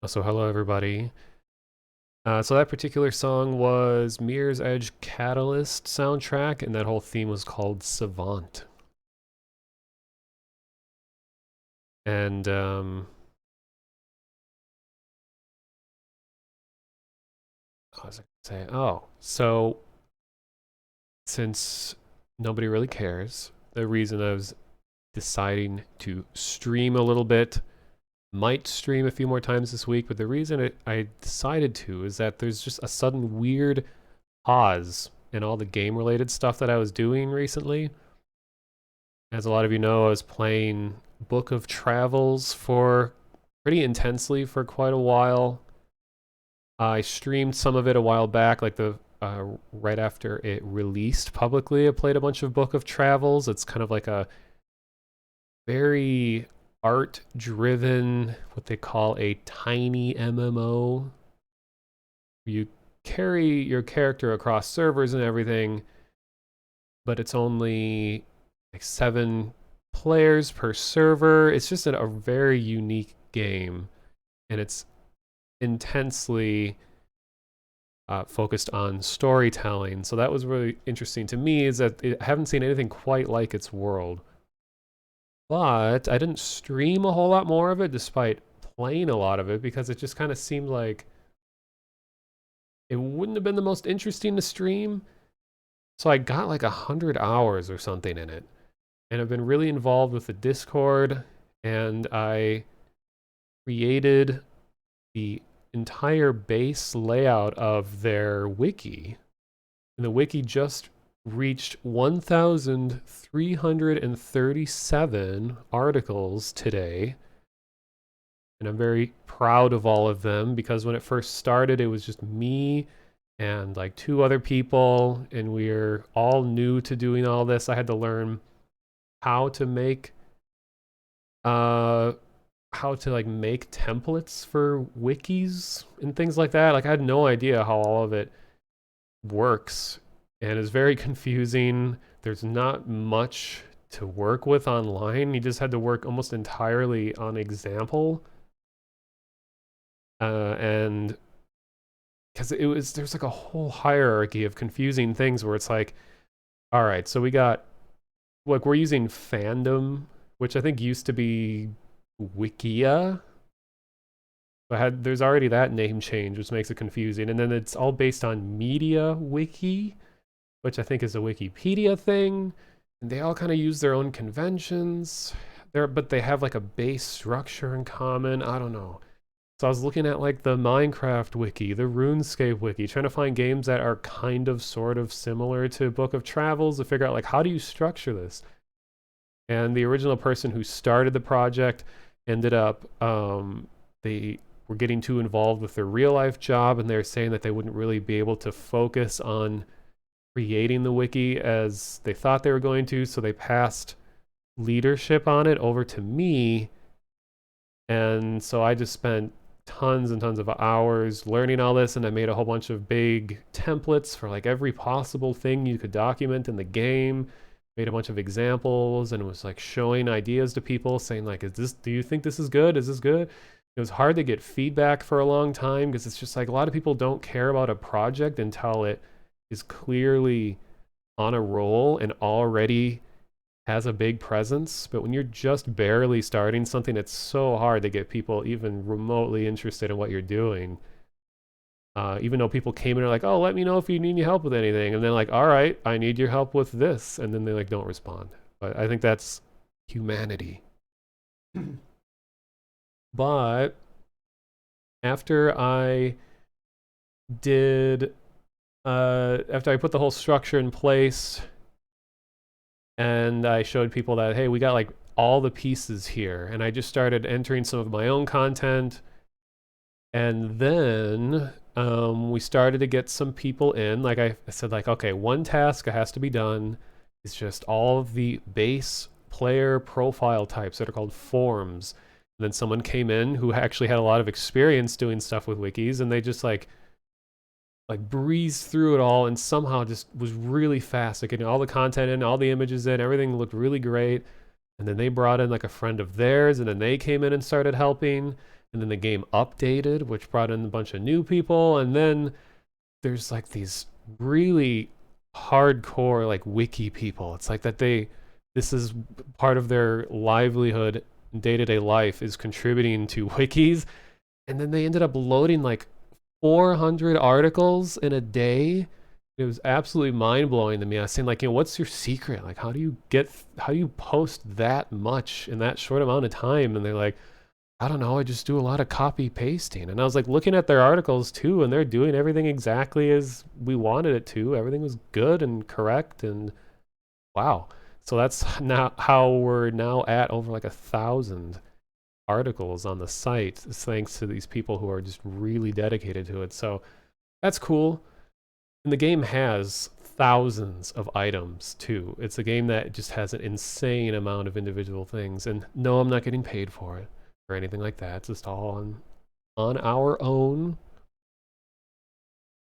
So hello everybody. So that particular song was Mirror's Edge Catalyst soundtrack, and that whole theme was called Savant. And what was I gonna say? Oh, so since nobody really cares, the reason I was deciding to stream a little bit, might stream a few more times this week, but the reason I decided to is that there's just a sudden weird pause in all the game-related stuff that I was doing recently. As a lot of you know, I was playing Book of Travels for pretty intensely for quite a while. I streamed some of it a while back, like the right after it released publicly. I played a bunch of Book of Travels. It's kind of like a very art-driven, what they call a tiny MMO. You carry your character across servers and everything, but it's only like 7 players per server. It's just a very unique game, and it's intensely focused on storytelling. So that was really interesting to me, is that I haven't seen anything quite like its world. But I didn't stream a whole lot more of it, despite playing a lot of it, because it just kind of seemed like it wouldn't have been the most interesting to stream. So I got like 100 hours or something in it. And I've been really involved with the Discord, and I created the entire base layout of their wiki. And the wiki just reached 1,337 articles today. And I'm very proud of all of them, because when it first started, it was just me and like 2 other people, and we're all new to doing all this. I had to learn how to make make templates for wikis and things like that. Like, I had no idea how all of it works, and it's very confusing. There's not much to work with online. You just had to work almost entirely on example. And because there's like a whole hierarchy of confusing things where it's like, all right, so we got, like, we're using fandom, which I think used to be Wikia. There's already that name change, which makes it confusing. And then it's all based on Media Wiki, which I think is a Wikipedia thing. And they all kind of use their own conventions. But they have like a base structure in common. I don't know. So I was looking at like the Minecraft wiki, the RuneScape wiki, trying to find games that are kind of sort of similar to Book of Travels to figure out like, how do you structure this? And the original person who started the project ended up, they were getting too involved with their real life job, and they're saying that they wouldn't really be able to focus on creating the wiki as they thought they were going to. So they passed leadership on it over to me. And so I just spent tons and tons of hours learning all this, and I made a whole bunch of big templates for like every possible thing you could document in the game. Made a bunch of examples, and was like showing ideas to people, saying like, do you think this is good? Is this good? It was hard to get feedback for a long time, because it's just like a lot of people don't care about a project until it is clearly on a roll and already has a big presence. But when you're just barely starting something, it's so hard to get people even remotely interested in what you're doing. Even though people came in and are like, oh, let me know if you need any help with anything. And then like, all right, I need your help with this. And then they like don't respond. But I think that's humanity. But after I did, after I put the whole structure in place, and I showed people that, hey, we got like all the pieces here, and I just started entering some of my own content. And then we started to get some people in. Like I said, like, okay, one task that has to be done is just all of the base player profile types that are called forms. And then someone came in who actually had a lot of experience doing stuff with wikis, and they just like breezed through it all, and somehow just was really fast at getting all the content in, all the images in, everything looked really great. And then they brought in like a friend of theirs, and then they came in and started helping. and then the game updated, which brought in a bunch of new people, and then there's like these really hardcore like wiki people. It's like that this is part of their livelihood, day-to-day life is contributing to wikis, and then they ended up loading like 400 articles in a day. It was absolutely mind-blowing to me. I was saying, like, what's your secret? Like, how do you post that much in that short amount of time? And they're like, I don't know, I just do a lot of copy pasting. And I was like looking at their articles too, and they're doing everything exactly as we wanted it to. Everything was good and correct, and wow. So that's now how we're now at over like 1,000 articles on the site, thanks to these people who are just really dedicated to it. So that's cool. And the game has thousands of items too. It's a game that just has an insane amount of individual things. And no, I'm not getting paid for it or anything like that. It's just all on our own.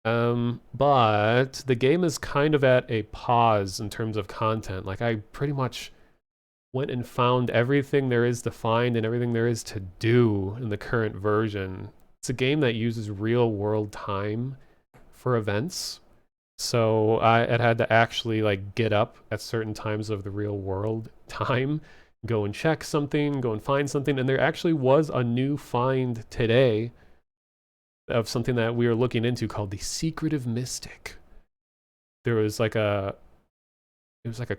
But the game is kind of at a pause in terms of content. Like, I pretty much went and found everything there is to find and everything there is to do in the current version. It's a game that uses real world time for events. So it had to actually like get up at certain times of the real world time, go and check something, go and find something. And there actually was a new find today of something that we were looking into called the Secretive Mystic. It was like a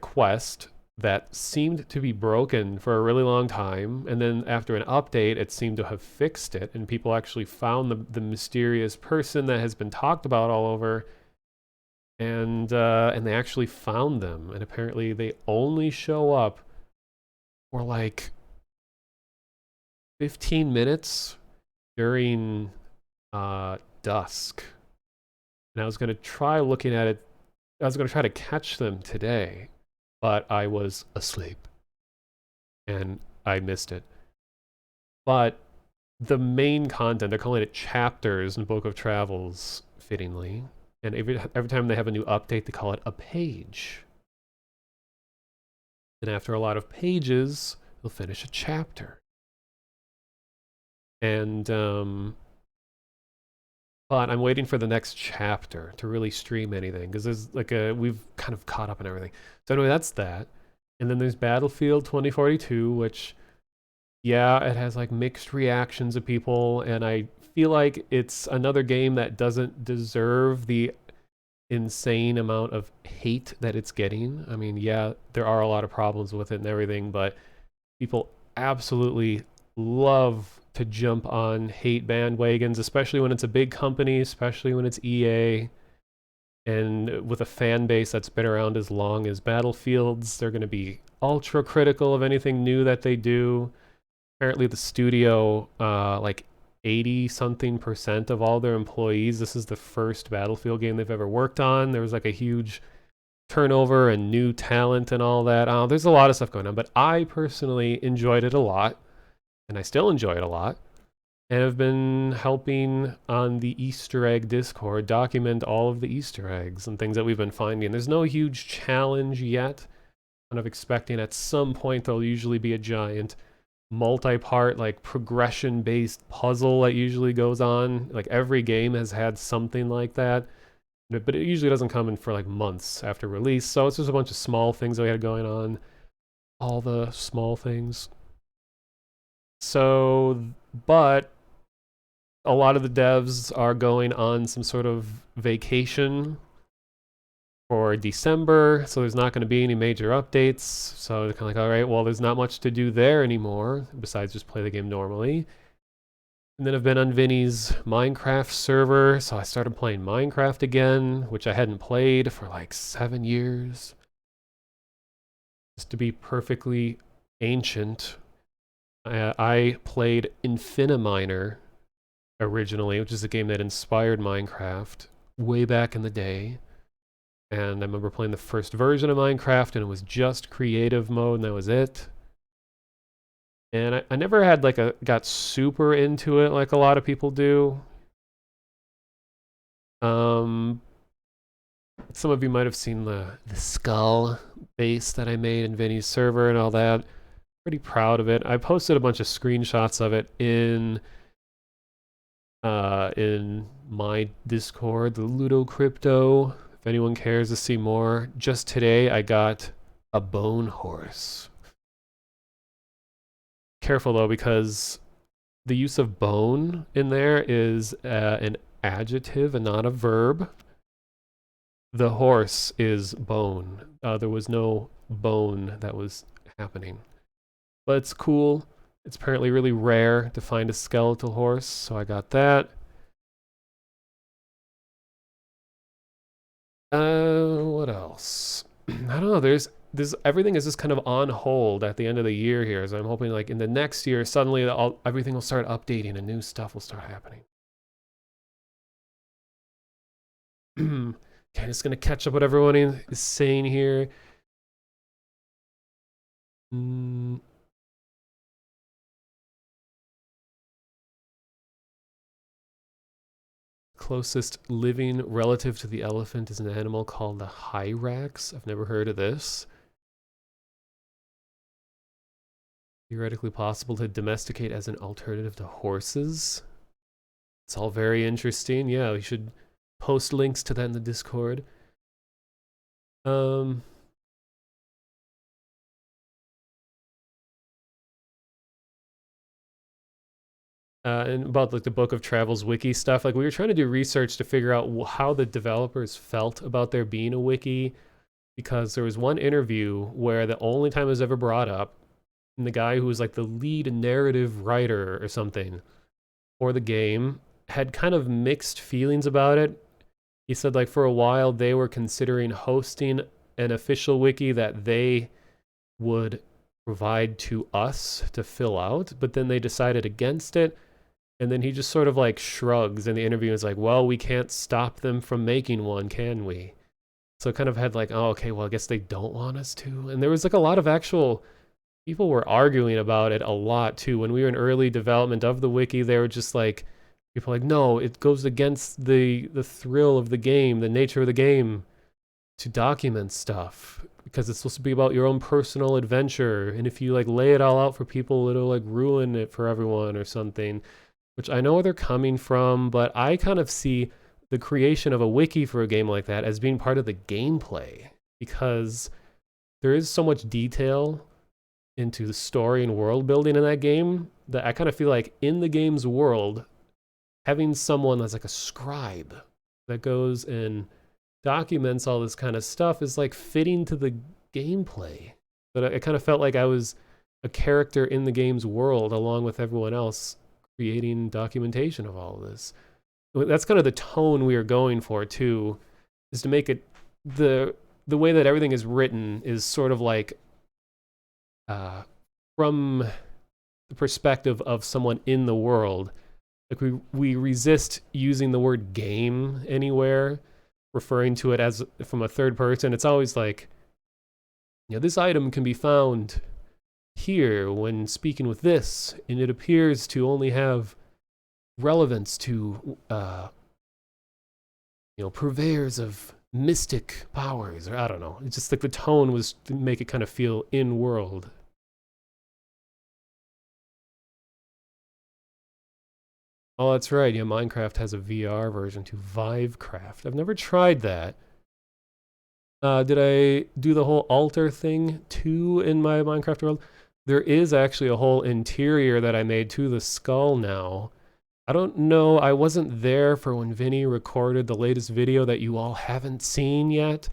quest that seemed to be broken for a really long time, and then after an update it seemed to have fixed it, and people actually found the mysterious person that has been talked about all over, and they actually found them, and apparently they only show up for like 15 minutes during dusk. And I was going to try looking at it. I was going to try to catch them today, but I was asleep and I missed it. But the main content, they're calling it chapters in Book of Travels, fittingly. And every time they have a new update, they call it a page. And after a lot of pages, they'll finish a chapter. And but I'm waiting for the next chapter to really stream anything, because there's like we've kind of caught up and everything. So anyway, that's that. And then there's Battlefield 2042, which, yeah, it has like mixed reactions of people, and I feel like it's another game that doesn't deserve the insane amount of hate that it's getting. I mean, yeah, there are a lot of problems with it and everything, but people absolutely love to jump on hate bandwagons, especially when it's a big company, especially when it's EA, and with a fan base that's been around as long as Battlefield's. They're going to be ultra critical of anything new that they do. Apparently the studio, like 80-something% of all their employees, this is the first Battlefield game they've ever worked on. There was like a huge turnover and new talent and all that. There's a lot of stuff going on, but I personally enjoyed it a lot, and I still enjoy it a lot, and have been helping on the Easter egg Discord document all of the Easter eggs and things that we've been finding. There's no huge challenge yet. Kind of expecting at some point there'll usually be a giant multi-part, like progression-based puzzle that usually goes on. Like every game has had something like that, but it usually doesn't come in for like months after release. So it's just a bunch of small things that we had going on. All the small things. So, but a lot of the devs are going on some sort of vacation for December, so there's not going to be any major updates. So they're kind of like, all right, well, there's not much to do there anymore besides just play the game normally. And then I've been on Vinny's Minecraft server, so I started playing Minecraft again, which I hadn't played for like 7 years. Just to be perfectly ancient, I played Infiniminer originally, which is a game that inspired Minecraft way back in the day. And I remember playing the first version of Minecraft, and it was just creative mode, and that was it. And I never had like got super into it like a lot of people do. Some of you might have seen the skull base that I made in Vinny's server and all that. Pretty proud of it. I posted a bunch of screenshots of it in in my Discord, the Ludo Crypto. If anyone cares to see more, just today I got a bone horse. Careful though, because the use of bone in there is an adjective and not a verb. The horse is bone. There was no bone that was happening. But it's cool. It's apparently really rare to find a skeletal horse, so I got that. What else? I don't know. There's everything is just kind of on hold at the end of the year here, so I'm hoping like in the next year suddenly everything will start updating and new stuff will start happening. Okay, I'm just gonna catch up what everyone is saying here. Closest living relative to the elephant is an animal called the hyrax. I've never heard of this. Theoretically possible to domesticate as an alternative to horses. It's all very interesting. Yeah, we should post links to that in the Discord. And about like the Book of Travels wiki stuff, like we were trying to do research to figure out how the developers felt about there being a wiki, because there was one interview where the only time it was ever brought up, and the guy who was like the lead narrative writer or something for the game had kind of mixed feelings about it. He said like for a while they were considering hosting an official wiki that they would provide to us to fill out, but then they decided against it. And then he just sort of like shrugs in the interview and is like, well, we can't stop them from making one, can we? So it kind of had like, oh, okay, well, I guess they don't want us to. And there was like a lot of actual people were arguing about it a lot too. When we were in early development of the wiki, they were just like, people like, no, it goes against the thrill of the game, the nature of the game to document stuff, because it's supposed to be about your own personal adventure. And if you like lay it all out for people, it'll like ruin it for everyone or something. Which I know where they're coming from, but I kind of see the creation of a wiki for a game like that as being part of the gameplay, because there is so much detail into the story and world building in that game that I kind of feel like in the game's world, having someone that's like a scribe that goes and documents all this kind of stuff is like fitting to the gameplay. But I kind of felt like I was a character in the game's world along with everyone else, creating documentation of all of this. That's kind of the tone we are going for too, is to make it the way that everything is written is sort of like from the perspective of someone in the world. Like we resist using the word game anywhere, referring to it as from a third person. It's always like, you know, this item can be found here when speaking with this, and it appears to only have relevance to purveyors of mystic powers, or I don't know. It's just like the tone was to make it kind of feel in world. Oh, that's right. Yeah, Minecraft has a VR version to Vivecraft. I've never tried that. Did I do the whole altar thing too in my Minecraft world? There is actually a whole interior that I made to the skull now. I don't know, I wasn't there for when Vinny recorded the latest video that you all haven't seen yet,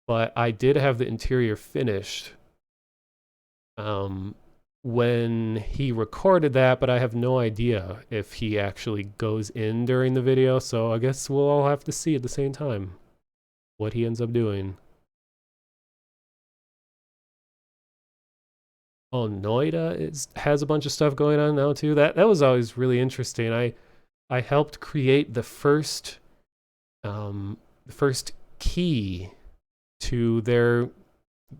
but I did have the interior finished when he recorded that, but I have no idea if he actually goes in during the video, so I guess we'll all have to see at the same time what he ends up doing. Oh, Noida has a bunch of stuff going on now too. That was always really interesting. I helped create the first key to their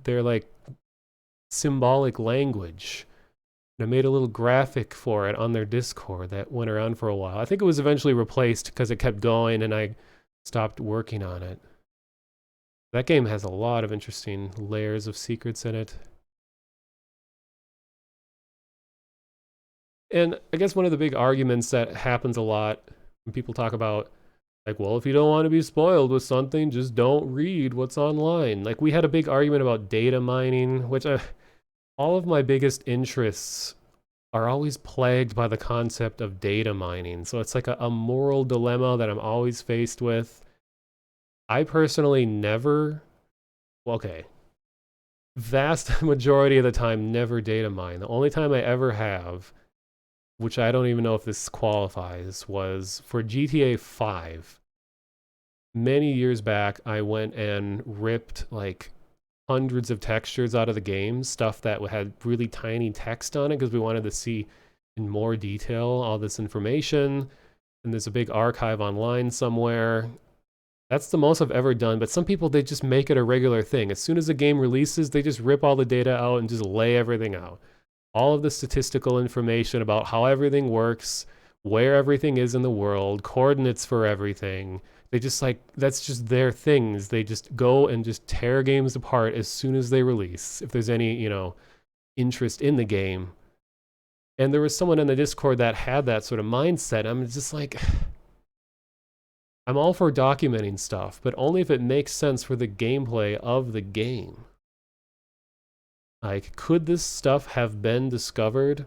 like symbolic language. And I made a little graphic for it on their Discord that went around for a while. I think it was eventually replaced because it kept going and I stopped working on it. That game has a lot of interesting layers of secrets in it. And I guess one of the big arguments that happens a lot when people talk about, like, well, if you don't want to be spoiled with something, just don't read what's online. Like, we had a big argument about data mining, which all of my biggest interests are always plagued by the concept of data mining. So it's like a moral dilemma that I'm always faced with. I personally never, well, okay, vast majority of the time, never data mine. The only time I ever have, which I don't even know if this qualifies, was for GTA 5. Many years back, I went and ripped like hundreds of textures out of the game, stuff that had really tiny text on it because we wanted to see in more detail all this information. And there's a big archive online somewhere. That's the most I've ever done, but some people, they just make it a regular thing. As soon as a game releases, they just rip all the data out and just lay everything out. All of the statistical information about how everything works, where everything is in the world, coordinates for everything. They just like, that's just their things. They just go and just tear games apart as soon as they release, if there's any, interest in the game. And there was someone in the Discord that had that sort of mindset. I'm just like, I'm all for documenting stuff, but only if it makes sense for the gameplay of the game. Like, could this stuff have been discovered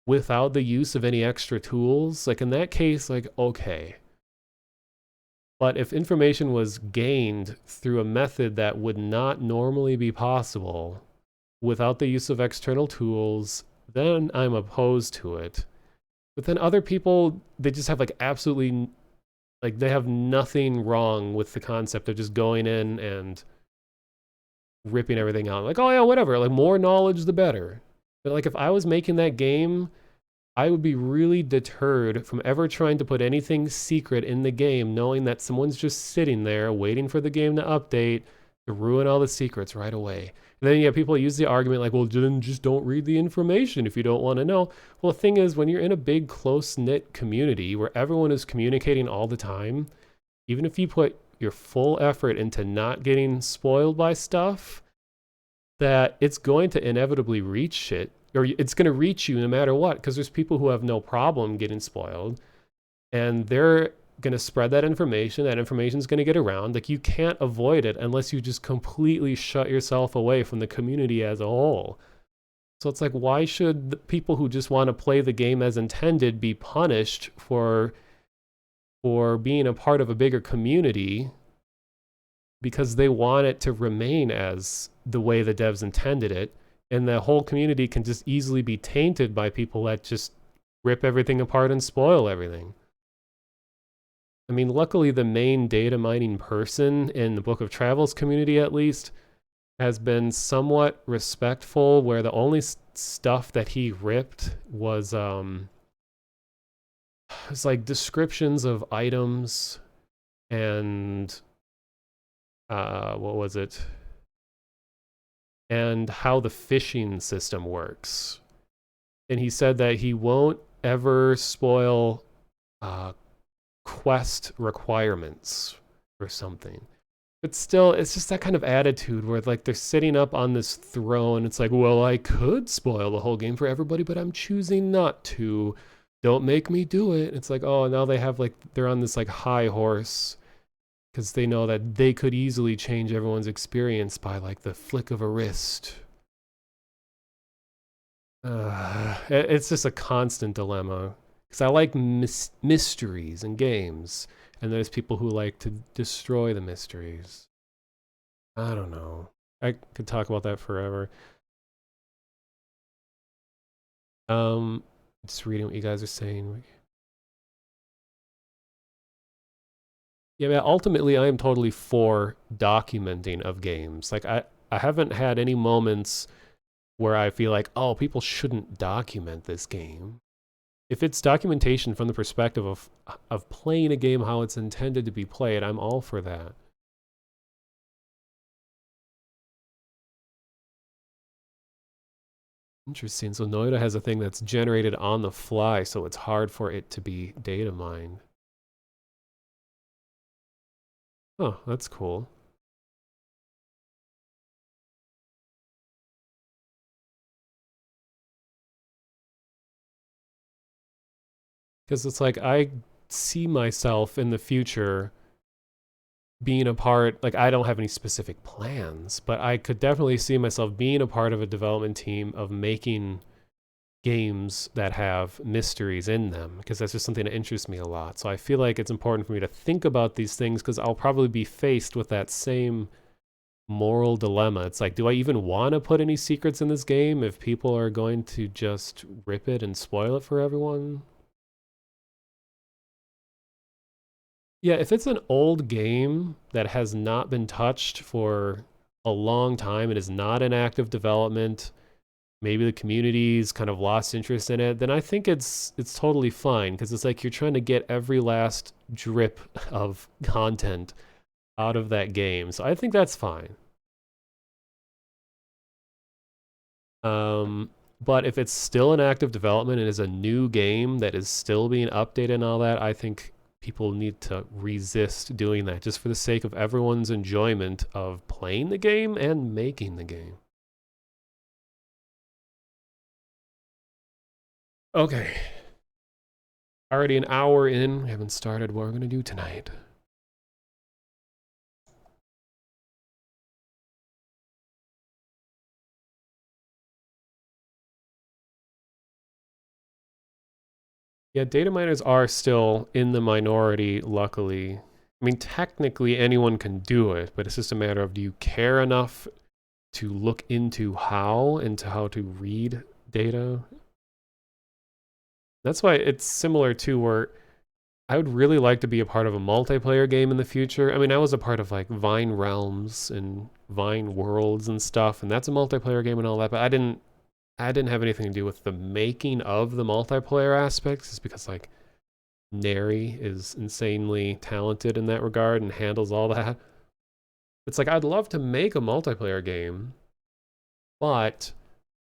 without the use of any extra tools? Like, in that case, like, okay. But if information was gained through a method that would not normally be possible without the use of external tools, then I'm opposed to it. But then other people, they just have like absolutely, like, they have nothing wrong with the concept of just going in and ripping everything out. Like, oh yeah, whatever. Like, more knowledge, the better. But like, if I was making that game, I would be really deterred from ever trying to put anything secret in the game, knowing that someone's just sitting there waiting for the game to update to ruin all the secrets right away. And then, yeah, people use the argument like, well, then just don't read the information if you don't want to know. Well, the thing is, when you're in a big, close-knit community where everyone is communicating all the time, even if you put your full effort into not getting spoiled by stuff, that it's going to inevitably reach shit, or it's going to reach you no matter what, because there's people who have no problem getting spoiled, and they're going to spread that information. That information is going to get around. Like, you can't avoid it unless you just completely shut yourself away from the community as a whole. So it's like, why should the people who just want to play the game as intended be punished for being a part of a bigger community because they want it to remain as the way the devs intended it, and the whole community can just easily be tainted by people that just rip everything apart and spoil everything? I mean, luckily the main data mining person in the Book of Travels community, at least, has been somewhat respectful, where the only stuff that he ripped was it's like descriptions of items and what was it? And how the fishing system works. And he said that he won't ever spoil quest requirements or something. But still, it's just that kind of attitude where like they're sitting up on this throne. It's like, well, I could spoil the whole game for everybody, but I'm choosing not to. Don't make me do it. It's like, oh, now they have like, they're on this like high horse because they know that they could easily change everyone's experience by like the flick of a wrist. It's just a constant dilemma because I like mysteries in games, and there's people who like to destroy the mysteries. I don't know. I could talk about that forever. Um, just reading what you guys are saying. Yeah, man, ultimately, I am totally for documenting of games. Like, I haven't had any moments where I feel like, oh, people shouldn't document this game. If it's documentation from the perspective of playing a game how it's intended to be played, I'm all for that. Interesting. So Noida has a thing that's generated on the fly, so it's hard for it to be data mined. Oh, that's cool. Because it's like I see myself in the future being a part, like I don't have any specific plans, but I could definitely see myself being a part of a development team of making games that have mysteries in them, because that's just something that interests me a lot. So I feel like it's important for me to think about these things because I'll probably be faced with that same moral dilemma. It's like, do I even want to put any secrets in this game if people are going to just rip it and spoil it for everyone? Yeah, if it's an old game that has not been touched for a long time and is not in active development, maybe the community's kind of lost interest in it, then I think it's totally fine because it's like you're trying to get every last drip of content out of that game. So I think that's fine. But if it's still in active development and is a new game that is still being updated and all that, I think people need to resist doing that just for the sake of everyone's enjoyment of playing the game and making the game. Okay, already an hour in, we haven't started what we're going to do tonight. Yeah, data miners are still in the minority, luckily. I mean, technically anyone can do it, but it's just a matter of do you care enough to look into how and to how to read data? That's why it's similar to where I would really like to be a part of a multiplayer game in the future. I mean, I was a part of like Vine Realms and Vine Worlds and stuff, and that's a multiplayer game and all that, but I didn't have anything to do with the making of the multiplayer aspects, just because like Neri is insanely talented in that regard and handles all that. It's like I'd love to make a multiplayer game, but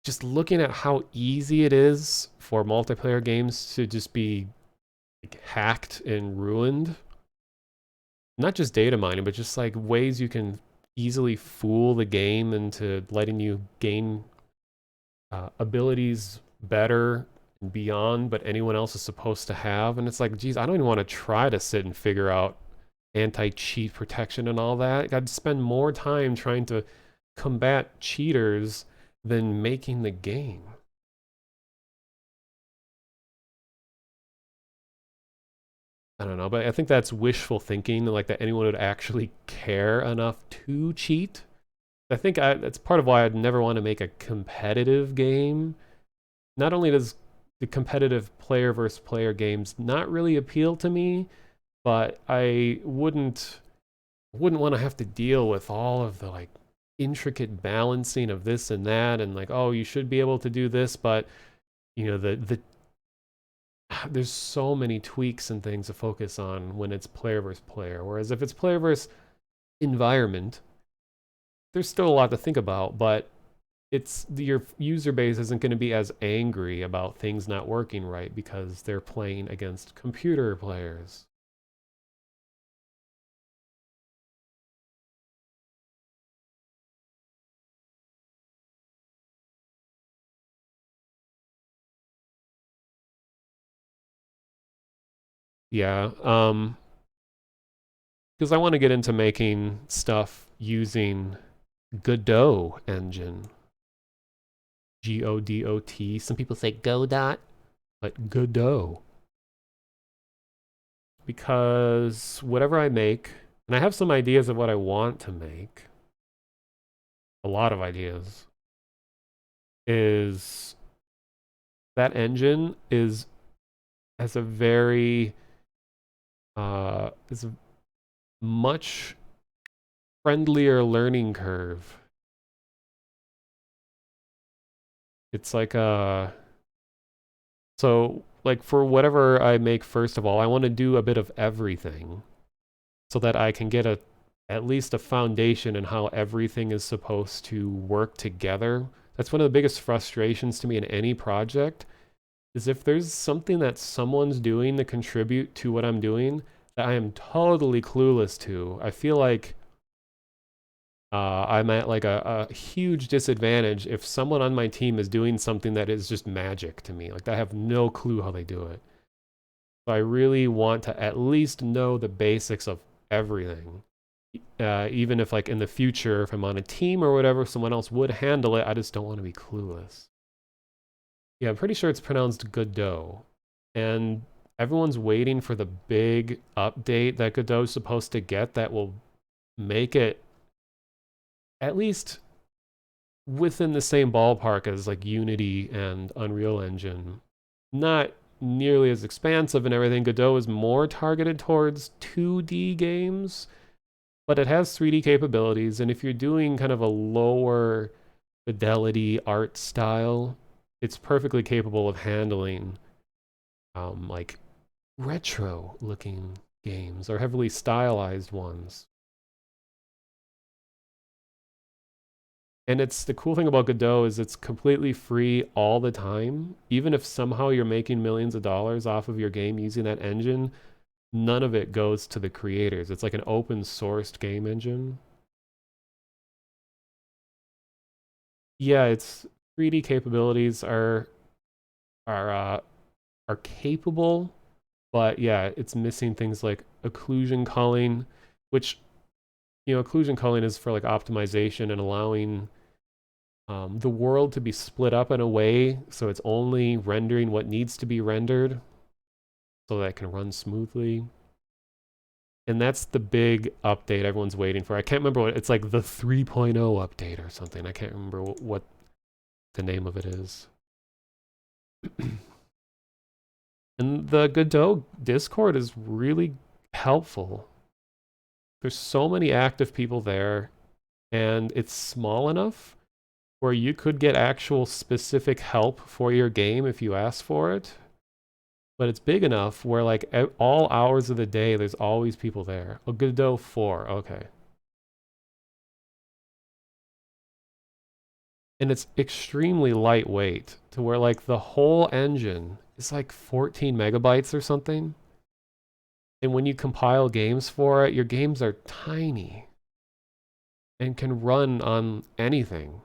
just looking at how easy it is for multiplayer games to just be like, hacked and ruined, not just data mining, but just like ways you can easily fool the game into letting you gain abilities better and beyond, but anyone else is supposed to have. And it's like, geez, I don't even want to try to sit and figure out anti-cheat protection and all that. I'd spend more time trying to combat cheaters than making the game. I don't know, but I think that's wishful thinking, like that anyone would actually care enough to cheat. That's part of why I'd never want to make a competitive game. Not only does the competitive player versus player games not really appeal to me, but I wouldn't want to have to deal with all of the like intricate balancing of this and that, and like, oh, you should be able to do this, but you know the there's so many tweaks and things to focus on when it's player versus player. Whereas if it's player versus environment, there's still a lot to think about, but it's your user base isn't going to be as angry about things not working right because they're playing against computer players. Yeah, because I want to get into making stuff using Godot engine. Godot. Some people say Godot, but Godot. Because whatever I make, and I have some ideas of what I want to make, a lot of ideas, is that engine is has a very is a much friendlier learning curve. It's like a so like for whatever I make, first of all, I want to do a bit of everything so that I can get a at least a foundation in how everything is supposed to work together. That's one of the biggest frustrations to me in any project is if there's something that someone's doing to contribute to what I'm doing that I am totally clueless to. I feel like I'm at like a huge disadvantage if someone on my team is doing something that is just magic to me. Like I have no clue how they do it. So I really want to at least know the basics of everything. Even if like in the future, if I'm on a team or whatever, someone else would handle it, I just don't want to be clueless. Yeah, I'm pretty sure it's pronounced Godot. And everyone's waiting for the big update that Godot's supposed to get that will make it at least within the same ballpark as like Unity and Unreal Engine. Not nearly as expansive and everything. Godot is more targeted towards 2D games, but it has 3D capabilities. And if you're doing kind of a lower fidelity art style, it's perfectly capable of handling like retro looking games or heavily stylized ones. And it's the cool thing about Godot is it's completely free all the time. Even if somehow you're making millions of dollars off of your game using that engine, none of it goes to the creators. It's like an open sourced game engine. Yeah, its 3D capabilities are uh, are capable, but yeah, it's missing things like occlusion culling, which occlusion culling is for like optimization and allowing the world to be split up in a way so it's only rendering what needs to be rendered so that it can run smoothly. And that's the big update everyone's waiting for. I can't remember what it's like, the 3.0 update or something. I can't remember what the name of it is. And the Godot Discord is really helpful. There's so many active people there, and it's small enough where you could get actual specific help for your game if you ask for it. But it's big enough where like all hours of the day, there's always people there. Oh, Godot 4, okay. And it's extremely lightweight to where like the whole engine is like 14 megabytes or something. And when you compile games for it, your games are tiny and can run on anything.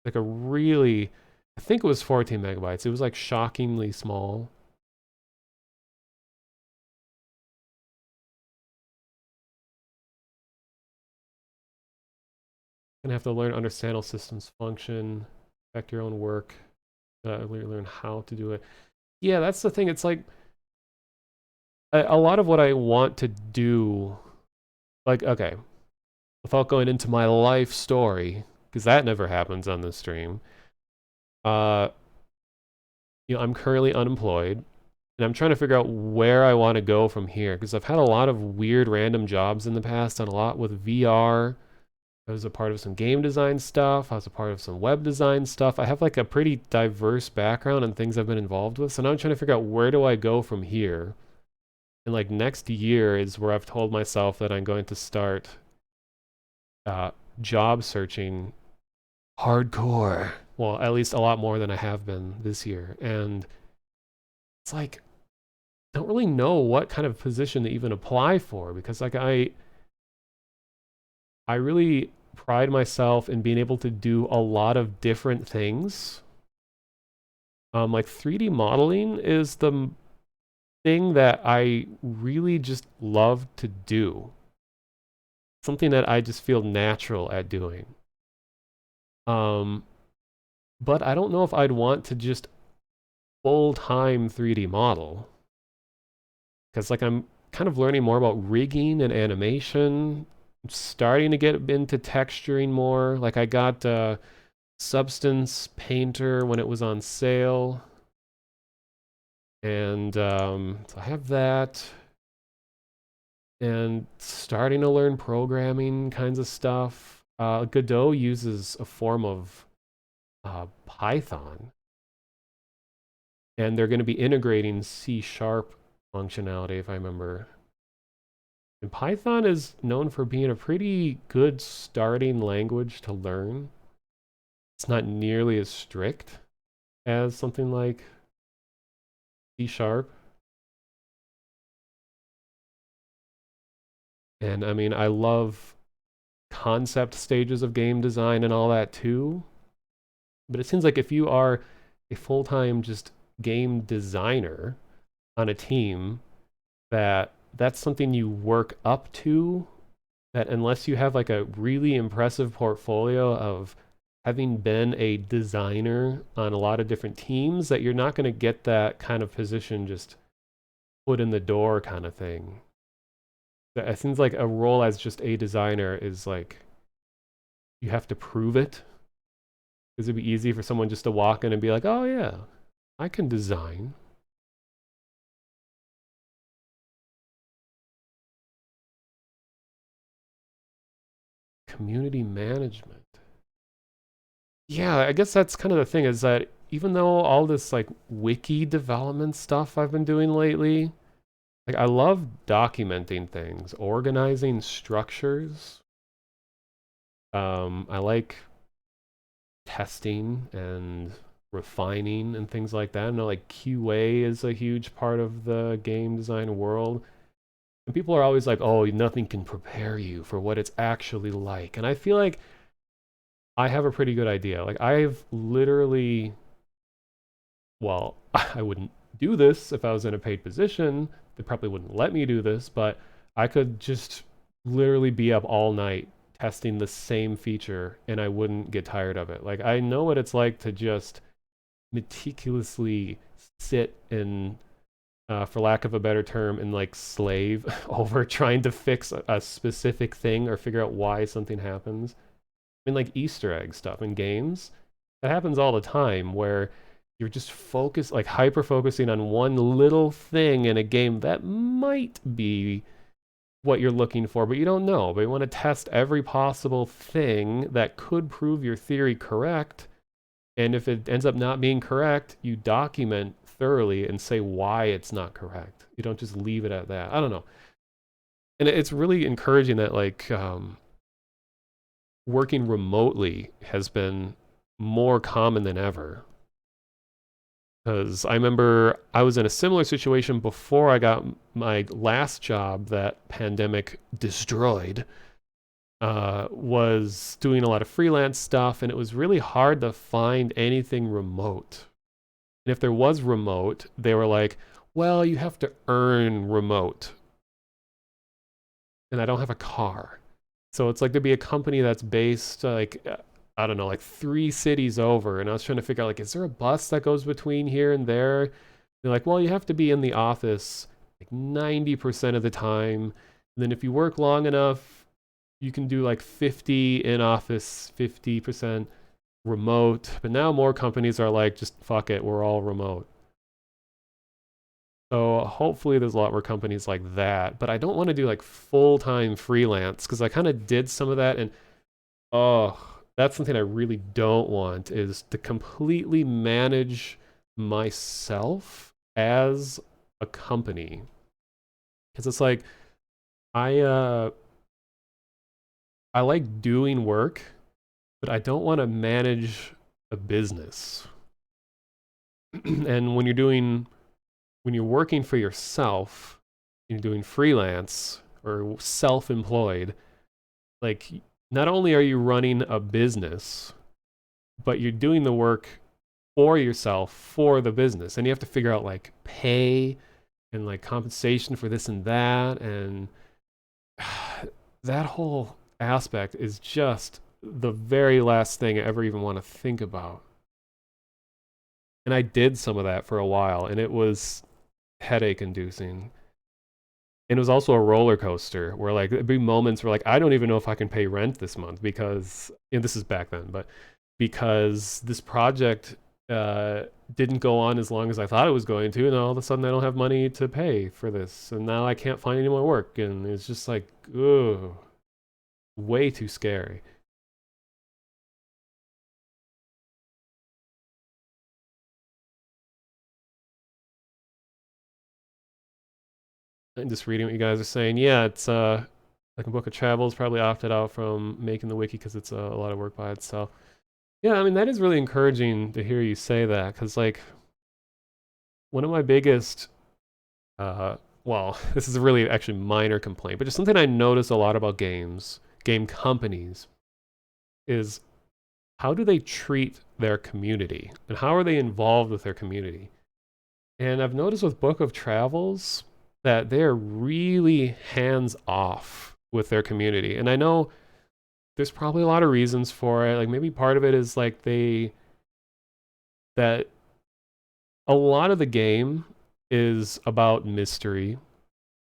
Like a really, I think it was 14 megabytes. It was like shockingly small. Gonna have to learn understand how systems function, affect your own work, learn how to do it. Yeah, that's the thing. It's like a lot of what I want to do, like, okay, without going into my life story, because that never happens on this stream. Uh, I'm currently unemployed, and I'm trying to figure out where I want to go from here, because I've had a lot of weird random jobs in the past, done a lot with VR. I was a part of some game design stuff. I was a part of some web design stuff. I have like a pretty diverse background and things I've been involved with. So now I'm trying to figure out where do I go from here. And like next year is where I've told myself that I'm going to start job searching hardcore. Well, at least a lot more than I have been this year. And it's like, I don't really know what kind of position to even apply for because like I really pride myself in being able to do a lot of different things. Like 3D modeling is the thing that I really just love to do. Something that I just feel natural at doing. But I don't know if I'd want to just full-time 3D model. Because like I'm kind of learning more about rigging and animation. I'm starting to get into texturing more. Like I got Substance Painter when it was on sale. And so I have that. And starting to learn programming kinds of stuff. Godot uses a form of Python. And they're going to be integrating C# functionality, if I remember. And Python is known for being a pretty good starting language to learn. It's not nearly as strict as something like C#. And I mean, I love concept stages of game design and all that too. But it seems like if you are a full-time just game designer on a team, that that's something you work up to, that unless you have like a really impressive portfolio of having been a designer on a lot of different teams, that you're not going to get that kind of position just put in the door kind of thing. It seems like a role as just a designer is like you have to prove it. Because it'd be easy for someone just to walk in and be like, oh yeah, I can design. Community management. Yeah, I guess that's kind of the thing, is that even though all this like wiki development stuff I've been doing lately, like I love documenting things, organizing structures. I like testing and refining and things like that. I know like QA is a huge part of the game design world. And people are always like, oh, nothing can prepare you for what it's actually like. And I feel like I have a pretty good idea. Like I've literally, well, I wouldn't do this if I was in a paid position. They probably wouldn't let me do this, but I could just literally be up all night testing the same feature and I wouldn't get tired of it. Like I know what it's like to just meticulously sit and for lack of a better term, and like slave over trying to fix a specific thing or figure out why something happens. I mean, like Easter egg stuff in games, that happens all the time where you're just focused, like hyper focusing on one little thing in a game that might be what you're looking for, but you don't know. But you want to test every possible thing that could prove your theory correct. And if it ends up not being correct, you document thoroughly and say why it's not correct. You don't just leave it at that. I don't know. And it's really encouraging that like working remotely has been more common than ever. Because I remember I was in a similar situation before I got my last job that pandemic destroyed. Was doing a lot of freelance stuff, and it was really hard to find anything remote. And if there was remote, they were like, well, you have to earn remote. And I don't have a car. So it's like there'd be a company that's based like, I don't know, like 3 cities over. And I was trying to figure out like, is there a bus that goes between here and there? They're like, well, you have to be in the office like 90% of the time. And then if you work long enough, you can do like 50 in office, 50% remote. But now more companies are like, just fuck it, we're all remote. So hopefully there's a lot more companies like that. But I don't want to do like full-time freelance because I kind of did some of that. And oh, that's something I really don't want, is to completely manage myself as a company. Because it's like, I I like doing work, but I don't want to manage a business. And when you're working for yourself, you're doing freelance or self-employed, like not only are you running a business, but you're doing the work for yourself for the business. And you have to figure out like pay and like compensation for this and that. And that whole aspect is just the very last thing I ever even want to think about. And I did some of that for a while, and it was headache inducing. And it was also a roller coaster where like there'd be moments where like I don't even know if I can pay rent this month because, and this is back then, but because this project didn't go on as long as I thought it was going to, and all of a sudden I don't have money to pay for this, and now I can't find any more work, and it's just like, ugh, way too scary. And just reading what you guys are saying, yeah, it's like a book of travels probably opted out from making the wiki because it's a lot of work by itself. Yeah, I mean that is really encouraging to hear you say that, because like one of my biggest well, this is a really actually minor complaint, but just something I notice a lot about game companies, is how do they treat their community and how are they involved with their community? And I've noticed with Book of Travels that they're really hands off with their community. And I know there's probably a lot of reasons for it. Like maybe part of it is like that a lot of the game is about mystery,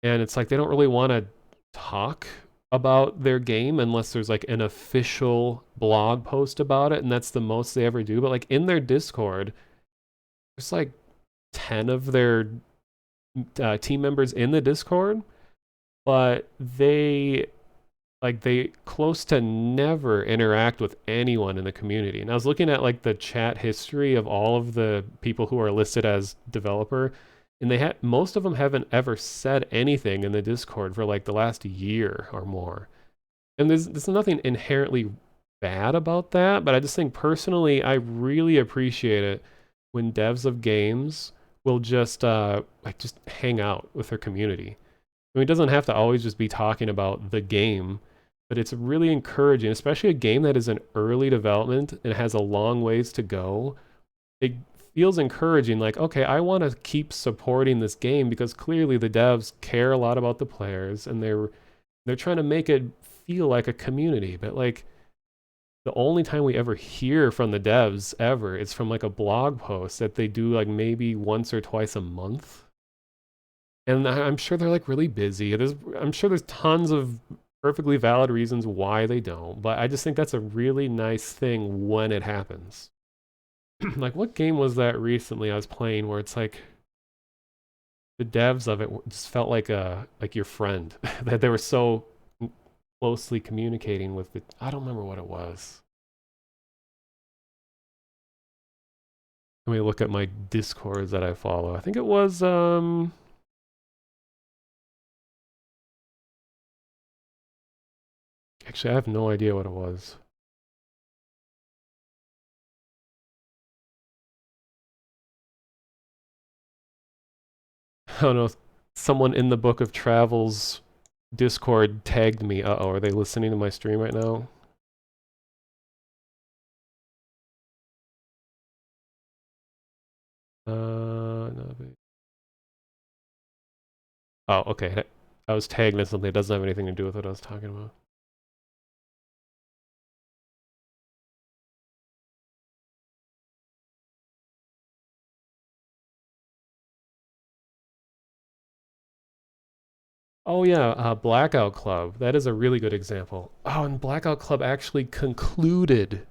and it's like they don't really want to talk about their game unless there's like an official blog post about it, and that's the most they ever do. But like in their Discord, there's like 10 of their team members in the Discord, but they close to never interact with anyone in the community. And I was looking at like the chat history of all of the people who are listed as developer, and most of them haven't ever said anything in the Discord for like the last year or more. And there's nothing inherently bad about that, but I just think personally I really appreciate it when devs of games will just just hang out with their community. I mean, it doesn't have to always just be talking about the game, but it's really encouraging, especially a game that is in early development and has a long ways to go. It feels encouraging, like, okay, I want to keep supporting this game because clearly the devs care a lot about the players and they're trying to make it feel like a community. But like the only time we ever hear from the devs ever is from like a blog post that they do like maybe once or twice a month. And I'm sure they're like really busy. I'm sure there's tons of perfectly valid reasons why they don't, but I just think that's a really nice thing when it happens. Like, what game was that recently I was playing where it's like the devs of it just felt like your friend that they were so closely communicating with it. I don't remember what it was. Let me look at my Discords that I follow. I think it was actually, I have no idea what it was. I don't know. Someone in the Book of Travels Discord tagged me. Uh-oh, are they listening to my stream right now? No. Oh, okay. I was tagged in something that doesn't have anything to do with what I was talking about. Oh yeah, Blackout Club. That is a really good example. Oh, and Blackout Club actually concluded.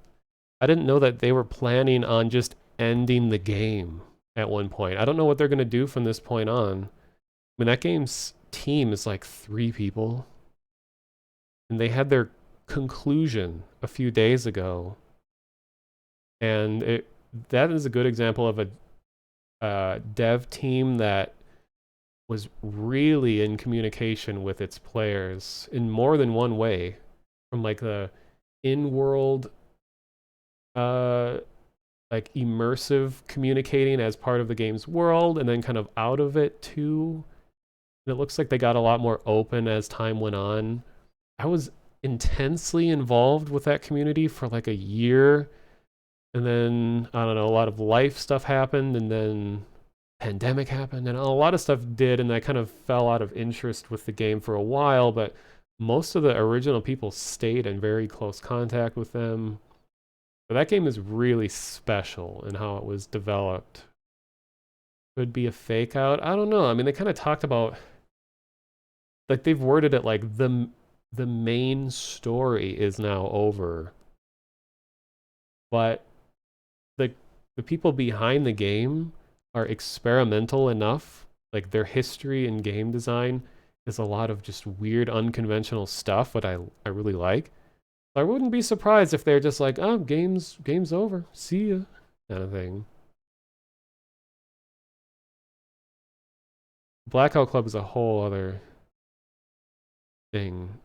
I didn't know that they were planning on just ending the game at one point. I don't know what they're going to do from this point on. I mean, that game's team is like 3 people. And they had their conclusion a few days ago. And that is a good example of a dev team that was really in communication with its players in more than one way, from like the in-world like immersive communicating as part of the game's world, and then kind of out of it too. And it looks like they got a lot more open as time went on. I was intensely involved with that community for like a year, and then I don't know, a lot of life stuff happened, and then pandemic happened, and a lot of stuff did, and I kind of fell out of interest with the game for a while, but most of the original people stayed in very close contact with them. But that game is really special in how it was developed. Could be a fake out. I don't know. I mean, they kind of talked about, like, they've worded it like the main story is now over. But the people behind the game are experimental enough. Like, their history in game design is a lot of just weird, unconventional stuff, what I really like. I wouldn't be surprised if they're just like, oh, game's over, see ya, kind of thing. Blackout Club is a whole other thing.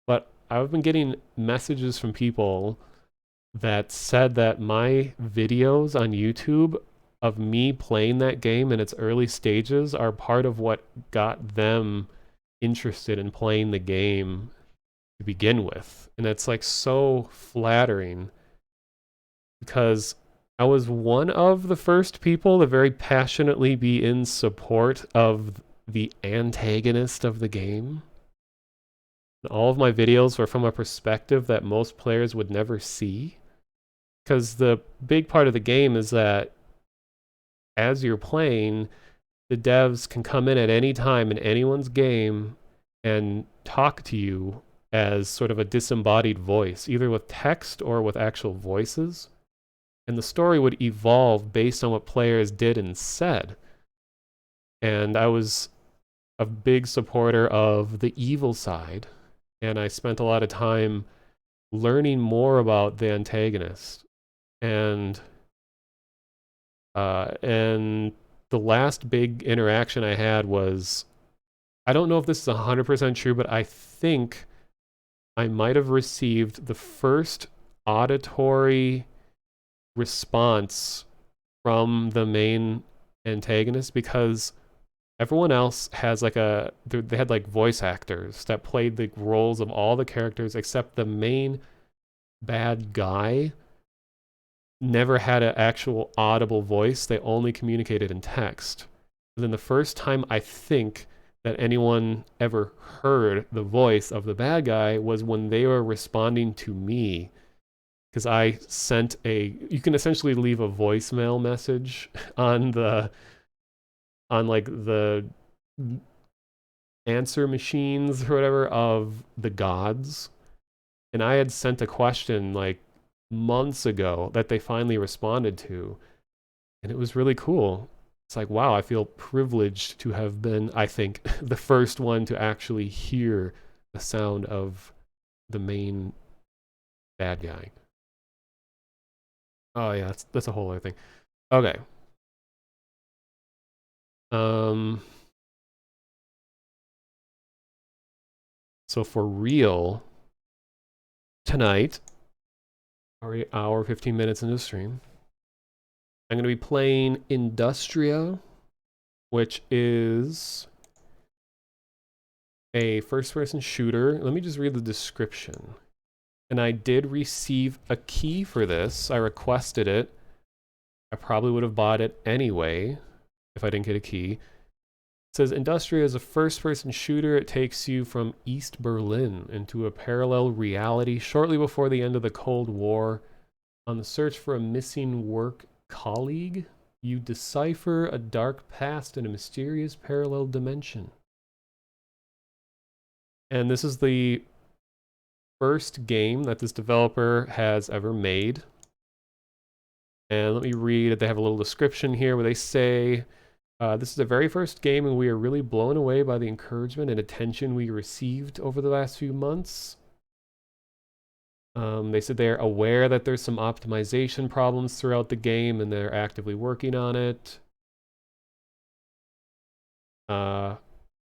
But I've been getting messages from people that said that my videos on YouTube of me playing that game in its early stages are part of what got them interested in playing the game to begin with. And it's like so flattering because I was one of the first people to very passionately be in support of the antagonist of the game. And all of my videos were from a perspective that most players would never see. Because the big part of the game is that as you're playing, the devs can come in at any time in anyone's game and talk to you as sort of a disembodied voice, either with text or with actual voices. And the story would evolve based on what players did and said. And I was a big supporter of the evil side, and I spent a lot of time learning more about the antagonist. And the last big interaction I had was, I don't know if this is 100% true, but I think I might have received the first auditory response from the main antagonist, because everyone else has like they had like voice actors that played the roles of all the characters except the main bad guy never had an actual audible voice. They only communicated in text. And then the first time I think that anyone ever heard the voice of the bad guy was when they were responding to me, because I sent you can essentially leave a voicemail message on like the answer machines or whatever of the gods. And I had sent a question like months ago that they finally responded to. And it was really cool. It's like, wow, I feel privileged to have been, I think, the first one to actually hear the sound of the main bad guy. Oh yeah, that's a whole other thing. Okay. So for real, tonight, already hour 15 minutes into the stream, I'm going to be playing Industria, which is a first-person shooter. Let me just read the description. And I did receive a key for this. I requested it. I probably would have bought it anyway if I didn't get a key. It says, Industria is a first-person shooter. It takes you from East Berlin into a parallel reality shortly before the end of the Cold War. On the search for a missing work colleague, you decipher a dark past in a mysterious parallel dimension. And this is the first game that this developer has ever made. And let me read it. They have a little description here where they say, this is the very first game, and we are really blown away by the encouragement and attention we received over the last few months. They said they're aware that there's some optimization problems throughout the game, and they're actively working on it. This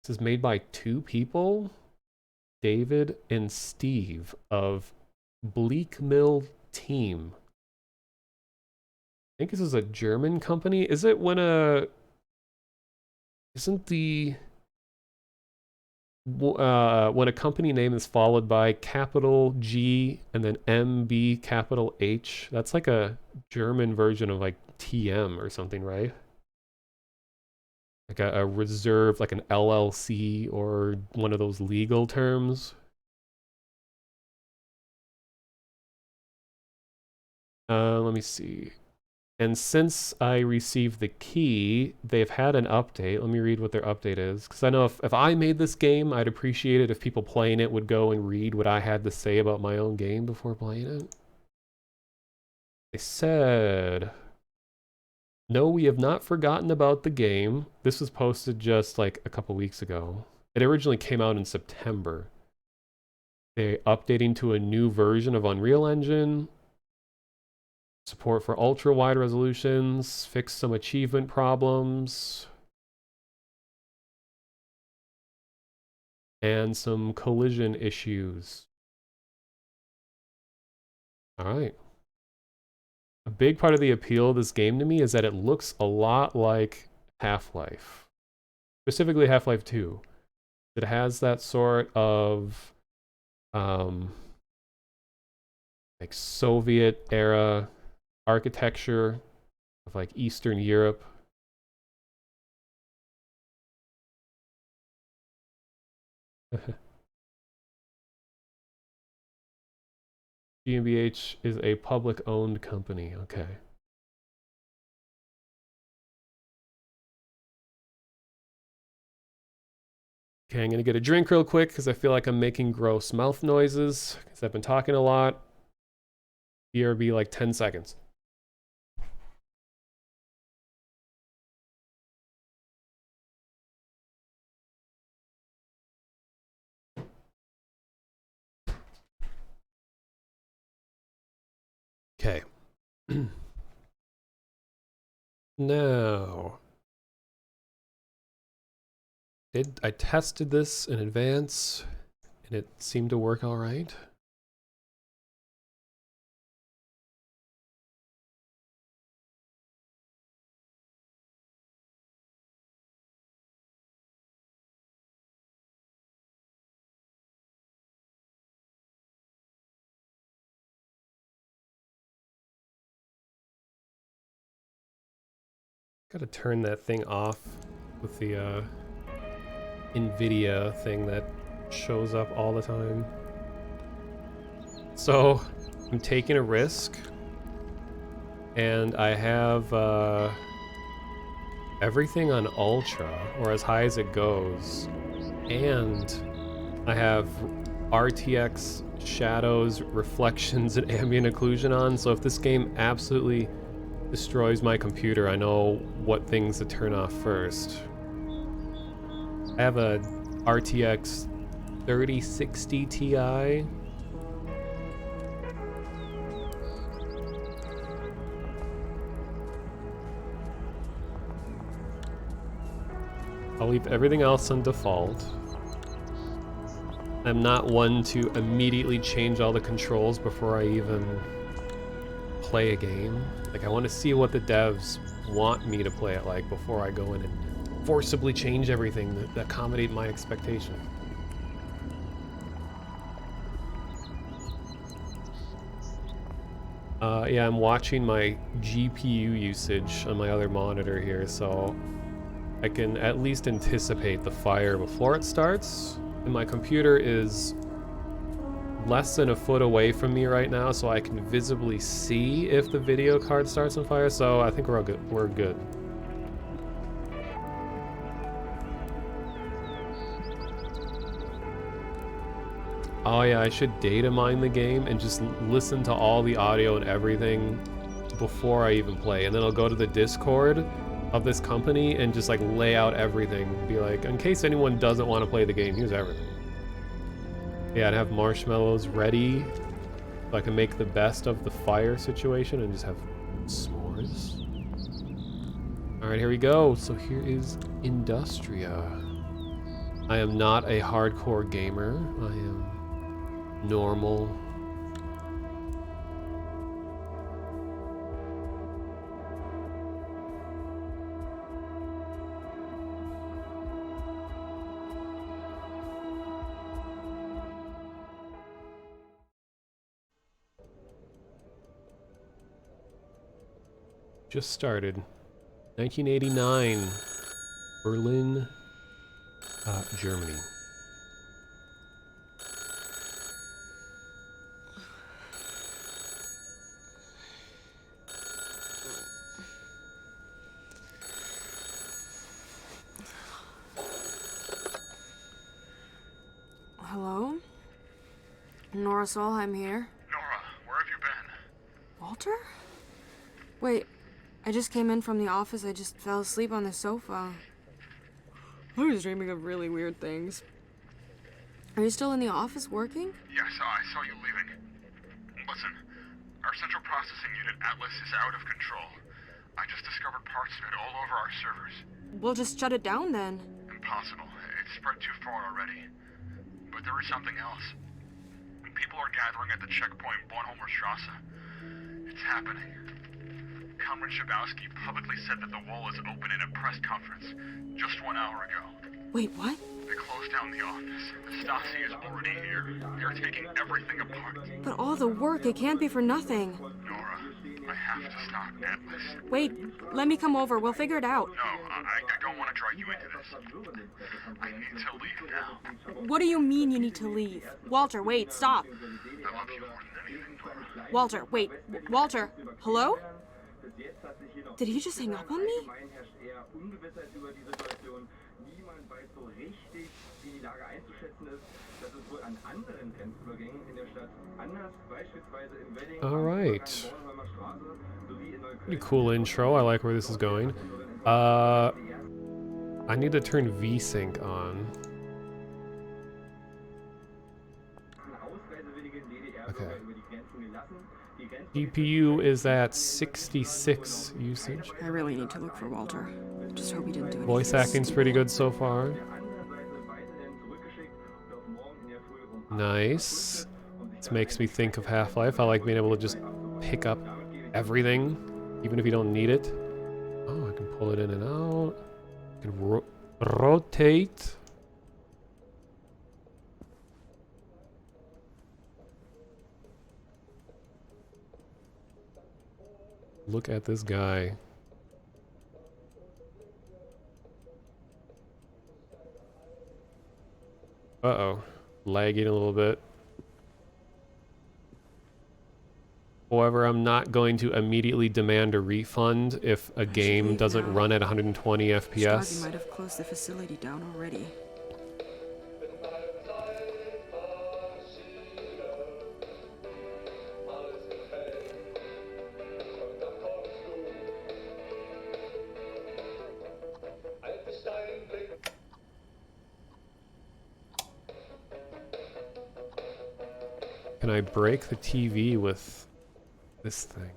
is made by two people, David and Steve of Bleak Mill Team. I think this is a German company. Is it when when a company name is followed by capital G and then MB capital H, that's like a German version of like TM or something, right? Like a reserve, like an LLC or one of those legal terms. Let me see. And since I received the key, they've had an update. Let me read what their update is. Because I know if I made this game, I'd appreciate it if people playing it would go and read what I had to say about my own game before playing it. They said, no, we have not forgotten about the game. This was posted just like a couple weeks ago. It originally came out in September. They're updating to a new version of Unreal Engine. Support for ultra wide resolutions, fix some achievement problems, and some collision issues. All right. A big part of the appeal of this game to me is that it looks a lot like Half-Life, specifically Half-Life 2. It has that sort of like Soviet era architecture of like Eastern Europe. GmbH is a public-owned company. Okay. Okay, I'm gonna get a drink real quick because I feel like I'm making gross mouth noises because I've been talking a lot. BRB like 10 seconds. Okay. Now, I tested this in advance and it seemed to work all right. Gotta turn that thing off with the NVIDIA thing that shows up all the time. So, I'm taking a risk, and I have everything on Ultra, or as high as it goes, and I have RTX shadows, reflections, and ambient occlusion on, so if this game absolutely destroys my computer, I know what things to turn off first. I have a RTX 3060 Ti. I'll leave everything else on default. I'm not one to immediately change all the controls before I even play a game. Like, I want to see what the devs want me to play it like before I go in and forcibly change everything that accommodate my expectations. Yeah, I'm watching my GPU usage on my other monitor here, so I can at least anticipate the fire before it starts. And my computer is less than a foot away from me right now, so I can visibly see if the video card starts on fire, so I think we're all good. We're good. Oh yeah, I should data mine the game and just listen to all the audio and everything before I even play, and then I'll go to the Discord of this company and just like lay out everything. Be like, in case anyone doesn't want to play the game, here's everything. Yeah, I'd have marshmallows ready so I can make the best of the fire situation and just have s'mores. Alright, here we go. So here is Industria. I am not a hardcore gamer. I am normal. Just started. 1989. Berlin, Germany. Hello? Nora Solheim here. Nora, where have you been? Walter? Wait, I just came in from the office. I just fell asleep on the sofa. I was dreaming of really weird things. Are you still in the office working? Yes, I saw you leaving. Listen, our central processing unit, Atlas, is out of control. I just discovered parts of it all over our servers. We'll just shut it down then. Impossible. It's spread too far already. But there is something else. People are gathering at the checkpoint Bornholmer Strasse. It's happening. Comrade Shabowski publicly said that the wall is open in a press conference just 1 hour ago. Wait, what? They closed down the office. The Stasi is already here. They're taking everything apart. But all the work, it can't be for nothing. Nora, I have to stop Atlas. Wait, let me come over. We'll figure it out. No, I don't want to drive drag you into this. I need to leave now. What do you mean you need to leave? Walter, wait, stop. I love you more than anything, Nora. Walter, wait. Walter, hello? Did he just hang up on me? Alright. Pretty cool intro. I like where this is going. I need to turn VSync on. Okay. GPU is at 66 usage. I really need to look for Walter. Just hope he didn't do anything. Voice acting's pretty good so far. Nice. This makes me think of Half-Life. I like being able to just pick up everything, even if you don't need it. Oh, I can pull it in and out. I can rotate. Look at this guy. Uh-oh. Lagging a little bit. However, I'm not going to immediately demand a refund if a game doesn't run at 120 FPS. Stasi might have closed the facility down already. Can I break the TV with this thing?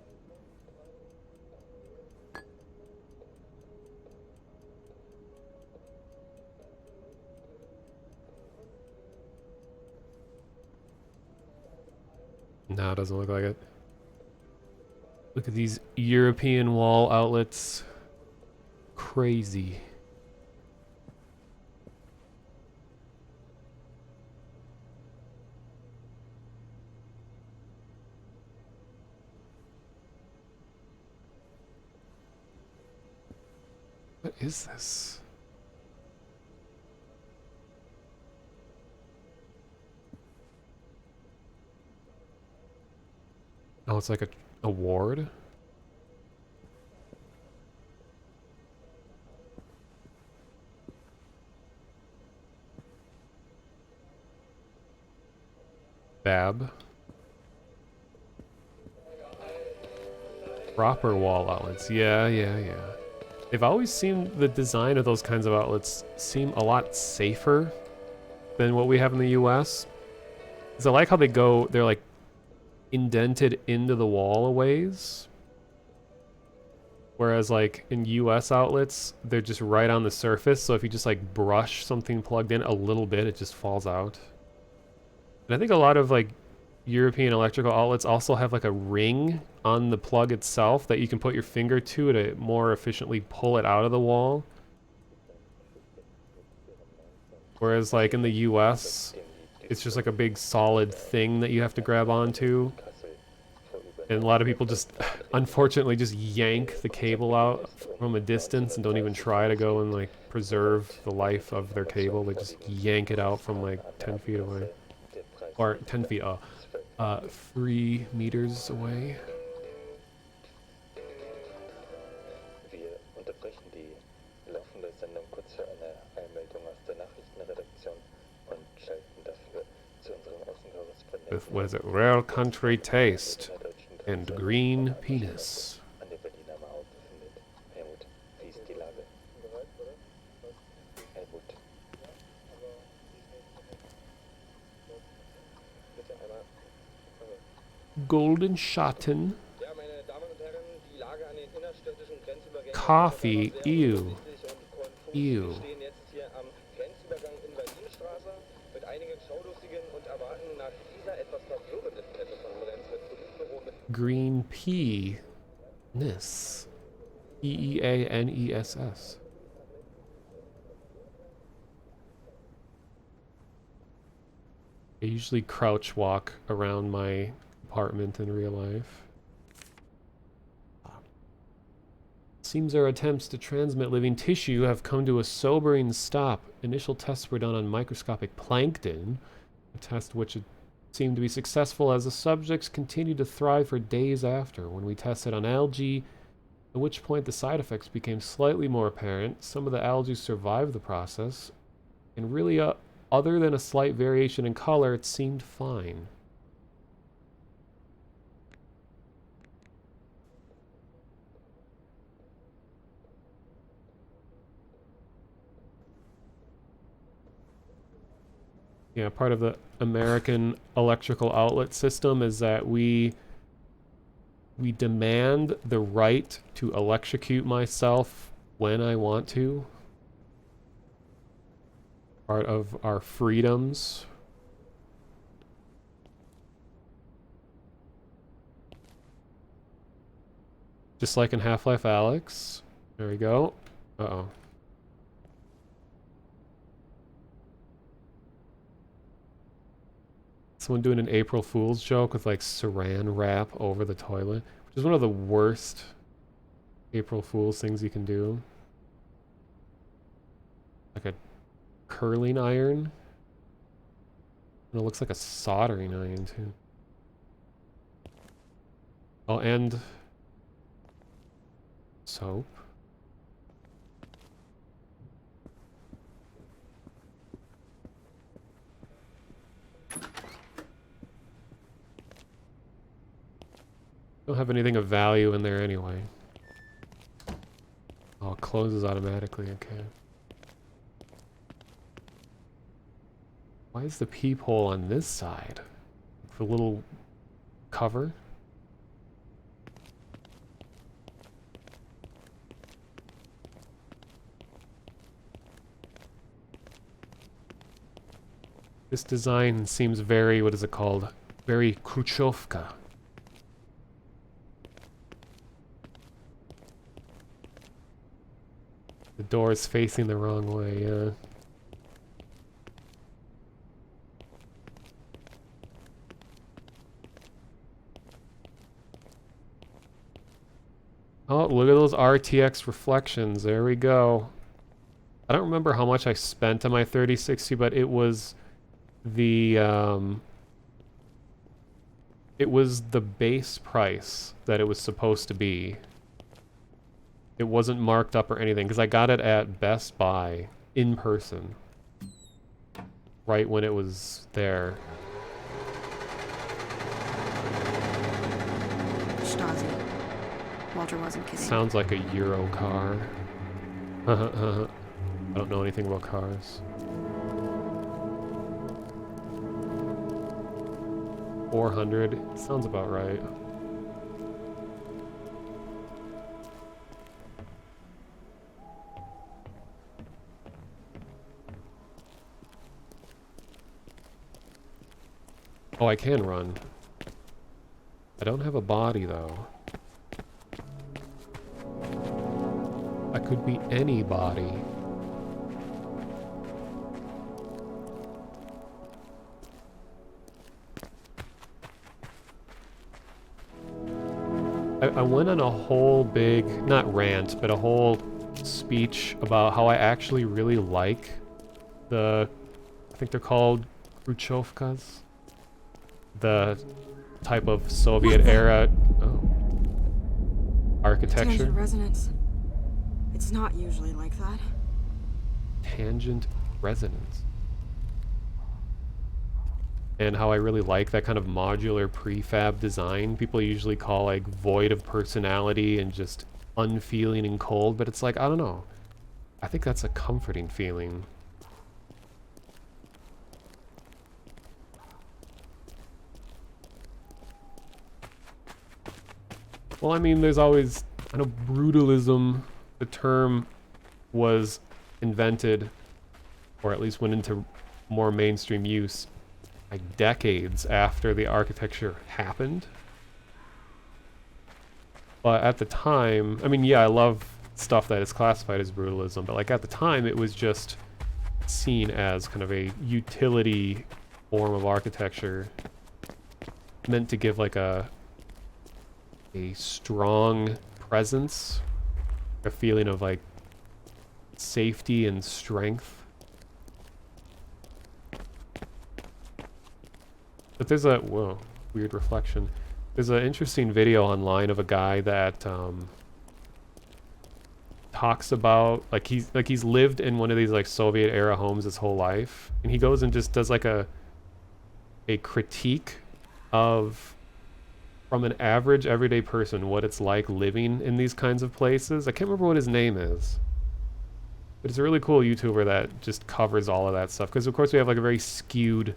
No, it doesn't look like it. Look at these European wall outlets. Crazy. What is this? Oh, it's like a ward? Bab. Proper wall outlets. Yeah. They've always seemed, the design of those kinds of outlets seem a lot safer than what we have in the US. Because I like how they're like indented into the wall a ways. Whereas like in US outlets, they're just right on the surface. So if you just like brush something plugged in a little bit, it just falls out. And I think a lot of like European electrical outlets also have like a ring on the plug itself that you can put your finger to more efficiently pull it out of the wall. Whereas like in the US, it's just like a big solid thing that you have to grab onto. And a lot of people just, unfortunately, just yank the cable out from a distance and don't even try to go and like preserve the life of their cable. They just yank it out from like 10 feet away. Or 10 feet, 3 meters away. With, what is it, rare country taste and green penis. Golden Schatten. Coffee, ew. Ew. Green Peaness. Peaness. I usually crouch walk around my apartment in real life. Seems our attempts to transmit living tissue have come to a sobering stop. Initial tests were done on microscopic plankton, a test which seemed to be successful as the subjects continued to thrive for days after. When we tested on algae, at which point the side effects became slightly more apparent, some of the algae survived the process, and really, other than a slight variation in color, it seemed fine. Yeah, part of the American electrical outlet system is that we demand the right to electrocute myself when I want to. Part of our freedoms. Just like in Half-Life Alyx. There we go. Uh-oh. Someone doing an April Fool's joke with like saran wrap over the toilet, which is one of the worst April Fool's things you can do. Like a curling iron. And it looks like a soldering iron too. Oh, and soap. Don't have anything of value in there anyway. Oh, it closes automatically, okay. Why is the peephole on this side? The little cover? This design seems very, what is it called? Very Khrushchevka. The door is facing the wrong way, yeah. Oh, look at those RTX reflections. There we go. I don't remember how much I spent on my 3060, but it was the base price that it was supposed to be. It wasn't marked up or anything, because I got it at Best Buy in person. Right when it was there. Stasi. Walter wasn't kidding. Sounds like a Euro car. I don't know anything about cars. 400. Sounds about right. Oh, I can run. I don't have a body, though. I could be anybody. I went on a whole big, not rant, but a whole speech about how I actually really like I think they're called Khrushchevkas. The type of Soviet era architecture. Tangent resonance. It's not usually like that. Tangent resonance. And how I really like that kind of modular prefab design. People usually call like void of personality and just unfeeling and cold, but it's like, I don't know. I think that's a comforting feeling. Well, I mean, there's always, I know brutalism, the term was invented, or at least went into more mainstream use, like decades after the architecture happened. But at the time, I mean, yeah, I love stuff that is classified as brutalism, but like at the time it was just seen as kind of a utility form of architecture meant to give like a strong presence a feeling of like safety and strength. But there's a, whoa, weird reflection. There's an interesting video online of a guy that talks about like he's lived in one of these like Soviet era homes his whole life, and he goes and just does like a critique of, from an average everyday person, what it's like living in these kinds of places. I can't remember what his name is, but it's a really cool YouTuber that just covers all of that stuff, because of course we have like a very skewed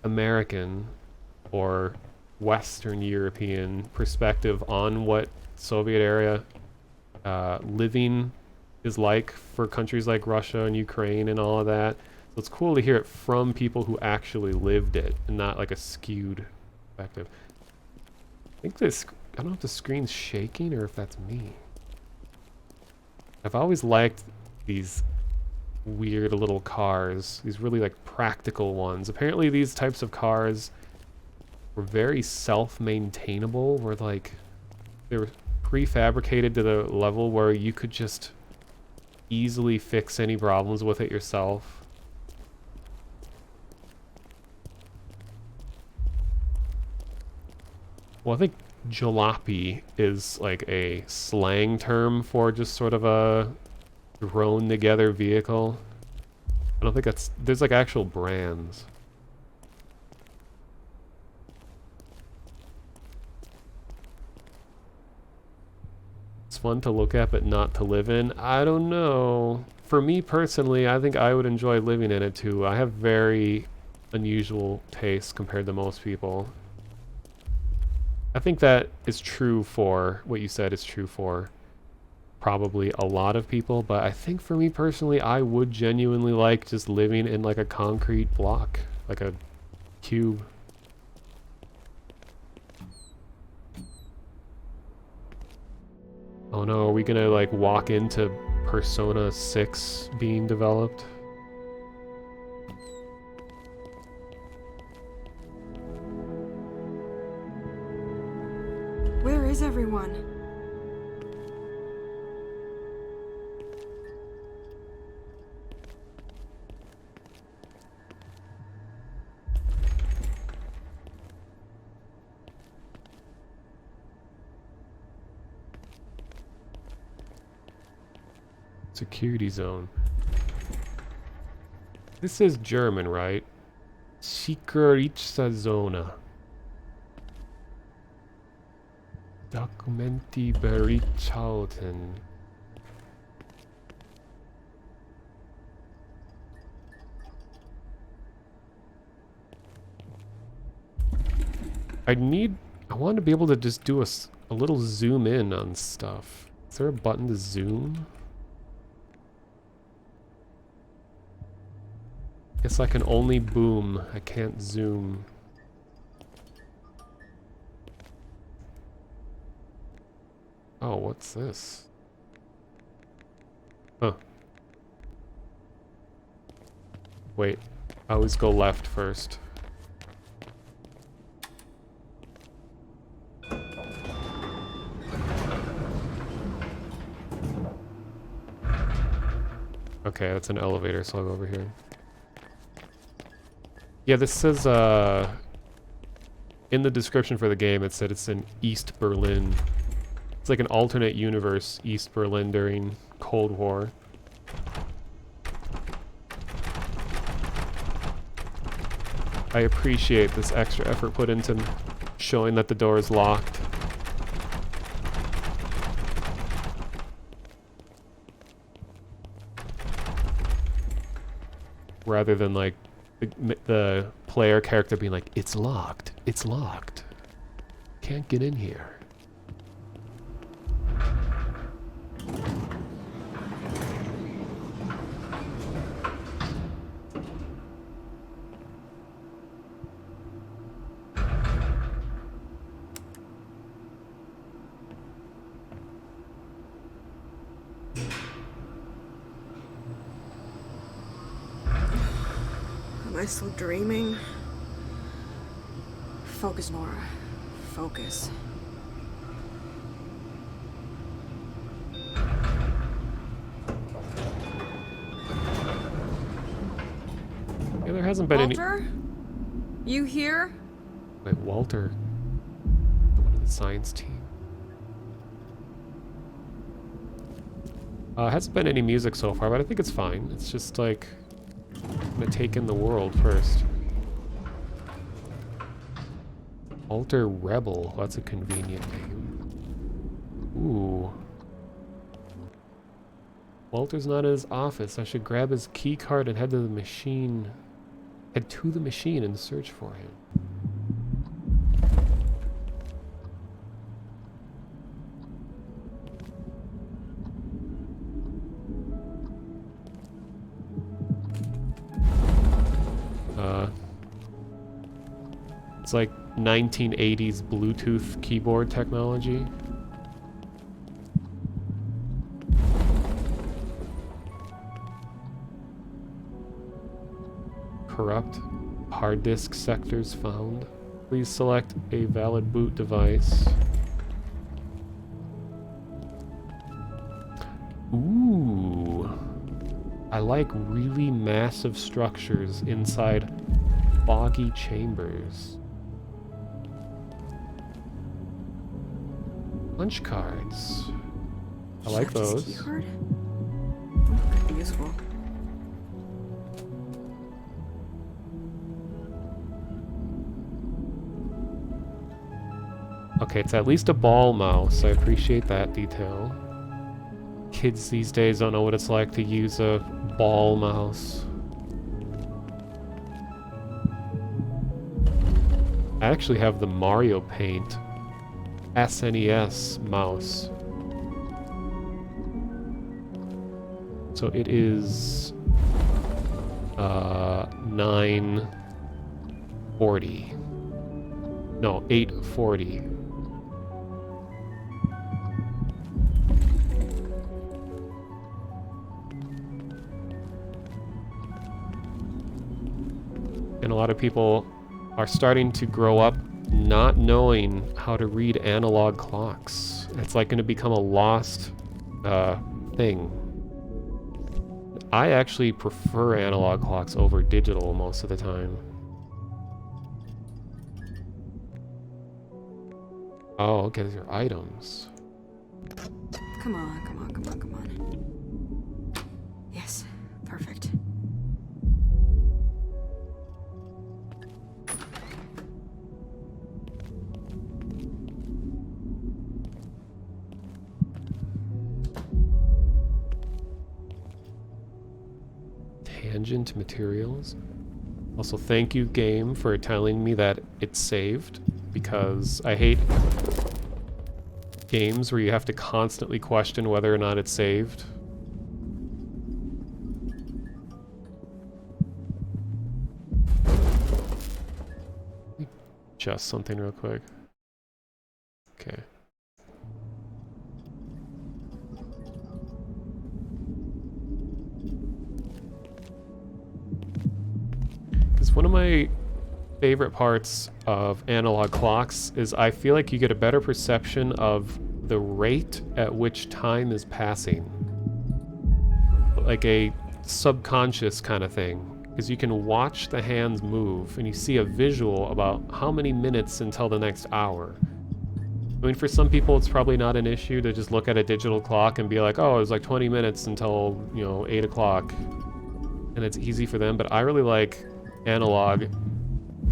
American or Western European perspective on what Soviet era living is like for countries like Russia and Ukraine and all of that. So it's cool to hear it from people who actually lived it and not like a skewed perspective. I think this, I don't know if the screen's shaking or if that's me. I've always liked these weird little cars, these really like practical ones. Apparently these types of cars were very self-maintainable, where like they were prefabricated to the level where you could just easily fix any problems with it yourself. Well, I think jalopy is like a slang term for just sort of a thrown together vehicle. I don't think that's, there's like actual brands. It's fun to look at but not to live in. I don't know. For me personally, I think I would enjoy living in it too. I have very unusual tastes compared to most people. I think that is true for what you said is true for probably a lot of people, but I think for me personally, I would genuinely like just living in like a concrete block, like a cube. Oh no, are we gonna like walk into Persona 6 being developed? Where is everyone? Security zone. This is German, right? Secretive Zone. Documenti Berichthalten. I want to be able to just do a little zoom in on stuff. Is there a button to zoom? Guess I can only boom. I can't zoom. Oh, what's this? Huh. Wait. I always go left first. Okay, that's an elevator, so I'll go over here. Yeah, this says, in the description for the game, it said it's in East Berlin. It's like an alternate universe, East Berlin during Cold War. I appreciate this extra effort put into showing that the door is locked. Rather than like the player character being like, it's locked, it's locked. Can't get in here. Am I still dreaming? Focus, Nora. Focus. hasn't been any... Walter? You here? Wait, Walter. One of the science team. Hasn't been any music so far, but I think it's fine. It's just like... I'm gonna take in the world first. Walter Rebel. That's a convenient name. Ooh. Walter's not in his office. I should grab his key card and head to the machine. Head to the machine and search for him. It's like 1980s Bluetooth keyboard technology. Corrupt hard disk sectors found. Please select a valid boot device. Ooh. I like really massive structures inside foggy chambers. Punch cards. I like those. Key card? Oh, could be useful. Okay, it's at least a ball mouse. I appreciate that detail. Kids these days don't know what it's like to use a ball mouse. I actually have the Mario Paint SNES mouse. So it is 940. No, 840. And a lot of people are starting to grow up not knowing how to read analog clocks. It's like going to become a lost thing. I actually prefer analog clocks over digital most of the time. Oh, okay, these are items. Come on, come on, come on, come on. Yes, perfect. Tangent materials. Also, thank you, game, for telling me that it's saved, because I hate games where you have to constantly question whether or not it's saved. Let me adjust something real quick. Okay. One of my favorite parts of analog clocks is I feel like you get a better perception of the rate at which time is passing. Like a subconscious kind of thing. Because you can watch the hands move and you see a visual about how many minutes until the next hour. I mean, for some people it's probably not an issue to just look at a digital clock and be like, oh, it was like 20 minutes until, 8 o'clock. And it's easy for them, but I really like analog,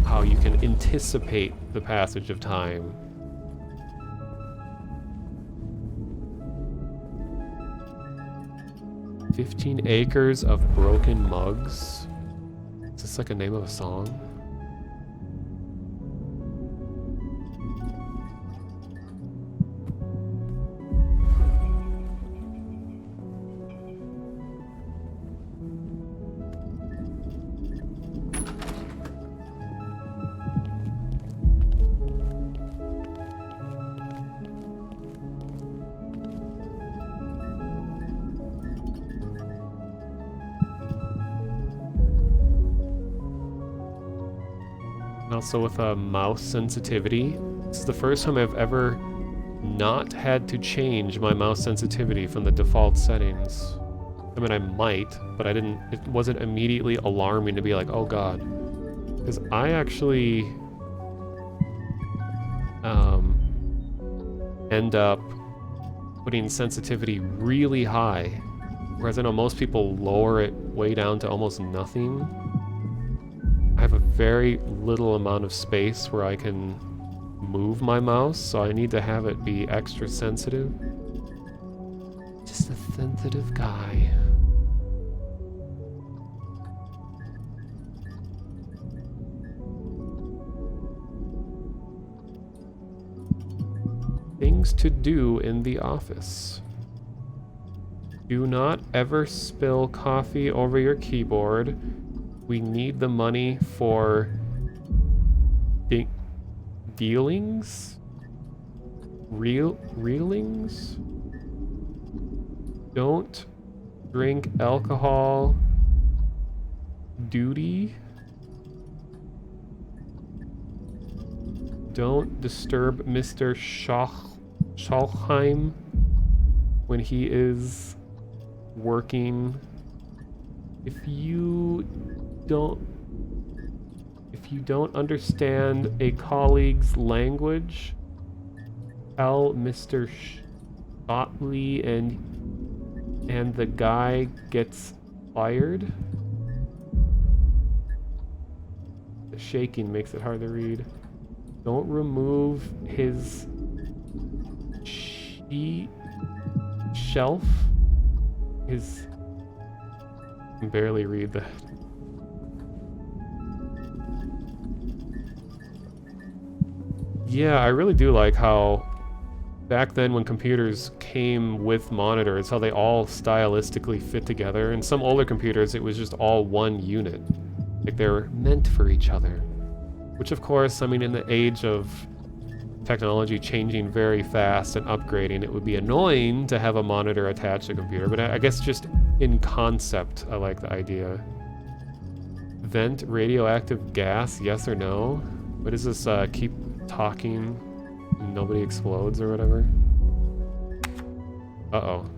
how you can anticipate the passage of time. "15 acres of broken mugs." Is this like a name of a song? Also with a mouse sensitivity, this is the first time I've ever not had to change my mouse sensitivity from the default settings. I mean, I might, but it wasn't immediately alarming to be like, oh god. Because I actually end up putting sensitivity really high, whereas I know most people lower it way down to almost nothing. I have a very little amount of space where I can move my mouse, so I need to have it be extra sensitive. Just a sensitive guy. Things to do in the office. Do not ever spill coffee over your keyboard. We need the money for dealings? Reelings? Don't drink alcohol. Duty? Don't disturb Mr. Schalheim when he is working. If you don't understand a colleague's language, tell Mr. Shotley and the guy gets fired. The shaking makes it hard to read. Don't remove his shelf. His... I can barely read that. Yeah, I really do like how back then when computers came with monitors, how they all stylistically fit together. In some older computers, it was just all one unit. Like they were meant for each other. Which of course, I mean, in the age of technology changing very fast and upgrading, it would be annoying to have a monitor attached to a computer, but I guess just in concept, I like the idea. Vent radioactive gas, yes or no? What is this, keep talking and nobody explodes or whatever? Uh-oh.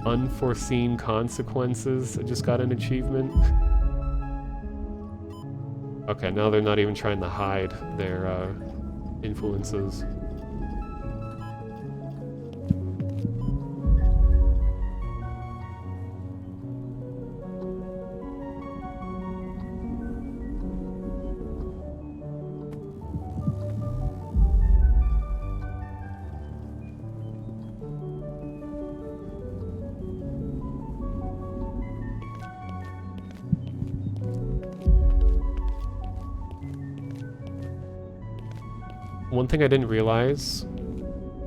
Unforeseen consequences. I just got an achievement. Okay, now they're not even trying to hide their influences. One thing I didn't realize,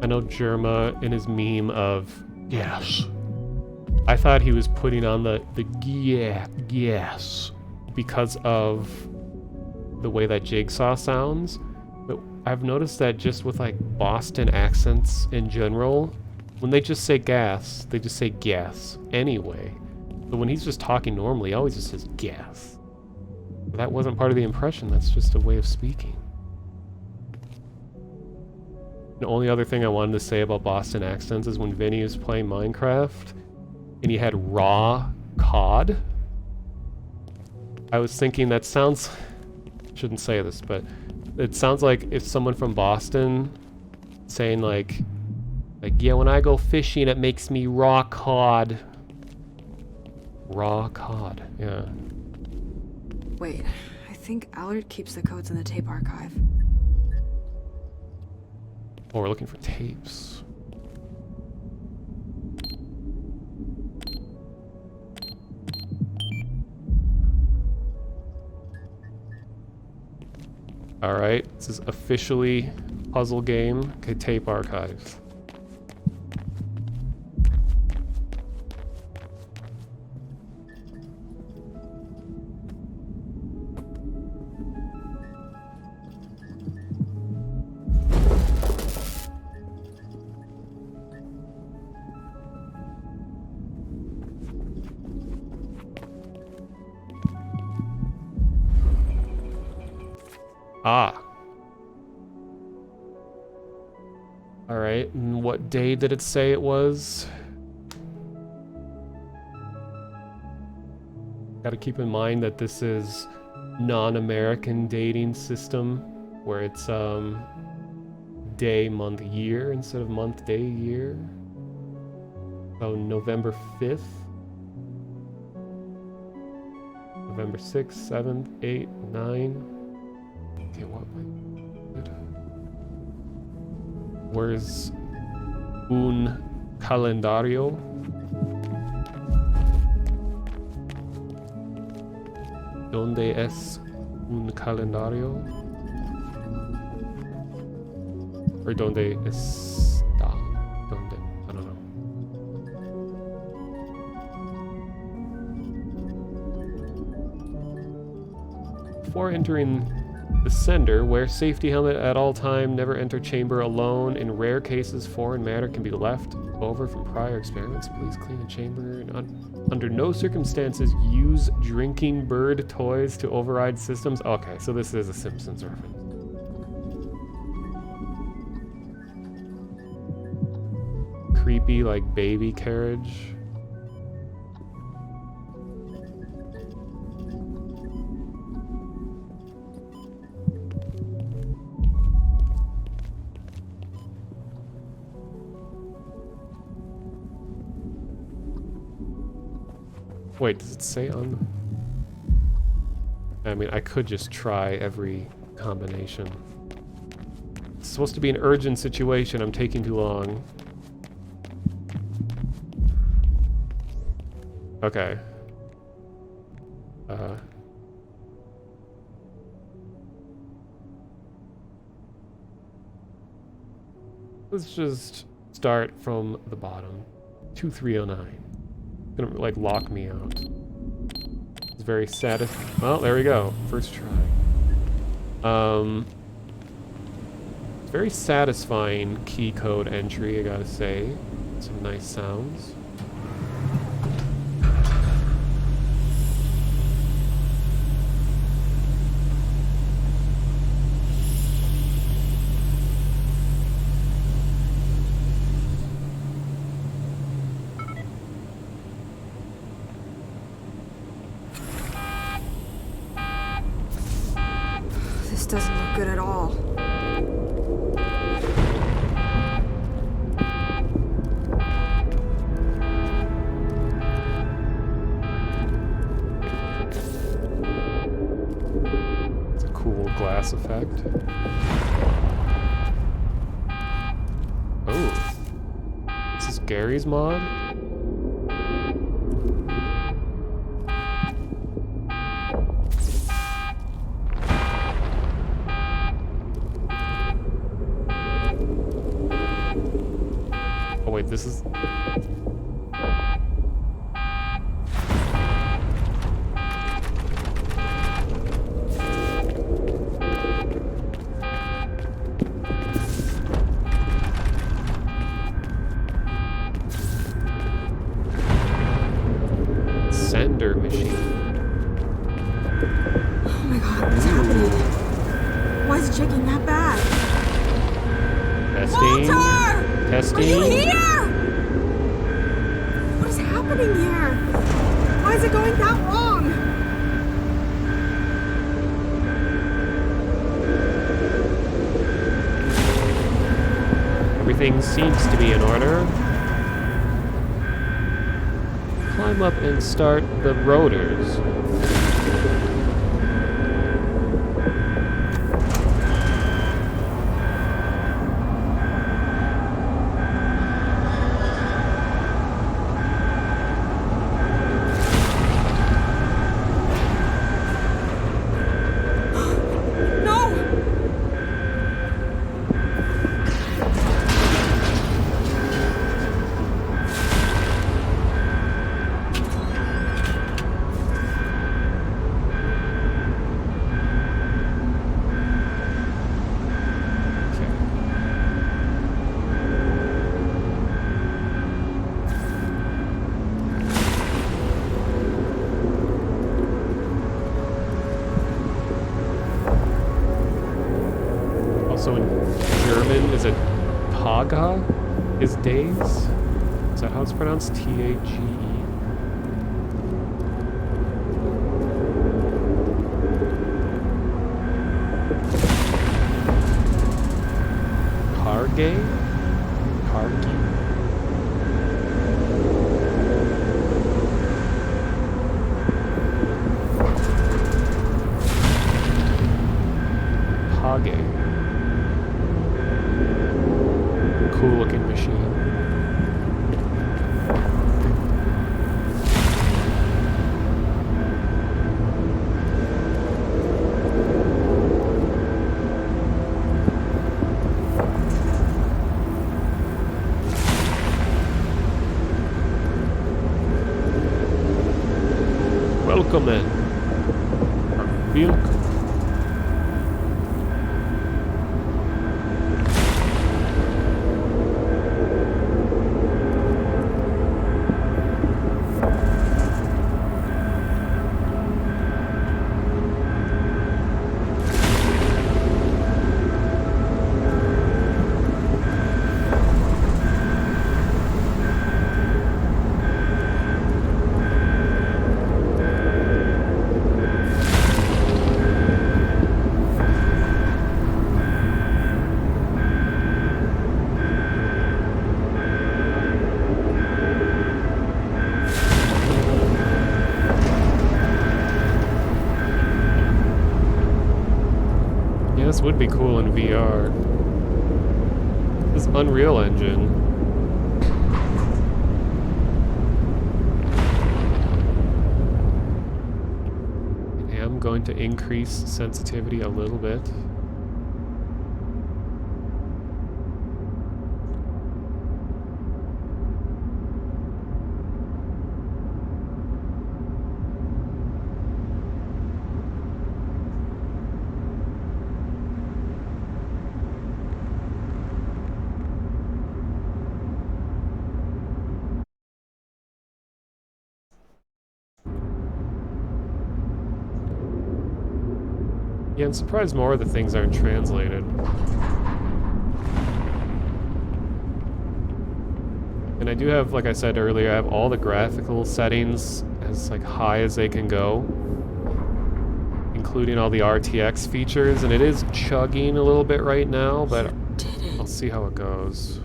I know Jerma in his meme of yes. I thought he was putting on the yes because of the way that Jigsaw sounds, but I've noticed that just with like Boston accents in general, when they just say gas, they just say gas anyway. But when he's just talking normally, he always just says gas. But that wasn't part of the impression, that's just a way of speaking. The only other thing I wanted to say about Boston accents is when Vinny was playing Minecraft and he had raw cod. I was thinking that sounds... shouldn't say this, but it sounds like if someone from Boston saying like, yeah, when I go fishing it makes me raw cod. Raw cod, yeah. Wait, I think Allard keeps the codes in the tape archive. Oh, we're looking for tapes. Alright, this is officially puzzle game. Okay, tape archives. Alright, and what day did it say it was? Gotta keep in mind that this is non-American dating system, where it's day, month, year instead of month, day, year. So November 5th. November 6th, 7th, 8th, 9th. Okay, what? Where's un calendario? ¿Dónde es un calendario? Or ¿dónde está? ¿Dónde? I don't know. Before entering the sender, wear safety helmet at all time. Never enter chamber alone. In rare cases, foreign matter can be left over from prior experiments. Please clean the chamber. And under no circumstances use drinking bird toys to override systems. Okay, so this is a Simpsons reference. Creepy, like baby carriage. Wait, does it say on? I mean, I could just try every combination. It's supposed to be an urgent situation. I'm taking too long. Okay. Let's just start from the bottom. 2309. Gonna like lock me out. It's very satisfying. Well, there we go. First try. It's very satisfying key code entry, I gotta say. Some nice sounds. Doesn't look good at all. It's a cool glass effect. Oh. This is Gary's mod? This is... Sender machine. Oh my god, what's happening? Why is it shaking that bad? Testing. Walter! Testing. Are you here? What is happening here? Why is it going that wrong? Everything seems to be in order. Climb up and start the rotors. Taga is days? Is that how it's pronounced? T-A-G-E. Cargay? Cargi? Hage. Cool looking machine. Welcome in. Welcome. This would be cool in VR. This Unreal Engine. I am going to increase sensitivity a little bit. Yeah, I'm surprised more of the things aren't translated. And I do have, like I said earlier, I have all the graphical settings as like high as they can go, including all the RTX features, and it is chugging a little bit right now, but I'll see how it goes.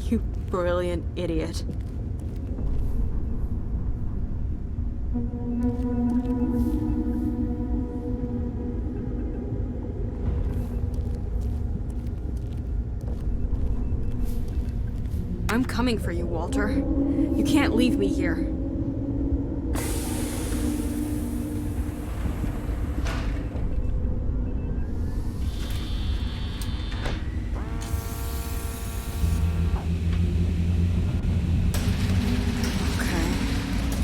You brilliant idiot. I'm coming for you, Walter. You can't leave me here. Okay.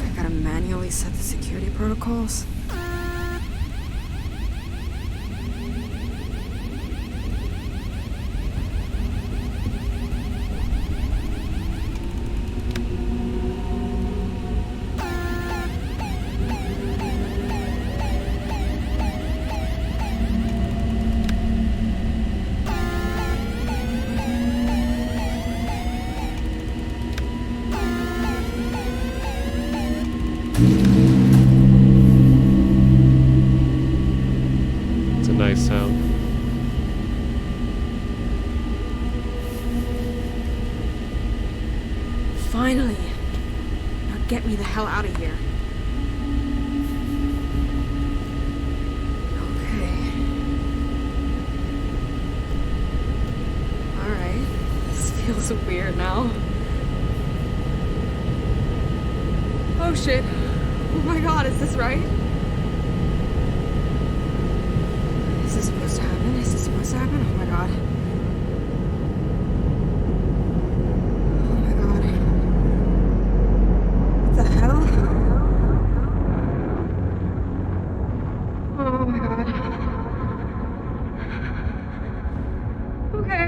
I gotta manually set the security protocols. It's a nice sound. Finally. Now get me the hell out of here. Okay. Alright. This feels weird now. Oh shit. Oh my god, is this right? Is this supposed to happen? Is this supposed to happen? Oh my god. Oh my god. What the hell? Oh my god. Okay.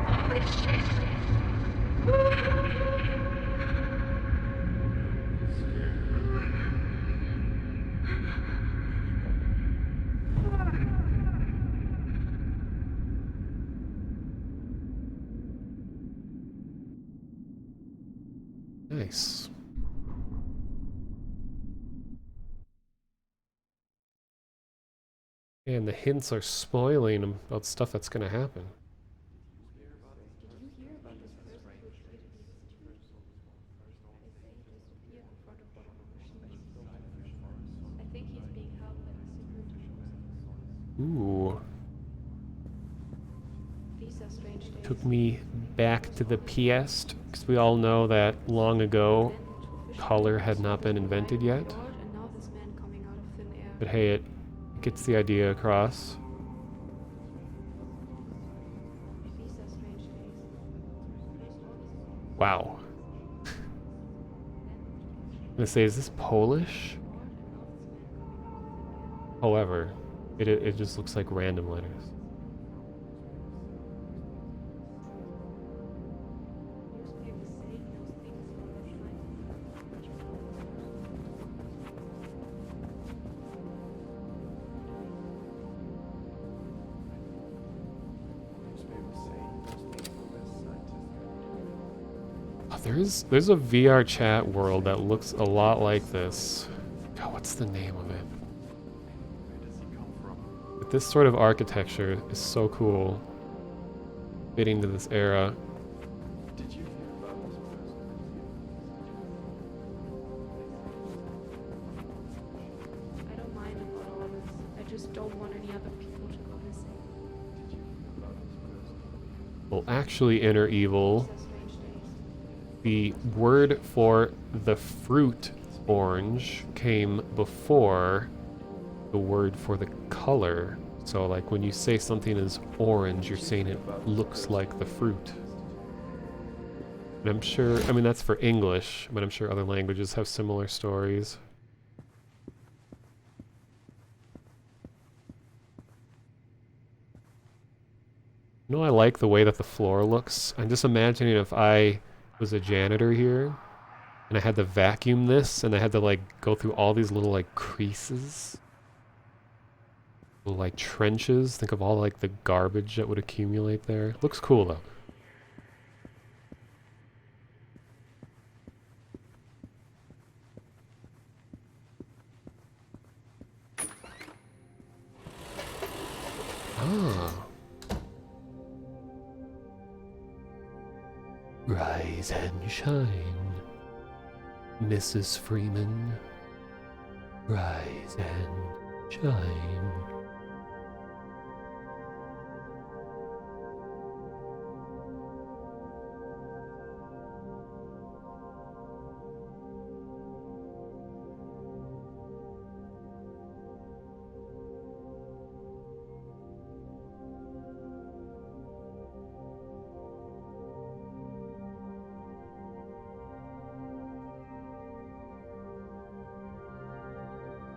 Holy shit. Nice. And the hints are spoiling about stuff that's gonna happen. Ooh. Took me back to the PS, because we all know that long ago, color had not been invented yet. But hey, it gets the idea across. Wow. I'm gonna say, is this Polish? However, it just looks like random letters. Oh, there's a VR chat world that looks a lot like this. God, what's the name of it? But this sort of architecture is so cool, fitting to this era. I don't mind about all this. I just don't want any other people to go missing. Well, actually, Inner Evil, the word for the fruit orange came before the word for the color. So like when you say something is orange, you're saying it looks like the fruit. And I'm sure, I mean that's for English, but I'm sure other languages have similar stories. You know, I like the way that the floor looks. I'm just imagining if I was a janitor here and I had to vacuum this and I had to like go through all these little like creases, little like trenches. Think of all like the garbage that would accumulate there. Looks cool though. Ah. Rise and shine, Mrs. Freeman. Rise and shine.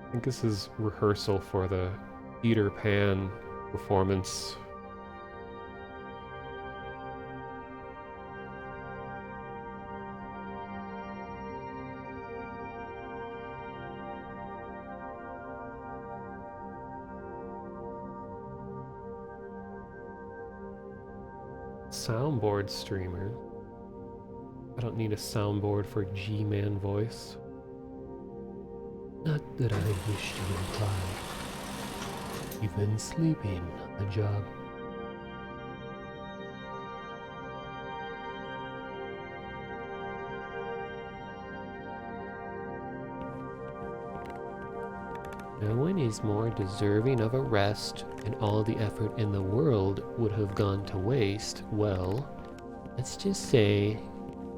I think this is rehearsal for the Peter Pan performance. Soundboard streamer. I don't need a soundboard for G-Man voice. Not that I wish to imply you've been sleeping on the job. No one is more deserving of a rest, and all the effort in the world would have gone to waste. Well, let's just say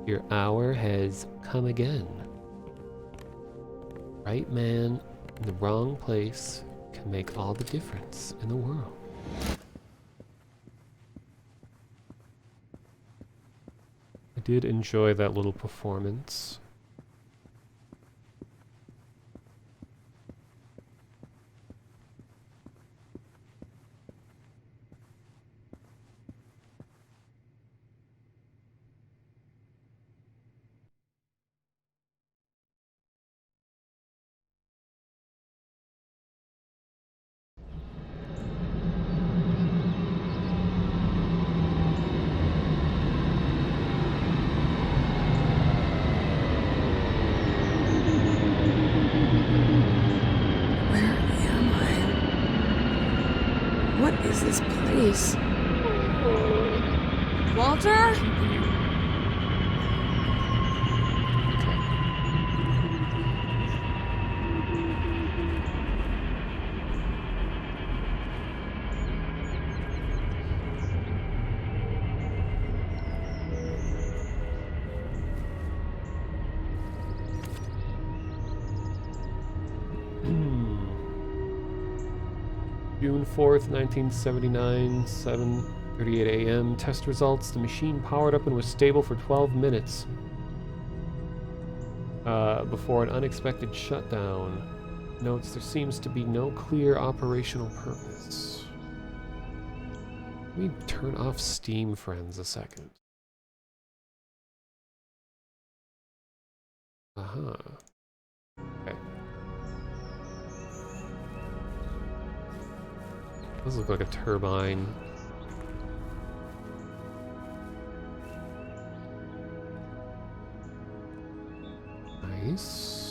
your hour has come again. Right man in the wrong place can make all the difference in the world. I did enjoy that little performance. June 4th, 1979, 7:38 a.m. Test results. The machine powered up and was stable for 12 minutes before an unexpected shutdown. Notes there seems to be no clear operational purpose. Let me turn off Steam, friends, a second. Uh-huh. Okay. Does look like a turbine. Nice.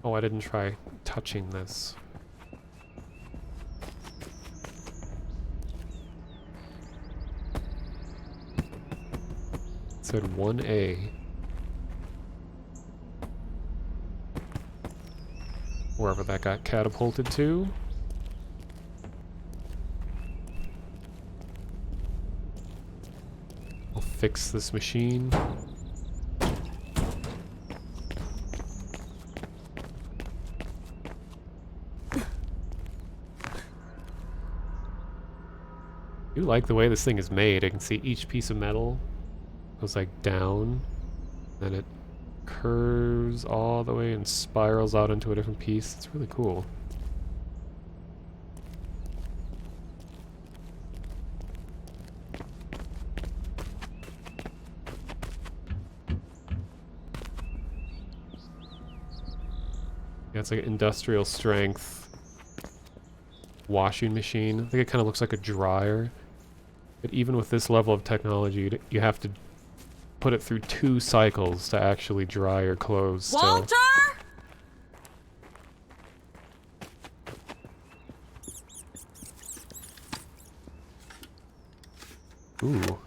Oh, I didn't try touching this. It said 1A. Wherever that got catapulted to. I'll fix this machine. I do like the way this thing is made. I can see each piece of metal goes like down, then it curves all the way and spirals out into a different piece. It's really cool. Yeah, it's like an industrial strength washing machine. I think it kind of looks like a dryer. But even with this level of technology, you have to put it through 2 cycles to actually dry your clothes still. Walter! Ooh.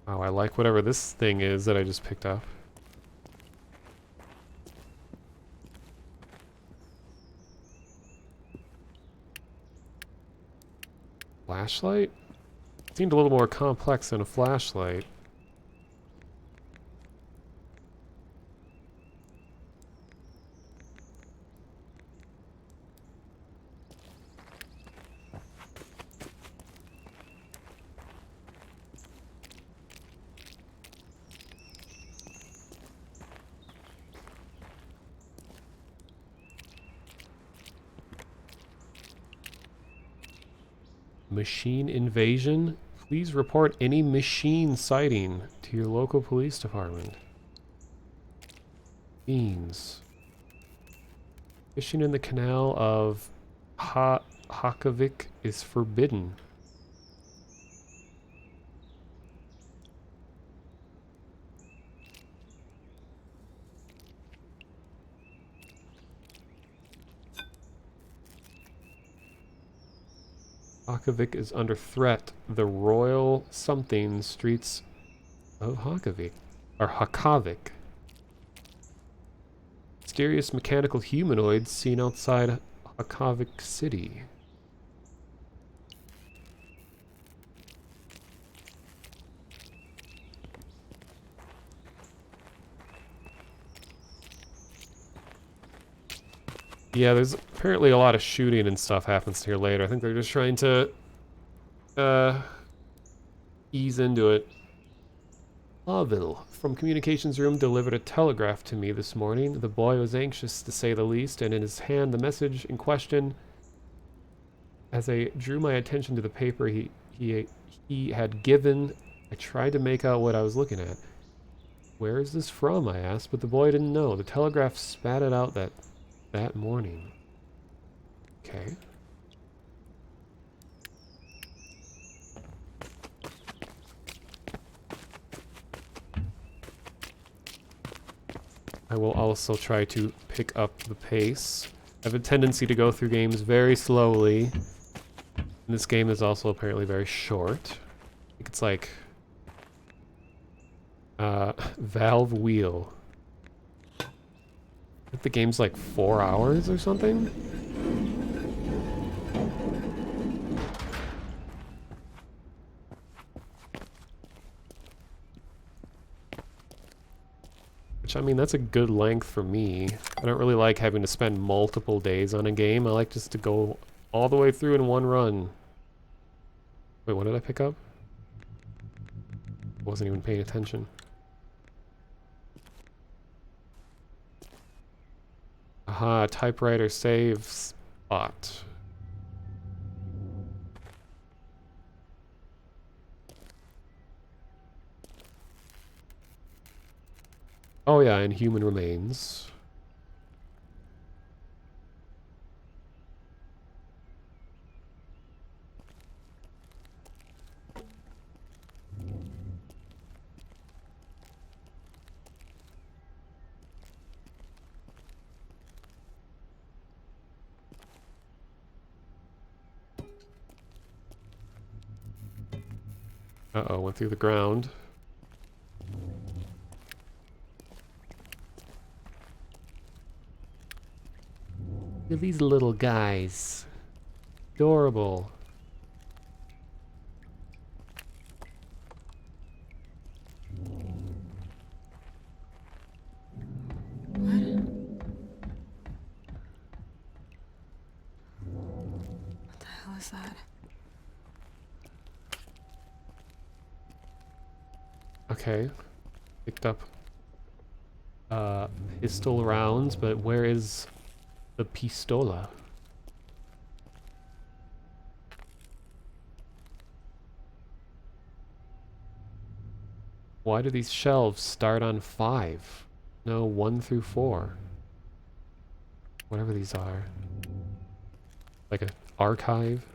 Wow, I like whatever this thing is that I just picked up. Flashlight? Seemed a little more complex than a flashlight. Machine invasion? Please report any machine sighting to your local police department. Fiends. Fishing in the canal of Hakavik is forbidden. Hakavik is under threat. The royal something streets of Hakavik. Or Hakavik. Mysterious mechanical humanoids seen outside Hakavik City. Yeah, there's apparently a lot of shooting and stuff happens here later. I think they're just trying to ease into it. Avil from communications room delivered a telegraph to me this morning. The boy was anxious to say the least, and in his hand the message in question. As I drew my attention to the paper he had given, I tried to make out what I was looking at. Where is this from? I asked, but the boy didn't know. The telegraph spat it out that that morning. Okay. I will also try to pick up the pace. I have a tendency to go through games very slowly. And this game is also apparently very short. I think it's like... Valve Wheel. I think the game's like 4 hours or something? Which, I mean, that's a good length for me. I don't really like having to spend multiple days on a game. I like just to go all the way through in one run. Wait, what did I pick up? I wasn't even paying attention. Aha, typewriter save spot. Oh yeah, and human remains. Uh-oh, went through the ground. Look at these little guys. Adorable. What the hell is that? Okay. Picked up pistol rounds, but where is the pistola? Why do these shelves start on 5? No, 1 through 4. Whatever these are. Like an archive?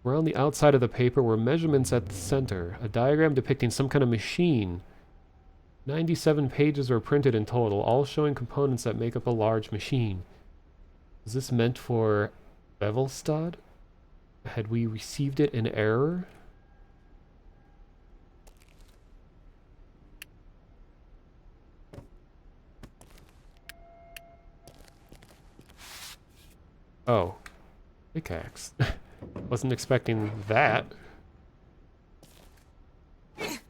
Around the outside of the paper were measurements at the center, a diagram depicting some kind of machine. 97 pages were printed in total, all showing components that make up a large machine. Is this meant for Bevelstad? Had we received it in error? Oh. Pickaxe. Wasn't expecting that. It's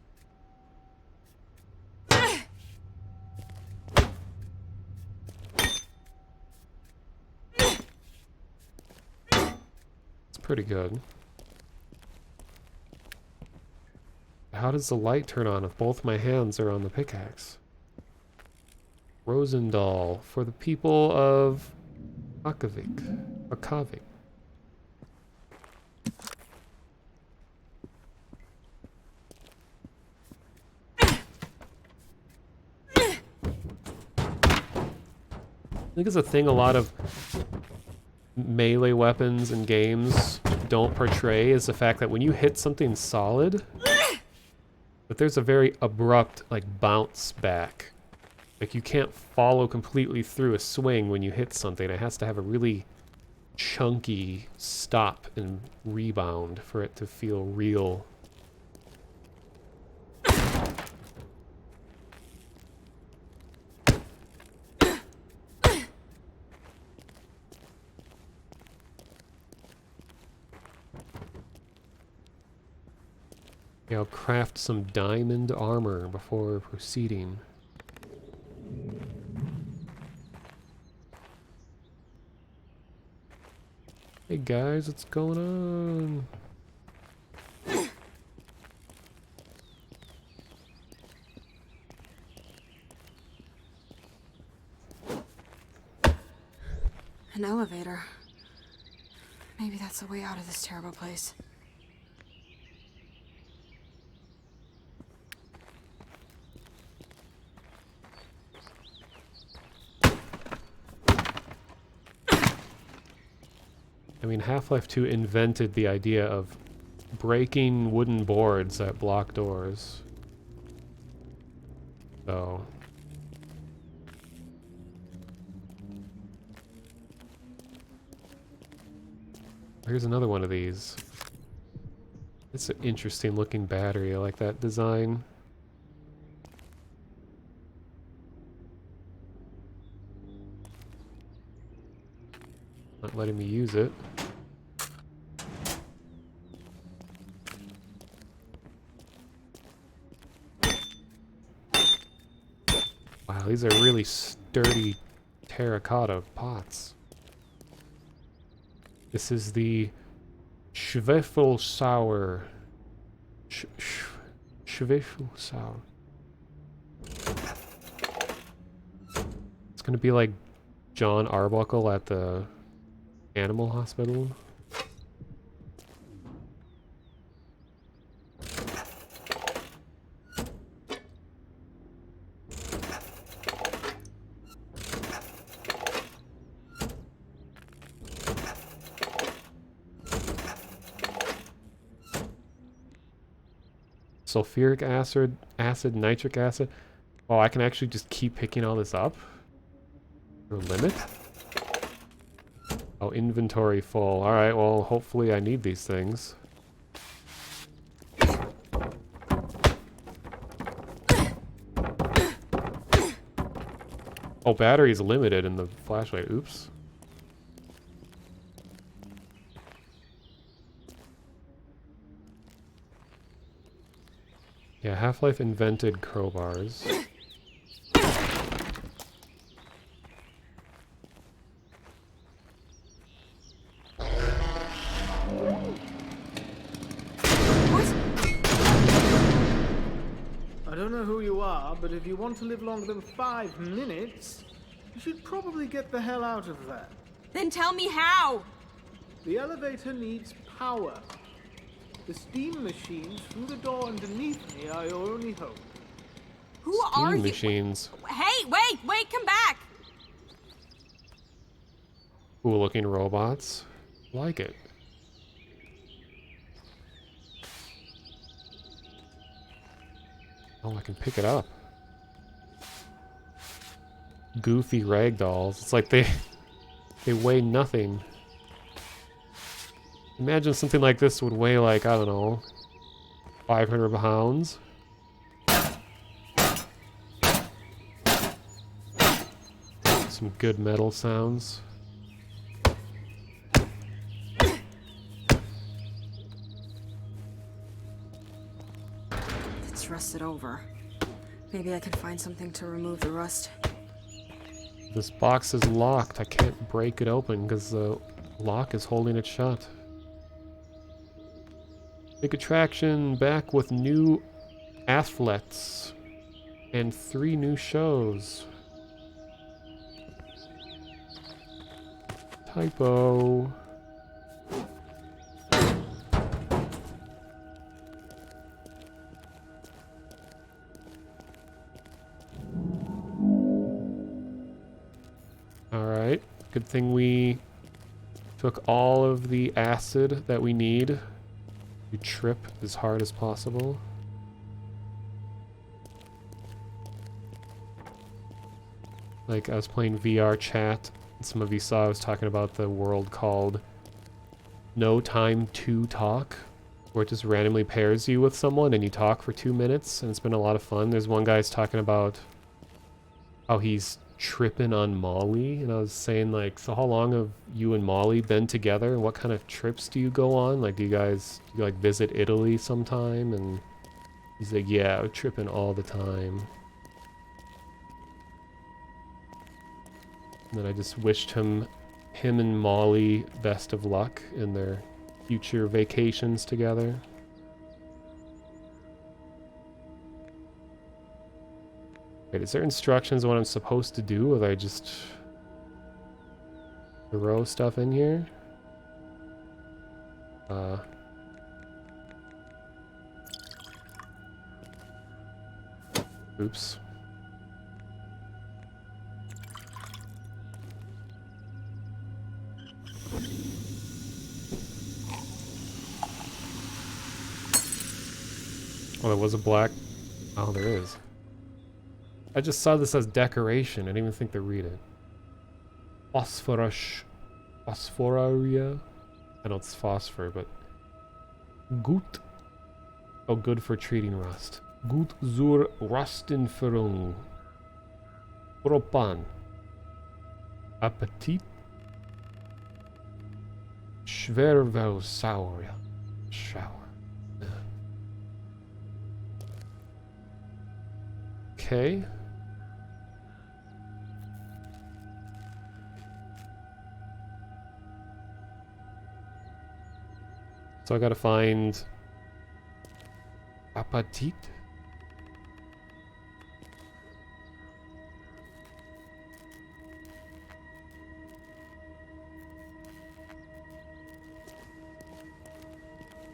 pretty good. How does the light turn on if both my hands are on the pickaxe? Rosendahl, for the people of Akavik. I think it's a thing a lot of melee weapons and games don't portray, is the fact that when you hit something solid, that there's a very abrupt, like, bounce back. Like, you can't follow completely through a swing when you hit something. It has to have a really chunky stop and rebound for it to feel real. Okay, I'll craft some diamond armor before proceeding. Hey guys, what's going on? An elevator. Maybe that's the way out of this terrible place. I mean, Half-Life 2 invented the idea of breaking wooden boards that block doors. So... here's another one of these. It's an interesting looking battery. I like that design. Not letting me use it. Wow, these are really sturdy terracotta pots. This is the Schwefelsauer. Schwefelsauer. It's gonna be like John Arbuckle at the animal hospital. Sulfuric acid, nitric acid. Oh, I can actually just keep picking all this up? No limit? Oh, inventory full. Alright, well, hopefully I need these things. Oh, battery's limited in the flashlight. Oops. Yeah, Half-Life invented crowbars. I don't know who you are, but if you want to live longer than 5 minutes, you should probably get the hell out of there. Then tell me how! The elevator needs power. The steam machines through the door underneath me are your only hope. Who are Steam you? machines. Hey, wait, come back! Cool looking robots. Like it. Oh, I can pick it up. Goofy ragdolls. It's like they weigh nothing. Imagine something like this would weigh like, I don't know, 500 pounds. Some good metal sounds. It's rusted over. Maybe I can find something to remove the rust. This box is locked. I can't break it open because the lock is holding it shut. Big attraction back with new athletes and 3 new shows. Typo. Alright, good thing we took all of the acid that we need. You trip as hard as possible. Like, I was playing VR chat, and some of you saw I was talking about the world called No Time to Talk, where it just randomly pairs you with someone and you talk for 2 minutes, and it's been a lot of fun. There's one guy's talking about how he's tripping on Molly, and I was saying, like, so how long have you and Molly been together, and what kind of trips do you go on? Like, do you like visit Italy sometime? And he's like, yeah, we're tripping all the time. And then I just wished him and Molly best of luck in their future vacations together. Wait, is there instructions on what I'm supposed to do, or do I just throw stuff in here? Oops. Oh, there was a black... Oh, there is. I just saw this as decoration. I didn't even think to read it. Phosphoraria? I know it's phosphor, but... Gut. Oh, good for treating rust. Gut zur Rustenführung. Propan. Appetit. Schwerwelsauer. Shower. Okay. So I gotta find Appetit.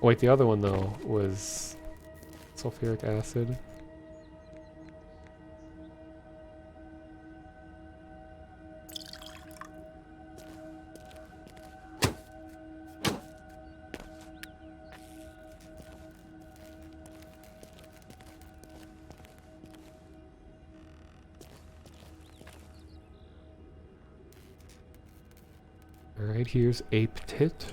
Oh, wait, the other one though was sulfuric acid. Alright, here's Ape Tit.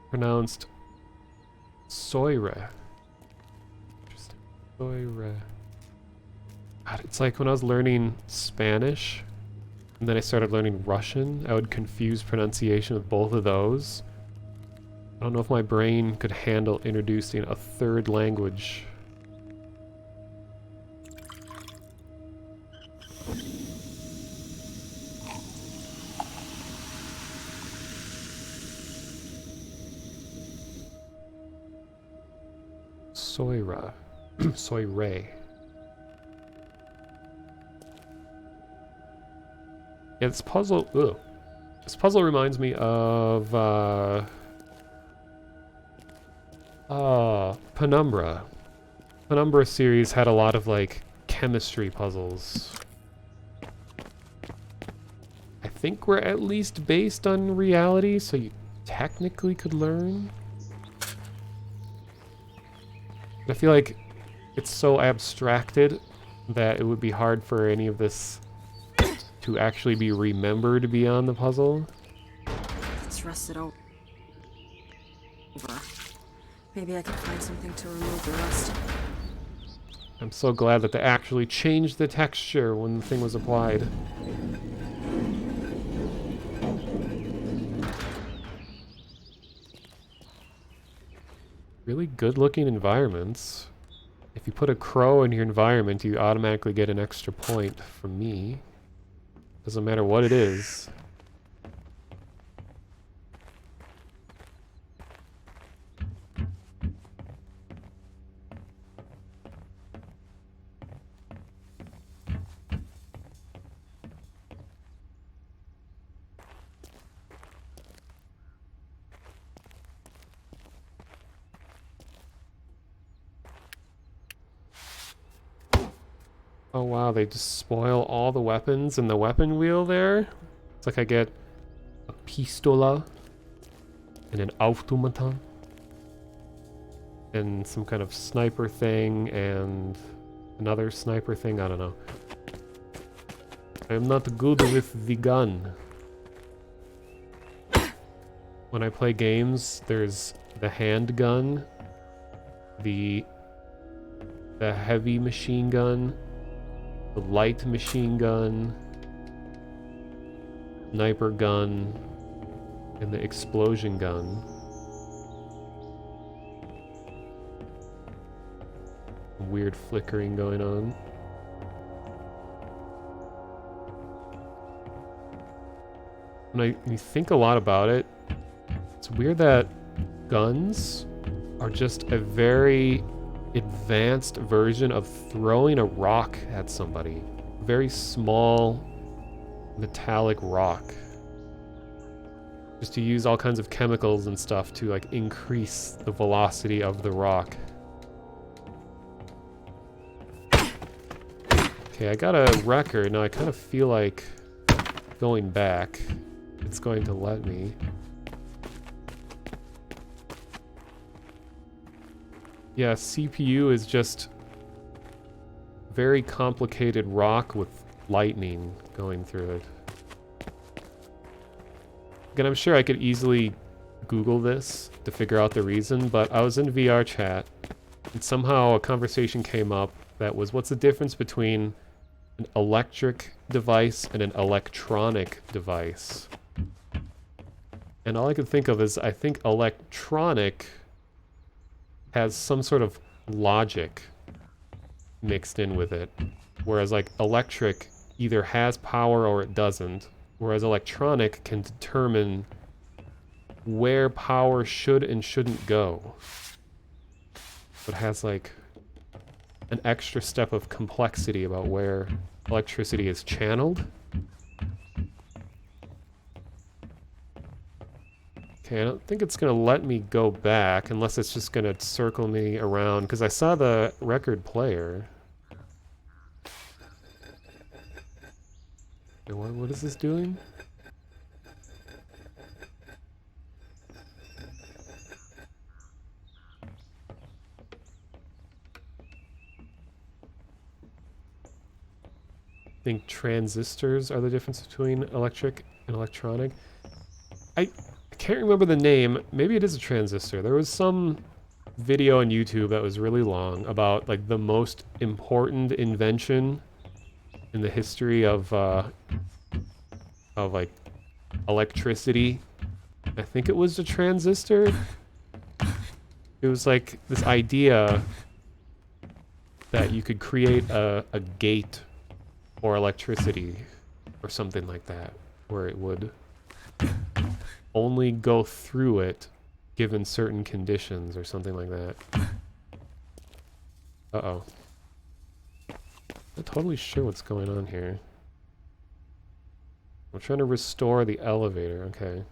Pronounced Soire. Interesting. Soire. God, it's like when I was learning Spanish and then I started learning Russian, I would confuse pronunciation with both of those. I don't know if my brain could handle introducing a third language. Soira. Soire. Yeah, this puzzle... Ugh. This puzzle reminds me of... Penumbra. Penumbra series had a lot of, like, chemistry puzzles. I think we're at least based on reality, so you technically could learn. I feel like it's so abstracted that it would be hard for any of this to actually be remembered beyond the puzzle. It's rusted over. Maybe I can find something to remove the rust. I'm so glad that they actually changed the texture when the thing was applied. Really good looking environments. If you put a crow in your environment, you automatically get an extra point from me. Doesn't matter what it is. Oh wow, they just spoil all the weapons in the weapon wheel there. It's like I get a pistola and an automaton and some kind of sniper thing and another sniper thing. I don't know. I am not good with the gun. When I play games, there's the handgun, the heavy machine gun, the light machine gun, sniper gun, and the explosion gun. Weird flickering going on. When you think a lot about it, it's weird that guns are just a very advanced version of throwing a rock at somebody. Very small metallic rock. Just to use all kinds of chemicals and stuff to like increase the velocity of the rock. Okay, I got a record. Now I kind of feel like going back. It's going to let me. Yeah, CPU is just very complicated rock with lightning going through it. Again, I'm sure I could easily Google this to figure out the reason, but I was in VR chat and somehow a conversation came up that was, what's the difference between an electric device and an electronic device? And all I could think of is, I think electronic has some sort of logic mixed in with it, whereas like electric either has power or it doesn't, whereas electronic can determine where power should and shouldn't go. But has like an extra step of complexity about where electricity is channeled. Okay, I don't think it's gonna let me go back unless it's just gonna circle me around, because I saw the record player. Okay, what is this doing? I think transistors are the difference between electric and electronic. I can't remember the name. Maybe it is a transistor. There was some video on YouTube that was really long about like the most important invention in the history of like electricity. I think it was a transistor. It was like this idea that you could create a gate for electricity or something like that, where it would only go through it given certain conditions or something like that. Uh-oh. I'm not totally sure what's going on here. I'm trying to restore the elevator, okay.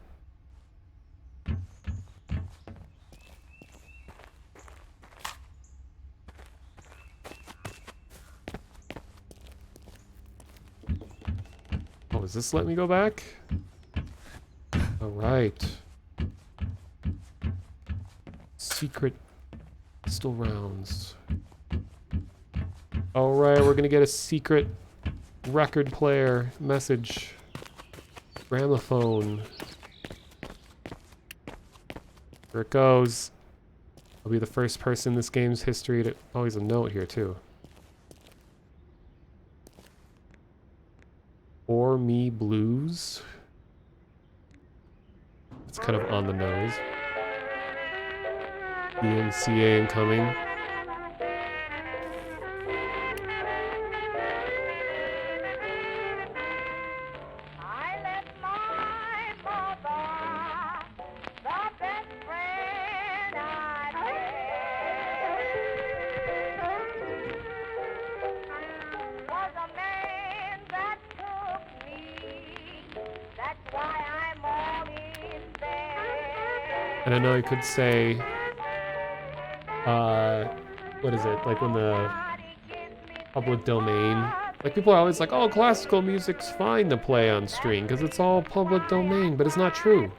Oh, does this let me go back? Alright. Secret pistol rounds. Alright, we're gonna get a secret record player message. Gramophone. Here it goes. I'll be the first person in this game's history to... Always a note here, too. For Me Blues. It's kind of on the nose. DMCA incoming. And I know you could say, what is it, like when the public domain, like people are always like, oh, classical music's fine to play on stream because it's all public domain, but it's not true.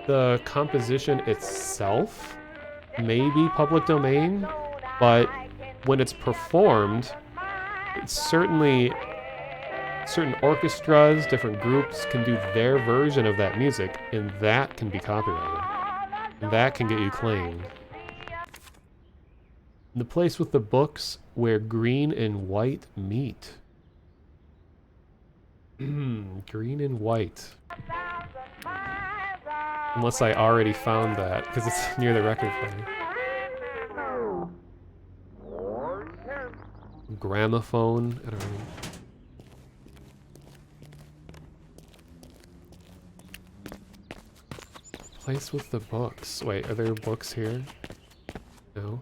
The composition itself may be public domain, but when it's performed, it's certainly certain orchestras, different groups can do their version of that music, and that can be copyrighted. That can get you claimed. The place with the books where green and white meet. Green and white. Unless I already found that, because it's near the record player. Gramophone, I don't know. Place with the books. Wait, are there books here? No.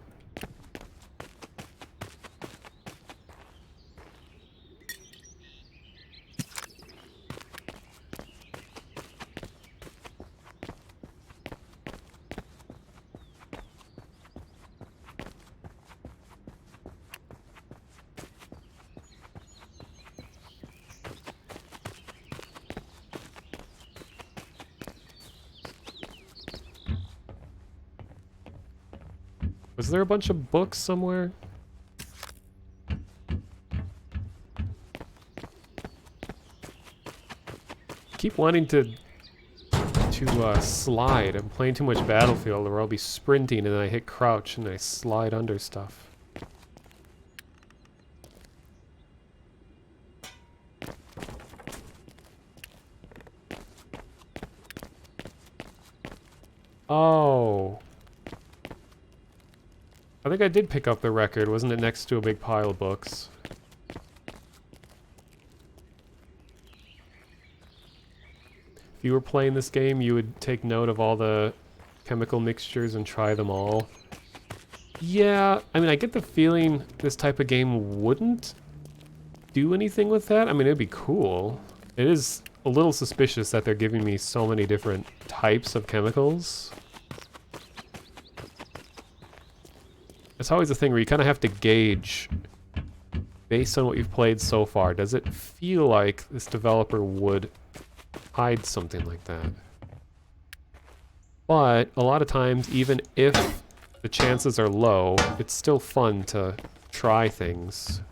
Was there a bunch of books somewhere? Keep wanting to slide. I'm playing too much Battlefield, or I'll be sprinting and then I hit crouch and I slide under stuff. Oh. I think I did pick up the record. Wasn't it next to a big pile of books? If you were playing this game, you would take note of all the chemical mixtures and try them all. Yeah, I mean, I get the feeling this type of game wouldn't do anything with that. I mean, it'd be cool. It is a little suspicious that they're giving me so many different types of chemicals. It's always a thing where you kind of have to gauge, based on what you've played so far, does it feel like this developer would hide something like that? But a lot of times, even if the chances are low, it's still fun to try things.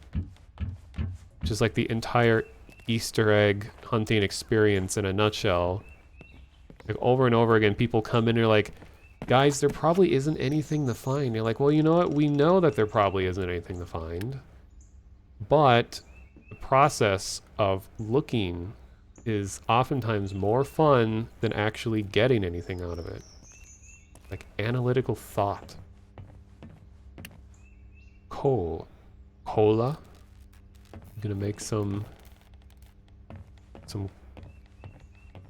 Just like the entire Easter egg hunting experience in a nutshell. Like over and over again, people come in and are like, guys, there probably isn't anything to find. You're like, well, you know what? We know that there probably isn't anything to find. But the process of looking is oftentimes more fun than actually getting anything out of it. Like analytical thought. Cola. I'm gonna make some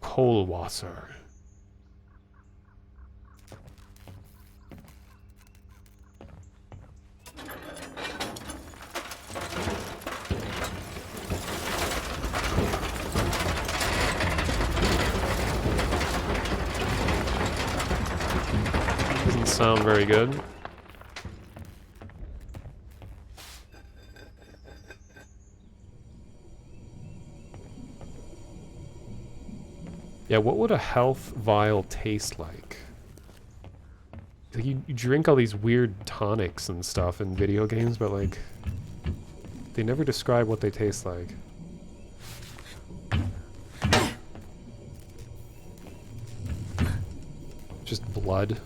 Kohlwasser. Doesn't sound very good. Yeah, what would a health vial taste like? Like you drink all these weird tonics and stuff in video games, but like, they never describe what they taste like. Just blood.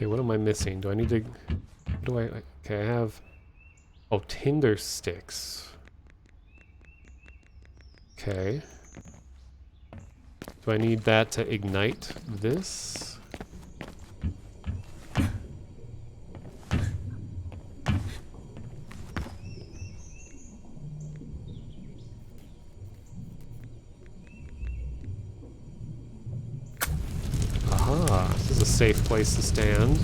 Okay, what am I missing? Do I need to... What do I... Okay, I have... Oh, tinder sticks. Okay. Do I need that to ignite this? Aha, this is a safe place to stand.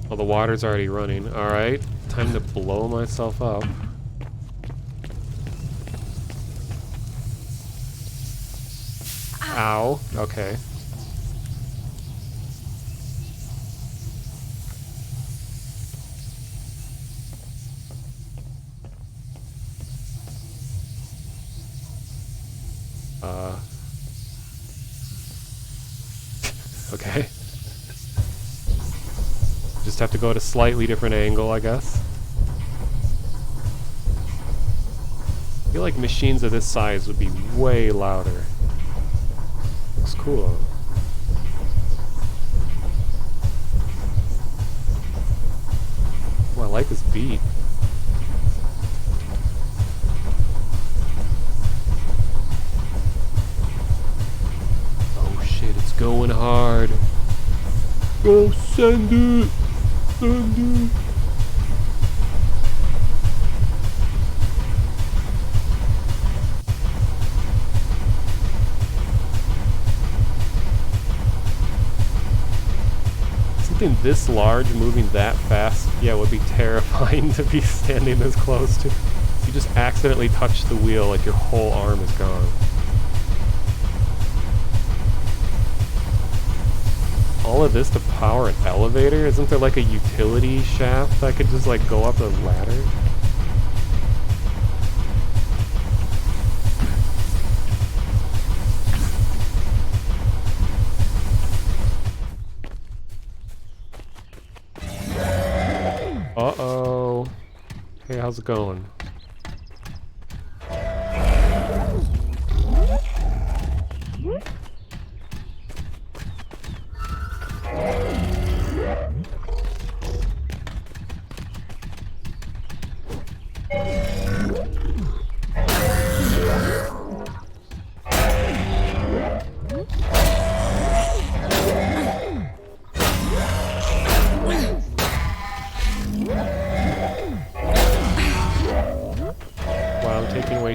Oh, the water's already running. Alright, time to blow myself up. Ow. Okay. Okay. Just have to go at a slightly different angle, I guess. I feel like machines of this size would be way louder. Looks cool. Oh, I like this beat. Oh shit, it's going hard. Go send it! Send it! something this large moving that fast, yeah, would be terrifying to be standing this close to. You just accidentally touch the wheel, like your whole arm is gone. All of this to power an elevator? Isn't there like a utility shaft that could just like go up a ladder? Uh-oh. Hey, how's it going?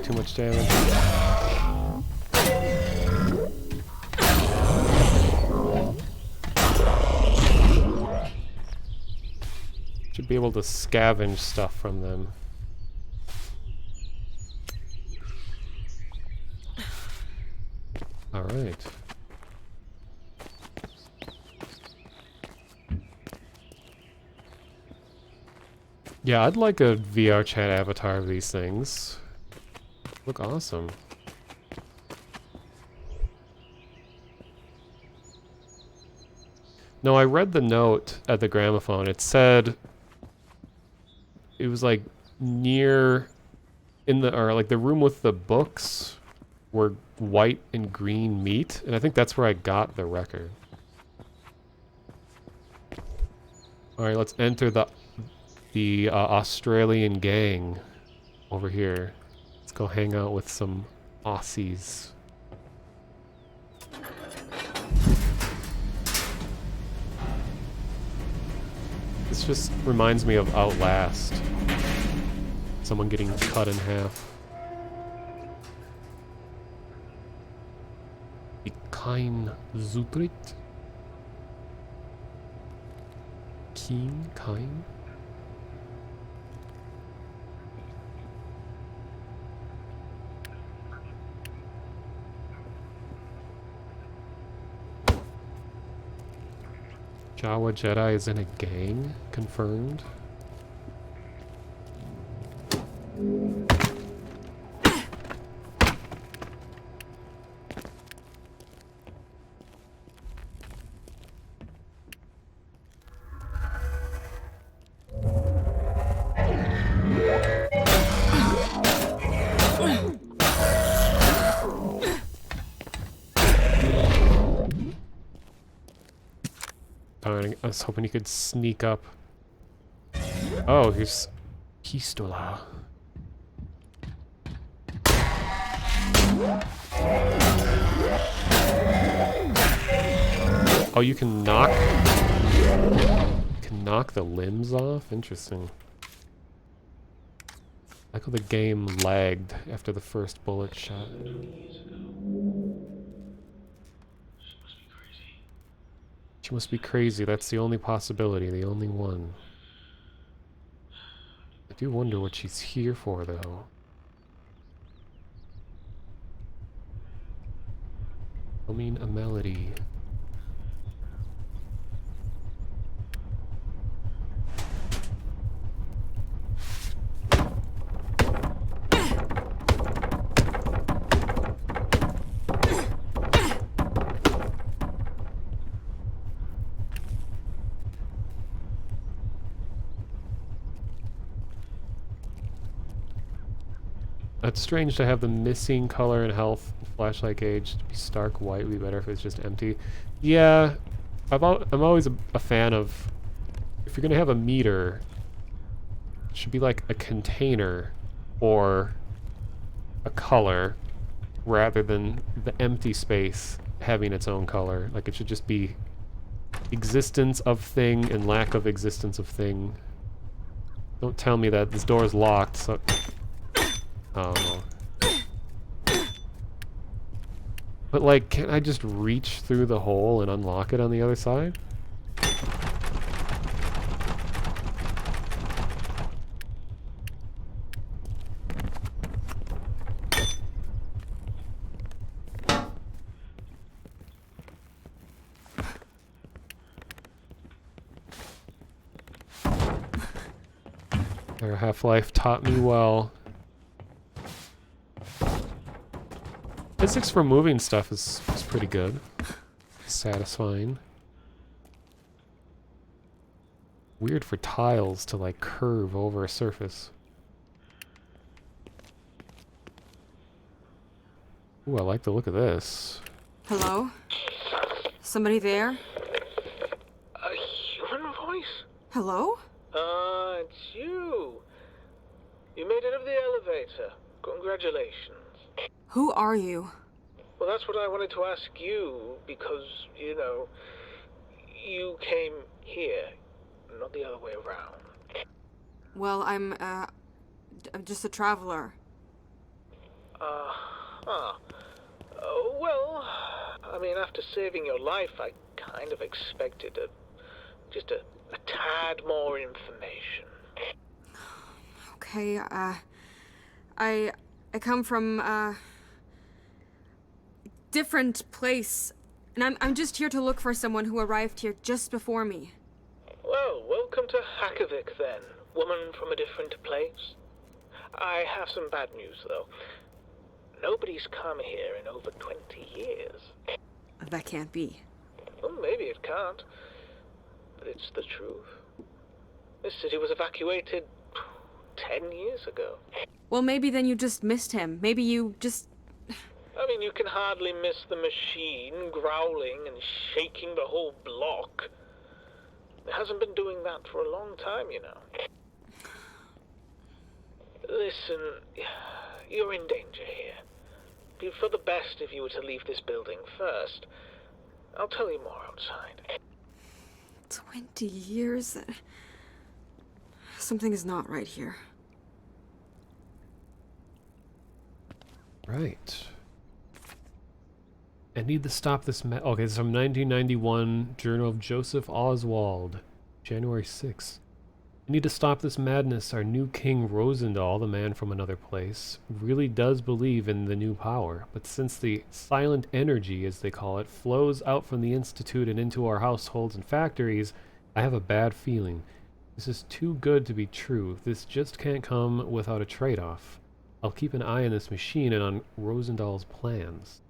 Too much damage. Should be able to scavenge stuff from them. All right. Yeah, I'd like a VR chat avatar of these things. Look awesome. No, I read the note at the gramophone. It said it was like near in the or like the room with the books where white and green meet, and I think that's where I got the record. All right, let's enter the Australian gang over here. Let's go hang out with some Aussies. This just reminds me of Outlast. Someone getting cut in half. Kein Zutritt. Kein? Jawa Jedi is in a gang? Confirmed. I was hoping he could sneak up. Oh, here's Pistola. Oh, you can knock the limbs off? Interesting. I like how the game lagged after the first bullet shot. She must be crazy. That's the only possibility, the only one. I do wonder what she's here for, though. I mean, a melody. It's strange to have the missing color and health flashlight gauge to be stark white. Would be better if it's just empty. Yeah, I'm always a fan of, if you're gonna have a meter, it should be like a container or a color rather than the empty space having its own color. Like it should just be existence of thing and lack of existence of thing. Don't tell me that this door is locked, so... Oh. But like, can't I just reach through the hole and unlock it on the other side? Their Half-Life taught me well. Physics for moving stuff is pretty good. Satisfying. Weird for tiles to like curve over a surface. Ooh, I like the look of this. Hello? Somebody there? A human voice? Hello? It's you. You made it up the elevator. Congratulations. Who are you? Well, that's what I wanted to ask you, because, you know, you came here, not the other way around. Well, I'm just a traveler. Well, I mean, after saving your life, I kind of expected just a tad more information. Okay, I come from, different place, and I'm just here to look for someone who arrived here just before me. Well, welcome to Hackovic then, woman from a different place. I have some bad news, though. Nobody's come here in over 20 years. That can't be. Well, maybe it can't, but it's the truth. This city was evacuated 10 years ago. Well, maybe then you just missed him. Maybe you just... I mean, you can hardly miss the machine growling and shaking the whole block. It hasn't been doing that for a long time, you know. Listen, you're in danger here. It'd be for the best if you were to leave this building first. I'll tell you more outside. 20 years? Something is not right here. Right. I need to stop this okay, this is from 1991, Journal of Joseph Oswald, January 6th. I need to stop this madness. Our new king Rosendahl, the man from another place, really does believe in the new power. But since the silent energy, as they call it, flows out from the Institute and into our households and factories, I have a bad feeling. This is too good to be true. This just can't come without a trade-off. I'll keep an eye on this machine and on Rosendahl's plans.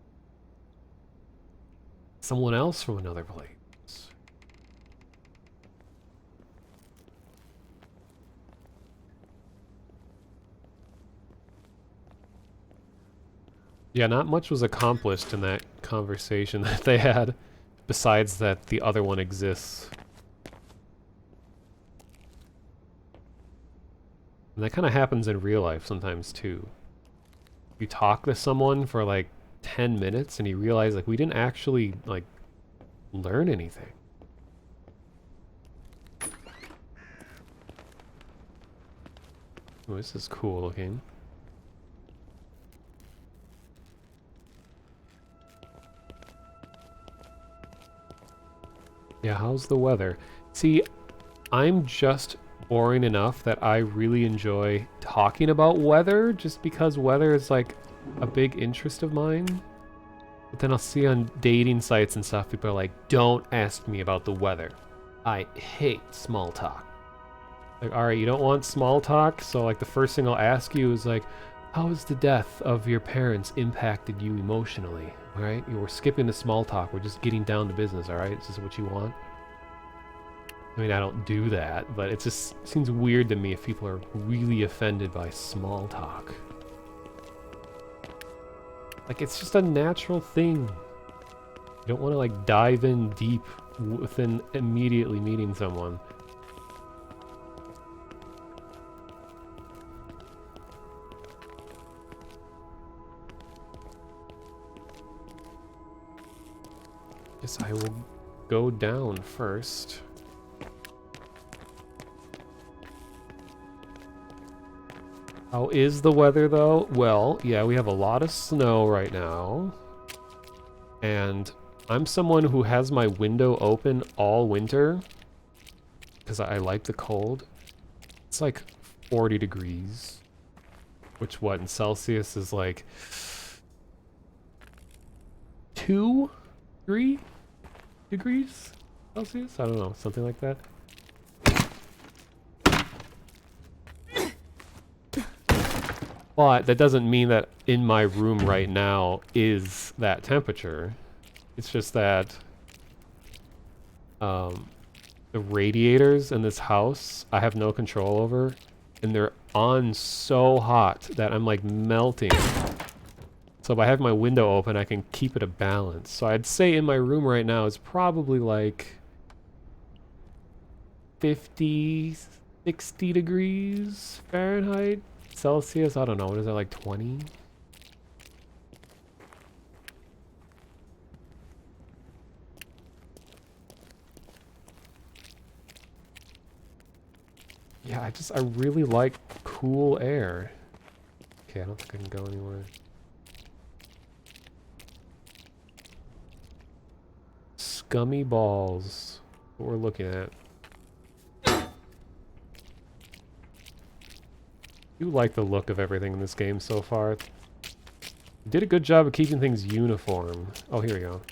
Someone else from another place. Yeah, not much was accomplished in that conversation that they had, besides that the other one exists. And that kind of happens in real life sometimes too. You talk to someone for like 10 minutes and you realize like we didn't actually like learn anything. Oh, this is cool looking. Yeah, how's the weather? See, I'm just boring enough that I really enjoy talking about weather just because weather is like a big interest of mine. But then I'll see on dating sites and stuff, people are like, don't ask me about the weather. I hate small talk. Like, alright, you don't want small talk, so like the first thing I'll ask you is like, how has the death of your parents impacted you emotionally? Alright, we're skipping the small talk, we're just getting down to business, alright? Is this what you want? I mean, I don't do that, but it just seems weird to me if people are really offended by small talk. Like, it's just a natural thing. You don't want to, like, dive in deep within immediately meeting someone. Guess I will go down first. How is the weather, though? Well, yeah, we have a lot of snow right now. And I'm someone who has my window open all winter because I like the cold. It's like 40 degrees, which what in Celsius is like 2, 3 degrees Celsius? I don't know, something like that. But that doesn't mean that in my room right now is that temperature. It's just that the radiators in this house I have no control over, and they're on so hot that I'm like melting. So if I have my window open, I can keep it a balance. So I'd say in my room right now is probably like 50, 60 degrees Fahrenheit, Celsius. I don't know. What is that, like 20? Yeah, I really like cool air. Okay, I don't think I can go anywhere. Scummy balls. What we're looking at. I do like the look of everything in this game so far. Did a good job of keeping things uniform. Oh, here we go.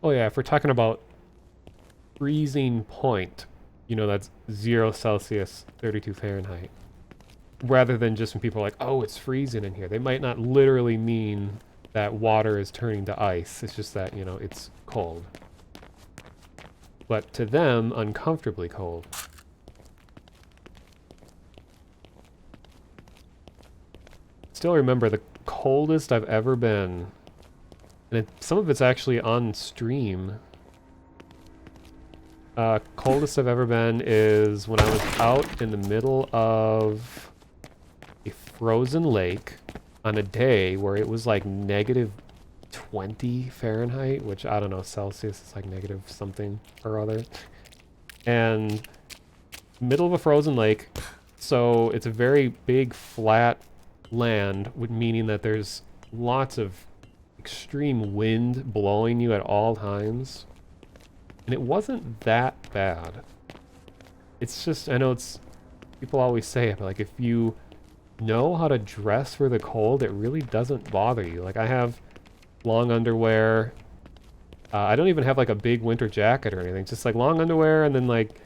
Oh yeah, if we're talking about freezing point, you know, that's 0 Celsius, 32 Fahrenheit. Rather than just when people are like, oh, it's freezing in here. They might not literally mean that water is turning to ice. It's just that, you know, it's cold. But to them, uncomfortably cold. Still remember the coldest I've ever been. And some of it's actually on stream. Coldest I've ever been is when I was out in the middle of a frozen lake on a day where it was like negative 20 Fahrenheit, which I don't know, Celsius is like negative something or other. And middle of a frozen lake, so it's a very big flat land, meaning that there's lots of extreme wind blowing you at all times. And it wasn't that bad. It's just, I know it's, people always say it, but like if you know how to dress for the cold, it really doesn't bother you. Like I have long underwear. I don't even have like a big winter jacket or anything. Just like long underwear and then like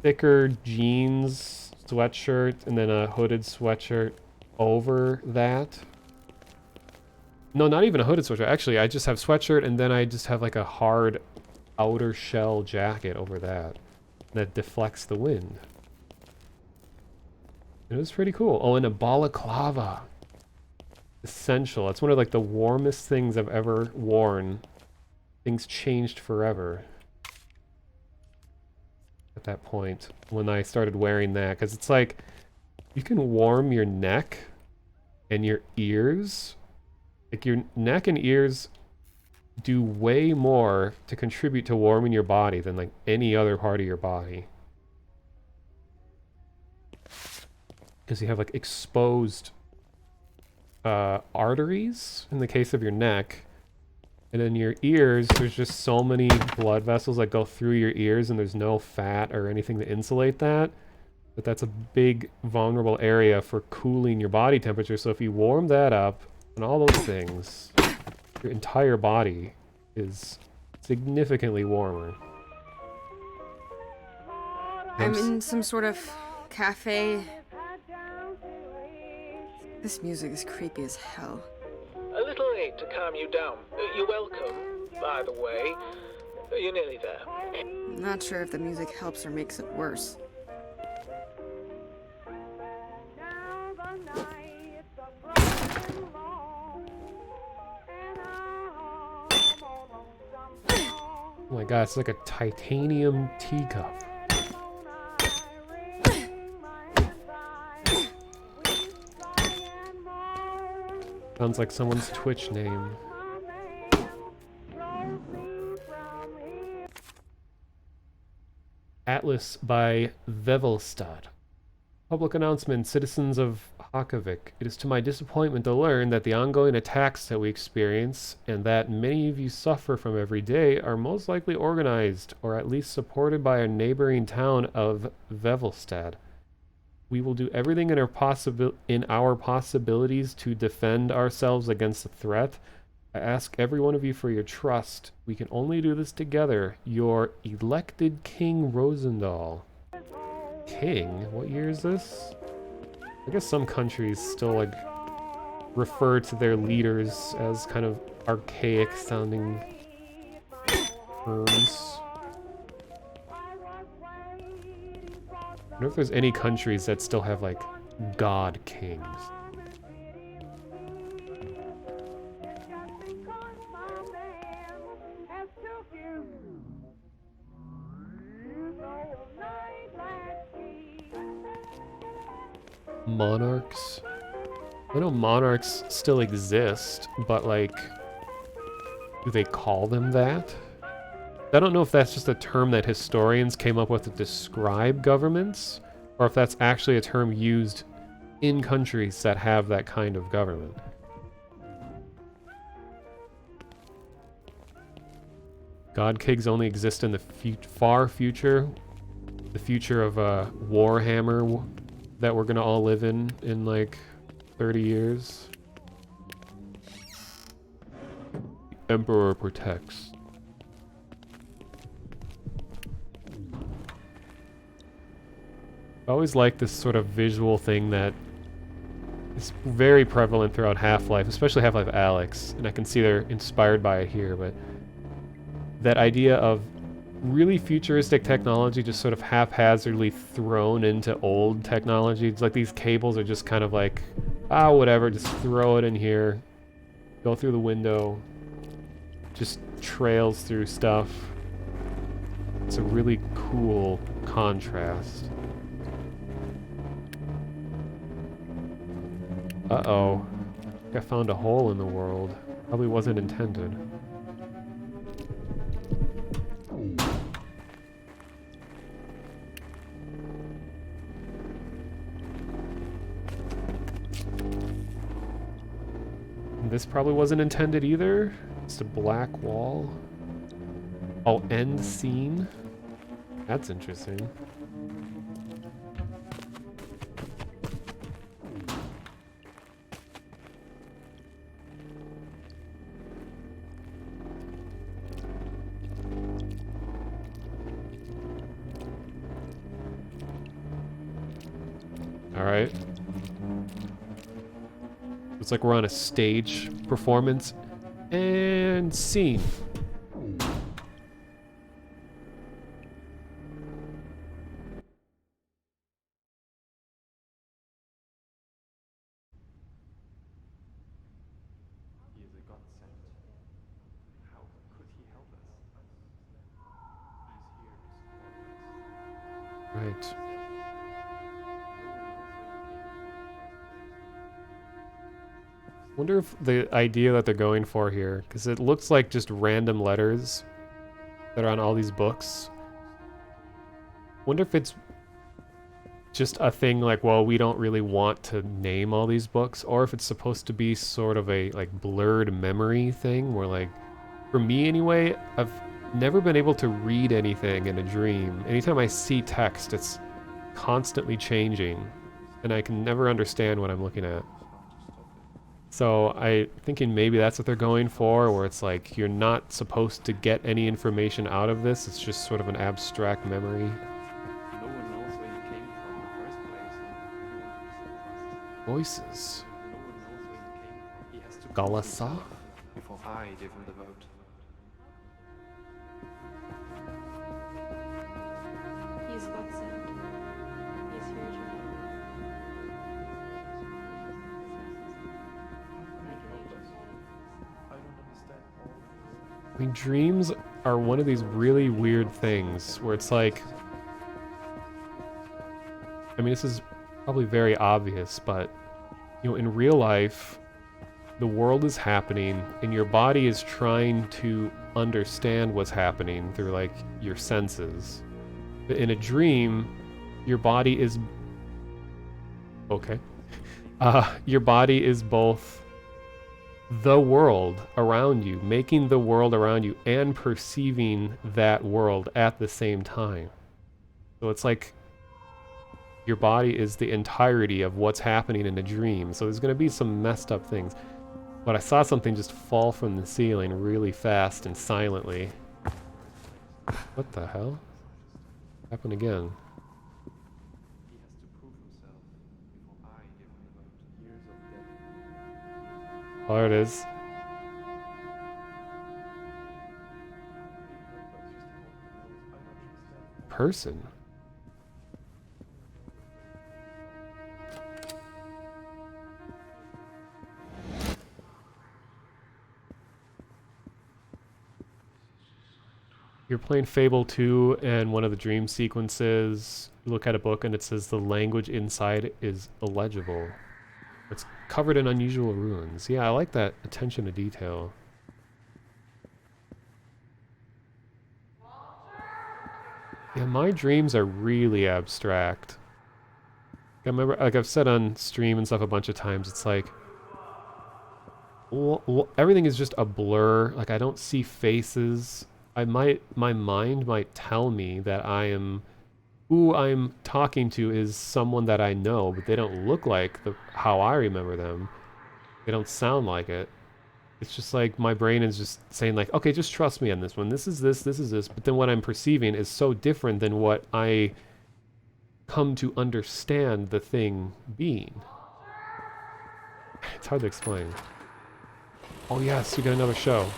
thicker jeans, sweatshirt, and then a hooded sweatshirt over that. No, not even a hooded sweatshirt. Actually, I just have sweatshirt and then I just have like a hard outer shell jacket over that deflects the wind. It was pretty cool. Oh, and a balaclava. Essential. It's one of like the warmest things I've ever worn. Things changed forever at that point when I started wearing that, because it's like you can warm your neck and your ears. Like your neck and ears do way more to contribute to warming your body than like any other part of your body. Because you have like exposed arteries in the case of your neck. And in your ears, there's just so many blood vessels that go through your ears and there's no fat or anything to insulate that. But that's a big vulnerable area for cooling your body temperature. So if you warm that up and all those things, your entire body is significantly warmer. I'm in some sort of cafe. This music is creepy as hell. A little aid to calm you down. You're welcome, by the way. You're nearly there. I'm not sure if the music helps or makes it worse. Oh my god, it's like a titanium teacup. Sounds like someone's Twitch name. Atlas by Vevelstad. Public announcement, citizens of Hakavik. It is to my disappointment to learn that the ongoing attacks that we experience and that many of you suffer from every day are most likely organized or at least supported by a neighboring town of Vevelstad. We will do everything in our possibilities to defend ourselves against the threat. I ask every one of you for your trust. We can only do this together. Your elected King Rosendahl. King? What year is this? I guess some countries still like refer to their leaders as kind of archaic sounding terms. I wonder if there's any countries that still have like god kings. Monarchs. I know monarchs still exist, but like, do they call them that? I don't know if that's just a term that historians came up with to describe governments, or if that's actually a term used in countries that have that kind of government. God kings only exist in the far future, the future of Warhammer that we're gonna all live in like 30 years. The Emperor protects. I always like this sort of visual thing that is very prevalent throughout Half-Life, especially Half-Life Alyx, and I can see they're inspired by it here, but that idea of really futuristic technology just sort of haphazardly thrown into old technology. It's like these cables are just kind of like, whatever, just throw it in here, go through the window, just trails through stuff. It's a really cool contrast. Uh-oh. I found a hole in the world. Probably wasn't intended. This probably wasn't intended either. It's a black wall. Oh, end scene? That's interesting. Alright. It's like we're on a stage performance. And scene. He is a God sent. How could he help us? He's here to support us. Right. Wonder if the idea that they're going for here, because it looks like just random letters that are on all these books. Wonder if it's just a thing like, well, we don't really want to name all these books, or if it's supposed to be sort of a like blurred memory thing where, like, for me anyway, I've never been able to read anything in a dream. Anytime I see text, it's constantly changing, and I can never understand what I'm looking at. So I thinking maybe that's what they're going for, where it's like you're not supposed to get any information out of this. It's just sort of an abstract memory. No one knows where he came from in the first place. Voices. No one knows where he came from. He has to prove Galasa? himself before I give him the vote. He's God sent. He's here to help. I don't understand all of this. I mean, dreams are one of these really weird things where it's like, I mean, this is probably very obvious, but, you know, in real life, the world is happening and your body is trying to understand what's happening through, like, your senses. But in a dream, your body is... Okay. Your body is both the world around you, making the world around you, and perceiving that world at the same time. So it's like your body is the entirety of what's happening in a dream. So there's going to be some messed up things. But I saw something just fall from the ceiling really fast and silently. What the hell? Happened again. He has to prove himself before I give him about years of death. Oh, there it is. Person. You're playing Fable 2, and one of the dream sequences, you look at a book and it says the language inside is illegible. It's covered in unusual runes. Yeah, I like that attention to detail. Yeah, my dreams are really abstract. I remember, like I've said on stream and stuff a bunch of times, it's like, everything is just a blur. Like I don't see faces. My mind might tell me that who I'm talking to is someone that I know, but they don't look like how I remember them. They don't sound like it. It's just like my brain is just saying like, okay, just trust me on this one. This is this is this. But then what I'm perceiving is so different than what I come to understand the thing being. It's hard to explain. Oh yes, we got another show.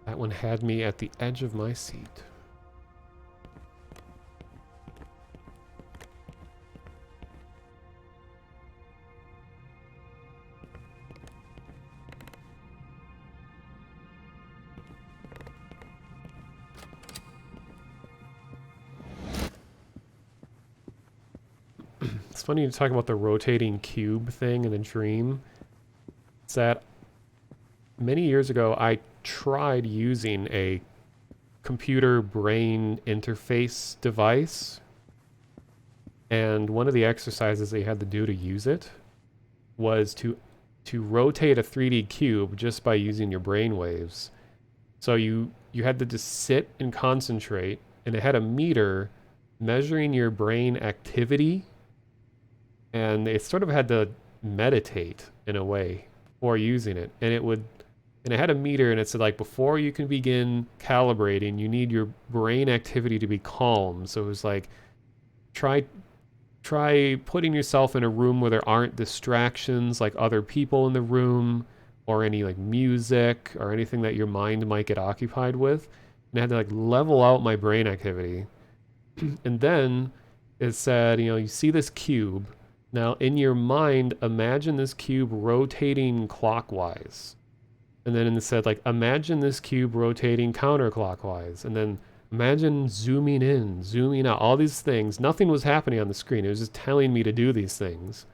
That one had me at the edge of my seat. It's funny to talk about the rotating cube thing in a dream. It's that many years ago I tried using a computer brain interface device, and one of the exercises they had to do to use it was to rotate a 3D cube just by using your brain waves. So you had to just sit and concentrate, and it had a meter measuring your brain activity, and it sort of had to meditate in a way before using it, and it had a meter, and it said like before you can begin calibrating, you need your brain activity to be calm. So it was like try putting yourself in a room where there aren't distractions like other people in the room or any like music or anything that your mind might get occupied with. And I had to like level out my brain activity. And then it said, you see this cube. Now in your mind, imagine this cube rotating clockwise. And then it said, like, imagine this cube rotating counterclockwise. And then imagine zooming in, zooming out, all these things. Nothing was happening on the screen. It was just telling me to do these things.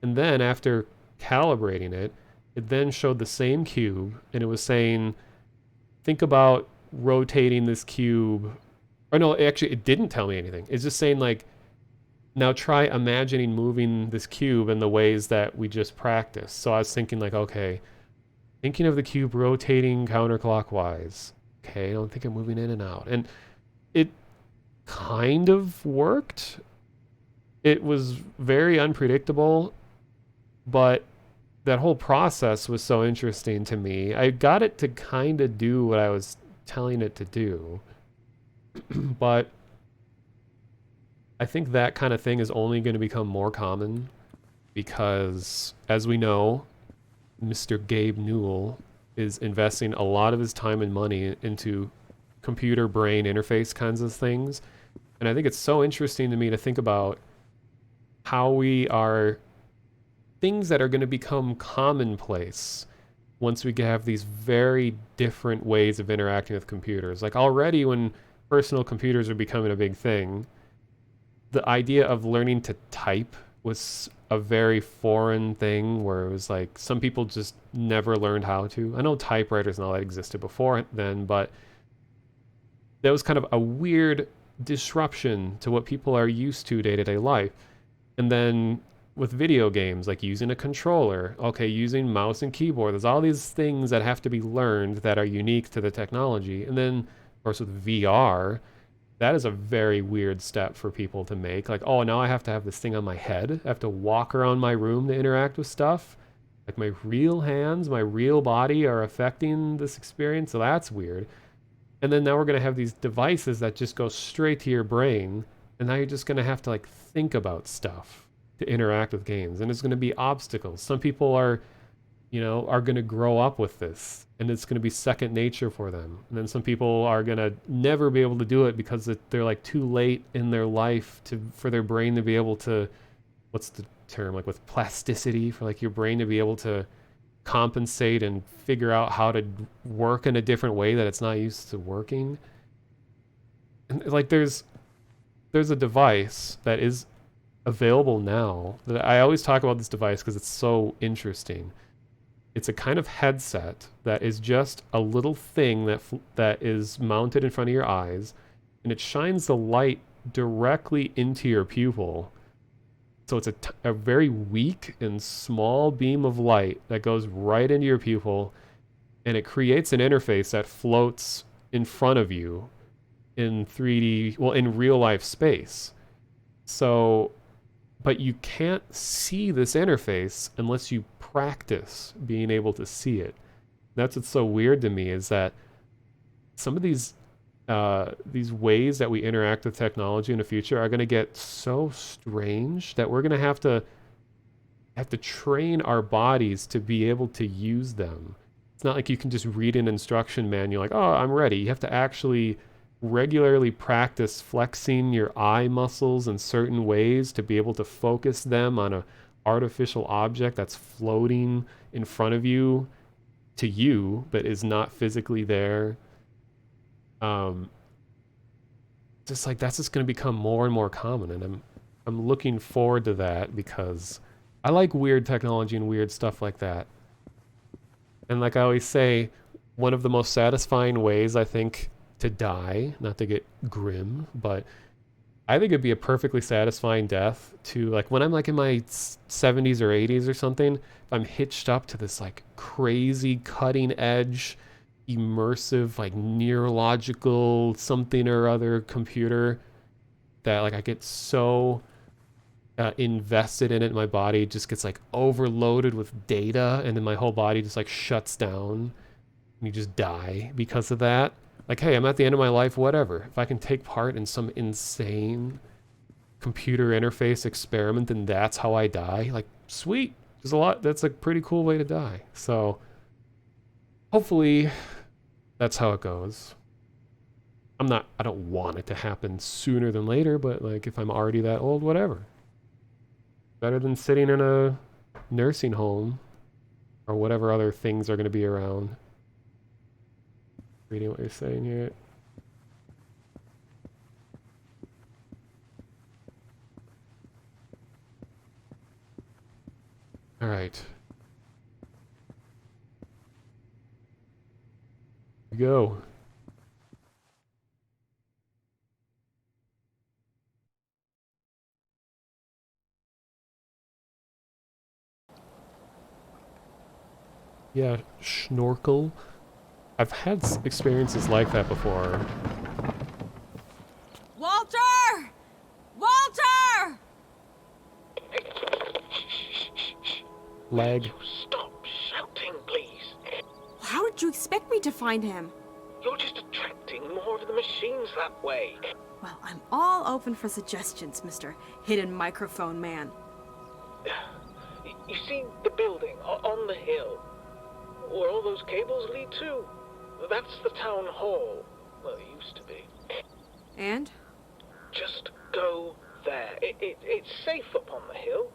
And then after calibrating it, it then showed the same cube. And it was saying, think about rotating this cube. Or no, actually, it didn't tell me anything. It's just saying, like, now try imagining moving this cube in the ways that we just practiced. So I was thinking, like, okay, thinking of the cube rotating counterclockwise. Okay, I don't think I'm moving in and out. And it kind of worked. It was very unpredictable, but that whole process was so interesting to me. I got it to kind of do what I was telling it to do. But I think that kind of thing is only going to become more common because, as we know, Mr. Gabe Newell is investing a lot of his time and money into computer brain interface kinds of things. And I think it's so interesting to me to think about how we are things that are going to become commonplace once we have these very different ways of interacting with computers. Like already when personal computers are becoming a big thing, the idea of learning to type was a very foreign thing where it was like some people just never learned how to. I know typewriters and all that existed before then, but that was kind of a weird disruption to what people are used to day-to-day life. And then with video games, like using a controller, okay, using mouse and keyboard, there's all these things that have to be learned that are unique to the technology. And then, of course, with VR, that is a very weird step for people to make. Like, oh, now I have to have this thing on my head. I have to walk around my room to interact with stuff. Like my real hands, my real body are affecting this experience. So that's weird. And then now we're going to have these devices that just go straight to your brain. And now you're just going to have to like think about stuff to interact with games. And there's going to be obstacles. Some people are, are going to grow up with this and it's going to be second nature for them. And then some people are going to never be able to do it because they're like too late in their life for their brain to be able to, what's the term, like with plasticity, for like your brain to be able to compensate and figure out how to work in a different way that it's not used to working. And like there's a device that is available now that I always talk about this device because it's so interesting. It's a kind of headset that is just a little thing that is mounted in front of your eyes, and it shines the light directly into your pupil. So it's a very weak and small beam of light that goes right into your pupil, and it creates an interface that floats in front of you in 3D, well, in real life space. So, but you can't see this interface unless you practice being able to see it. That's what's so weird to me, is that some of these ways that we interact with technology in the future are going to get so strange that we're going to have to train our bodies to be able to use them. It's not like you can just read an instruction manual like, oh, I'm ready. You have to actually regularly practice flexing your eye muscles in certain ways to be able to focus them on an artificial object that's floating in front of you to you, but is not physically there. Just like that's just going to become more and more common, and I'm looking forward to that because I like weird technology and weird stuff like that. And like I always say, one of the most satisfying ways I think to die, not to get grim, but I think it'd be a perfectly satisfying death to, like, when I'm like in my 70s or 80s or something, if I'm hitched up to this like crazy cutting edge immersive like neurological something or other computer that like I get so invested in it, my body just gets like overloaded with data, and then my whole body just like shuts down and you just die because of that. Like, hey, I'm at the end of my life, whatever. If I can take part in some insane computer interface experiment and that's how I die, like, sweet. There's a lot, that's a pretty cool way to die. So hopefully that's how it goes. I don't want it to happen sooner than later, but like if I'm already that old, whatever. Better than sitting in a nursing home or whatever other things are going to be around. Reading what you're saying here. All right. Go. Yeah, snorkel. I've had experiences like that before. Walter! Walter! Leg. Stop shouting, please. How did you expect me to find him? You're just attracting more of the machines that way. Well, I'm all open for suggestions, Mr. Hidden Microphone Man. You see the building on the hill, where all those cables lead to? That's the town hall. Well, it used to be. And? Just go there. It's safe up on the hill.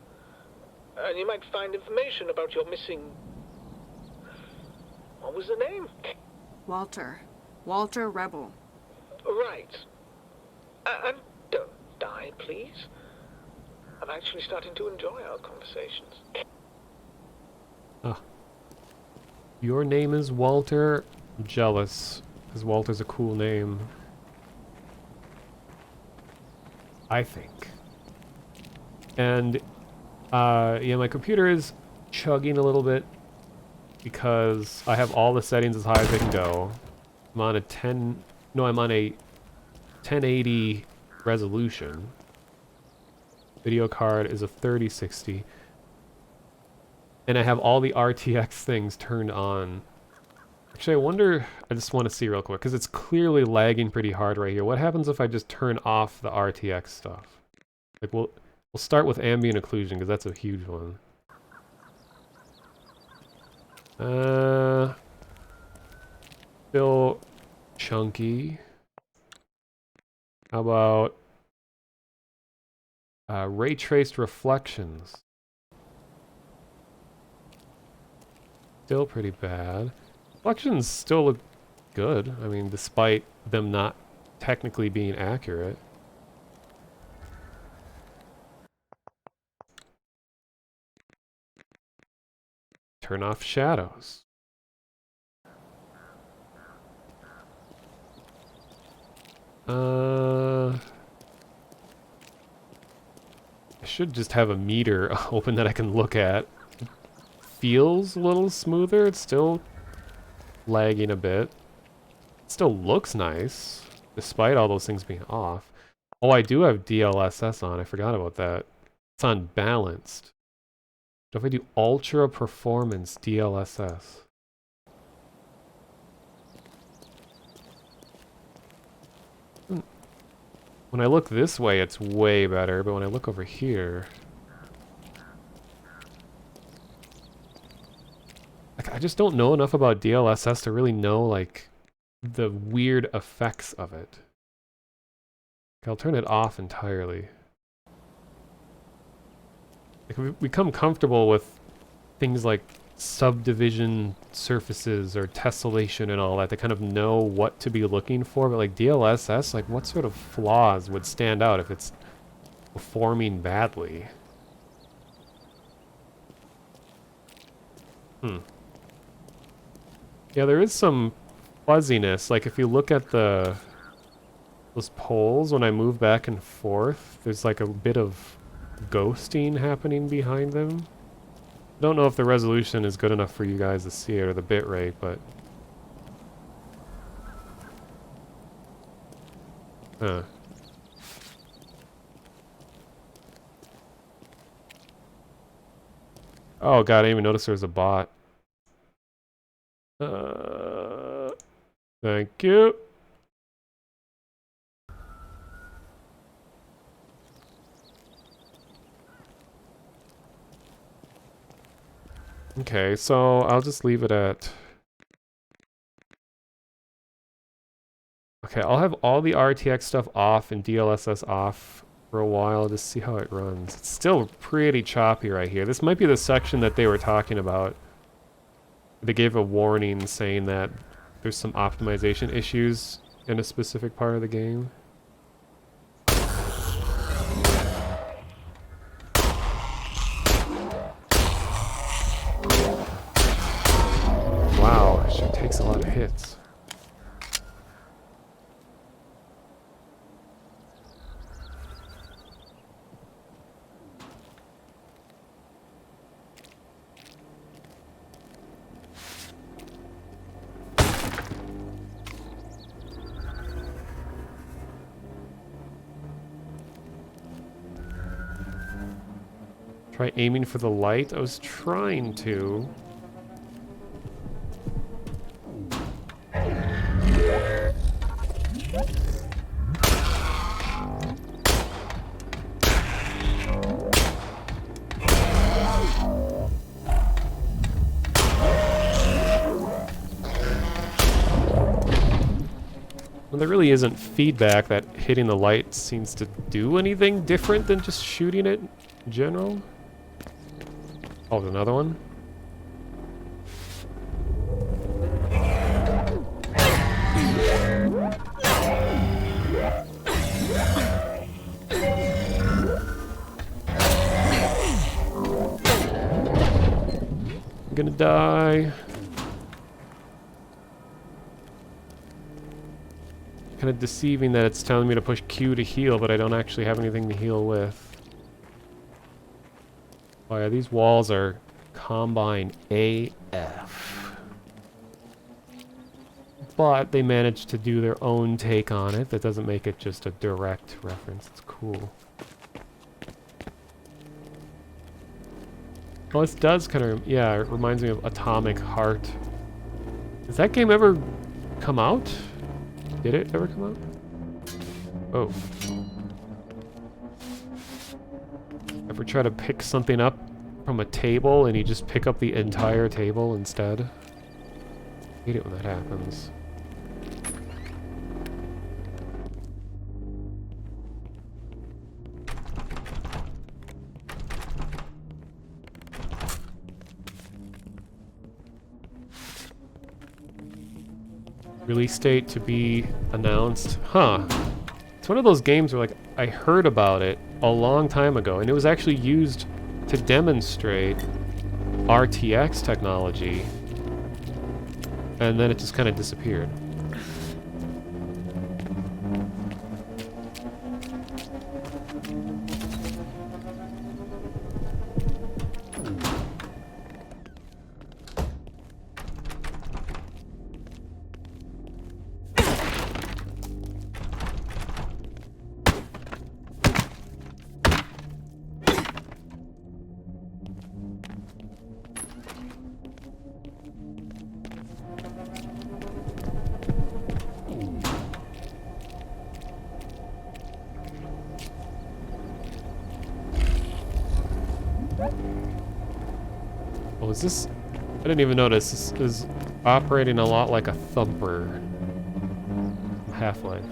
And you might find information about your missing... What was the name? Walter. Walter Rebel. Right. And don't die, please. I'm actually starting to enjoy our conversations. Ah. Your name is Walter? I'm jealous, because Walter's a cool name. I think. And, yeah, my computer is chugging a little bit because I have all the settings as high as they can go. I'm on a 1080 resolution. Video card is a 3060. And I have all the RTX things turned on. Actually, I wonder, I just want to see real quick, because it's clearly lagging pretty hard right here. What happens if I just turn off the RTX stuff? Like, we'll start with Ambient Occlusion, because that's a huge one. Still chunky. How about ray traced reflections? Still pretty bad. Reflections still look good. I mean, despite them not technically being accurate. Turn off shadows. I should just have a meter open that I can look at. Feels a little smoother. It's still lagging a bit. It still looks nice, despite all those things being off. Oh, I do have DLSS on. I forgot about that. It's on balanced. So if I do ultra performance DLSS. When I look this way, it's way better, but when I look over here... Like, I just don't know enough about DLSS to really know, like, the weird effects of it. Okay, I'll turn it off entirely. Like, we become comfortable with things like subdivision surfaces or tessellation and all that to kind of know what to be looking for, but like DLSS, like what sort of flaws would stand out if it's performing badly? Yeah, there is some fuzziness. Like if you look at those poles, when I move back and forth, there's like a bit of ghosting happening behind them. I don't know if the resolution is good enough for you guys to see it, or the bitrate, but... Huh. Oh god, I didn't even notice there was a bot. Thank you. Okay, so I'll just leave it at... Okay, I'll have all the RTX stuff off and DLSS off for a while, just see how it runs. It's still pretty choppy right here. This might be the section that they were talking about. They gave a warning saying that there's some optimization issues in a specific part of the game. Wow, it sure takes a lot of hits. Try aiming for the light. I was trying to. Well, there really isn't feedback that hitting the light seems to do anything different than just shooting it in general. Oh, there's another one? gonna die. Kind of deceiving that it's telling me to push Q to heal, but I don't actually have anything to heal with. Oh yeah, these walls are Combine AF. But they managed to do their own take on it. That doesn't make it just a direct reference. It's cool. Well, this does kind of, yeah, it reminds me of Atomic Heart. Has that game ever come out? Did it ever come out? Oh. Ever try to pick something up from a table and you just pick up the entire table instead? I hate it when that happens. Release date to be announced. Huh. It's one of those games where, like, I heard about it a long time ago, and it was actually used to demonstrate RTX technology, and then it just kind of disappeared. Oh, is this... I didn't even notice. This is operating a lot like a thumper. Half-Life.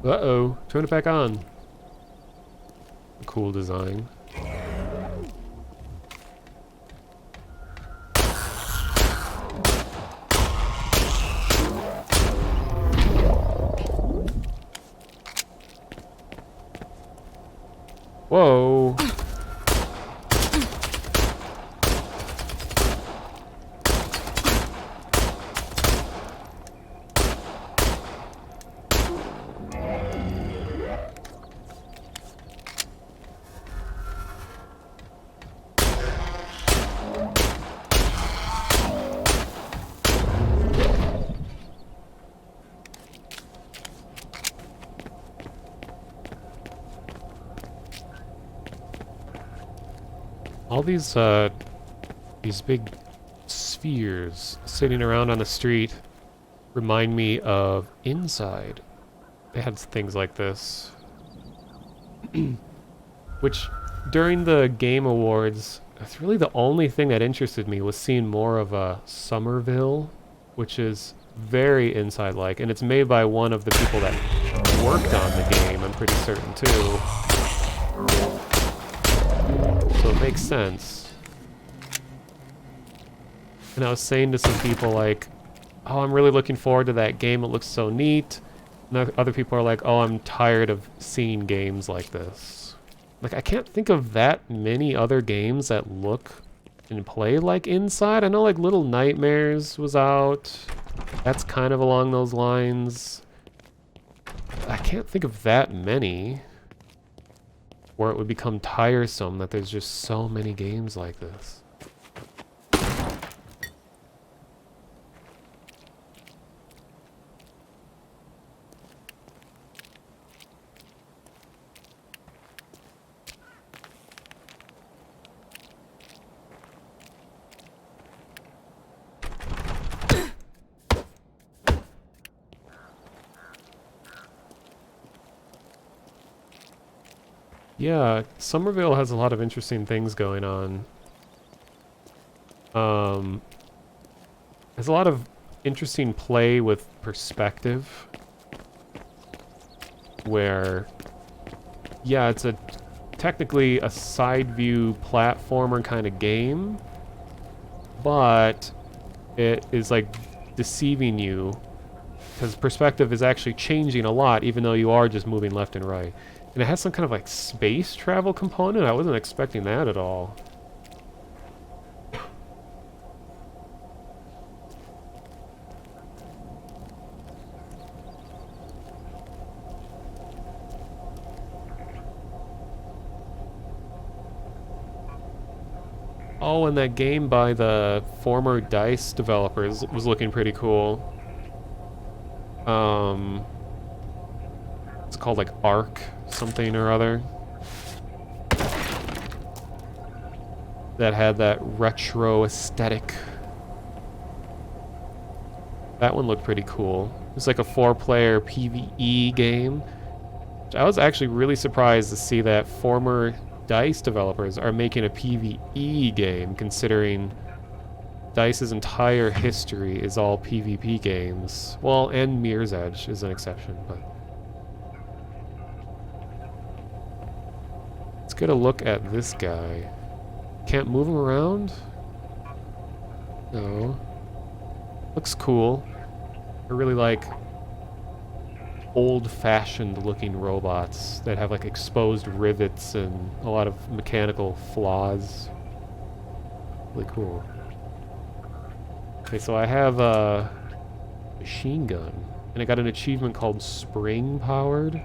Uh-oh. Turn it back on. Cool design. Whoa. All these big spheres sitting around on the street remind me of Inside. They had things like this. Which, during the Game Awards, that's really the only thing that interested me, was seeing more of a Somerville, which is very Inside-like, and it's made by one of the people that worked on the game, I'm pretty certain, too. So it makes sense. And I was saying to some people, like, oh, I'm really looking forward to that game, it looks so neat. And other people are like, oh, I'm tired of seeing games like this. Like, I can't think of that many other games that look and play like Inside. I know, like, Little Nightmares was out. That's kind of along those lines. I can't think of that many where it would become tiresome that there's just so many games like this. Yeah, Somerville has a lot of interesting things going on. There's a lot of interesting play with perspective. Where, yeah, it's technically a side view platformer kind of game. but it is like deceiving you because perspective is actually changing a lot even though you are just moving left and right. And it has some kind of like space travel component. I wasn't expecting that at all. Oh, and that game by the former DICE developers was looking pretty cool. It's called like Arc something or other. That had that retro aesthetic. That one looked pretty cool. It's like a 4-player PvE game. I was actually really surprised to see that former DICE developers are making a PvE game, considering DICE's entire history is all PvP games. Well, and Mirror's Edge is an exception, but... Let's get a look at this guy. Can't move him around? No. Looks cool. I really like old-fashioned looking robots that have like exposed rivets and a lot of mechanical flaws. Really cool. Okay, so I have a machine gun, and I got an achievement called Spring Powered.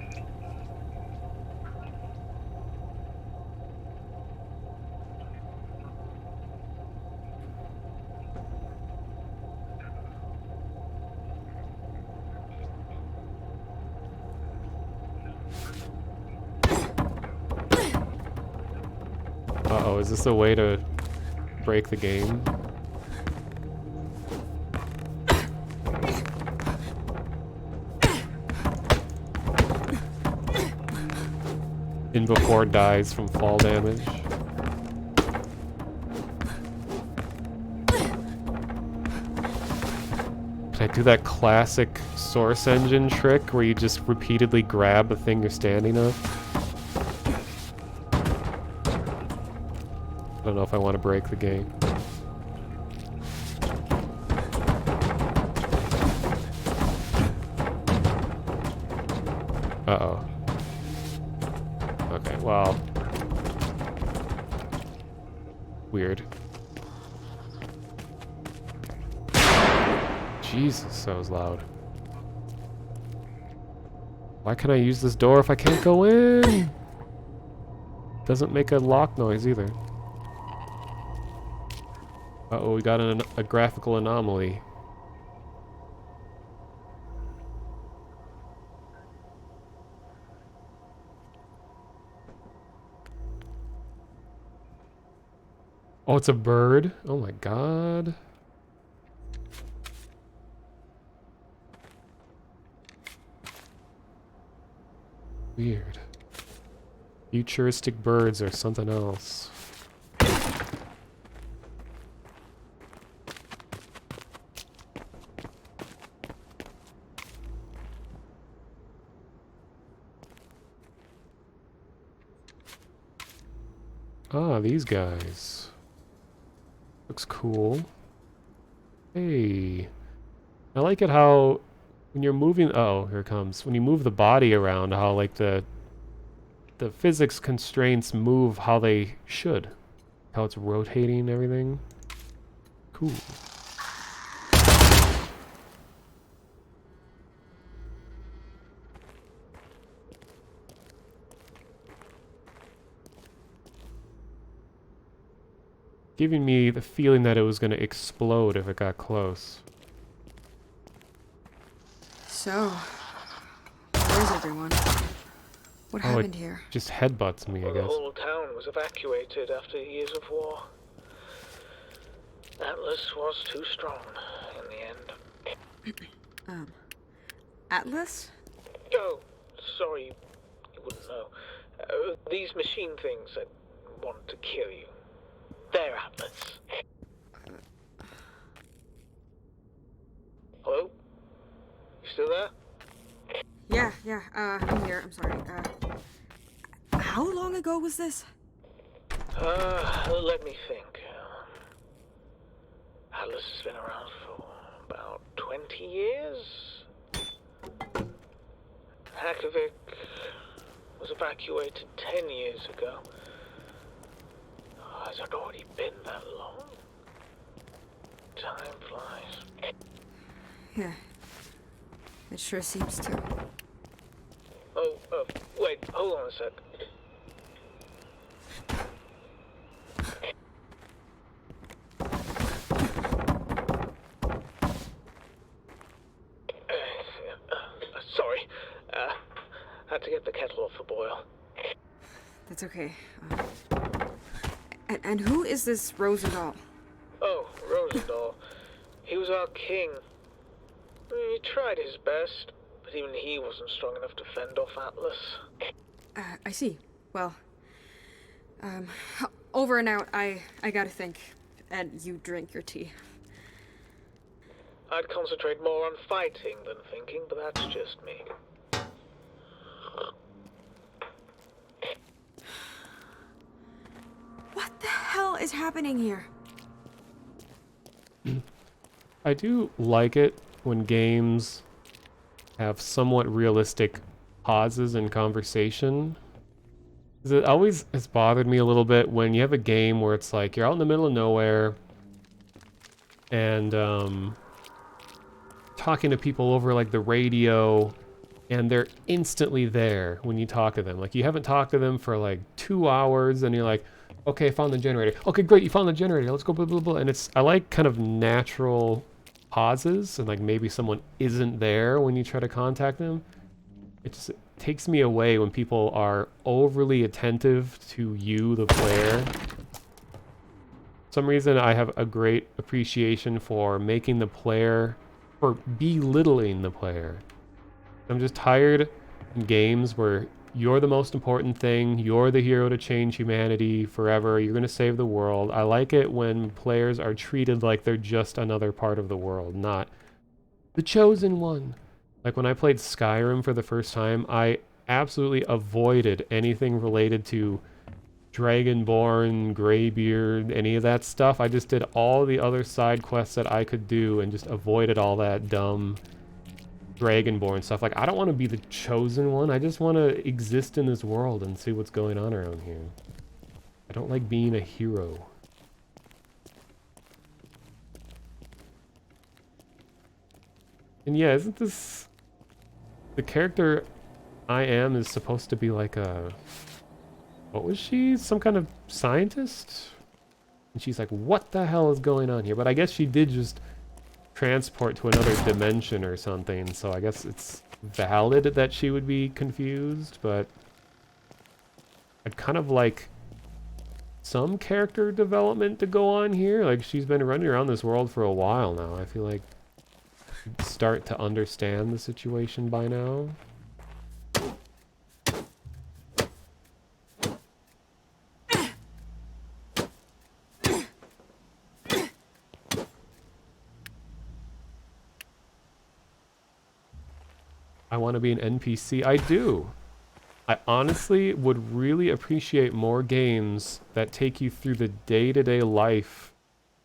Uh-oh, is this a way to break the game? In before dies from fall damage. Can I do that classic Source Engine trick where you just repeatedly grab the thing you're standing on? I don't know if I want to break the game. Uh-oh. Okay, well. Weird. Jesus, that was loud. Why can't I use this door if I can't go in? Doesn't make a lock noise either. Uh-oh, we got a graphical anomaly. Oh, it's a bird? Oh my god. Weird. Futuristic birds are something else. Ah, these guys. Looks cool. Hey. I like it how when you're moving... Oh, here it comes. When you move the body around, how like the physics constraints move how they should. How it's rotating and everything. Cool. Giving me the feeling that it was going to explode if it got close. So, where's everyone? What happened here? Just headbutts me, I guess. The whole town was evacuated after years of war. Atlas was too strong in the end. Atlas? Oh, sorry, you wouldn't know. These machine things that want to kill you. They're Atlas. Hello? You still there? Yeah, I'm here, I'm sorry. How long ago was this? Let me think. Atlas has been around for about 20 years. Hakovic was evacuated 10 years ago. Has it already been that long? Time flies. Yeah. It sure seems to. Oh, wait, hold on a sec. Sorry. Had to get the kettle off the boil. That's okay. And who is this Rosendahl? Oh, Rosendahl. He was our king. He tried his best, but even he wasn't strong enough to fend off Atlas. I see. Well, over and out. I gotta think. And you drink your tea. I'd concentrate more on fighting than thinking, but that's just me. What the hell is happening here? I do like it when games have somewhat realistic pauses in conversation. 'Cause it always has bothered me a little bit when you have a game where it's like you're out in the middle of nowhere and talking to people over like the radio, and they're instantly there when you talk to them. Like you haven't talked to them for like 2 hours and you're like, okay, I found the generator. Okay, great, you found the generator. Let's go blah blah blah. And I like kind of natural pauses, and like maybe someone isn't there when you try to contact them. It just takes me away when people are overly attentive to you, the player. For some reason I have a great appreciation for making the player, for belittling the player. I'm just tired in games where you're the most important thing, you're the hero to change humanity forever, you're going to save the world. I like it when players are treated like they're just another part of the world, not the chosen one. Like when I played Skyrim for the first time, I absolutely avoided anything related to Dragonborn, Greybeard, any of that stuff. I just did all the other side quests that I could do and just avoided all that dumb Dragonborn stuff. Like, I don't want to be the chosen one. I just want to exist in this world and see what's going on around here. I don't like being a hero. And yeah, isn't this... The character I am is supposed to be like a... What was she? Some kind of scientist? And she's like, what the hell is going on here? But I guess she did just transport to another dimension or something, so I guess it's valid that she would be confused, but I'd kind of like some character development to go on here. Like, she's been running around this world for a while now. I feel like I'd start to understand the situation by now. I want to be an NPC. I do. I honestly would really appreciate more games that take you through the day-to-day life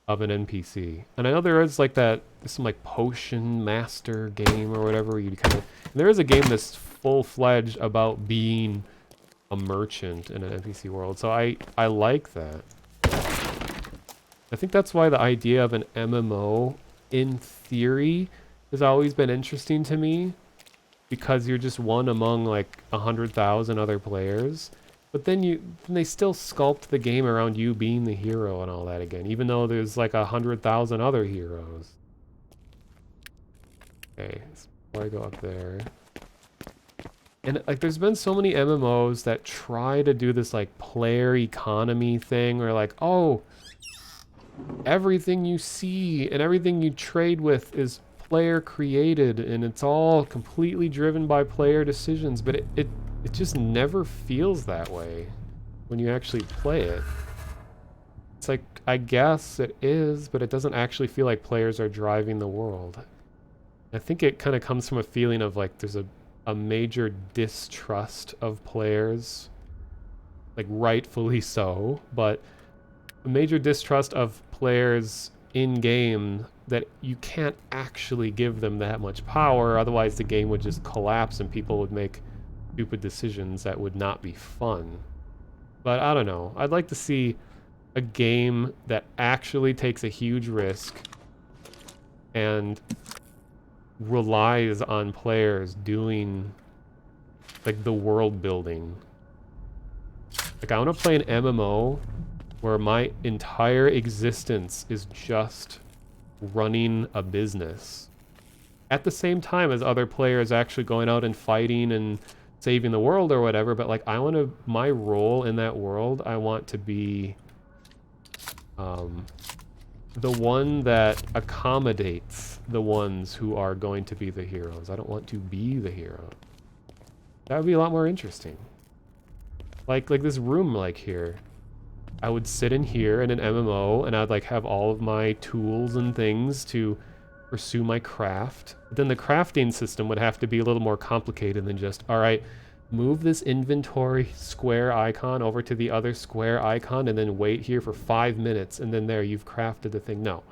of an NPC. And I know there is like that, some like potion master game or whatever, where you kind of... There is a game that's full-fledged about being a merchant in an NPC world, so I like that. I think that's why the idea of an MMO, in theory, has always been interesting to me. Because you're just one among like 100,000 other players, but then they still sculpt the game around you being the hero and all that again, even though there's like 100,000 other heroes. Okay, so before I go up there, and like there's been so many MMOs that try to do this like player economy thing, where like, oh, everything you see and everything you trade with is player created and it's all completely driven by player decisions, but it just never feels that way when you actually play it. It's like, I guess it is, but it doesn't actually feel like players are driving the world. I think it kind of comes from a feeling of like there's a major distrust of players, like rightfully so, but a major distrust of players in-game that you can't actually give them that much power, otherwise the game would just collapse and people would make stupid decisions that would not be fun. But I don't know. I'd like to see a game that actually takes a huge risk and relies on players doing like the world building. Like I want to play an MMO where my entire existence is just running a business at the same time as other players actually going out and fighting and saving the world or whatever. But like my role in that world, I want to be the one that accommodates the ones who are going to be the heroes. I don't want to be the hero. That would be a lot more interesting. Like this room like here. I would sit in here in an MMO and I'd like have all of my tools and things to pursue my craft. But then the crafting system would have to be a little more complicated than just, all right, move this inventory square icon over to the other square icon and then wait here for 5 minutes and then there you've crafted the thing. No.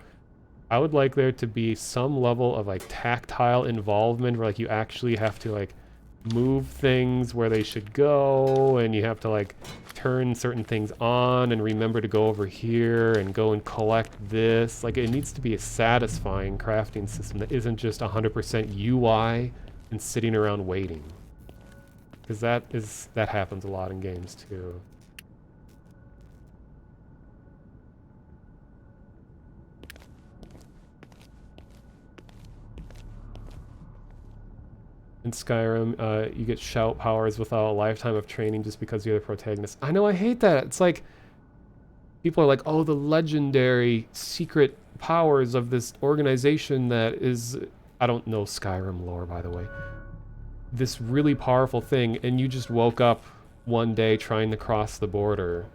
I would like there to be some level of like tactile involvement where like you actually have to like move things where they should go and you have to like turn certain things on and remember to go over here and go and collect this. Like it needs to be a satisfying crafting system that isn't just 100% UI and sitting around waiting. Because that happens a lot in games too. In Skyrim, you get shout powers without a lifetime of training just because you're the protagonist. I know, I hate that. It's like, people are like, oh, the legendary secret powers of this organization that is, I don't know Skyrim lore, by the way. This really powerful thing, and you just woke up one day trying to cross the border,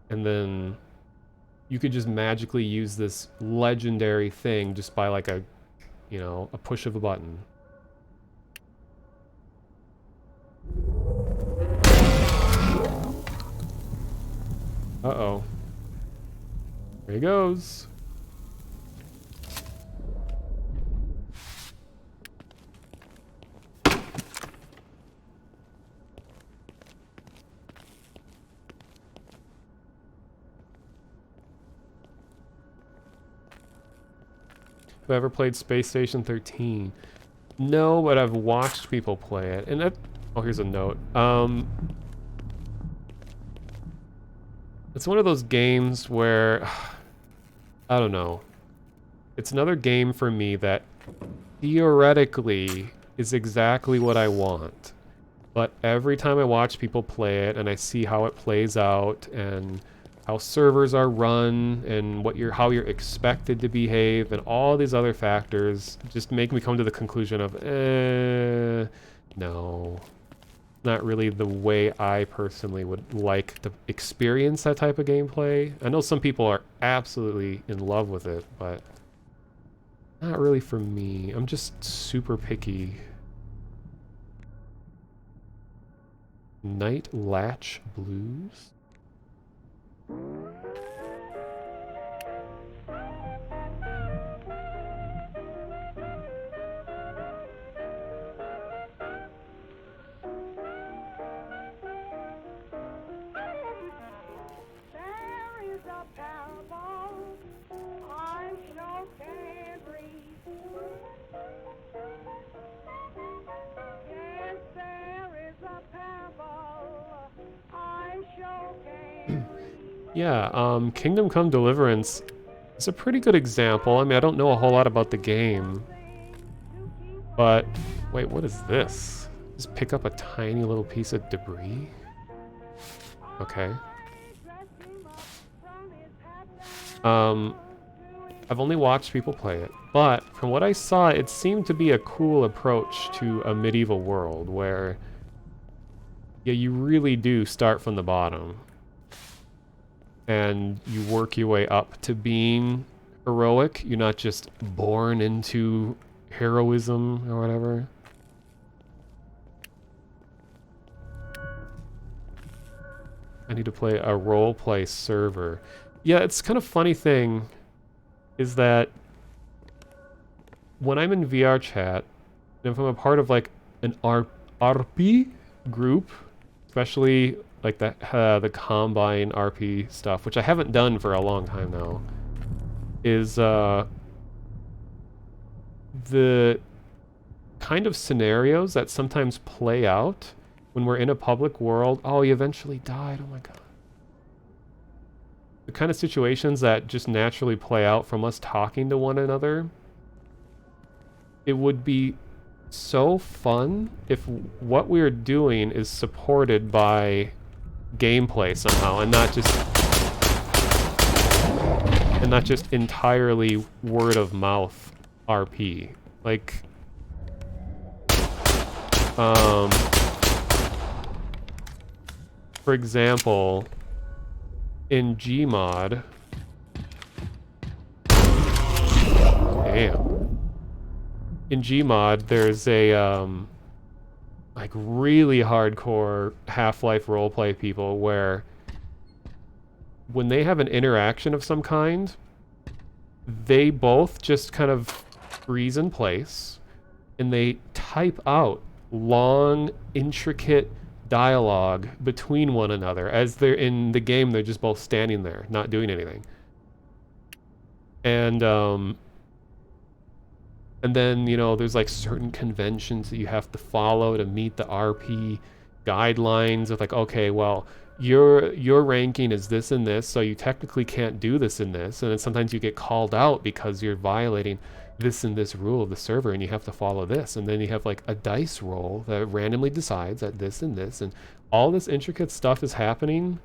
and then you could just magically use this legendary thing just by like a push of a button. Uh-oh. There he goes. Have I ever played Space Station 13? No, but I've watched people play it. And oh, here's a note. It's one of those games where, I don't know. It's another game for me that theoretically is exactly what I want. But every time I watch people play it and I see how it plays out and how servers are run and how you're expected to behave and all these other factors just make me come to the conclusion of, no. Not really the way I personally would like to experience that type of gameplay. I know some people are absolutely in love with it, but not really for me. I'm just super picky. Night Latch Blues? Yeah, Kingdom Come Deliverance is a pretty good example. I mean, I don't know a whole lot about the game. But, wait, what is this? Just pick up a tiny little piece of debris? Okay. I've only watched people play it, but from what I saw, it seemed to be a cool approach to a medieval world where, yeah, you really do start from the bottom. And you work your way up to being heroic. You're not just born into heroism or whatever. I need to play a roleplay server. Yeah, it's kind of funny thing. is that when I'm in VR chat, and if I'm a part of like an RP group, especially like the Combine RP stuff, which I haven't done for a long time now, is the kind of scenarios that sometimes play out when we're in a public world. Oh, he eventually died. Oh my god. The kind of situations that just naturally play out from us talking to one another. It would be so fun if what we're doing is supported by gameplay somehow and not just entirely word of mouth RP. Like for example, in Gmod, damn. In Gmod, there's a like really hardcore Half-Life roleplay people where when they have an interaction of some kind, they both just kind of freeze in place and they type out long, intricate dialogue between one another. As they're in the game, they're just both standing there, not doing anything. And then, you know, there's like certain conventions that you have to follow to meet the RP guidelines of like, okay, well, your ranking is this and this, so you technically can't do this and this. And then sometimes you get called out because you're violating this and this rule of the server and you have to follow this. And then you have like a dice roll that randomly decides that this and this and all this intricate stuff is happening.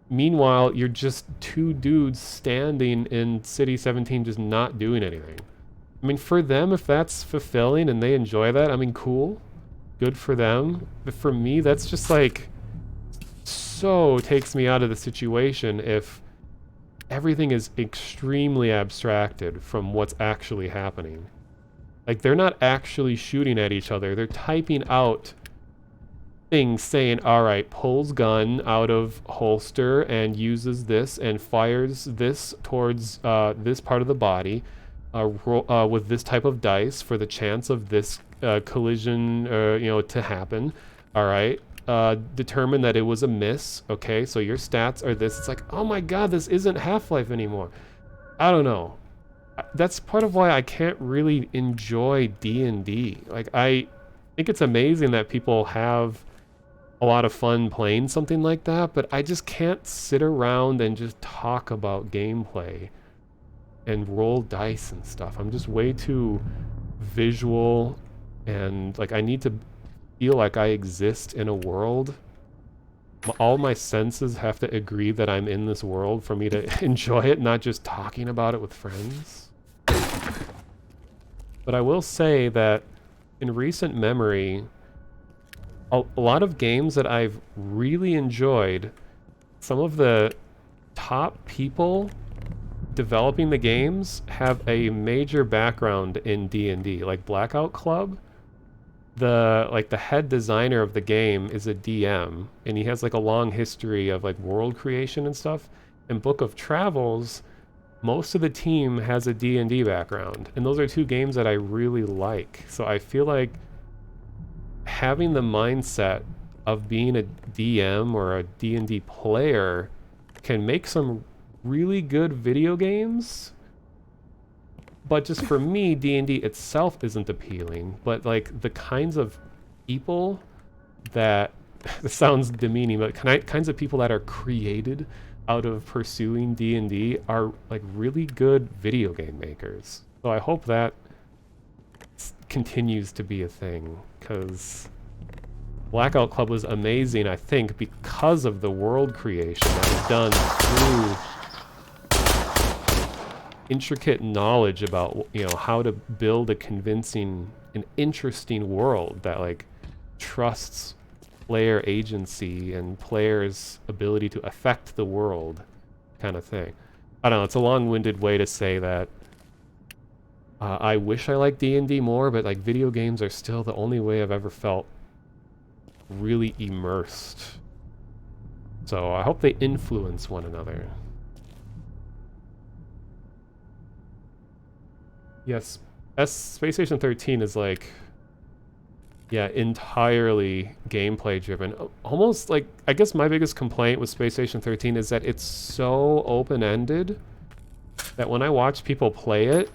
Meanwhile, you're just two dudes standing in City 17 just not doing anything. I mean, for them, if that's fulfilling and they enjoy that, I mean, cool. Good for them. But for me, that's just like so takes me out of the situation if everything is extremely abstracted from what's actually happening. Like, they're not actually shooting at each other. They're typing out things saying, all right, pulls gun out of holster and uses this and fires this towards this part of the body with this type of dice for the chance of this collision to happen. All right. Determine that it was a miss. Okay, so your stats are this. It's like, oh my god, this isn't Half-Life anymore. I don't know. That's part of why I can't really enjoy D&D. Like, I think it's amazing that people have a lot of fun playing something like that, but I just can't sit around and just talk about gameplay and roll dice and stuff. I'm just way too visual, and like I need to feel like I exist in a world. All my senses have to agree that I'm in this world for me to enjoy it, not just talking about it with friends. But I will say that in recent memory, a lot of games that I've really enjoyed, some of the top people developing the games have a major background in D&D. Like Blackout Club, the head designer of the game is a DM, and he has like a long history of like world creation and stuff. In Book of Travels, most of the team has a D&D background, and those are two games that I really like. So I feel like having the mindset of being a DM or a D&D player can make some really good video games. But just for me, D&D itself isn't appealing, but like the kinds of people that, this sounds demeaning, but kinds of people that are created out of pursuing D&D are like really good video game makers. So I hope that continues to be a thing, because Blackout Club was amazing, I think, because of the world creation that was done through intricate knowledge about, you know, how to build a convincing and interesting world that like trusts player agency and players' ability to affect the world, kind of thing. I don't know, it's a long-winded way to say that I wish I liked D&D more, but like video games are still the only way I've ever felt really immersed. So I hope they influence one another. Yes, Space Station 13 is like, yeah, entirely gameplay driven. Almost like, I guess my biggest complaint with Space Station 13 is that it's so open-ended that when I watch people play it,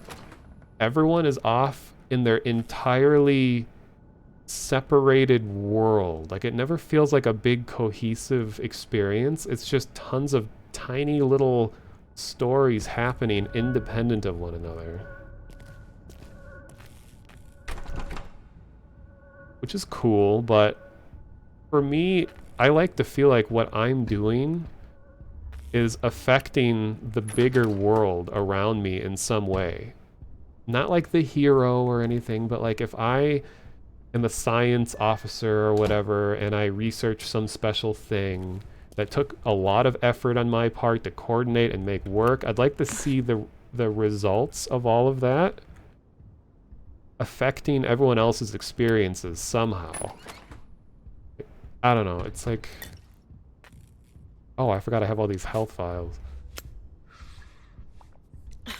everyone is off in their entirely separated world. Like, it never feels like a big cohesive experience. It's just tons of tiny little stories happening independent of one another. Which is cool, but for me, I like to feel like what I'm doing is affecting the bigger world around me in some way. Not like the hero or anything, but like if I am a science officer or whatever and I research some special thing that took a lot of effort on my part to coordinate and make work, I'd like to see the results of all of that affecting everyone else's experiences somehow. I don't know, it's like... Oh, I forgot I have all these health files. I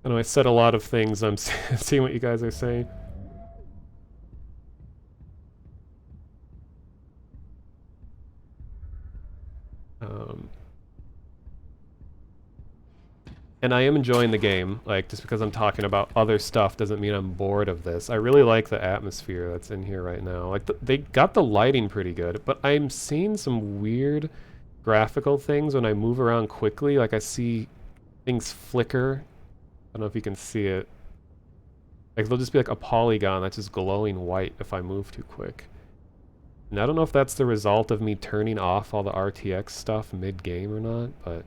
know I said a lot of things, I'm seeing what you guys are saying. And I am enjoying the game. Like, just because I'm talking about other stuff doesn't mean I'm bored of this. I really like the atmosphere that's in here right now. Like, they got the lighting pretty good, but I'm seeing some weird graphical things when I move around quickly. Like, I see things flicker. I don't know if you can see it. Like, there'll just be like a polygon that's just glowing white if I move too quick. And I don't know if that's the result of me turning off all the RTX stuff mid-game or not, but...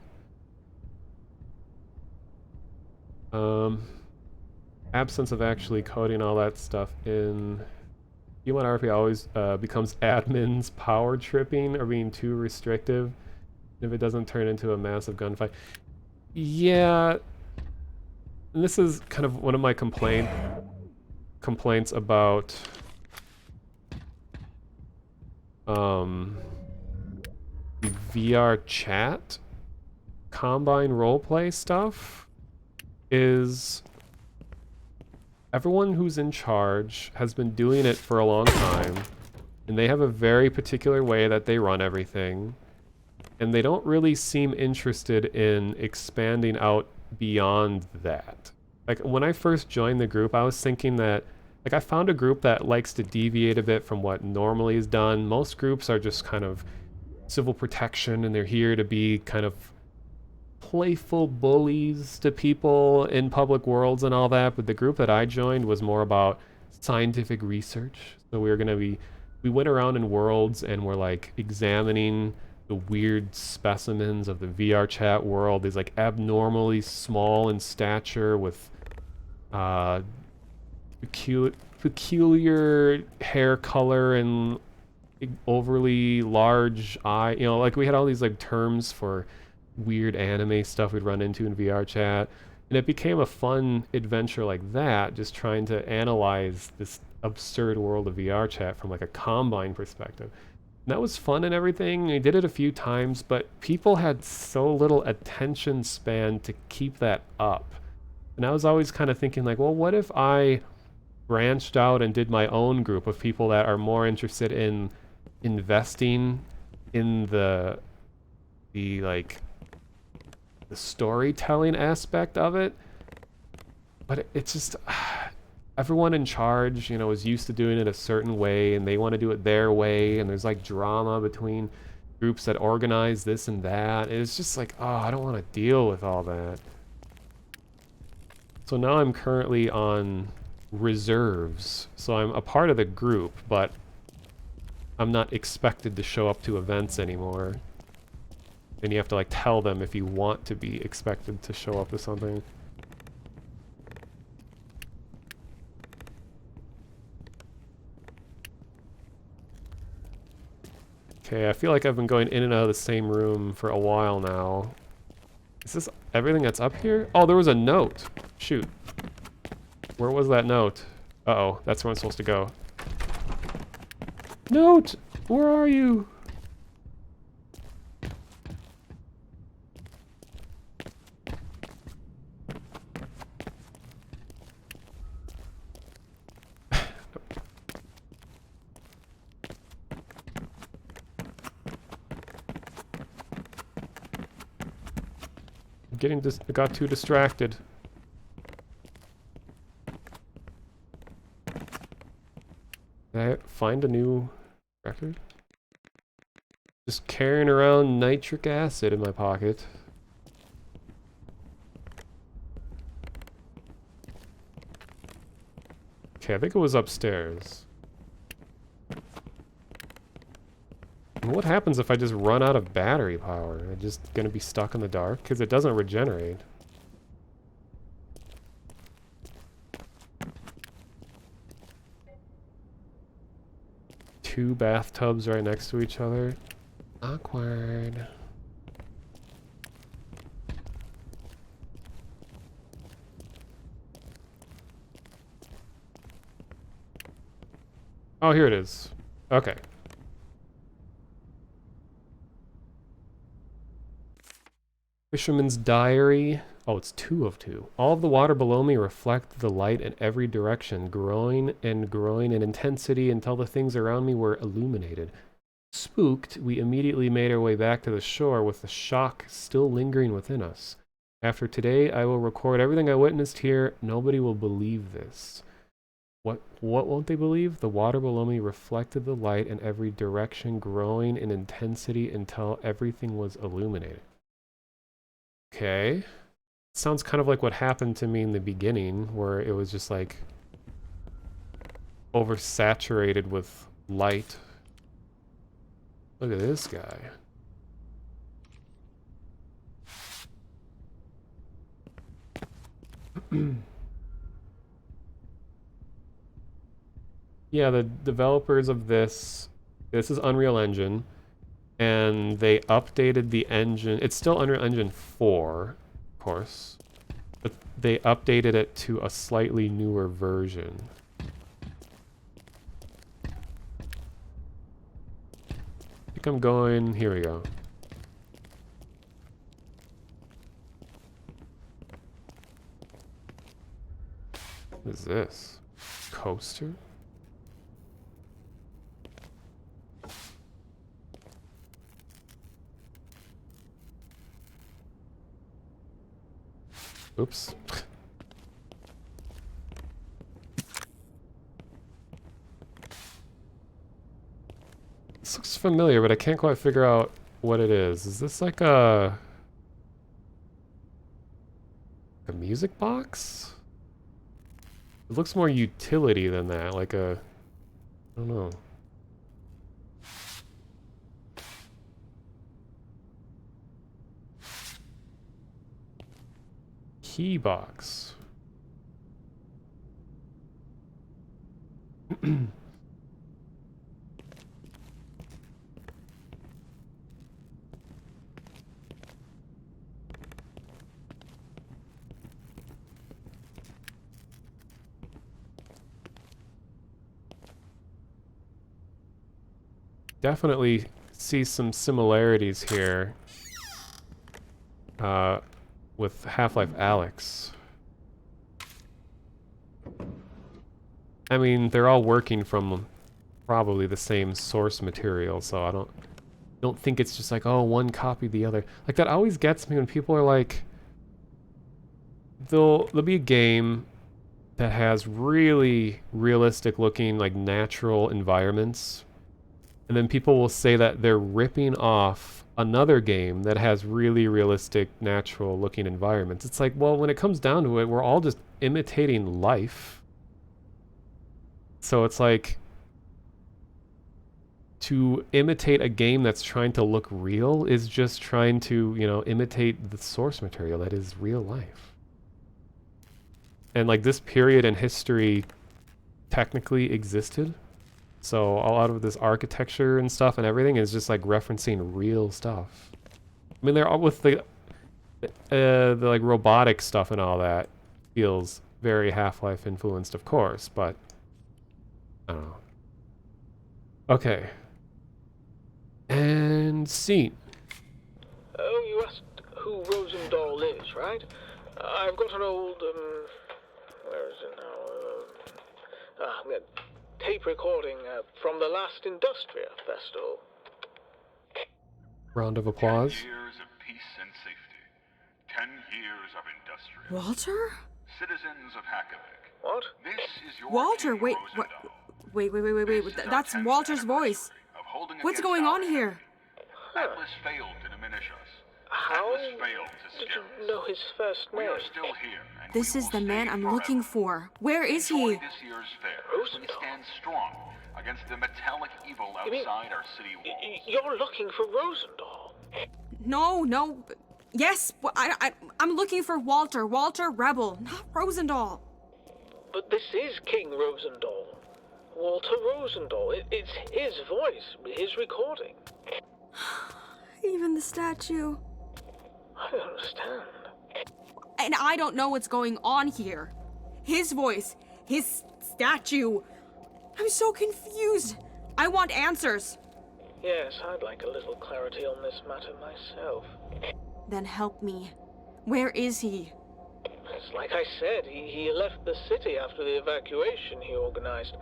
absence of actually coding all that stuff in human RP always becomes admins power tripping or being too restrictive if it doesn't turn into a massive gunfight. Yeah, and this is kind of one of my complaints about the VR chat Combine roleplay stuff. Is everyone who's in charge has been doing it for a long time, and they have a very particular way that they run everything, and they don't really seem interested in expanding out beyond that. Like, when I first joined the group, I was thinking that, like, I found a group that likes to deviate a bit from what normally is done. Most groups are just kind of civil protection, and they're here to be kind of playful bullies to people in public worlds and all that, but the group that I joined was more about scientific research. So we went around in worlds and we're like examining the weird specimens of the VR chat world. These like abnormally small in stature with peculiar hair color and overly large eye, you know, like we had all these like terms for weird anime stuff we'd run into in VR chat, and it became a fun adventure like that, just trying to analyze this absurd world of VR chat from like a Combine perspective. And that was fun and everything. We did it a few times, but people had so little attention span to keep that up. And I was always kind of thinking like, well, what if I branched out and did my own group of people that are more interested in investing in the like the storytelling aspect of it. But it's just everyone in charge, you know, is used to doing it a certain way, and they want to do it their way, and there's like drama between groups that organize this and that. It's just like, oh, I don't want to deal with all that. So now I'm currently on reserves, so I'm a part of the group, but I'm not expected to show up to events anymore. And you have to like tell them if you want to be expected to show up to something. Okay, I feel like I've been going in and out of the same room for a while now. Is this everything that's up here? Oh, there was a note. Shoot. Where was that note? Uh-oh, that's where I'm supposed to go. Note! Where are you? I got too distracted. Did I find a new record? Just carrying around nitric acid in my pocket. Okay, I think it was upstairs. And what happens if I just run out of battery power? Am I just gonna be stuck in the dark? Because it doesn't regenerate. Two bathtubs right next to each other. Awkward. Oh, here it is. Okay. Fisherman's Diary. Oh, it's 2 of 2. All of the water below me reflect the light in every direction, growing in intensity until the things around me were illuminated. Spooked, we immediately made our way back to the shore with the shock still lingering within us. After today, I will record everything I witnessed here. Nobody will believe this. What won't they believe? The water below me reflected the light in every direction, growing in intensity until everything was illuminated. Okay. Sounds kind of like what happened to me in the beginning, where it was just like oversaturated with light. Look at this guy. Yeah, the developers of this is Unreal Engine, and they updated the engine. It's still Unreal Engine 4, of course, but they updated it to a slightly newer version. I think I'm going, here we go. What is this? Coaster? Oops. This looks familiar, but I can't quite figure out what it is. Is this like a music box? It looks more utility than that, like a, I don't know. Key box. Definitely see some similarities here with Half-Life Alyx. I mean, they're all working from probably the same source material, so I don't think it's just like, oh, one copied the other. Like, that always gets me when people are like, there'll be a game that has really realistic looking, like, natural environments, and then people will say that they're ripping off another game that has really realistic, natural looking environments. It's like, well, when it comes down to it, we're all just imitating life. So it's like, to imitate a game that's trying to look real is just trying to, you know, imitate the source material that is real life. And like, this period in history technically existed. So a lot of this architecture and stuff and everything is just like referencing real stuff. I mean, they're all with the like robotic stuff and all that feels very Half-Life influenced, of course, but I don't know. Okay. And scene. Oh, you asked who Rosendahl is, right? I've got an old, where is it now? Tape recording from the last Industria festival. Round of applause. 10 years of peace and safety. 10 years of Industria. Walter? Citizens of Hakovic. What? This is your Walter, King wait, Rosendahl. wait. This is our That's 10th Walter's voice. anniversary of holding What's against going our on here? enemy. Atlas failed to diminish us. How Atlas failed to did scare you us. know his first We name? are still here, and This we is will the man stay I'm forever. looking for. Where is Enjoy he? this year's fair as we stand strong against the metallic evil You mean- outside our city walls. You're looking for Rosendahl. No. Yes, I'm looking for Walter. Walter Rebel, not Rosendahl. But this is King Rosendahl. Walter Rosendahl. It's his voice, his recording. Even the statue. I don't understand. And I don't know what's going on here. His voice, his statue. I'm so confused. I want answers. Yes, I'd like a little clarity on this matter myself. Then help me. Where is he? It's like I said, he left the city after the evacuation he organized.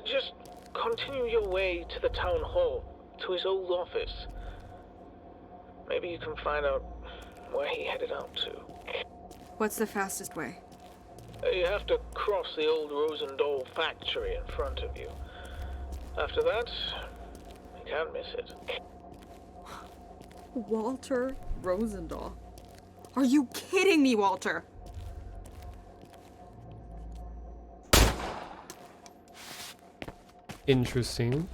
Just continue your way to the town hall, to his old office. Maybe you can find out where he headed out to. What's the fastest way? You have to cross the old Rosendahl factory in front of you. After that, you can't miss it. Walter Rosendahl. Are you kidding me, Walter? Interesting.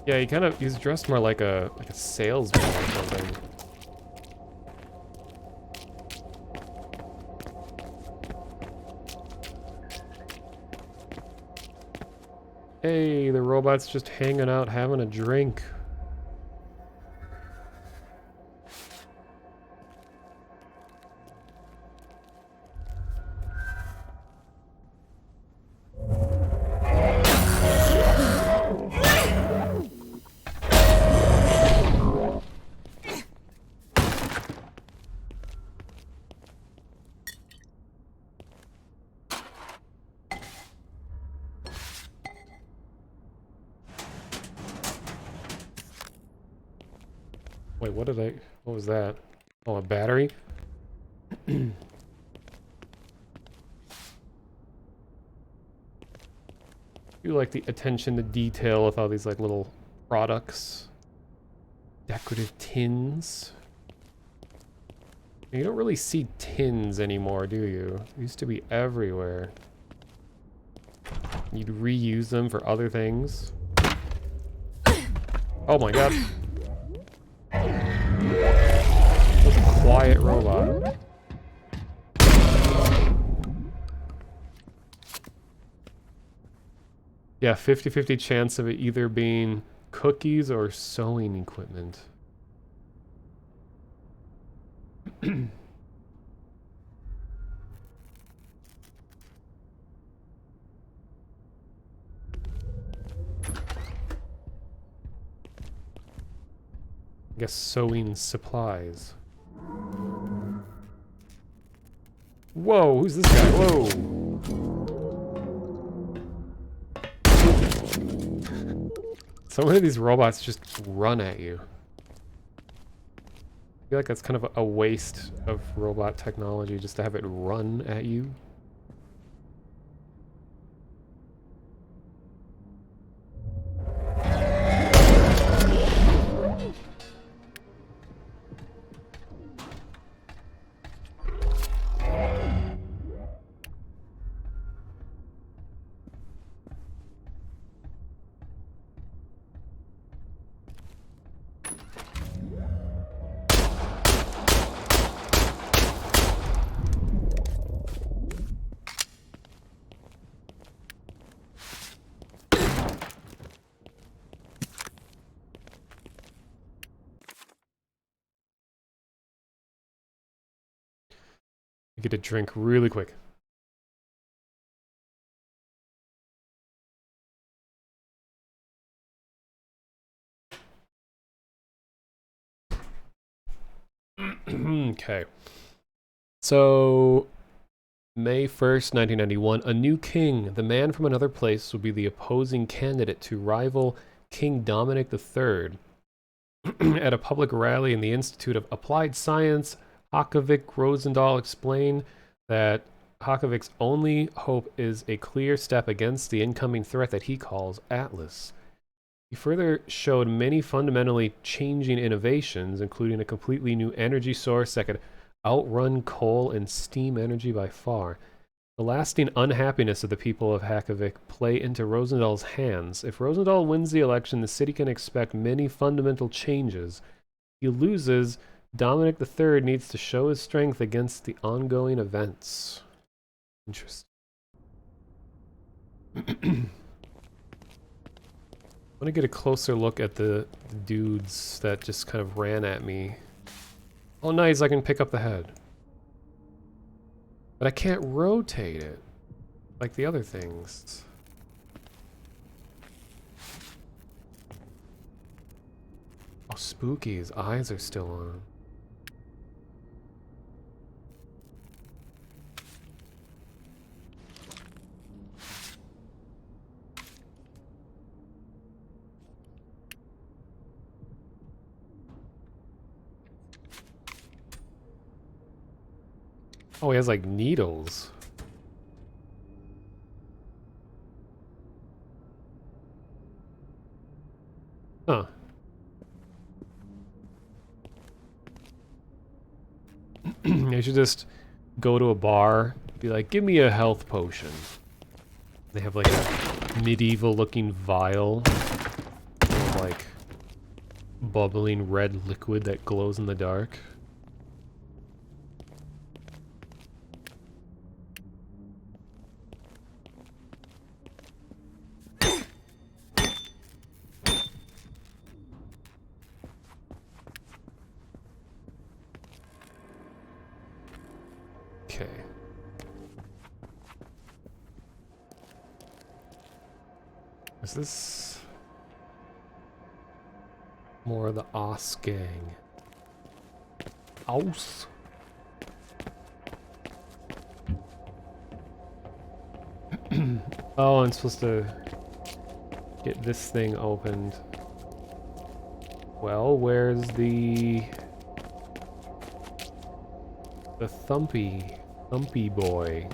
Yeah, he's dressed more like a salesman or something. Hey, the robot's just hanging out having a drink. Wait, what was that? Oh, a battery? You like the attention to detail with all these like little products. Decorative tins. You don't really see tins anymore, do you? They used to be everywhere. You'd reuse them for other things. Oh my god. That's a quiet robot. Yeah, 50-50 chance of it either being cookies or sewing equipment. I guess sewing supplies. Whoa, who's this guy? Whoa. So many of these robots just run at you. I feel like that's kind of a waste of robot technology just to have it run at you. Get a drink really quick. Okay. So, May 1st, 1991, a new king, the man from another place, will be the opposing candidate to rival King Dominic III. At a public rally in the Institute of Applied Science, Hakovic Rosendahl explained that Hakovic's only hope is a clear step against the incoming threat that he calls Atlas. He further showed many fundamentally changing innovations, including a completely new energy source that could outrun coal and steam energy by far. The lasting unhappiness of the people of Hakovic play into Rosendahl's hands. If Rosendahl wins the election, the city can expect many fundamental changes. If he loses, Dominic III needs to show his strength against the ongoing events. Interesting. I want to get a closer look at the dudes that just kind of ran at me. Oh, nice, I can pick up the head. But I can't rotate it like the other things. Oh, spooky, his eyes are still on. Oh, he has like needles. Huh. I should just go to a bar, be like, give me a health potion. They have like a medieval looking vial of like bubbling red liquid that glows in the dark. Okay. Is this more of the Os gang? Aus? Oh, I'm supposed to get this thing opened. Well, where's the thumpy boy?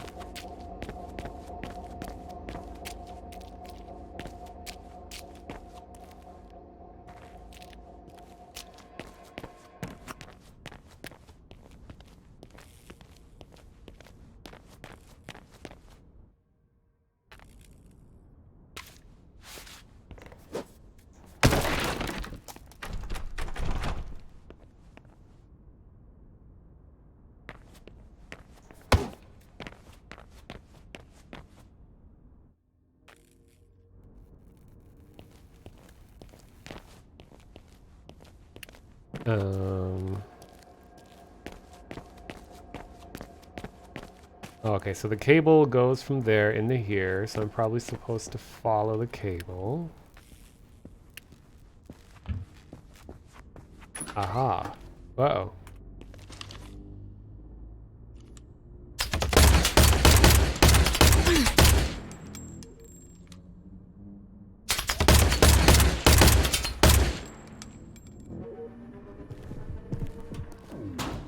Okay, so the cable goes from there into here, so I'm probably supposed to follow the cable. Aha. Uh-oh.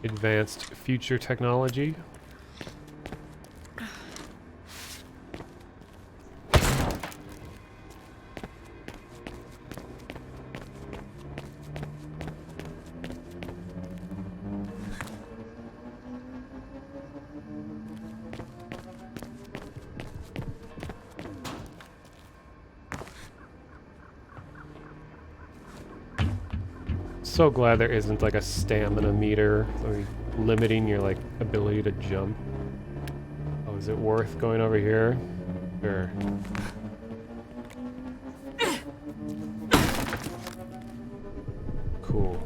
Advanced future technology. So glad there isn't like a stamina meter or limiting your like ability to jump. Oh, is it worth going over here? Sure. Cool.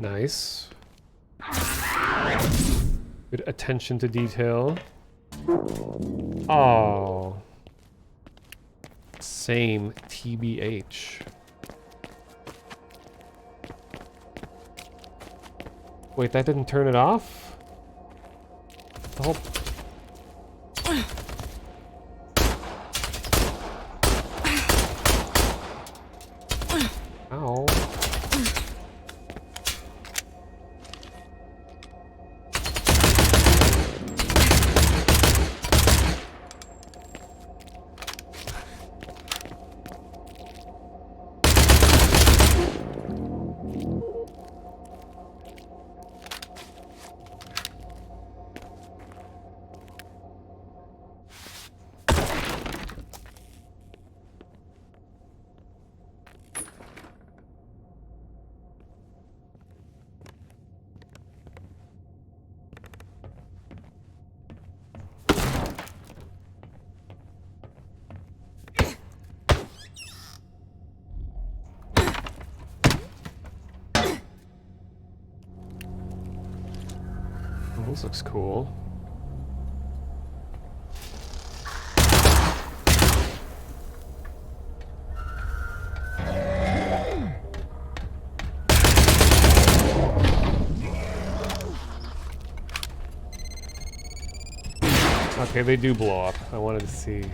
Nice. Good attention to detail. Oh. Same TBH. Wait, that didn't turn it off? The whole... Ow. This looks cool. Okay, they do blow up. I wanted to see.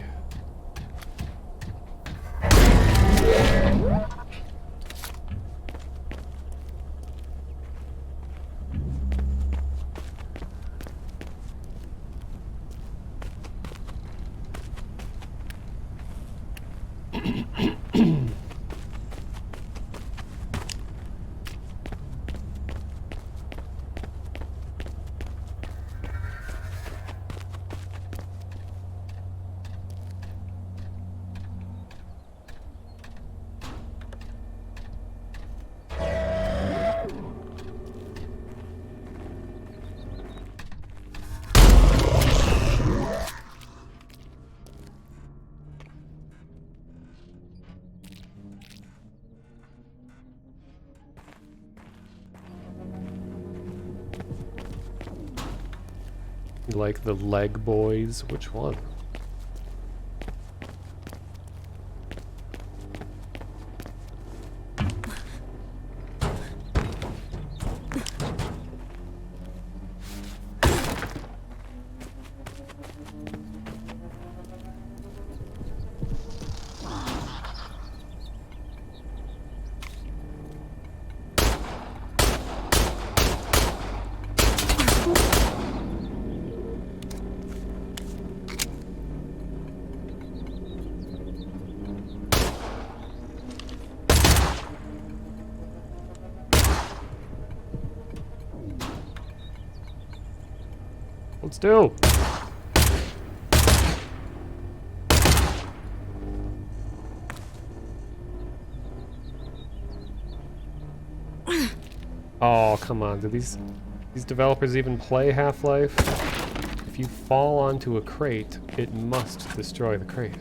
Like the leg boys? Which one? Let's do. Oh, come on. Do these developers even play Half-Life? If you fall onto a crate, it must destroy the crate.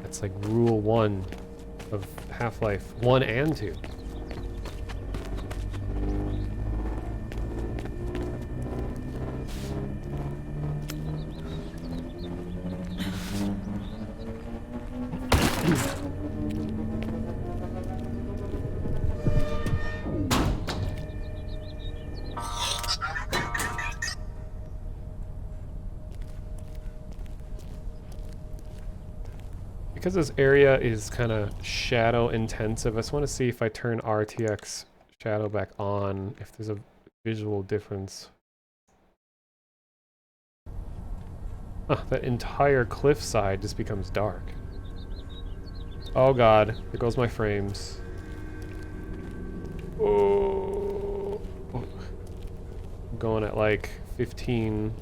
That's like rule 1 of Half-Life 1 and 2. Because this area is kind of shadow intensive, I just want to see if I turn RTX shadow back on, if there's a visual difference. That entire cliffside just becomes dark. Oh god, there goes my frames. Oh, I'm going at like 15.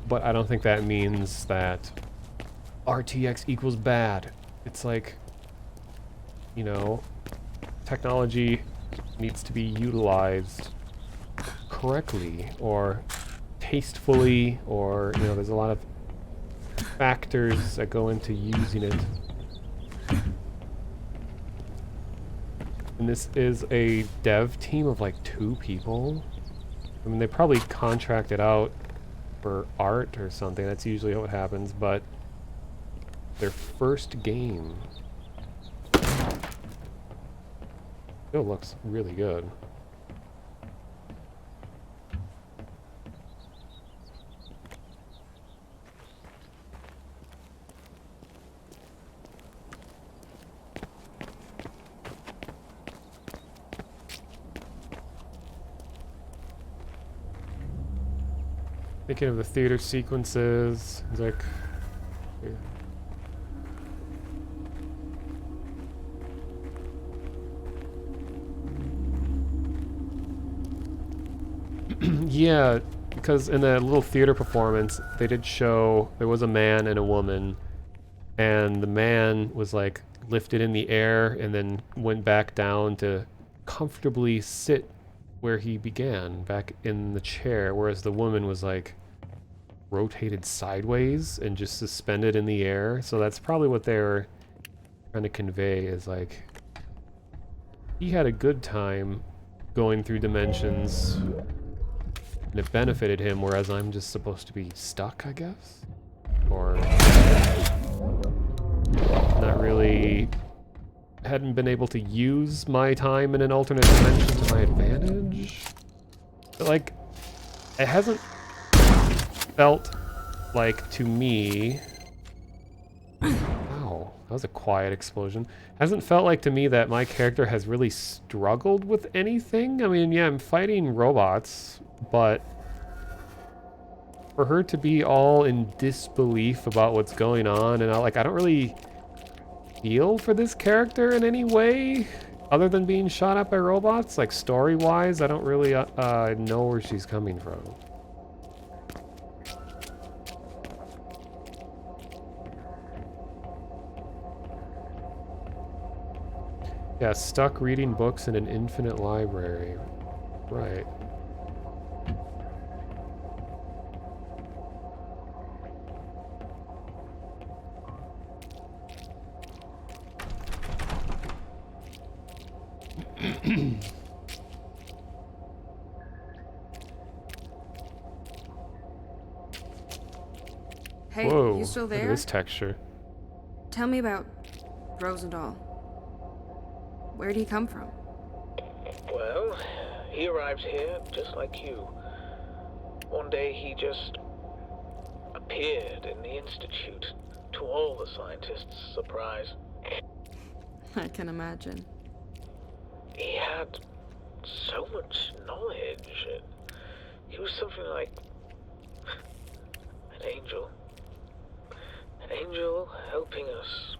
But I don't think that means that RTX equals bad. It's like, you know, technology needs to be utilized correctly or tastefully, or there's a lot of factors that go into using it. And this is a dev team of like 2 people. I mean, they probably contracted out for art or something. That's usually what happens, but their first game still looks really good. Thinking of the theater sequences, it's like, yeah, because in the little theater performance, they did show there was a man and a woman, and the man was like lifted in the air and then went back down to comfortably sit where he began, back in the chair, whereas the woman was like rotated sideways and just suspended in the air. So that's probably what they're trying to convey, is like he had a good time going through dimensions and it benefited him, whereas I'm just supposed to be stuck, I guess, or not really, hadn't been able to use my time in an alternate dimension to my advantage. But like, it hasn't felt like, to me, wow, that was a quiet explosion. Hasn't felt like to me that my character has really struggled with anything. I mean, yeah, I'm fighting robots, but for her to be all in disbelief about what's going on, and I don't really feel for this character in any way other than being shot at by robots. Like, story-wise, I don't really know where she's coming from. Yeah, stuck reading books in an infinite library. Right. Hey, Whoa, you still look at there? this texture. Tell me about Rosendahl. Where'd he come from? Well, he arrived here just like you. One day he just appeared in the Institute, to all the scientists' surprise. I can imagine. He had so much knowledge. He was something like an angel. An angel helping us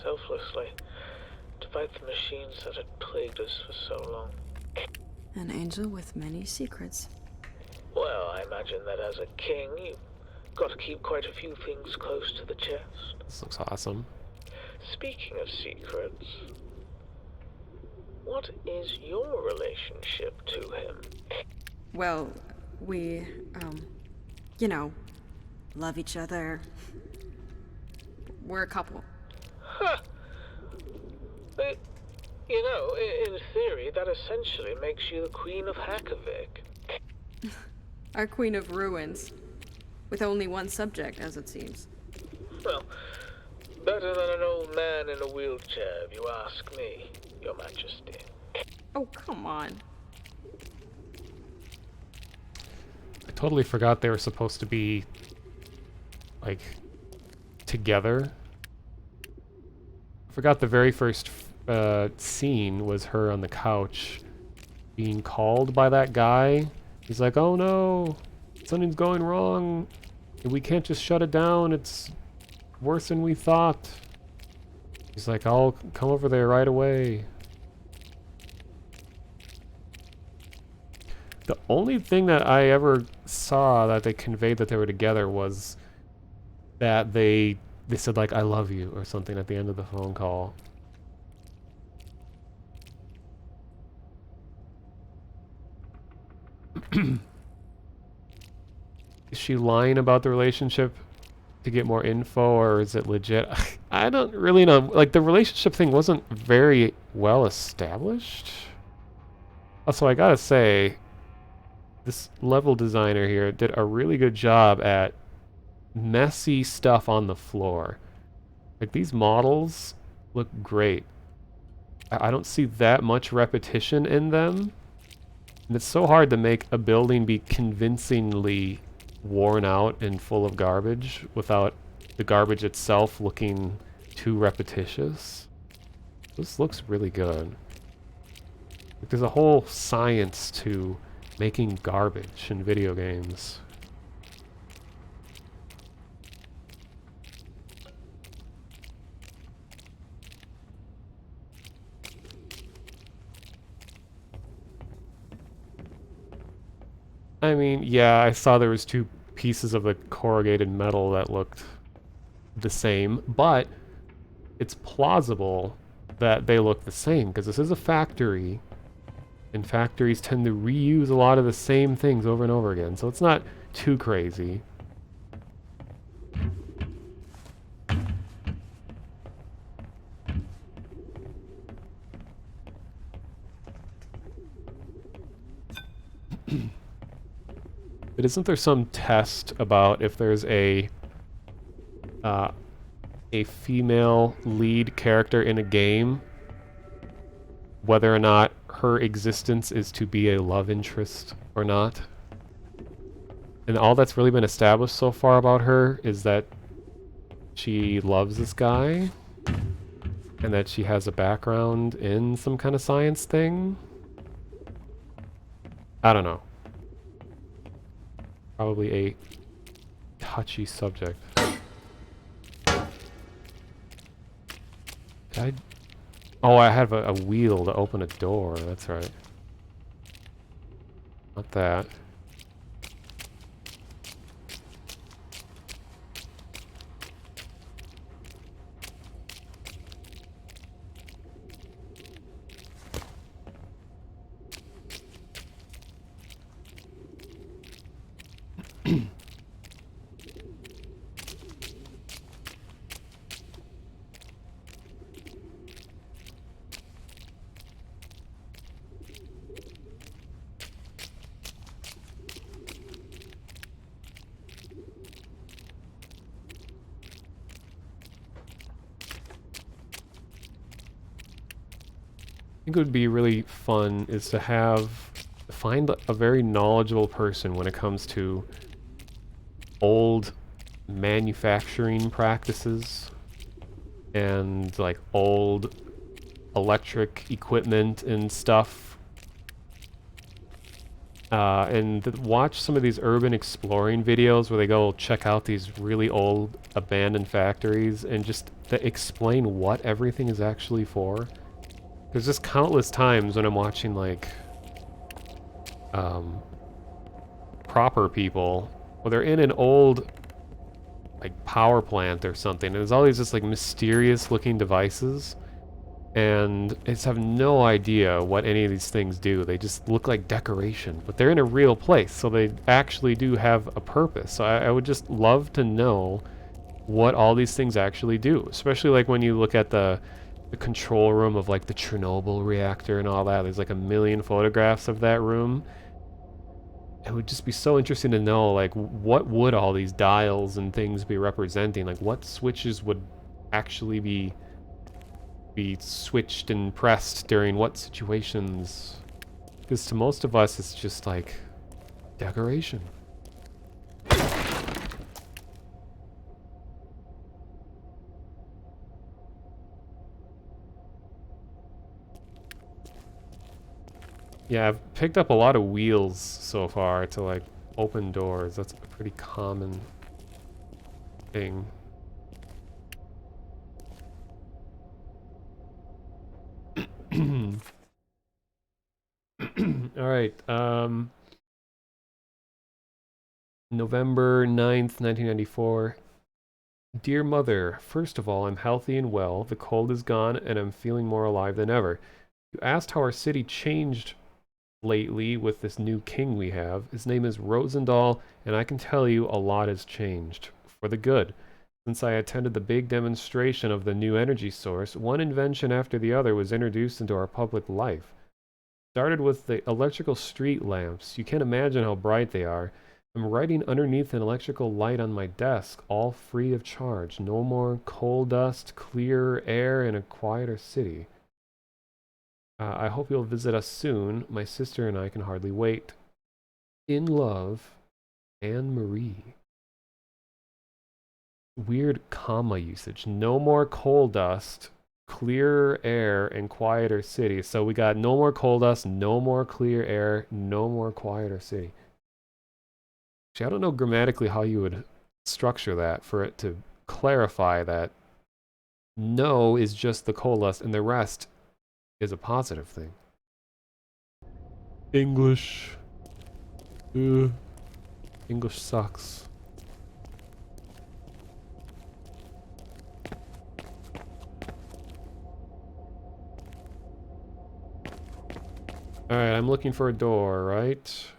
selflessly to fight the machines that had plagued us for so long. An angel with many secrets. Well, I imagine that as a king, you've got to keep quite a few things close to the chest. This looks awesome. Speaking of secrets, what is your relationship to him? Well, we, love each other. We're a couple. Huh. In theory, that essentially makes you the Queen of Hackervik. Our Queen of Ruins. With only one subject, as it seems. Well, better than an old man in a wheelchair, if you ask me, Your Majesty. Oh, come on. I totally forgot they were supposed to be, like, together. I forgot the very first scene was her on the couch being called by that guy. He's like, oh no, something's going wrong. We can't just shut it down. It's worse than we thought. He's like, I'll come over there right away. The only thing that I ever saw that they conveyed that they were together was that they said, like, I love you or something at the end of the phone call. Is she lying about the relationship to get more info, or is it legit? I don't really know. Like, the relationship thing wasn't very well established. Also, I gotta say, this level designer here did a really good job at messy stuff on the floor. Like, these models look great. I don't see that much repetition in them. And it's so hard to make a building be convincingly worn out and full of garbage without the garbage itself looking too repetitious. This looks really good. Like, there's a whole science to making garbage in video games. I mean, yeah, I saw there was two pieces of the corrugated metal that looked the same, but it's plausible that they look the same because this is a factory, and factories tend to reuse a lot of the same things over and over again, so it's not too crazy. But isn't there some test about if there's a female lead character in a game, whether or not her existence is to be a love interest or not? And all that's really been established so far about her is that she loves this guy, and that she has a background in some kind of science thing. I don't know. Probably a touchy subject. Oh, I have a wheel to open a door. That's right. Not that. I think it would be really fun is to find a very knowledgeable person when it comes to old manufacturing practices and like old electric equipment and stuff. And watch some of these urban exploring videos where they go check out these really old abandoned factories and just explain what everything is actually for. There's just countless times when I'm watching, like, proper people, well, they're in an old, like, power plant or something, and there's all these just, like, mysterious-looking devices, and I just have no idea what any of these things do. They just look like decoration, but they're in a real place, so they actually do have a purpose. So I would just love to know what all these things actually do, especially, like, when you look at the control room of like the Chernobyl reactor and all that. There's like a million photographs of that room. It would just be so interesting to know, like, what would all these dials and things be representing? Like, what switches would actually be switched and pressed during what situations? Because to most of us, it's just like decoration. Yeah, I've picked up a lot of wheels so far to, like, open doors. That's a pretty common thing. Alright, November 9th, 1994. Dear Mother, first of all, I'm healthy and well. The cold is gone, and I'm feeling more alive than ever. You asked how our city changed lately with this new king we have. His name is Rosendahl, and I can tell you a lot has changed for the good. Since I attended the big demonstration of the new energy source, one invention after the other was introduced into our public life. Started with the electrical street lamps. You can't imagine how bright they are. I'm writing underneath an electrical light on my desk, all free of charge. No more coal dust, clearer air, and a quieter city. I hope you'll visit us soon. My sister and I can hardly wait. In love, Anne Marie. Weird comma usage. No more coal dust, clearer air, and quieter city. So we got no more coal dust, no more clear air, no more quieter city. Actually, I don't know grammatically how you would structure that for it to clarify that no is just the coal dust and the rest is a positive thing. English. English sucks. Alright, I'm looking for a door, right?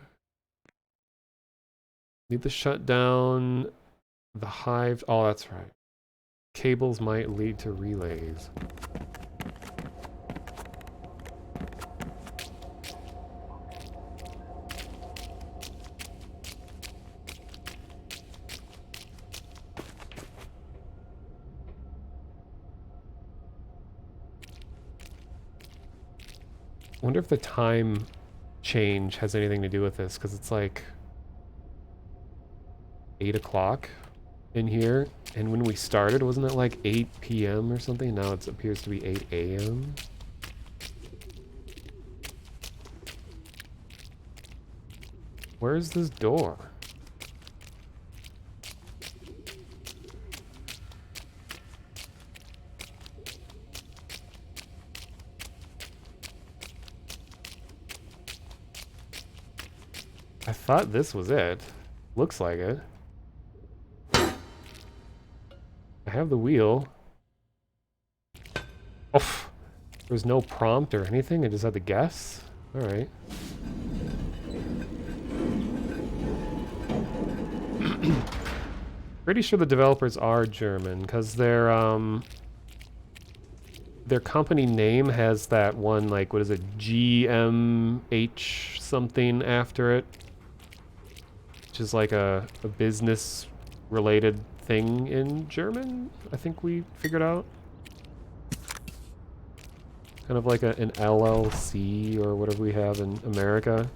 Need to shut down the hive. Oh, that's right. Cables might lead to relays. I wonder if the time change has anything to do with this, because it's like 8 o'clock in here, and when we started, wasn't it like 8 p.m. or something? Now it appears to be 8 a.m. Where's this door? I thought this was it. Looks like it. I have the wheel. Oh, there's no prompt or anything. I just had to guess. All right. Pretty sure the developers are German because their company name has that one, like, what is it, GMH something after it, which is like a business related thing in German, I think we figured out. Kind of like an LLC or whatever we have in America.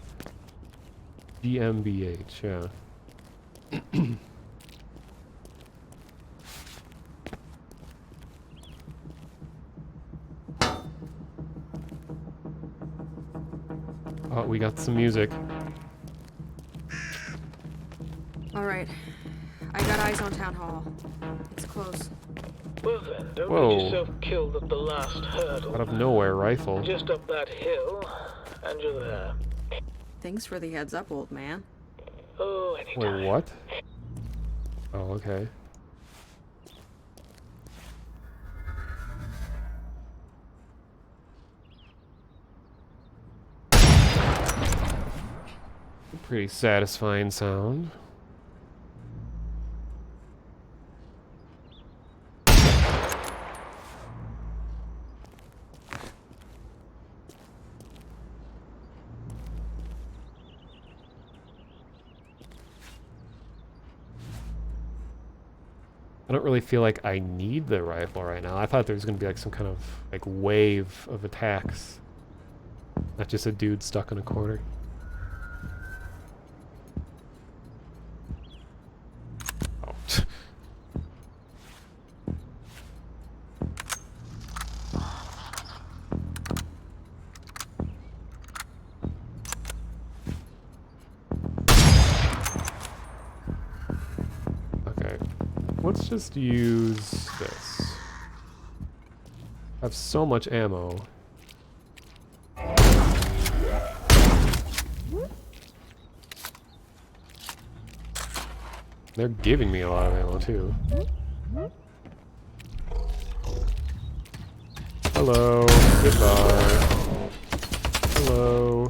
GmbH, yeah. Oh, we got some music. All right. I got eyes on Town Hall. It's close. Well then, don't Whoa. get yourself killed at the last hurdle. Out of nowhere, rifle. Just up that hill, and you're there. Thanks for the heads up, old man. Oh, anytime. Wait, what? Oh, okay. Pretty satisfying sound. I don't really feel like I need the rifle right now. I thought there was going to be like some kind of like wave of attacks. Not just a dude stuck in a corner. Oh. Okay. Let's just use this. I have so much ammo. They're giving me a lot of ammo too. Hello. Goodbye. Hello.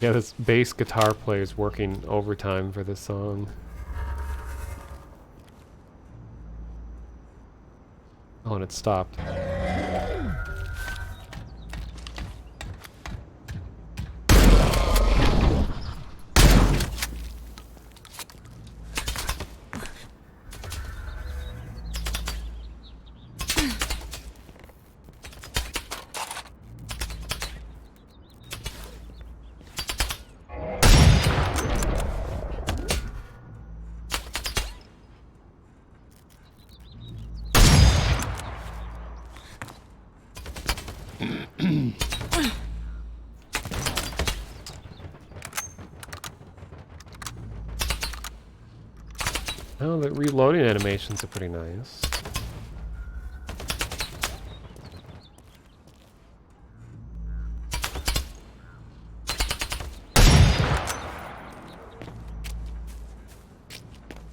Yeah, this bass guitar player's working overtime for this song. Oh, and it stopped. Oh, the reloading animations are pretty nice.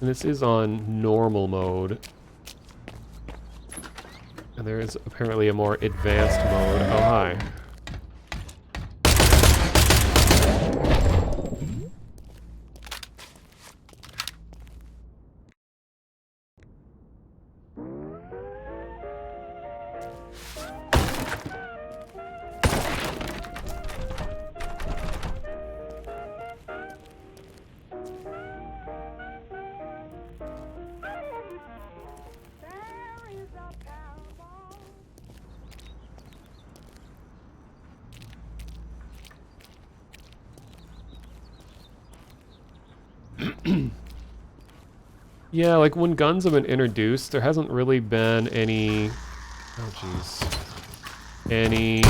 And this is on normal mode. And there is apparently a more advanced mode. Oh, hi. Yeah, like when guns have been introduced, there hasn't really been any... Oh, jeez. Any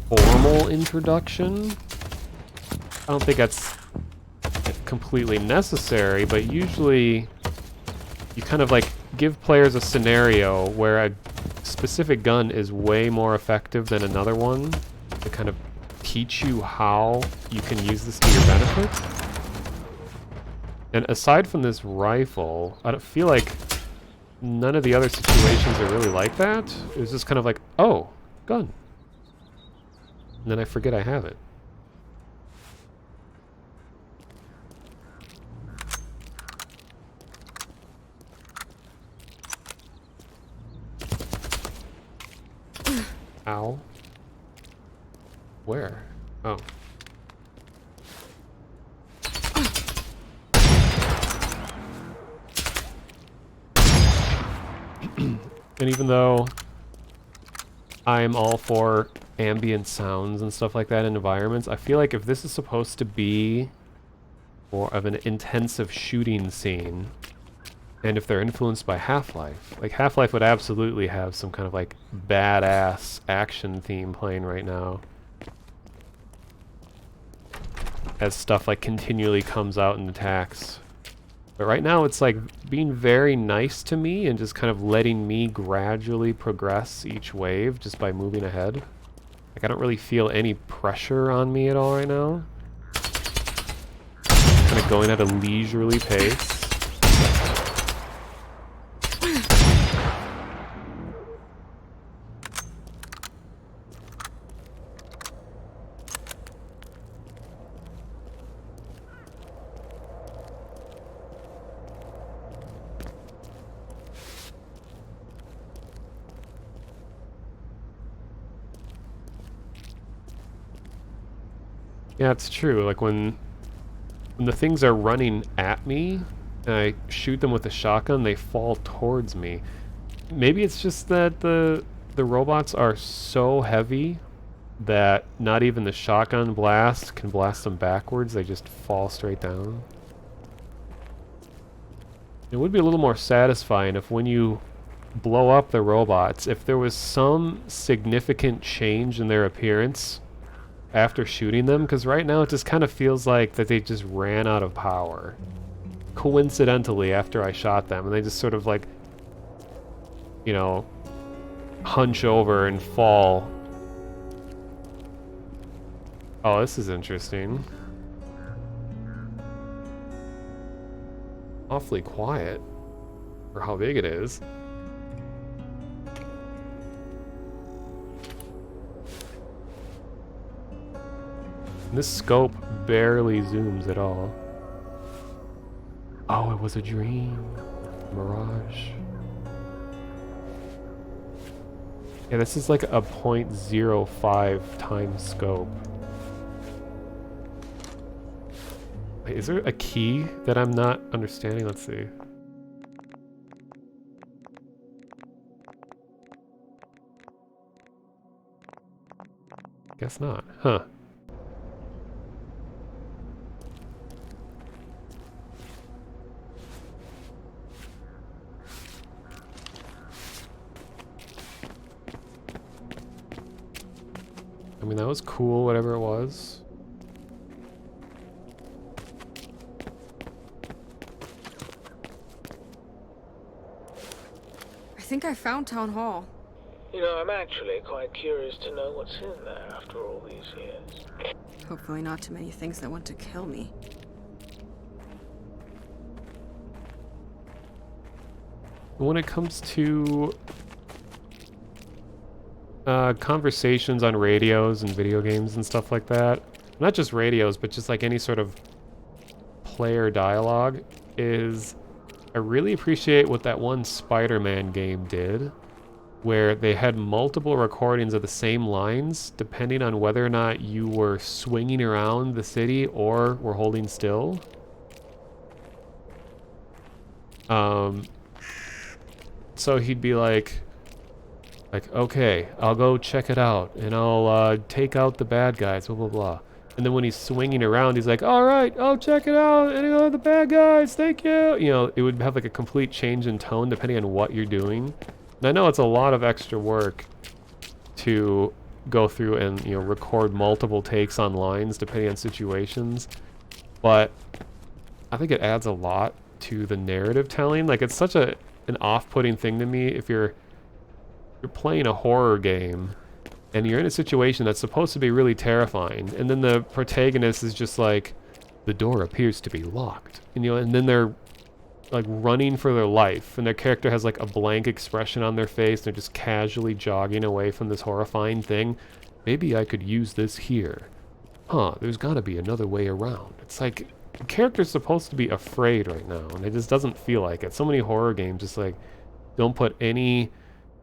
formal introduction. I don't think that's completely necessary, but usually you kind of like give players a scenario where a specific gun is way more effective than another one to kind of teach you how you can use this to your benefit. And aside from this rifle, I don't feel like none of the other situations are really like that. It was just kind of like, oh, gun. And then I forget I have it. Ow. Where? Oh. And even though I am all for ambient sounds and stuff like that in environments, I feel like if this is supposed to be more of an intensive shooting scene, and if they're influenced by Half-Life, like Half-Life would absolutely have some kind of like badass action theme playing right now, as stuff like continually comes out and attacks. But right now it's like being very nice to me and just kind of letting me gradually progress each wave just by moving ahead. Like I don't really feel any pressure on me at all right now. Kind of going at a leisurely pace. Yeah, it's true. Like when the things are running at me and I shoot them with a shotgun, they fall towards me. Maybe it's just that the robots are so heavy that not even the shotgun blast can blast them backwards. They just fall straight down. It would be a little more satisfying if when you blow up the robots, if there was some significant change in their appearance after shooting them, because right now it just kind of feels like that they just ran out of power coincidentally after I shot them, and they just sort of like, you know, hunch over and fall. Oh, this is interesting. Awfully quiet for how big it is. This scope barely zooms at all. Oh, it was a dream. Mirage. Yeah, this is like a 0.05 times scope. Wait, is there a key that I'm not understanding? Let's see. Guess not. Huh. I mean, that was cool, whatever it was. I think I found Town Hall. You know, I'm actually quite curious to know what's in there after all these years. Hopefully not too many things that want to kill me. When it comes to conversations on radios and video games and stuff like that, not just radios, but just like any sort of player dialogue, is I really appreciate what that one Spider-Man game did, where they had multiple recordings of the same lines depending on whether or not you were swinging around the city or were holding still. So he'd be like, okay, I'll go check it out, and I'll take out the bad guys, blah, blah, blah. And then when he's swinging around, he's like, all right, I'll check it out, and I'll the bad guys, thank you. You know, it would have like a complete change in tone depending on what you're doing. And I know it's a lot of extra work to go through and, you know, record multiple takes on lines depending on situations, but I think it adds a lot to the narrative telling. Like, it's such an off-putting thing to me if you're playing a horror game and you're in a situation that's supposed to be really terrifying, and then the protagonist is just like, the door appears to be locked, and you know, and then they're like running for their life, and their character has like a blank expression on their face, they're just casually jogging away from this horrifying thing. Maybe I could use this here. Huh, there's gotta be another way around. It's like, the character's supposed to be afraid right now, and it just doesn't feel like it. So many horror games just like don't put any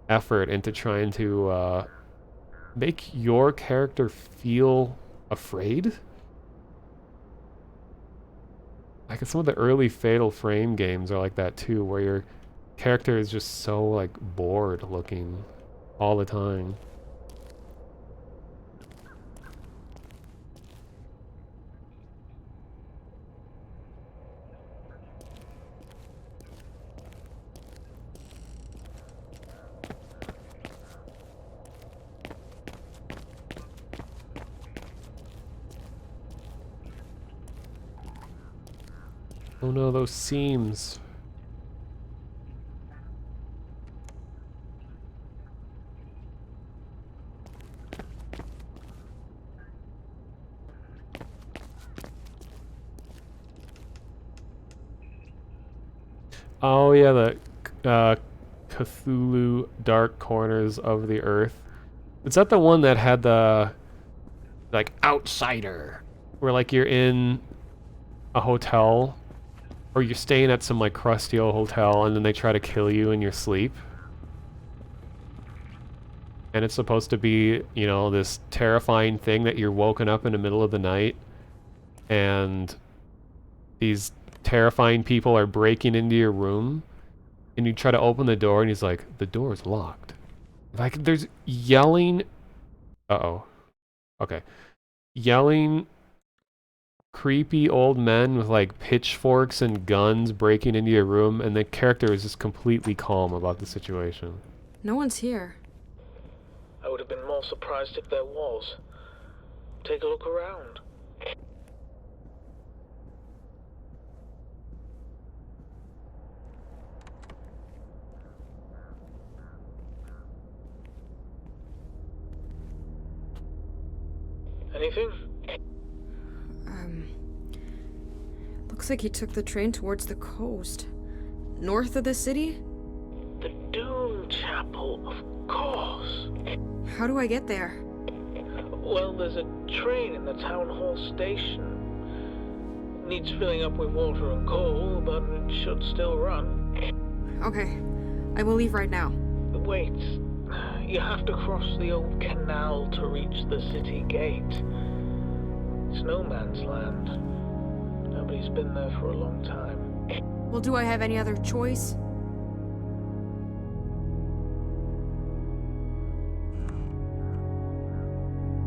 effort into trying to make your character feel afraid. Like, some of the early Fatal Frame games are like that too, where your character is just so like bored looking all the time. Oh no, those seams. Oh yeah, the Cthulhu Dark Corners of the Earth. Is that the one that had the, like, outsider? Where, like, you're in a hotel, or you're staying at some, like, crusty old hotel, and then they try to kill you in your sleep? And it's supposed to be, you know, this terrifying thing that you're woken up in the middle of the night, and these terrifying people are breaking into your room, and you try to open the door, and he's like, the door is locked. Like, there's yelling... Uh-oh. Okay. Yelling, creepy old men with, like, pitchforks and guns breaking into your room, and the character is just completely calm about the situation. No one's here. I would have been more surprised if there was. Take a look around. Anything? Looks like he took the train towards the coast. North of the city? The Doom Chapel, of course. How do I get there? Well, there's a train in the town hall station. Needs filling up with water and coal, but it should still run. Okay, I will leave right now. Wait, you have to cross the old canal to reach the city gate. It's no man's land. Nobody's been there for a long time. Well, do I have any other choice?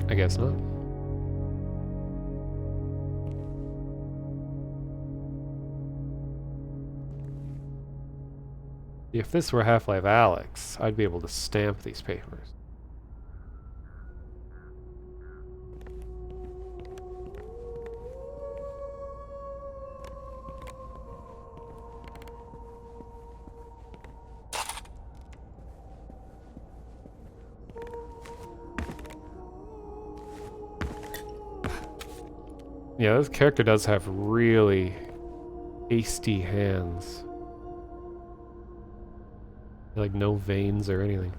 I guess not. If this were Half-Life Alyx, I'd be able to stamp these papers. Yeah, this character does have really hasty hands. Like no veins or anything.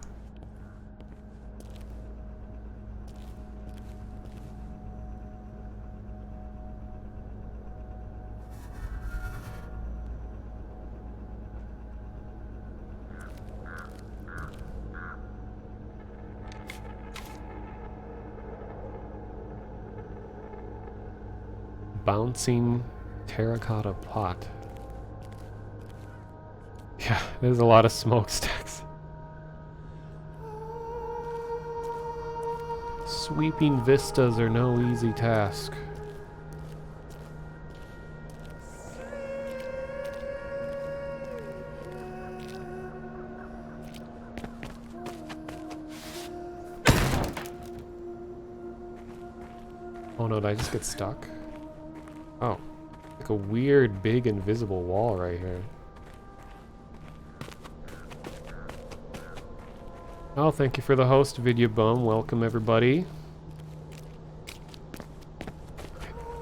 Bouncing terracotta pot. Yeah, there's a lot of smokestacks. Sweeping vistas are no easy task. Oh no, did I just get stuck? Oh, like a weird, big, invisible wall right here. Oh, thank you for the host, Vidya Bum. Welcome, everybody.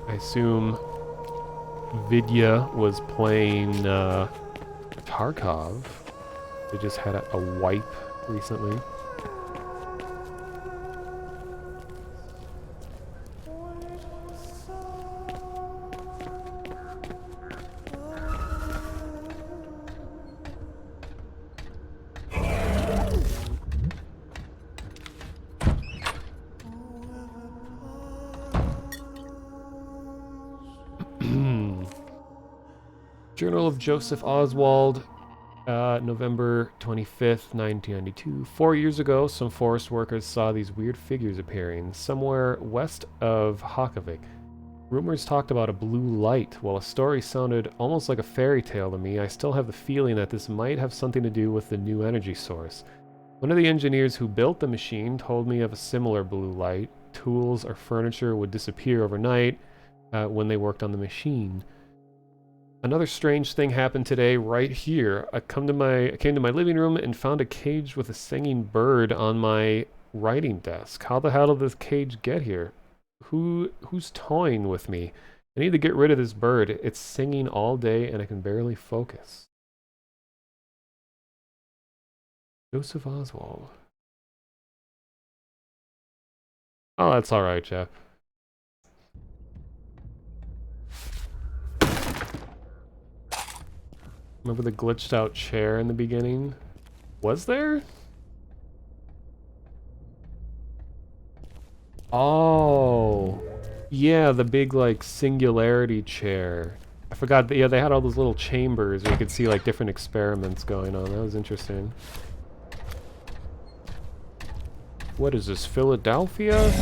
I assume Vidya was playing Tarkov. They just had a wipe recently. Journal of Joseph Oswald, November 25th, 1992. 4 years ago, some forest workers saw these weird figures appearing somewhere west of Hakavik. Rumors talked about a blue light. While a story sounded almost like a fairy tale to me, I still have the feeling that this might have something to do with the new energy source. One of the engineers who built the machine told me of a similar blue light. Tools or furniture would disappear overnight when they worked on the machine. Another strange thing happened today right here. I came to my living room and found a cage with a singing bird on my writing desk. How the hell did this cage get here? Who's toying with me? I need to get rid of this bird. It's singing all day and I can barely focus. Joseph Oswald. Oh, that's alright, Jeff. Remember the glitched out chair in the beginning? Was there? Oh. Yeah, the big like singularity chair. I forgot that, yeah, they had all those little chambers where you could see like different experiments going on. That was interesting. What is this, Philadelphia?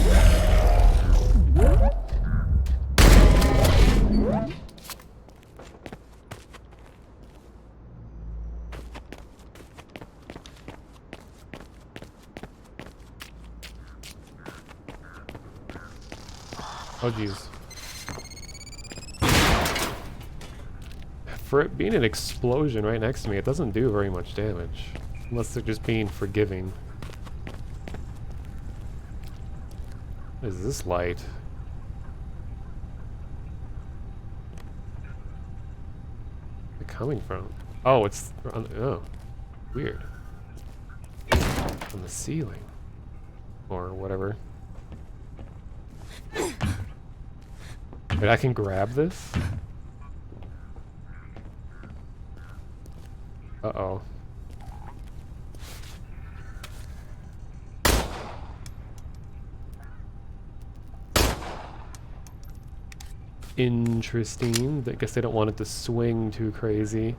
Oh jeez. For it being an explosion right next to me, it doesn't do very much damage. Unless they're just being forgiving. What is this light? Where's it coming from? Oh, it's on, oh, weird. From the ceiling. Or whatever. Wait, I can grab this? Uh-oh. Interesting. I guess they don't want it to swing too crazy.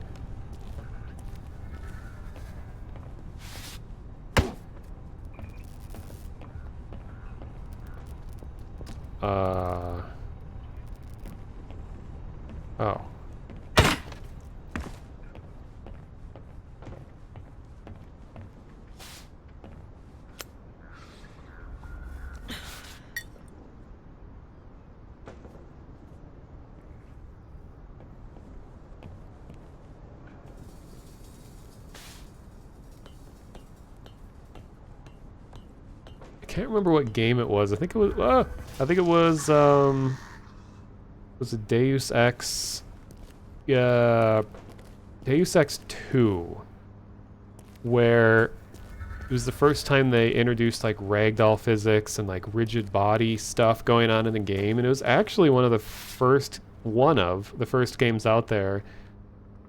Oh. I can't remember what game it was. I think it was was it Deus Ex? Yeah, Deus Ex 2, where it was the first time they introduced like ragdoll physics and like rigid body stuff going on in the game, and it was actually one of the first games out there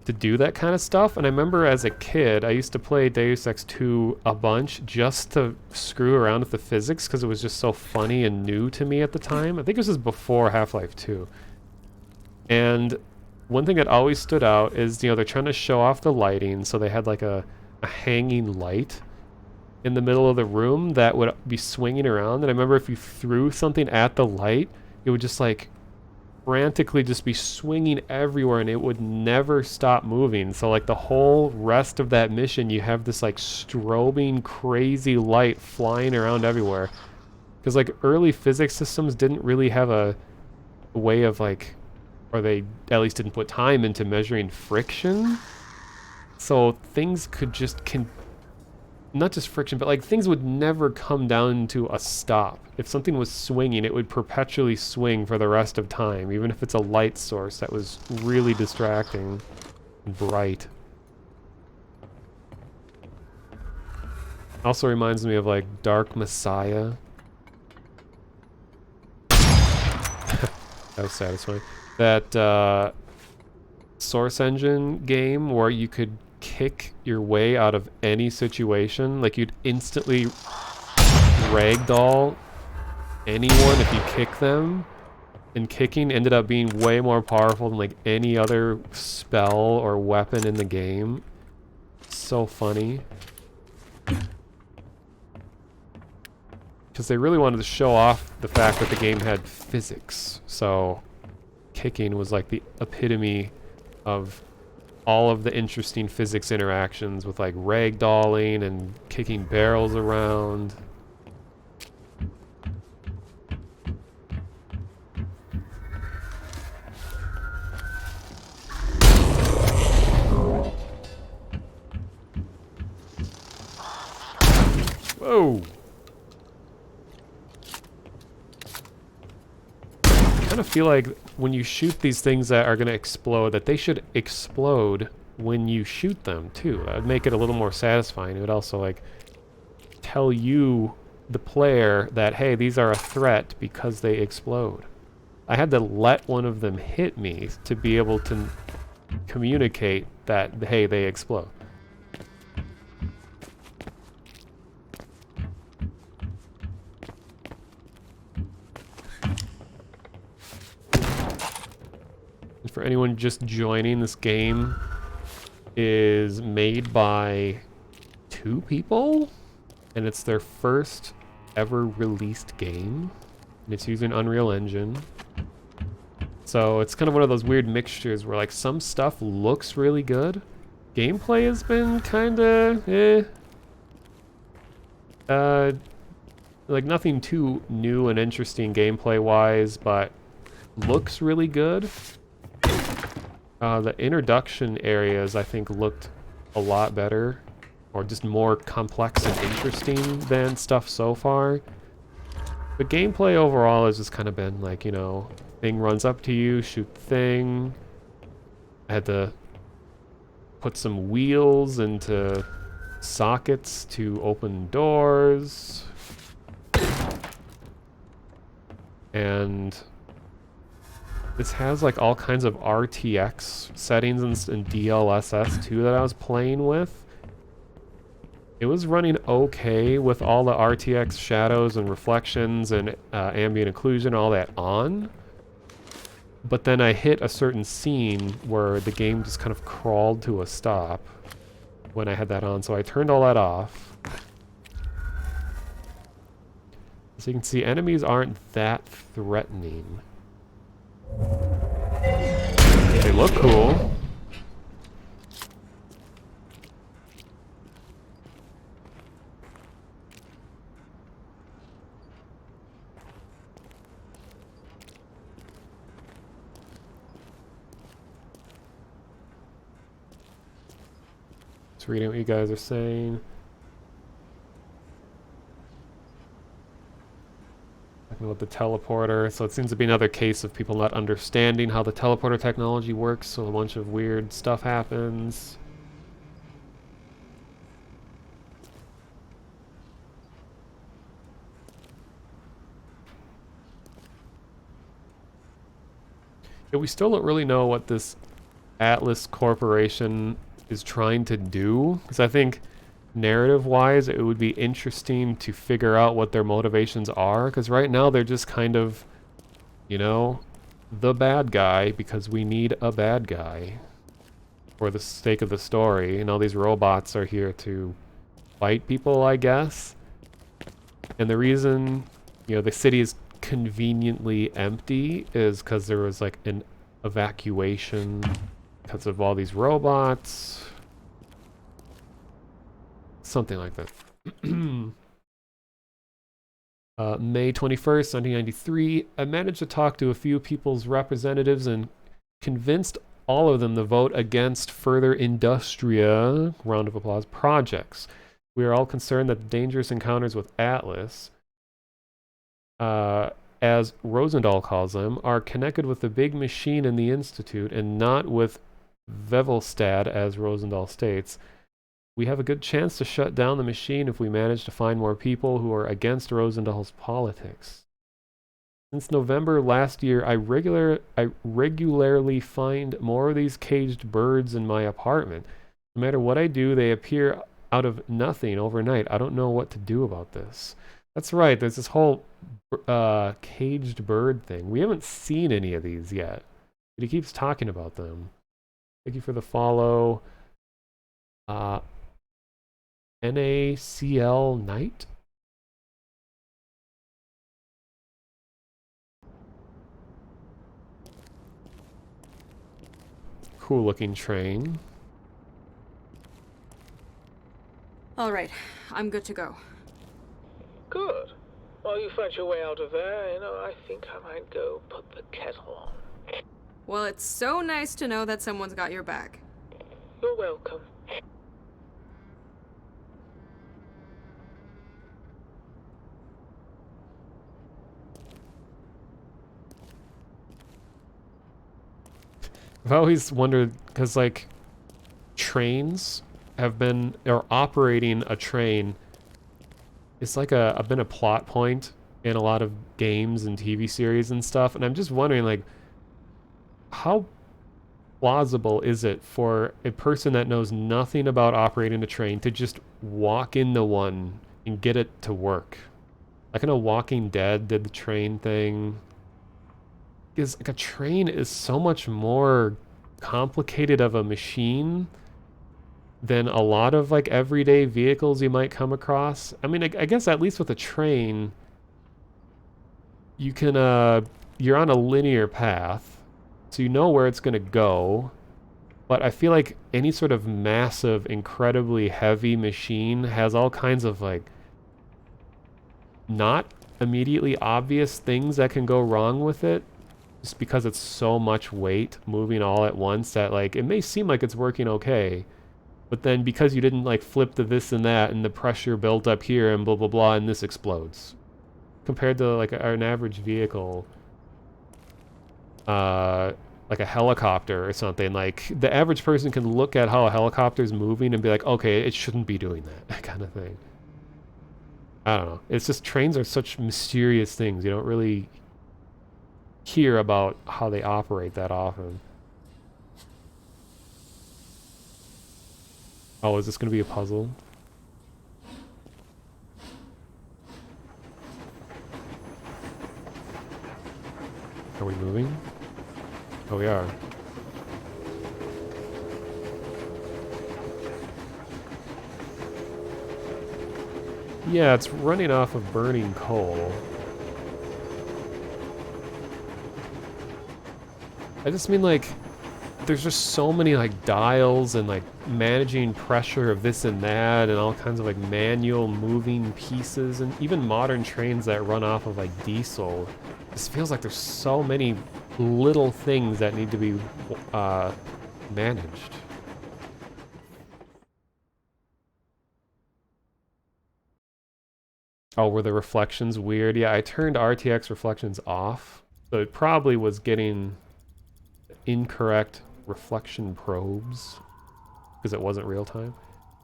to do that kind of stuff. And I remember as a kid, I used to play Deus Ex 2 a bunch just to screw around with the physics because it was just so funny and new to me at the time. I think this was before Half-Life 2. And one thing that always stood out is, you know, they're trying to show off the lighting, so they had like a hanging light in the middle of the room that would be swinging around. And I remember if you threw something at the light, it would just like frantically just be swinging everywhere, and it would never stop moving. So like the whole rest of that mission, you have this like strobing crazy light flying around everywhere, because like early physics systems didn't really have a way of like, or they at least didn't put time into measuring friction, so things could just not just friction, but like things would never come down to a stop. If something was swinging, it would perpetually swing for the rest of time, even if it's a light source that was really distracting and bright. Also reminds me of like Dark Messiah. That was satisfying. That Source Engine game where you could kick your way out of any situation. Like you'd instantly ragdoll anyone if you kick them, and kicking ended up being way more powerful than like any other spell or weapon in the game. So funny. Because they really wanted to show off the fact that the game had physics. So kicking was like the epitome of all of the interesting physics interactions with like ragdolling and kicking barrels around. Whoa! I kind of feel like when you shoot these things that are going to explode, that they should explode when you shoot them too. That would make it a little more satisfying. It would also like tell you, the player, that hey, these are a threat because they explode. I had to let one of them hit me to be able to communicate that hey, they explode. For anyone just joining, this game is made by 2 people, and it's their first ever released game, and it's using Unreal Engine. So it's kind of one of those weird mixtures where like some stuff looks really good, gameplay has been kind of like nothing too new and interesting gameplay wise, but looks really good. The introduction areas, I think, looked a lot better, or just more complex and interesting than stuff so far. The gameplay overall has just kind of been like, you know, thing runs up to you, shoot the thing. I had to put some wheels into sockets to open doors. and this has like all kinds of RTX settings and DLSS too that I was playing with. It was running okay with all the RTX shadows and reflections and ambient occlusion, all that on. But then I hit a certain scene where the game just kind of crawled to a stop when I had that on, so I turned all that off. So you can see enemies aren't that threatening. They look cool. Just reading what you guys are saying. Talking about the teleporter. So it seems to be another case of people not understanding how the teleporter technology works, so a bunch of weird stuff happens. Yeah, we still don't really know what this Atlas Corporation is trying to do, because I think narrative-wise it would be interesting to figure out what their motivations are, because right now they're just kind of, you know, the bad guy because we need a bad guy for the sake of the story, and all these robots are here to fight people, I guess. And the reason, you know, the city is conveniently empty is because there was like an evacuation because of all these robots. Something like that. May 21st, 1993, I managed to talk to a few people's representatives and convinced all of them to vote against further Industria, round of applause, projects. We are all concerned that the dangerous encounters with Atlas, as Rosendahl calls them, are connected with the big machine in the Institute and not with Vevelstad, as Rosendahl states. We have a good chance to shut down the machine if we manage to find more people who are against Rosendahl's politics. Since November last year, I regularly find more of these caged birds in my apartment. No matter what I do, they appear out of nothing overnight. I don't know what to do about this. That's right, there's this whole caged bird thing. We haven't seen any of these yet, but he keeps talking about them. Thank you for the follow. NACL Knight? Cool looking train. All right, I'm good to go. Good. While you fight your way out of there, you know, I think I might go put the kettle on. Well, it's so nice to know that someone's got your back. You're welcome. I've always wondered, because like trains have been, or operating a train is like been a plot point in a lot of games and TV series and stuff, and I'm just wondering, like, how plausible is it for a person that knows nothing about operating a train to just walk into one and get it to work? Like, I know Walking Dead did the train thing. Is like a train is so much more complicated of a machine than a lot of like everyday vehicles you might come across. I mean, I guess at least with a train, you can you're on a linear path, so you know where it's gonna go. But I feel like any sort of massive, incredibly heavy machine has all kinds of like not immediately obvious things that can go wrong with it. Just because it's so much weight moving all at once that like it may seem like it's working okay, but then because you didn't like flip the this and that and the pressure built up here and blah blah blah and this explodes. Compared to like an average vehicle, like a helicopter or something, like the average person can look at how a helicopter is moving and be like, okay, it shouldn't be doing that kind of thing. I don't know. It's just trains are such mysterious things. You don't really hear about how they operate that often. Oh, is this going to be a puzzle? Are we moving? Oh, we are. Yeah, it's running off of burning coal. I just mean, like, there's just so many, like, dials and, like, managing pressure of this and that and all kinds of, like, manual moving pieces, and even modern trains that run off of, like, diesel. This feels like there's so many little things that need to be managed. Oh, were the reflections weird? Yeah, I turned RTX reflections off, so it probably was getting incorrect reflection probes because it wasn't real time.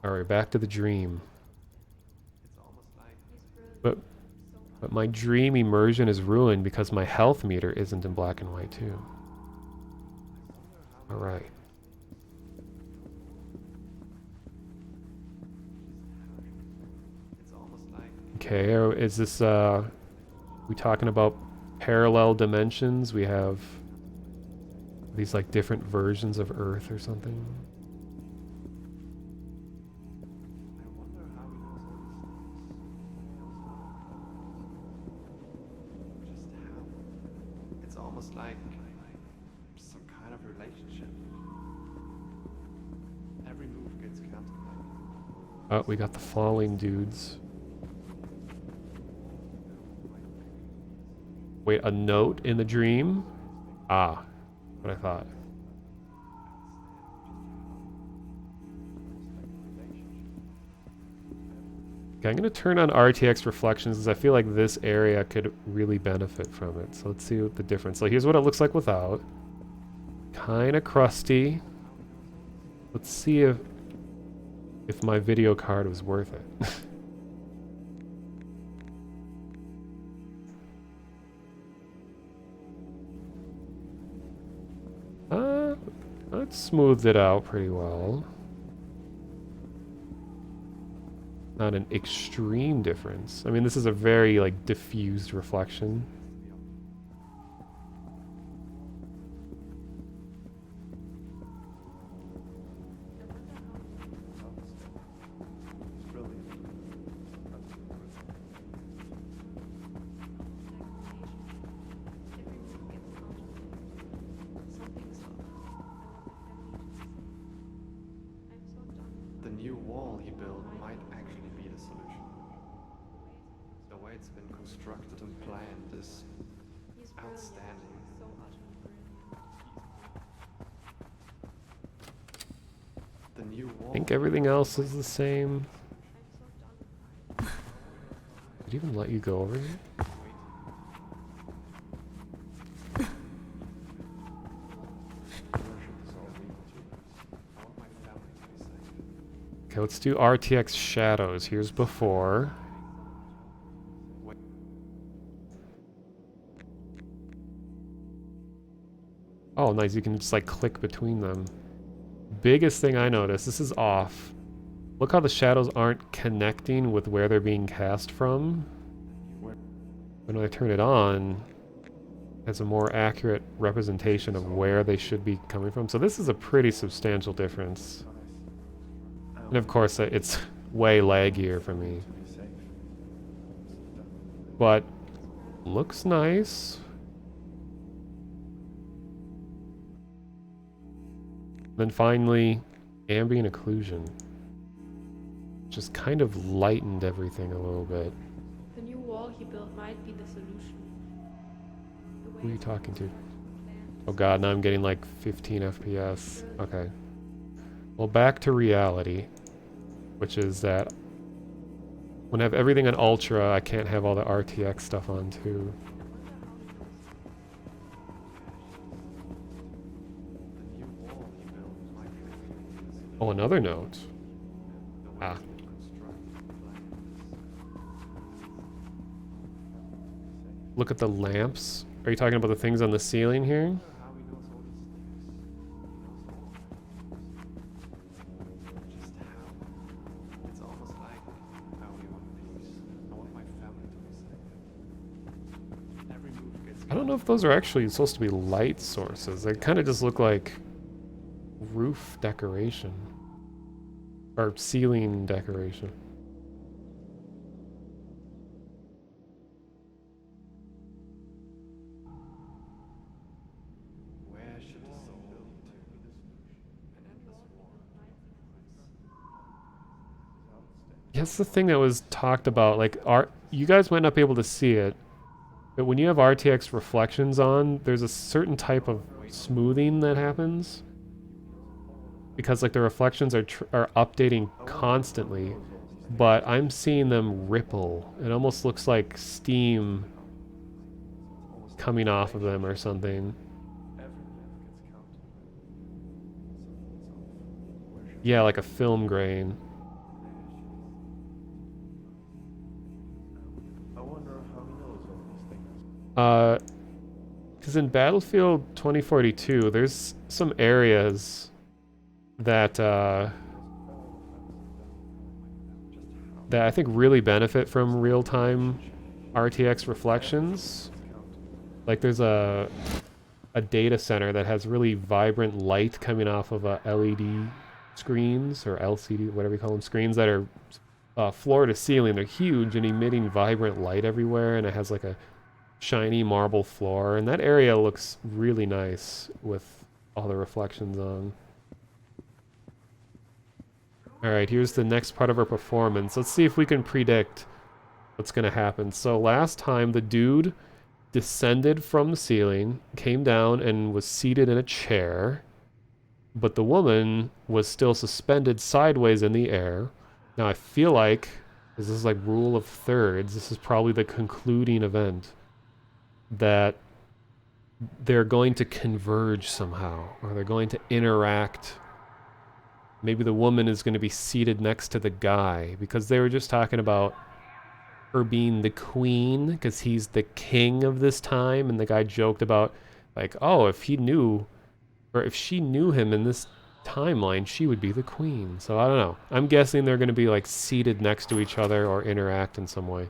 All right, back to the dream. But my dream immersion is ruined because my health meter isn't in black and white too. All right. Okay, is this we talking about parallel dimensions? We have these like different versions of Earth or something. It's almost like some kind of relationship. Every move gets calculated. Oh, we got the falling dudes. Wait, a note in the dream? Ah, what I thought. Okay, I'm gonna turn on RTX reflections because I feel like this area could really benefit from it. So let's see what the difference. So here's what it looks like without. Kinda crusty. Let's see if my video card was worth it. That smoothed it out pretty well. Not an extreme difference. I mean, this is a very, like, diffused reflection. The new wall he built might actually be the solution. The way it's been constructed and planned is outstanding. The new wall. I think everything else is the same. Did it even let you go over here? Okay, let's do RTX shadows. Here's before. Oh, nice. You can just like click between them. Biggest thing I noticed, this is off. Look how the shadows aren't connecting with where they're being cast from. When I turn it on, it's a more accurate representation of where they should be coming from. So this is a pretty substantial difference. And of course, it's way laggier for me. But looks nice. Then finally, ambient occlusion. Just kind of lightened everything a little bit. The new wall he built might be the solution. Who are you talking to? Oh god, now I'm getting like 15 FPS. Okay. Well, back to reality, which is that when I have everything on Ultra, I can't have all the RTX stuff on too. Oh, another note. Ah. Look at the lamps Are you talking about the things on the ceiling here? How he knows all these things. He knows all. Just how. It's almost like how we want peace. I want my family to be safe. Every move gets. I don't know if those are actually supposed to be light sources. They kind of just look like roof decoration. Or ceiling decoration. Where should the soul build to? An endless war. That's the thing that was talked about. Like, you guys might not be able to see it, but when you have RTX reflections on, there's a certain type of smoothing that happens. Because like the reflections are updating constantly, but I'm seeing them ripple. It almost looks like steam coming off of them or something. Yeah, like a film grain. I wonder how he knows all these things. Because in Battlefield 2042, there's some areas that that I think really benefit from real-time RTX reflections. Like there's a data center that has really vibrant light coming off of LED screens or LCD, whatever you call them, screens that are floor to ceiling. They're huge and emitting vibrant light everywhere, and it has like a shiny marble floor, and that area looks really nice with all the reflections on. Alright, here's the next part of our performance. Let's see if we can predict what's gonna happen. So last time the dude descended from the ceiling, came down and was seated in a chair, but the woman was still suspended sideways in the air. Now I feel like, this is like rule of thirds, this is probably the concluding event, that they're going to converge somehow, or they're going to interact. Maybe the woman is going to be seated next to the guy, because they were just talking about her being the queen, because he's the king of this time, and the guy joked about, like, oh, if he knew, or if she knew him in this timeline, she would be the queen. So I don't know. I'm guessing they're going to be, like, seated next to each other or interact in some way.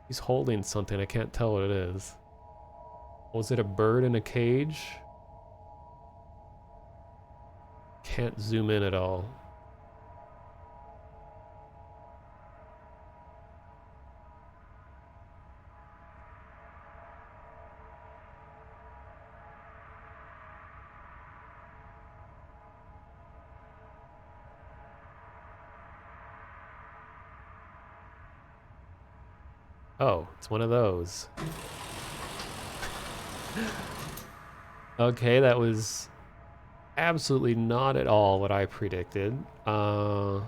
He's holding something. I can't tell what it is. Was it a bird in a cage? Can't zoom in at all. Oh, it's one of those. Okay, that was absolutely not at all what I predicted. What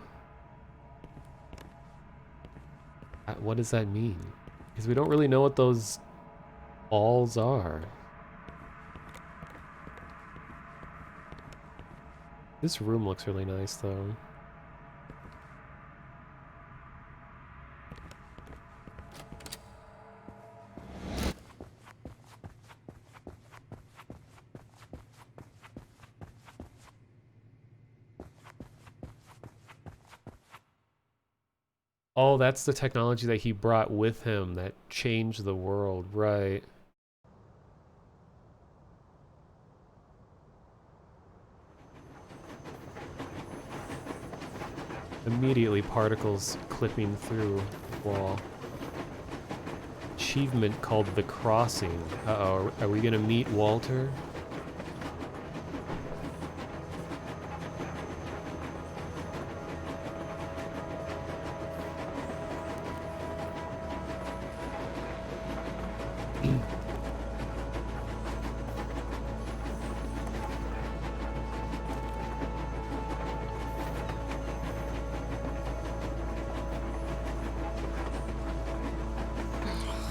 does that mean? Because we don't really know what those balls are. This room looks really nice, though. Oh, that's the technology that he brought with him that changed the world, right? Immediately particles clipping through the wall. Achievement called The Crossing. Uh-oh, are we gonna meet Walter?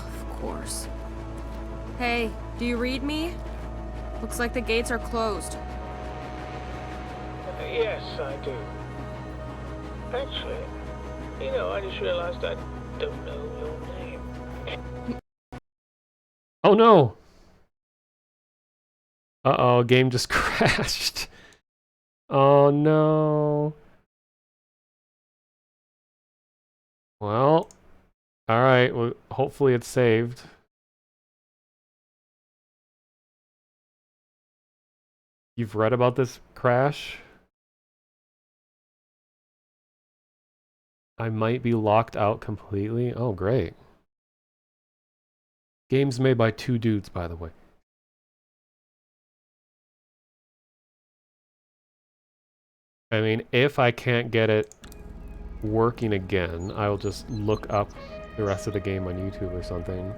Of course. Hey, do you read me? Looks like the gates are closed. Yes, I do. Actually, I just realized I don't know your name. Oh no! Uh-oh, game just crashed. Oh no. Well, alright, well, hopefully it's saved. You've read about this crash? I might be locked out completely. Oh, great. Game's made by 2 dudes, by the way. I mean, if I can't get it working again, I'll just look up the rest of the game on YouTube or something.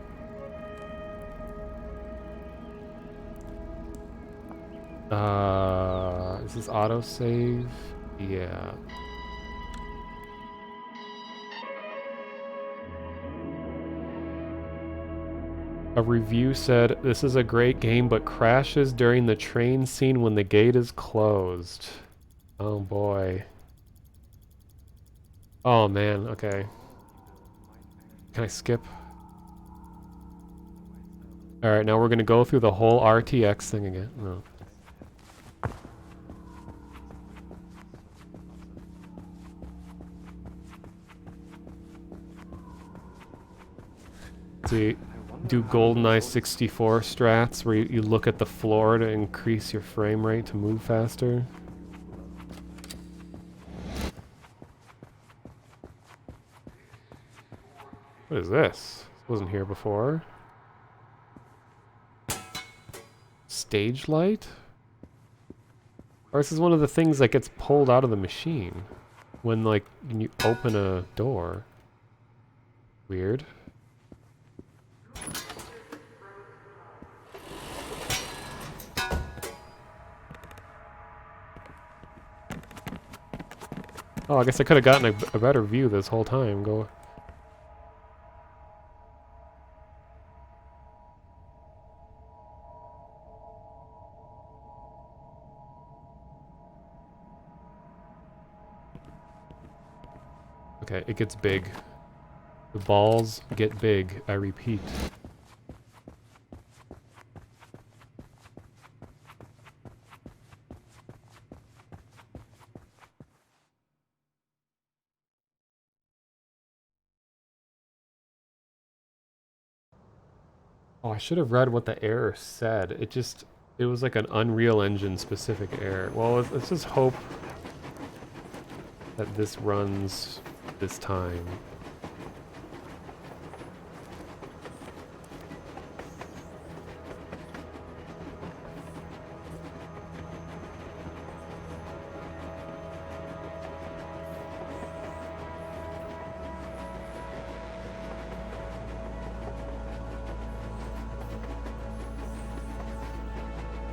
Is this autosave? Yeah. A review said, this is a great game, but crashes during the train scene when the gate is closed. Oh boy. Oh man, okay. Can I skip? Alright, now we're gonna go through the whole RTX thing again. No. See, do GoldenEye 64 strats where you look at the floor to increase your frame rate to move faster. What is this? Wasn't here before. Stage light? Or this is one of the things that gets pulled out of the machine when, like, when you open a door. Weird. Oh, I guess I could have gotten a better view this whole time. Go. Okay, it gets big. The balls get big, I repeat. Oh, I should have read what the error said. It was like an Unreal Engine specific error. Well, let's just hope that this runs this time.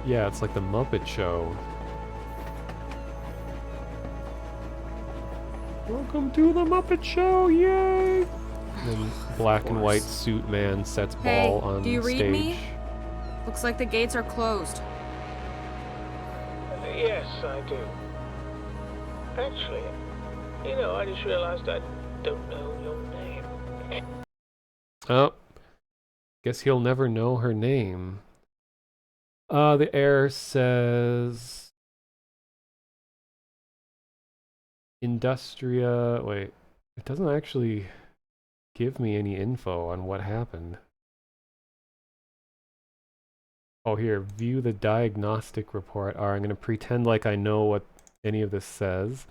Yeah, it's like the Muppet Show. Welcome to the Muppet Show, yay! And then black and white suit man sets ball on do you read stage. me? Looks like the gates are closed. Yes, I do. Actually, I just realized I don't know your name. Oh. Guess he'll never know her name. The error says... Industria... Wait. It doesn't actually give me any info on what happened. Oh, here. View the diagnostic report. Alright, I'm going to pretend like I know what any of this says.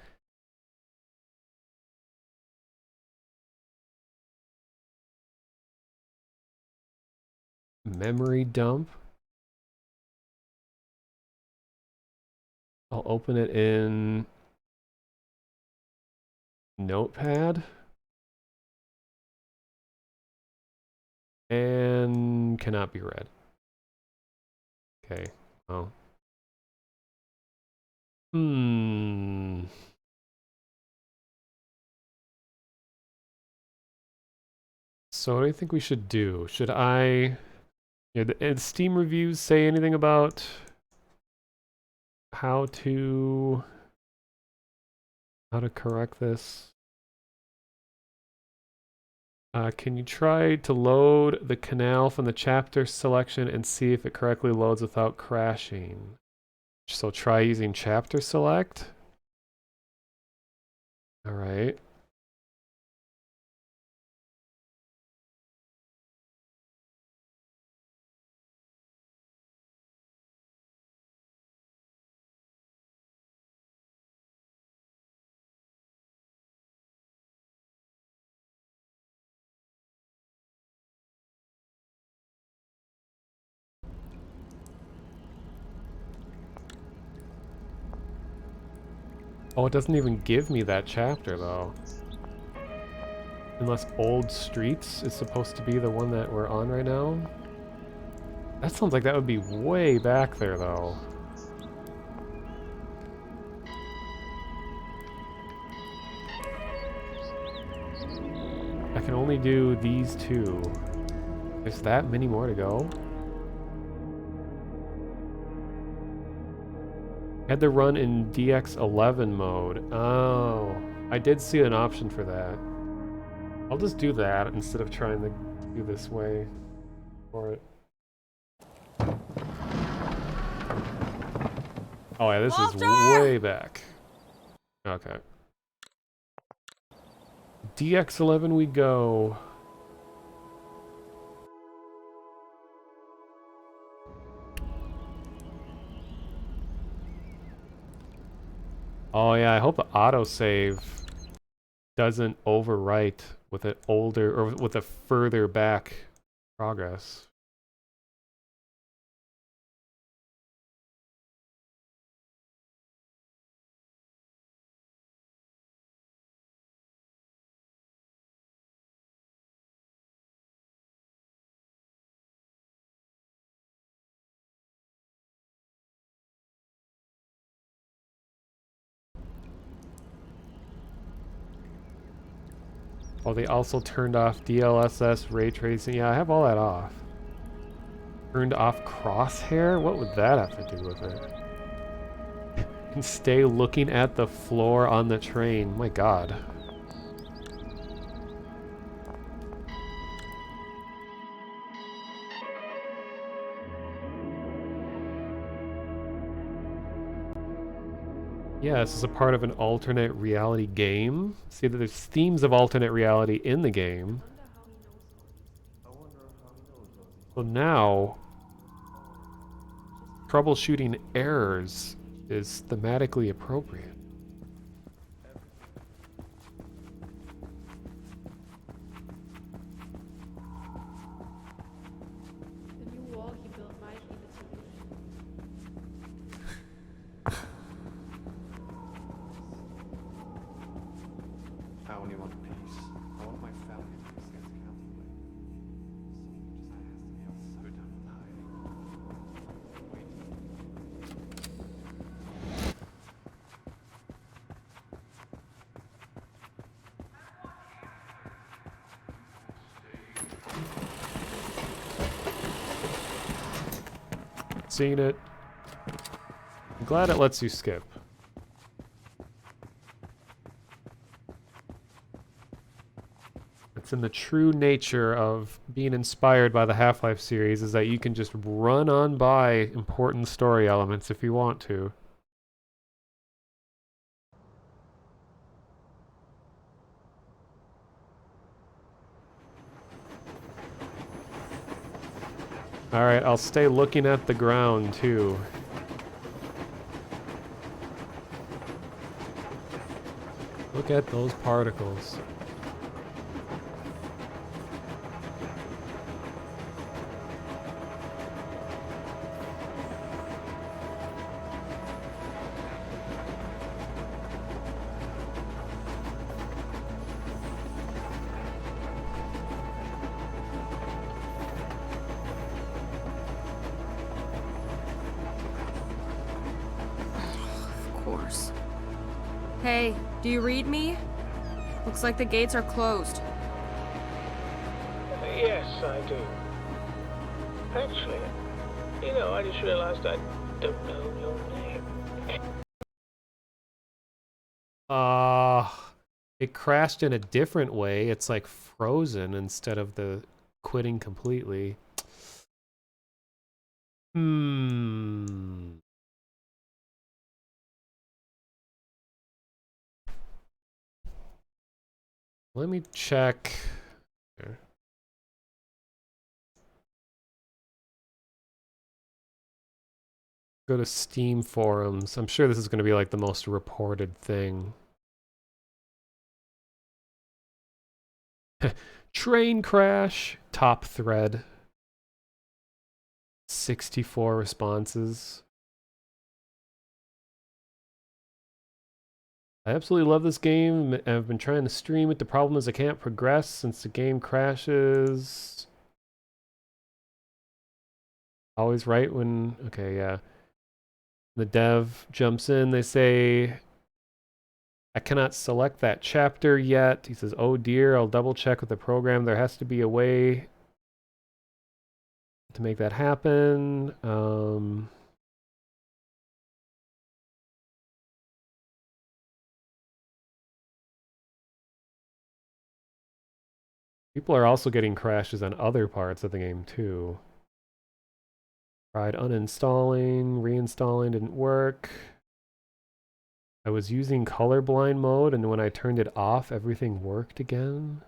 Memory dump. I'll open it in Notepad. And cannot be read. Okay. Oh. So what do you think we should do? Should I... Did Steam reviews say anything about how to correct this. Can you try to load the canal from the chapter selection and see if it correctly loads without crashing? So try using chapter select. All right. Oh, it doesn't even give me that chapter though. Unless Old Streets is supposed to be the one that we're on right now. That sounds like that would be way back there though. I can only do these two. There's that many more to go? Had to run in DX11 mode. Oh, I did see an option for that. I'll just do that instead of trying to do this way for it. Oh yeah, this is way back. Okay. DX11 we go. Oh yeah, I hope the autosave doesn't overwrite with an older or with a further back progress. Oh, they also turned off DLSS ray tracing. Yeah, I have all that off. Turned off crosshair? What would that have to do with it? And stay looking at the floor on the train. My god. Yeah, this is a part of an alternate reality game. See that there's themes of alternate reality in the game. So now, troubleshooting errors is thematically appropriate. The new wall he built might be the solution. I only want peace. I want my family to exist comfortably. So much as I have to be so damn high. Wait. Seen it. I'm glad it lets you skip. It's in the true nature of being inspired by the Half-Life series is that you can just run on by important story elements if you want to. Alright, I'll stay looking at the ground too. Look at those particles. Of course. Hey, do you read me? Looks like the gates are closed. Yes, I do. Actually, I just realized I don't know your name. Uh, it crashed in a different way. It's like frozen instead of the quitting completely. Hmm. Let me check. Here. Go to Steam forums. I'm sure this is going to be like the most reported thing. Train crash. Top thread. 64 responses. I absolutely love this game. I've been trying to stream it. The problem is I can't progress since the game crashes. Always right when... Okay, yeah. The dev jumps in. They say, I cannot select that chapter yet. He says, oh dear, I'll double check with the program. There has to be a way to make that happen. People are also getting crashes on other parts of the game too. Tried uninstalling, reinstalling, didn't work. I was using colorblind mode, and when I turned it off, everything worked again.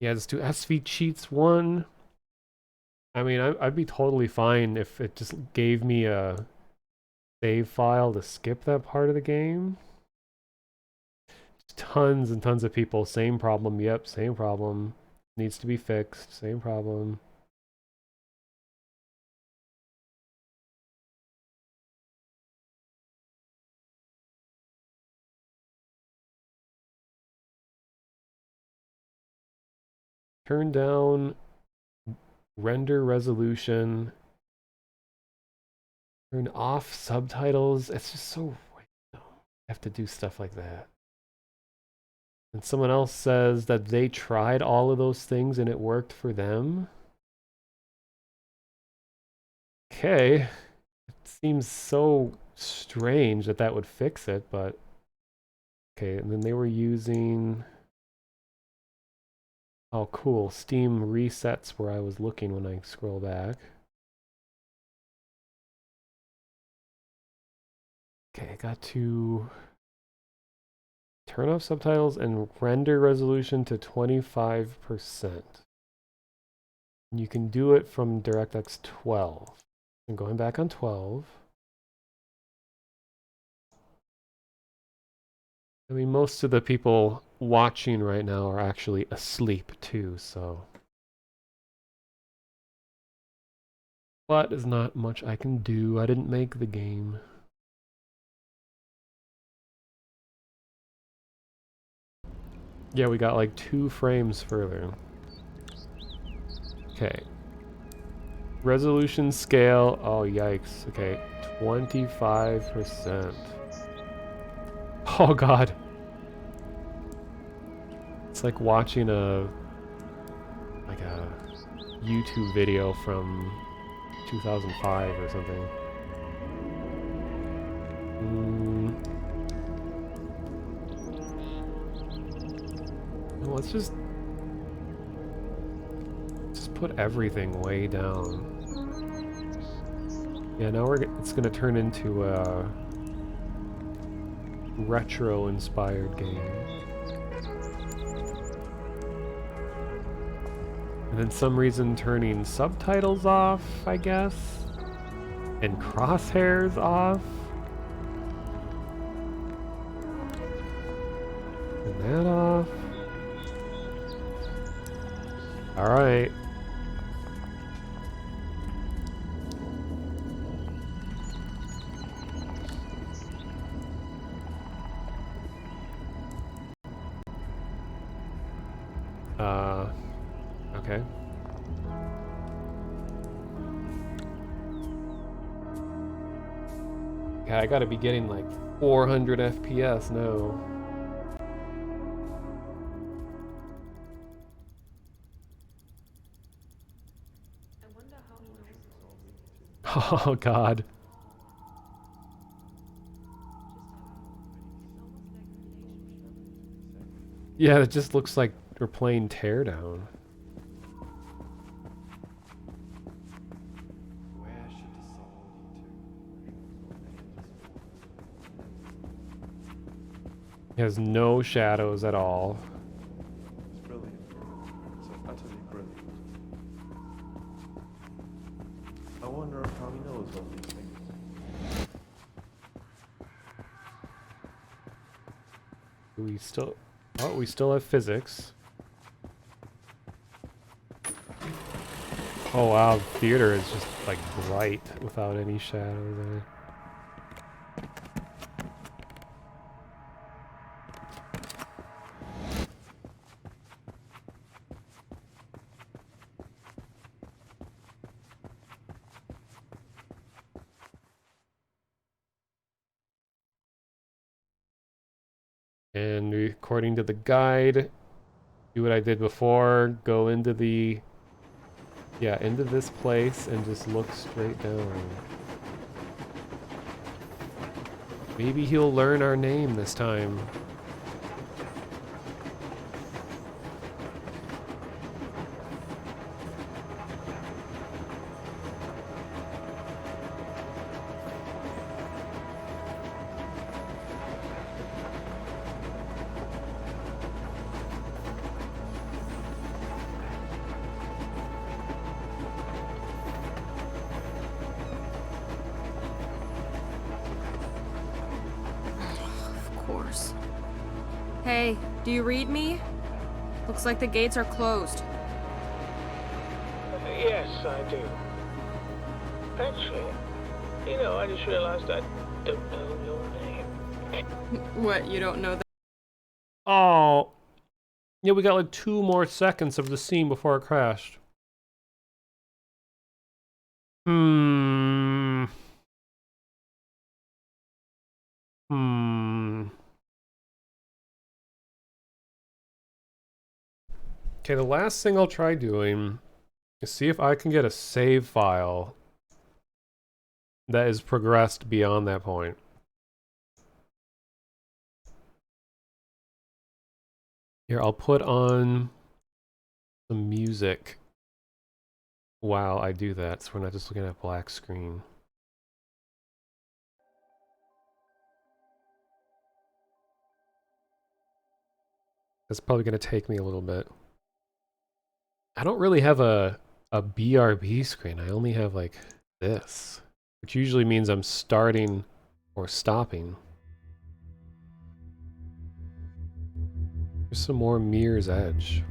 Yeah, let's do SV Cheats 1. I mean, I'd be totally fine if it just gave me a save file to skip that part of the game. Just tons and tons of people, same problem, yep, same problem. Needs to be fixed, same problem. Turn down render resolution. Turn off subtitles. It's just so random. I have to do stuff like that. And someone else says that they tried all of those things and it worked for them. Okay. It seems so strange that that would fix it, but... Okay, and then they were using... Oh, cool. Steam resets where I was looking when I scroll back. Okay, I got to turn off subtitles and render resolution to 25%. You can do it from DirectX 12. I'm going back on 12. I mean, most of the people watching right now are actually asleep too, so... But there's not much I can do. I didn't make the game. Yeah, we got like 2 frames further. Okay. Resolution scale. Oh, yikes. Okay. 25%. Oh, God. It's like watching a YouTube video from 2005 or something. Well, let's just put everything way down. Yeah, now it's gonna turn into a retro-inspired game. And then some reason turning subtitles off, I guess, and crosshairs off. And that off. All right. Okay. Yeah, I gotta be getting like 400 FPS now. Oh God. Yeah, it just looks like we're playing Teardown. Where should the soul lead to? It has no shadows at all. It's brilliant. So utterly brilliant. I wonder how he knows all these things. We still... Oh, we still have physics. Oh wow, theater is just like bright without any shadow there. And according to the guide, do what I did before, go into the... Yeah, into this place and just look straight down. Maybe he'll learn our name this time. Of course. Hey, do you read me? Looks like the gates are closed. Yes, I do. Actually, I just realized I don't know your name. What, you don't know that? Oh. Yeah, we got like 2 more seconds of the scene before it crashed. Hmm. Okay, the last thing I'll try doing is see if I can get a save file that is progressed beyond that point. Here, I'll put on some music while I do that, so we're not just looking at a black screen. That's probably going to take me a little bit. I don't really have a BRB screen. I only have like this, which usually means I'm starting or stopping. There's some more Mirror's Edge.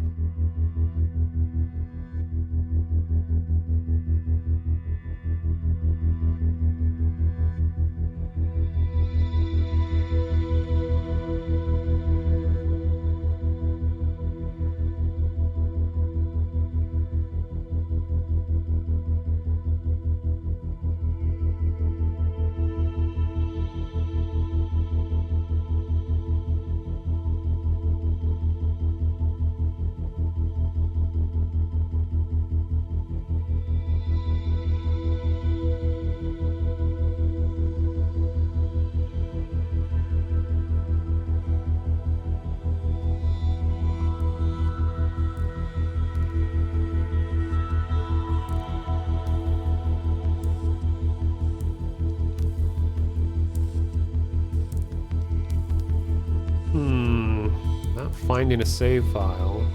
Not finding a save file.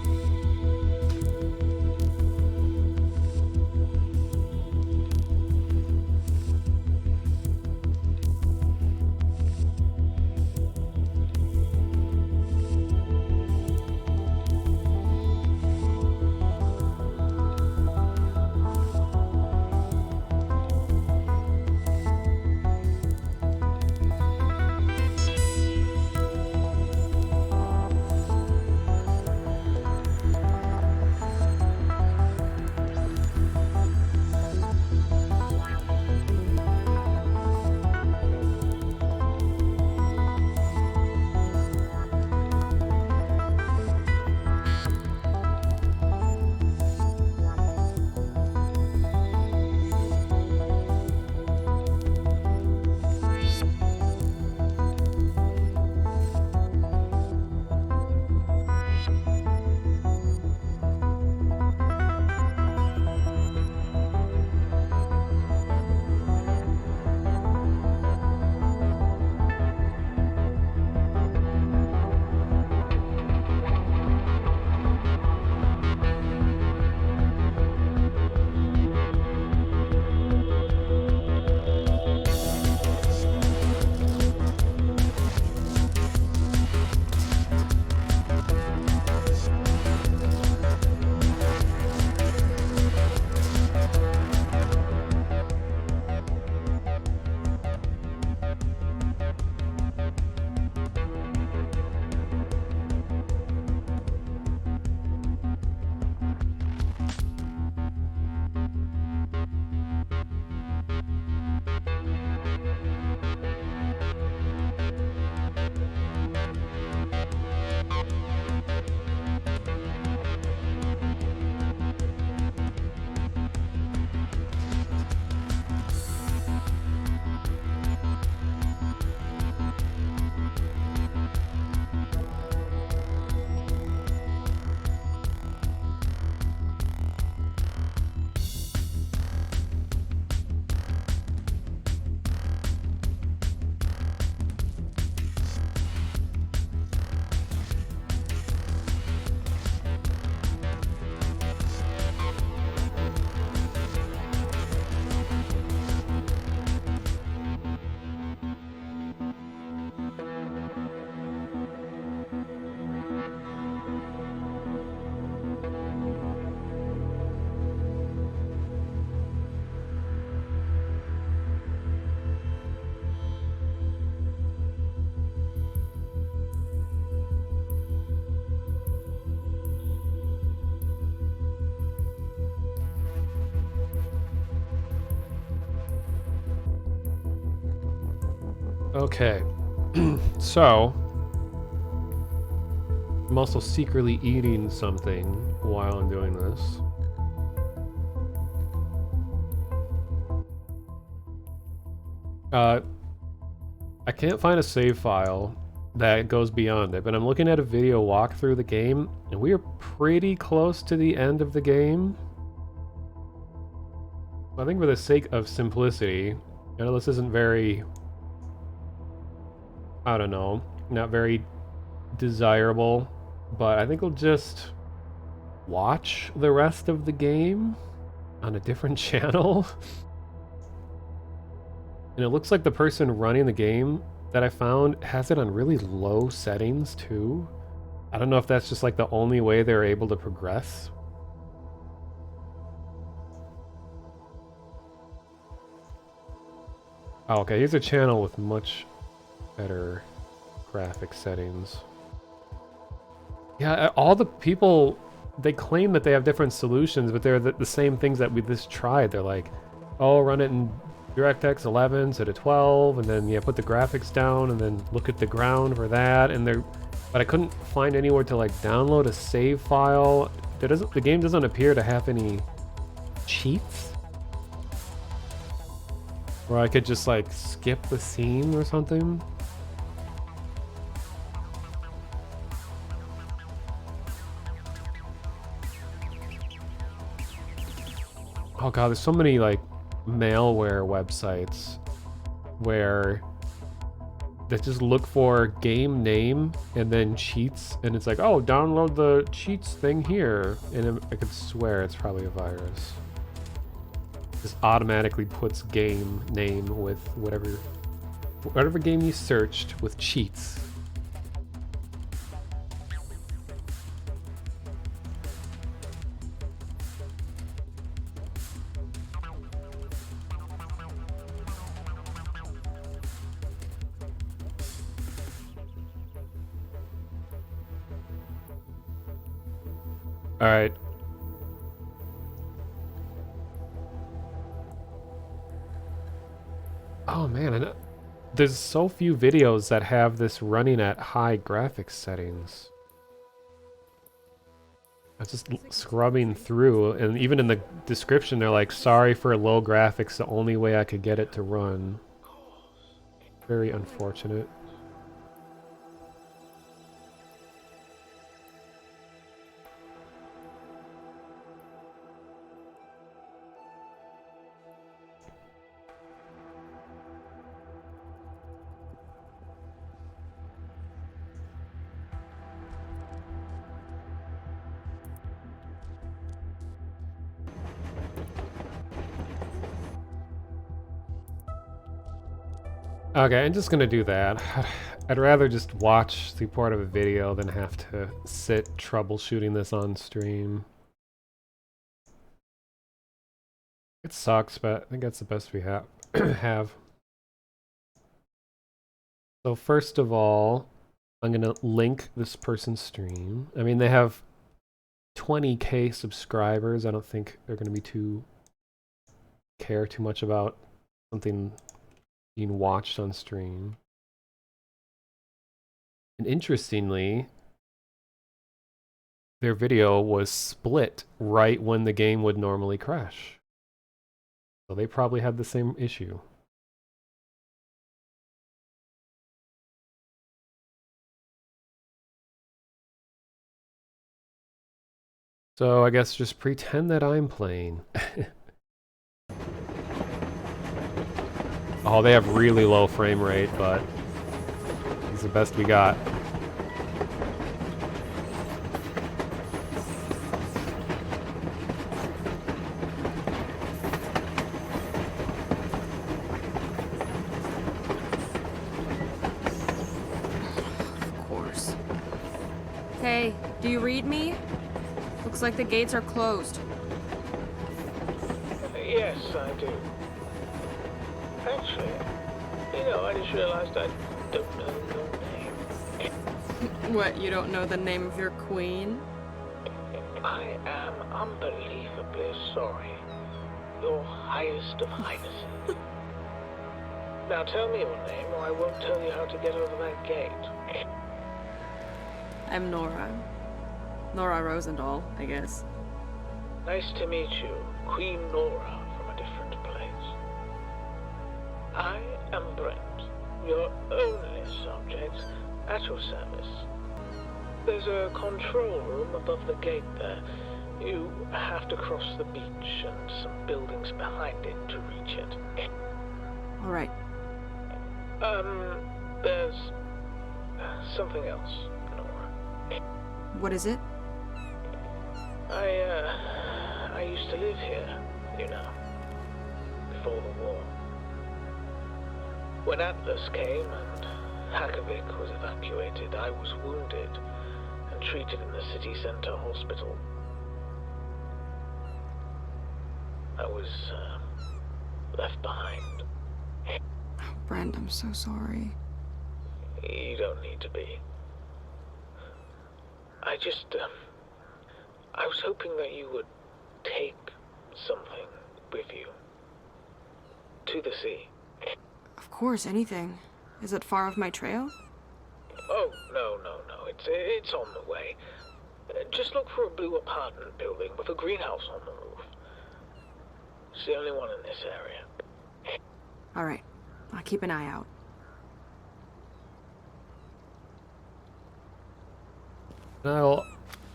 Okay. So, I'm also secretly eating something while I'm doing this. I can't find a save file that goes beyond it, but I'm looking at a video walkthrough the game, and we are pretty close to the end of the game. I think for the sake of simplicity, I know this isn't very, I don't know, not very desirable, but I think we'll just watch the rest of the game on a different channel. And it looks like the person running the game that I found has it on really low settings too. I don't know if that's just like the only way they're able to progress. Oh, okay, here's a channel with much better graphic settings. Yeah, all the people, they claim that they have different solutions, but they're the same things that we just tried. They're like, oh, run it in DirectX 11 instead of 12, and then yeah, put the graphics down, and then look at the ground for that. And but I couldn't find anywhere to like download a save file. The game doesn't appear to have any cheats, where I could just like skip the scene or something. Oh god, there's so many like malware websites where they just look for game name and then cheats, and it's like, oh, download the cheats thing here, and I could swear it's probably a virus. Just automatically puts game name with whatever game you searched with cheats. All right. Oh man, there's so few videos that have this running at high graphics settings. I was just scrubbing through, and even in the description they're like, sorry for low graphics, the only way I could get it to run. Very unfortunate. Okay, I'm just gonna do that. I'd rather just watch the part of a video than have to sit troubleshooting this on stream. It sucks, but I think that's the best we have. So first of all, I'm gonna link this person's stream. I mean, they have 20k subscribers. I don't think they're gonna be care too much about something being watched on stream. And interestingly, their video was split right when the game would normally crash. So they probably had the same issue. So I guess just pretend that I'm playing. Oh, they have really low frame rate, but it's the best we got. Of course. Hey, do you read me? Looks like the gates are closed. Yes, I do. Actually, I just realized I don't know your name. What, you don't know the name of your queen? I am unbelievably sorry. Your highest of highnesses. Now tell me your name, or I won't tell you how to get over that gate. I'm Nora. Nora Rosendahl, I guess. Nice to meet you, Queen Nora from a different place. I am Brent, your only subject at your service. There's a control room above the gate there. You have to cross the beach and some buildings behind it to reach it. All right. There's something else, Nora. What is it? I used to live here, you know, before the war. When Atlas came and Hakovic was evacuated, I was wounded and treated in the city center hospital. I was left behind. Brent, I'm so sorry. You don't need to be. I was hoping that you would take something with you to the sea. Of course, anything. Is it far off my trail? Oh, no. It's on the way. Just look for a blue apartment building with a greenhouse on the roof. It's the only one in this area. All right. I'll keep an eye out.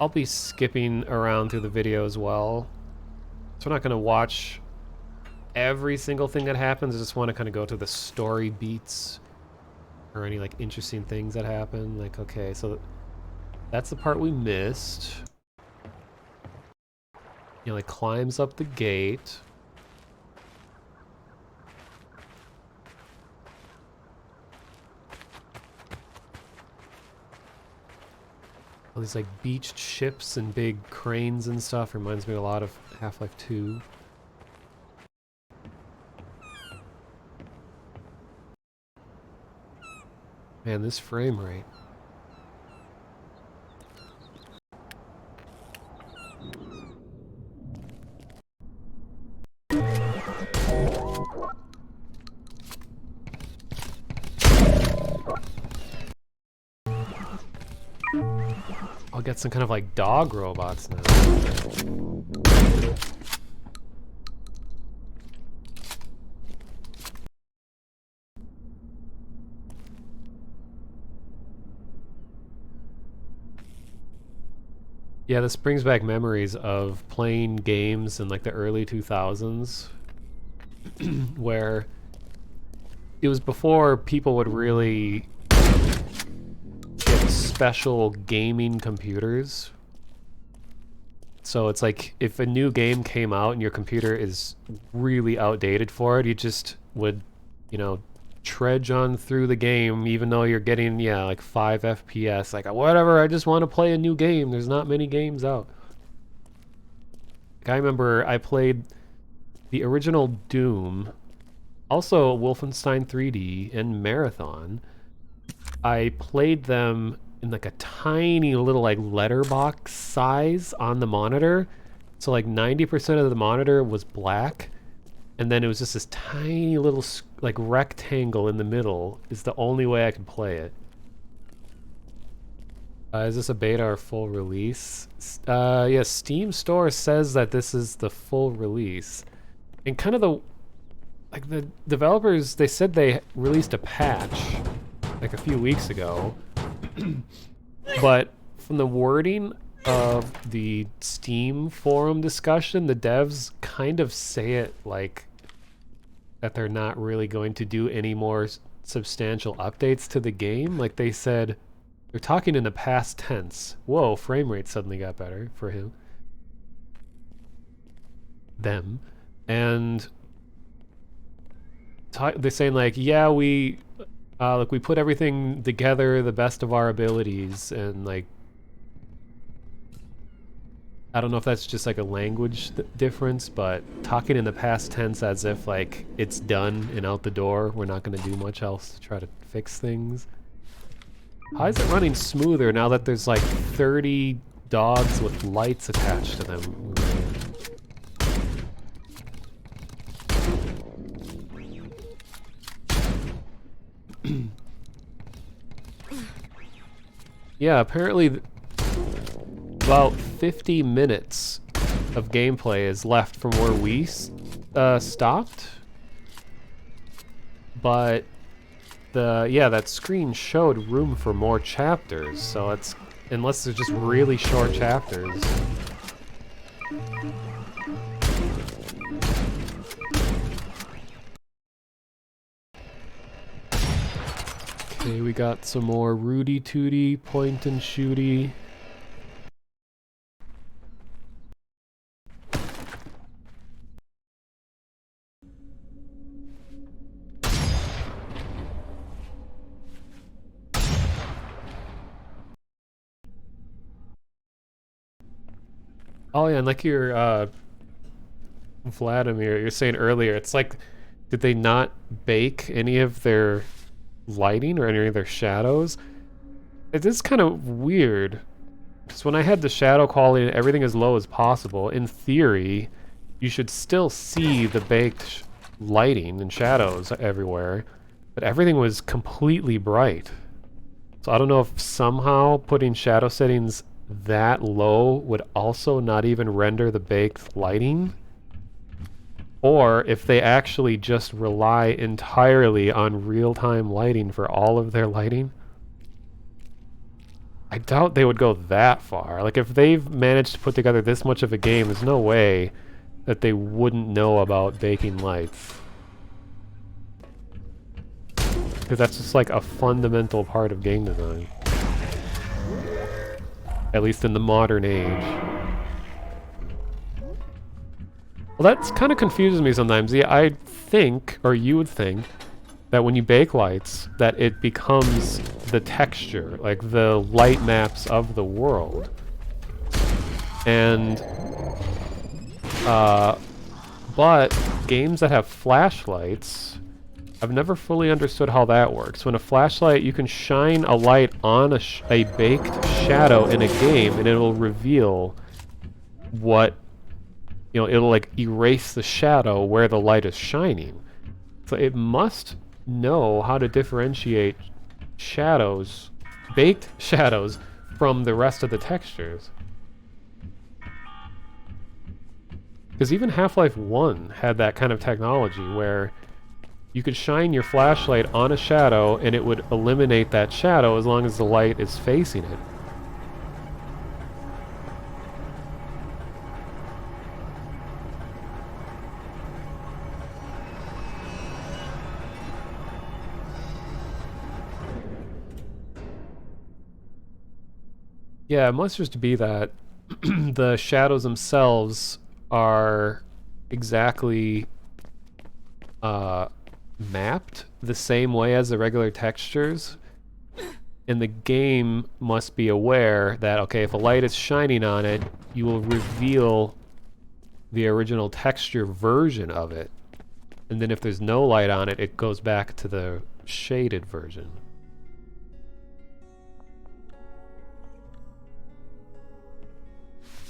I'll be skipping around through the video as well. So I'm not going to watch every single thing that happens. I just want to kind of go to the story beats or any like interesting things that happen. Like, okay, so that's the part we missed. You know, like climbs up the gate. All these like beached ships and big cranes and stuff reminds me a lot of Half-Life 2. Man, this frame rate. I'll get some kind of like dog robots now. Yeah, this brings back memories of playing games in like the early 2000s where it was before people would really get special gaming computers. So it's like if a new game came out and your computer is really outdated for it, you just would, you know, trudge on through the game even though you're getting, yeah, like 5 FPS. Like, whatever, I just want to play a new game. There's not many games out. Like, I remember I played the original Doom, also Wolfenstein 3D, and Marathon. I played them in like a tiny little like letterbox size on the monitor. So like 90% of the monitor was black. And then it was just this tiny little like rectangle in the middle is the only way I could play it. Is this a beta or full release? Yeah, Steam Store says that this is the full release. And kind of the developers, they said they released a patch like a few weeks ago. But from the wording of the Steam forum discussion, the devs kind of say it like that they're not really going to do any more substantial updates to the game. Like they said, they're talking in the past tense. Whoa, frame rate suddenly got better for him. Them. And they're saying like, yeah, we put everything together the best of our abilities, and like I don't know if that's just like a language difference, but talking in the past tense as if like it's done and out the door, we're not going to do much else to try to fix things. How is it running smoother now that there's like 30 dogs with lights attached to them? Yeah, apparently about 50 minutes of gameplay is left from where we stopped. But that screen showed room for more chapters, so it's unless they're just really short chapters. Okay, we got some more Rudy Tooty, point and shooty. Oh yeah, and like your Vladimir, you're saying earlier, it's like, did they not bake any of their lighting or any of their shadows? It is kind of weird, because when I had the shadow quality and everything as low as possible, in theory, you should still see the baked lighting and shadows everywhere, but everything was completely bright. So I don't know if somehow putting shadow settings that low would also not even render the baked lighting, or if they actually just rely entirely on real-time lighting for all of their lighting. I doubt they would go that far. Like, if they've managed to put together this much of a game, there's no way that they wouldn't know about baking lights. Because that's just like a fundamental part of game design. At least in the modern age. Well, that kind of confuses me sometimes. Yeah, I think, or you would think, that when you bake lights, that it becomes the texture, like the light maps of the world. And, but games that have flashlights, I've never fully understood how that works. When a flashlight, you can shine a light on a baked shadow in a game, and it'll reveal what, you know, it'll like erase the shadow where the light is shining. So it must know how to differentiate shadows, baked shadows, from the rest of the textures. Because even Half-Life 1 had that kind of technology where you could shine your flashlight on a shadow and it would eliminate that shadow as long as the light is facing it. Yeah, it must just be that the shadows themselves are exactly mapped the same way as the regular textures, and the game must be aware that, okay, if a light is shining on it, you will reveal the original texture version of it, and then if there's no light on it, it goes back to the shaded version.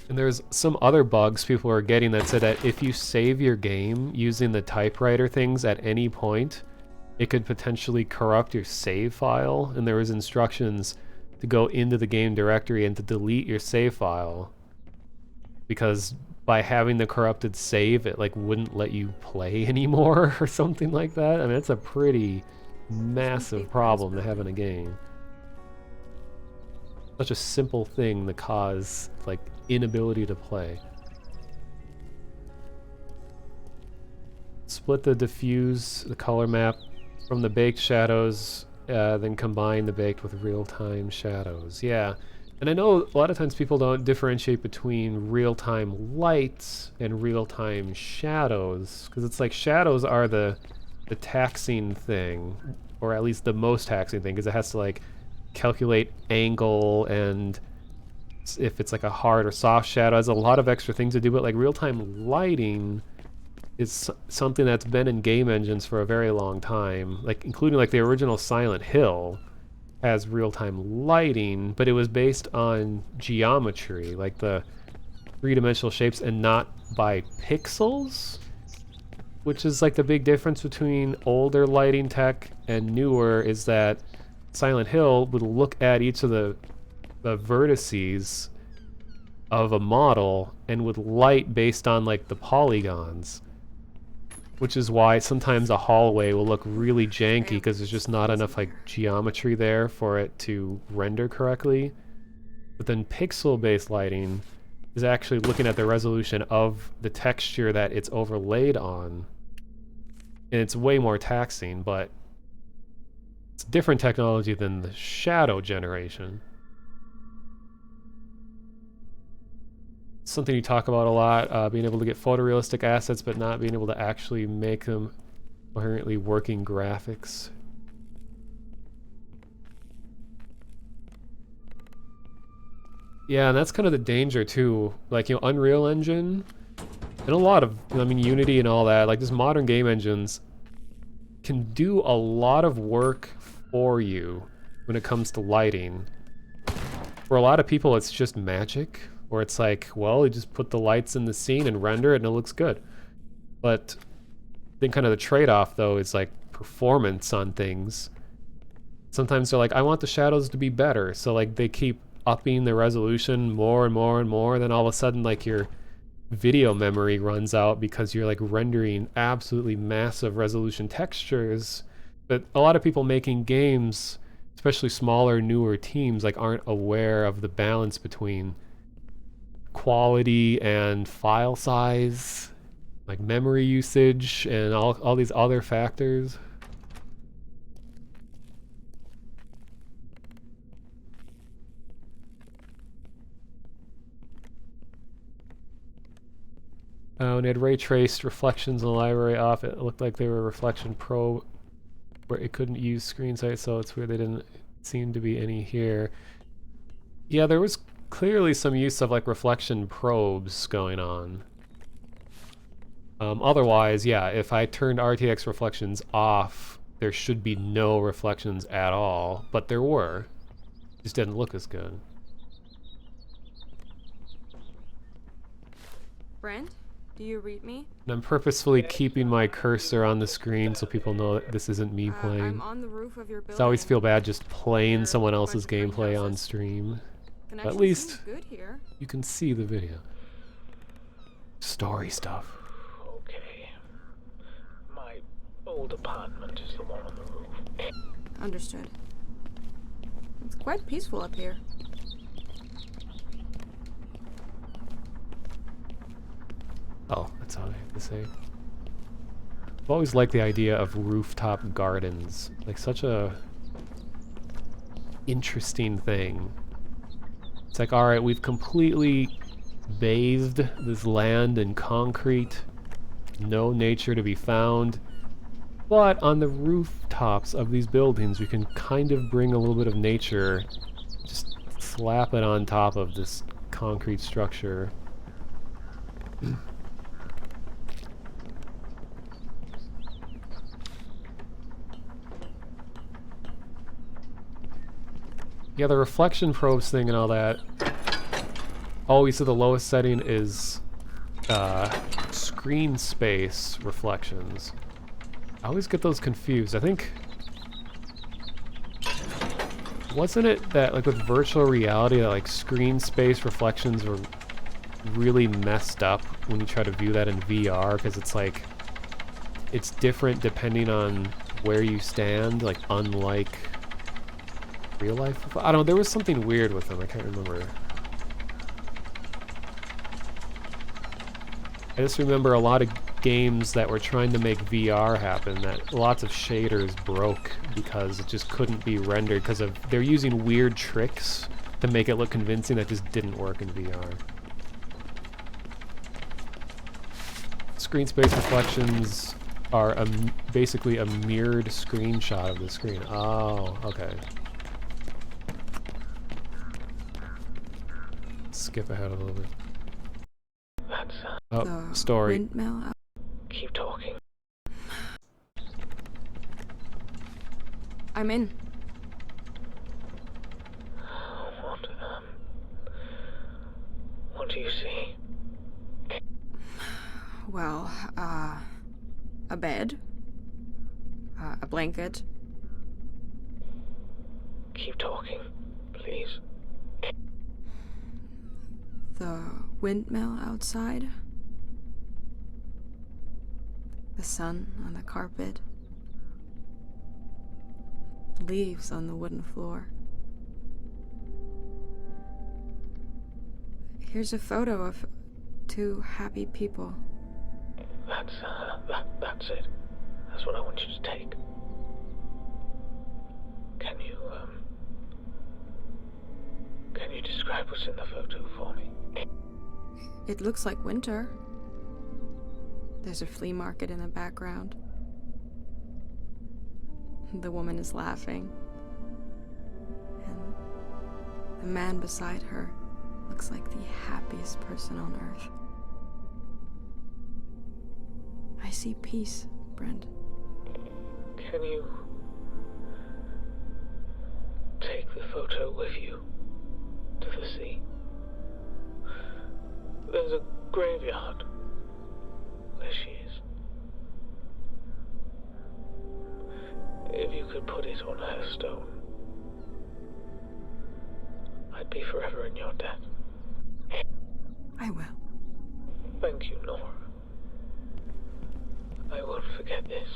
And there's some other bugs people are getting that said that if you save your game using the typewriter things at any point, it could potentially corrupt your save file. And there was instructions to go into the game directory and to delete your save file, because by having the corrupted save, it like wouldn't let you play anymore or something like that. I mean, it's a pretty massive problem to have in a game. Such a simple thing to cause like inability to play. Split the diffuse, the color map from the baked shadows, then combine the baked with real-time shadows. Yeah, and I know a lot of times people don't differentiate between real-time lights and real-time shadows, because it's like shadows are the taxing thing, or at least the most taxing thing, because it has to like calculate angle, and if it's like a hard or soft shadow, it has a lot of extra things to do. But like real-time lighting is something that's been in game engines for a very long time, like including like the original Silent Hill has real-time lighting, but it was based on geometry, like the three-dimensional shapes, and not by pixels, which is like the big difference between older lighting tech and newer, is that Silent Hill would look at each of the the vertices of a model and with light based on like the polygons, which is why sometimes a hallway will look really janky because there's just not enough like geometry there for it to render correctly. But then pixel-based lighting is actually looking at the resolution of the texture that it's overlaid on, and it's way more taxing, but it's different technology than the shadow generation. Something you talk about a lot, being able to get photorealistic assets but not being able to actually make them coherently working graphics. Yeah, and that's kind of the danger too. Like, you know, Unreal Engine and a lot of, I mean, Unity and all that, like just modern game engines can do a lot of work for you when it comes to lighting. For a lot of people, it's just magic. Where it's like, well, you just put the lights in the scene and render it and it looks good. But then kind of the trade-off, though, is like performance on things. Sometimes they're like, I want the shadows to be better. So like they keep upping the resolution more and more and more. And then all of a sudden, like your video memory runs out because you're like rendering absolutely massive resolution textures. But a lot of people making games, especially smaller, newer teams, like aren't aware of the balance between quality and file size, like memory usage, and all these other factors. When they had ray traced reflections in the library off, it looked like they were reflection pro, where it couldn't use screen sight, so it's weird they didn't seem to be any here. Yeah, there was clearly some use of like reflection probes going on. Otherwise, yeah, if I turned RTX reflections off, there should be no reflections at all, but there were. Just didn't look as good. Brent, do you read me? And I'm purposefully keeping my cursor on the screen so people know that this isn't me playing. I'm on the roof of your building. I always feel bad just playing someone There are a else's bunch of gameplay on greenhouses. stream. Connection At least seems good here. you can see the video. Story stuff. Okay. My old apartment is the one on the roof. Understood. It's quite peaceful up here. Oh, that's all I have to say. I've always liked the idea of rooftop gardens. Like, such a interesting thing. It's like, alright, we've completely bathed this land in concrete. No nature to be found. But on the rooftops of these buildings, we can kind of bring a little bit of nature. Just slap it on top of this concrete structure. Yeah, the reflection probes thing and all that. Oh, you said the lowest setting is screen space reflections. I always get those confused. I think... Wasn't it that, like, with virtual reality, that, like, screen space reflections were really messed up when you try to view that in VR? Because it's, like, it's different depending on where you stand, like, unlike real life. I don't know, there was something weird with them, I can't remember. I just remember a lot of games that were trying to make VR happen, that lots of shaders broke because it just couldn't be rendered because of they're using weird tricks to make it look convincing that just didn't work in VR. Screen space reflections are basically a mirrored screenshot of the screen. Oh, okay. Skip ahead a little bit. That's, Oh, The story. windmill out- keep talking. I'm in. What do you see? Well, a bed, a blanket. Keep talking, please. windmill outside. The sun on the carpet. Leaves on the wooden floor. Here's a photo of two happy people. That's it. That's what I want you to take. Can you describe what's in the photo for me? It looks like winter. There's a flea market in the background. The woman is laughing. And the man beside her looks like the happiest person on earth. I see peace, Brent. Can you take the photo with you to the sea? There's a graveyard where she is. If you could put it on her stone, I'd be forever in your debt. I will. Thank you, Nora. I won't forget this.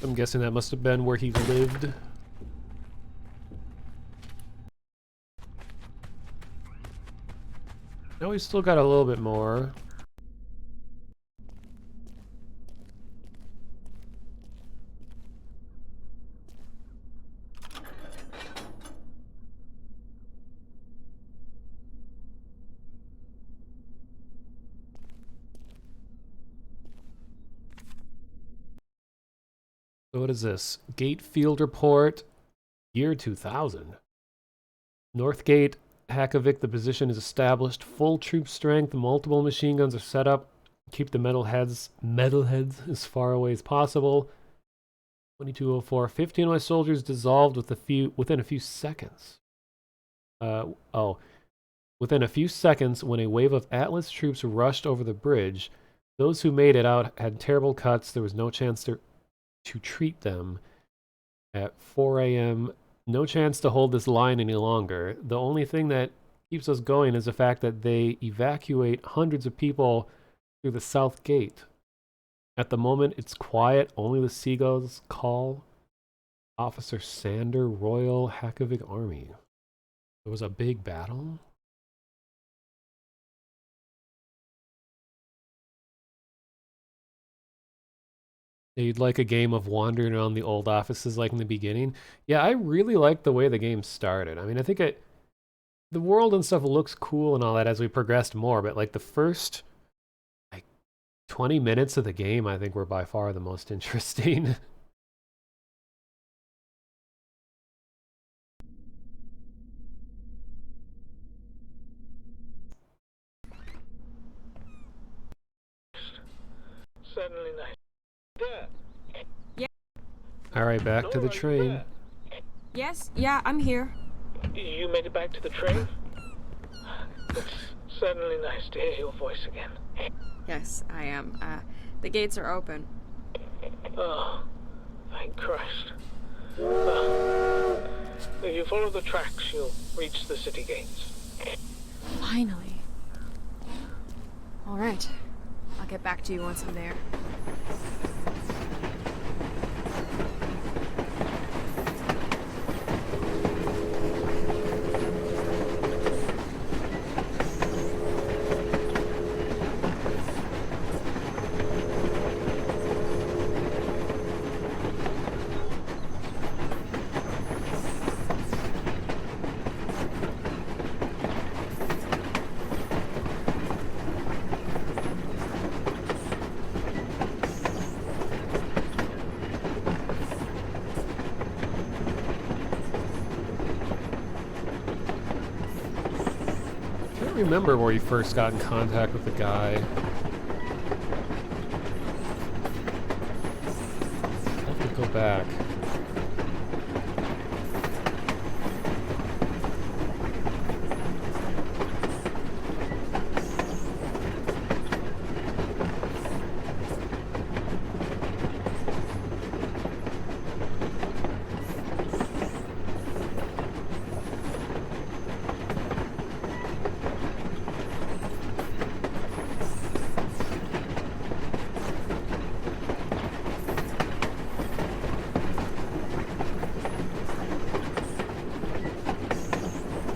I'm guessing that must have been where he lived. Now we still got a little bit more. So what is this? Gate Field Report, year 2000. Northgate, Hakovic, the position is established. Full troop strength, multiple machine guns are set up. Keep the metalheads as far away as possible. 2204, 15 of my soldiers dissolved within a few seconds. Within a few seconds, when a wave of Atlas troops rushed over the bridge, those who made it out had terrible cuts. There was no chance to treat them. At 4 a.m., no chance to hold this line any longer. The only thing that keeps us going is the fact that they evacuate hundreds of people through the south gate. At the moment, it's quiet. Only the seagulls call. Officer Sander, Royal Hakovic Army. There was a big battle? You'd like a game of wandering around the old offices like in the beginning. Yeah, I really like the way the game started. I mean, I think the world and stuff looks cool and all that as we progressed more, but like the first 20 minutes of the game, I think were by far the most interesting. Certainly nice. There. Yeah. All right, back to the train. There. Yes? Yeah, I'm here. You made it back to the train? It's certainly nice to hear your voice again. Yes, I am. The gates are open. Oh, thank Christ. If you follow the tracks, you'll reach the city gates. Finally. All right. I'll get back to you once I'm there. can't remember where he first got in contact with the guy. I'll have to go back.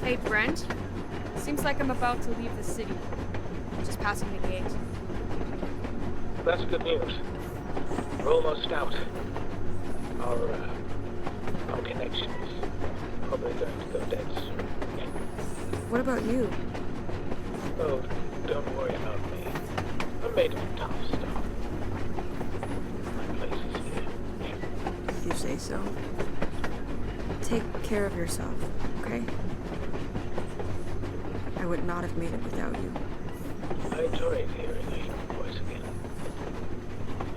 Hey, Brent. Seems like I'm about to leave the city. Just passing the gate. That's good news. We're almost out. Our connection is probably going to go dead soon. What about you? Oh, don't worry about me. I'm made of tough stuff. My place is here. If you say so. Take care of yourself, okay? I would not have made it without you. I enjoyed hearing your voice again.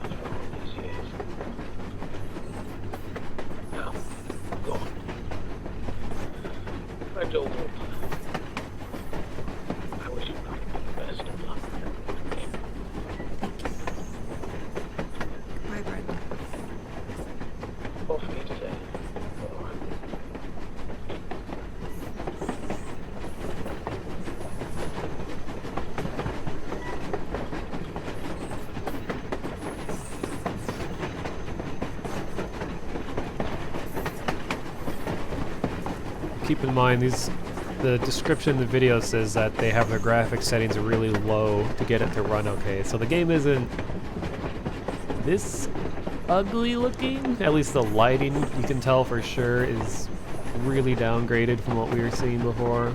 After all these years. Now, go on. I don't know. I wish you nothing but the best of luck. Bye, Brent. All for me to say. All right. Keep in mind, the description in the video says that they have their graphic settings really low to get it to run okay. So the game isn't this ugly looking. At least the lighting, you can tell for sure, is really downgraded from what we were seeing before.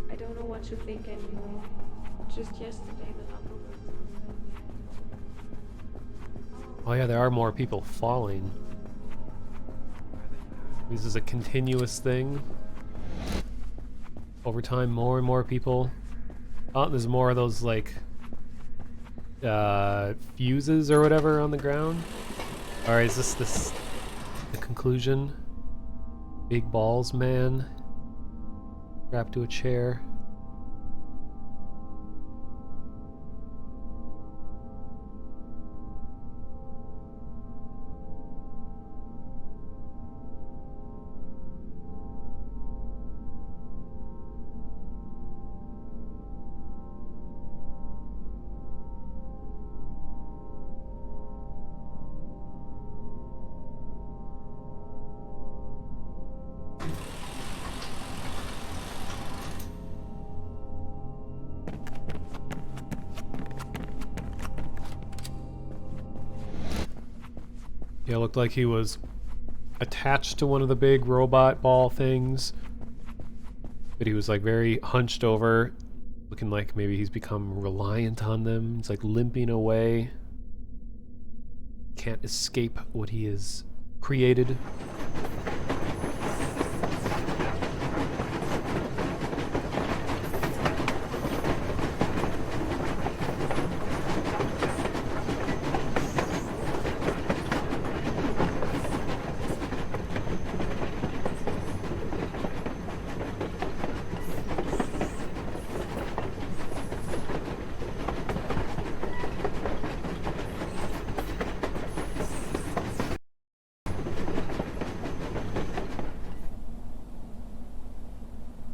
I don't know what to think anymore. Just yesterday, the number was... Oh yeah, there are more people falling. This is a continuous thing. Over time, more and more people. Oh, there's more of those, like, fuses or whatever on the ground. Alright, is this the conclusion? Big balls man. Strapped to a chair. Yeah, it looked like he was attached to one of the big robot ball things. But he was like very hunched over, looking like maybe he's become reliant on them. He's like limping away. Can't escape what he has created.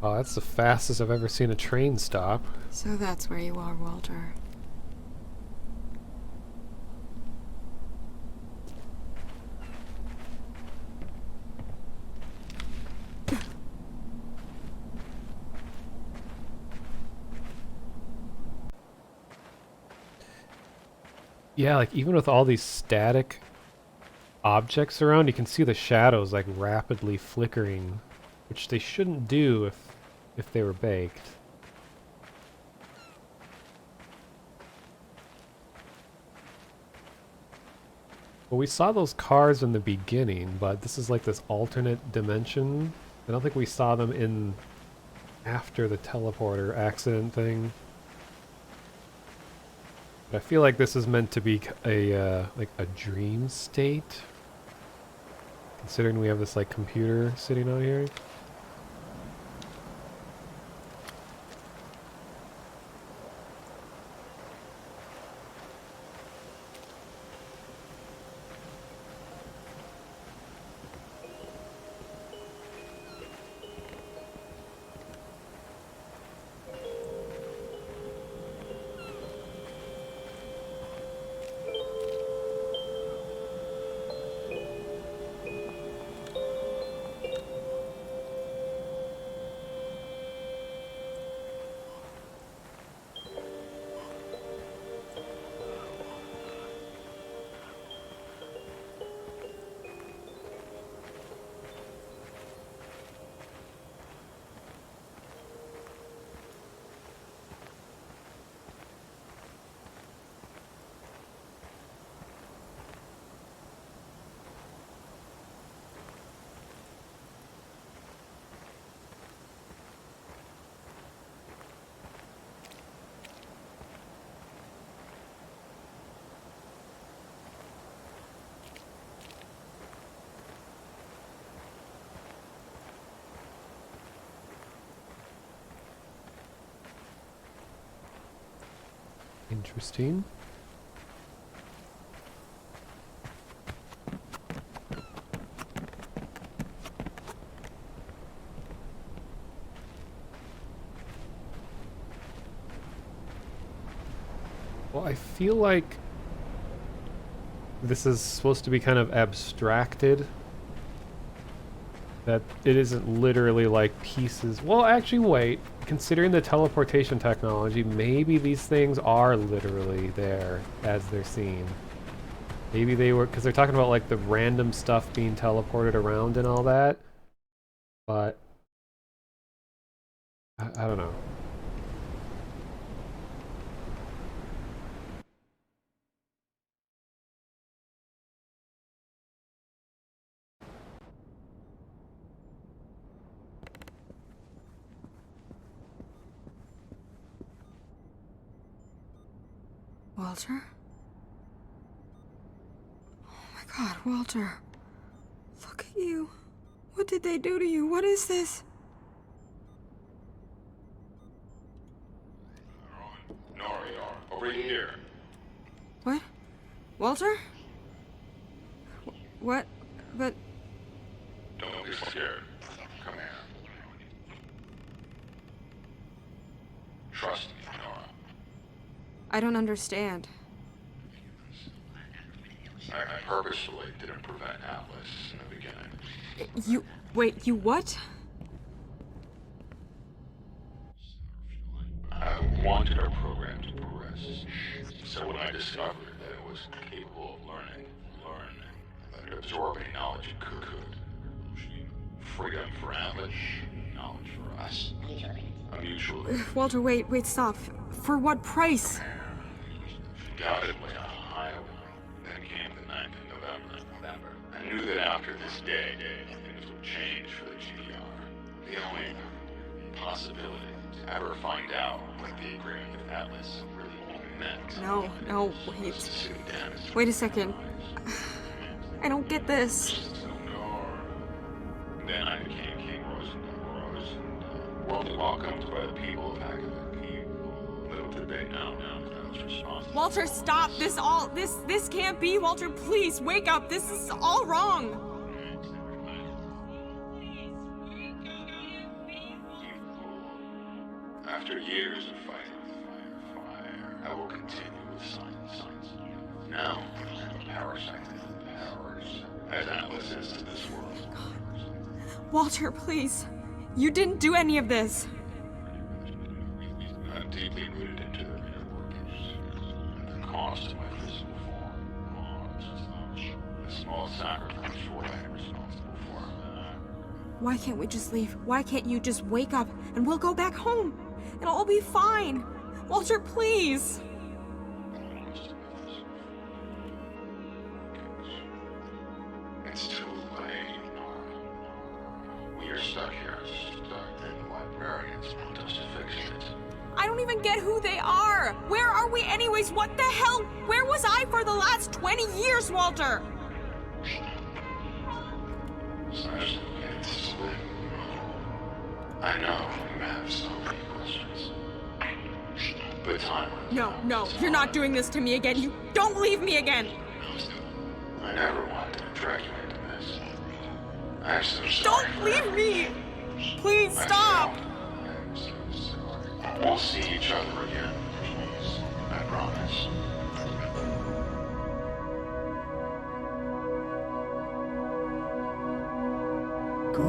Oh, that's the fastest I've ever seen a train stop. So that's where you are, Walter. Yeah, like even with all these static objects around, you can see the shadows like rapidly flickering, which they shouldn't do if they were baked. Well, we saw those cars in the beginning, but this is like this alternate dimension. I don't think we saw them in after the teleporter accident thing. But I feel like this is meant to be a like a dream state, considering we have this like computer sitting out here. Interesting. Well, I feel like this is supposed to be kind of abstracted. That it isn't literally like pieces. Well, actually, wait. Considering the teleportation technology, maybe these things are literally there as they're seen. Maybe they were, because they're talking about like the random stuff being teleported around and all that. But I don't know. Walter? Oh my god, Walter. Look at you. What did they do to you? What is this? Nori, over here. What? Walter? What? But... Don't be scared. Come here. Trust me, Nora. I don't understand. I purposefully didn't prevent Atlas in the beginning. You... Wait, you what? I wanted our program to progress. So when I discovered that it was capable of learning, absorbing knowledge it could. Freedom for Atlas, knowledge for us. Mutually. Walter, wait, stop. For what price? Undoubtedly a highway. Then came the 9th of November. I knew that after this day, things would change for the GDR. The only possibility to ever find out what the agreement with Atlas really meant. No, wait. Wait a second. I don't get this. Then I became King Rose and worldly welcomed by the people of Academy. Little debate now that I was responsible. Walter, stop! This can't be! Walter, please, wake up! This is all wrong! After years of fighting fire, I will continue with science. Now, I'm a parasite. As Atlas is to this world. Walter, please. You didn't do any of this. I'm deeply rooted into their inner workings. And the cost of my physical form. A small sacrifice for what I am responsible for. Why can't we just leave? Why can't you just wake up and we'll go back home? It'll all be fine. Walter, please. It's too late, Nora. We are stuck here, and the librarians want us to fix it. I don't even get who they are. Where are we anyways? What the hell? Where was I for the last 20 years, Walter? Such it's slim. I know you have so many questions. But time. No, you're not doing this to me again. You don't leave me again. I never wanted to drag you into this. I'm so sorry. Don't leave me. Please stop. I'm so sorry. We'll see each other again. Please. I promise. Go,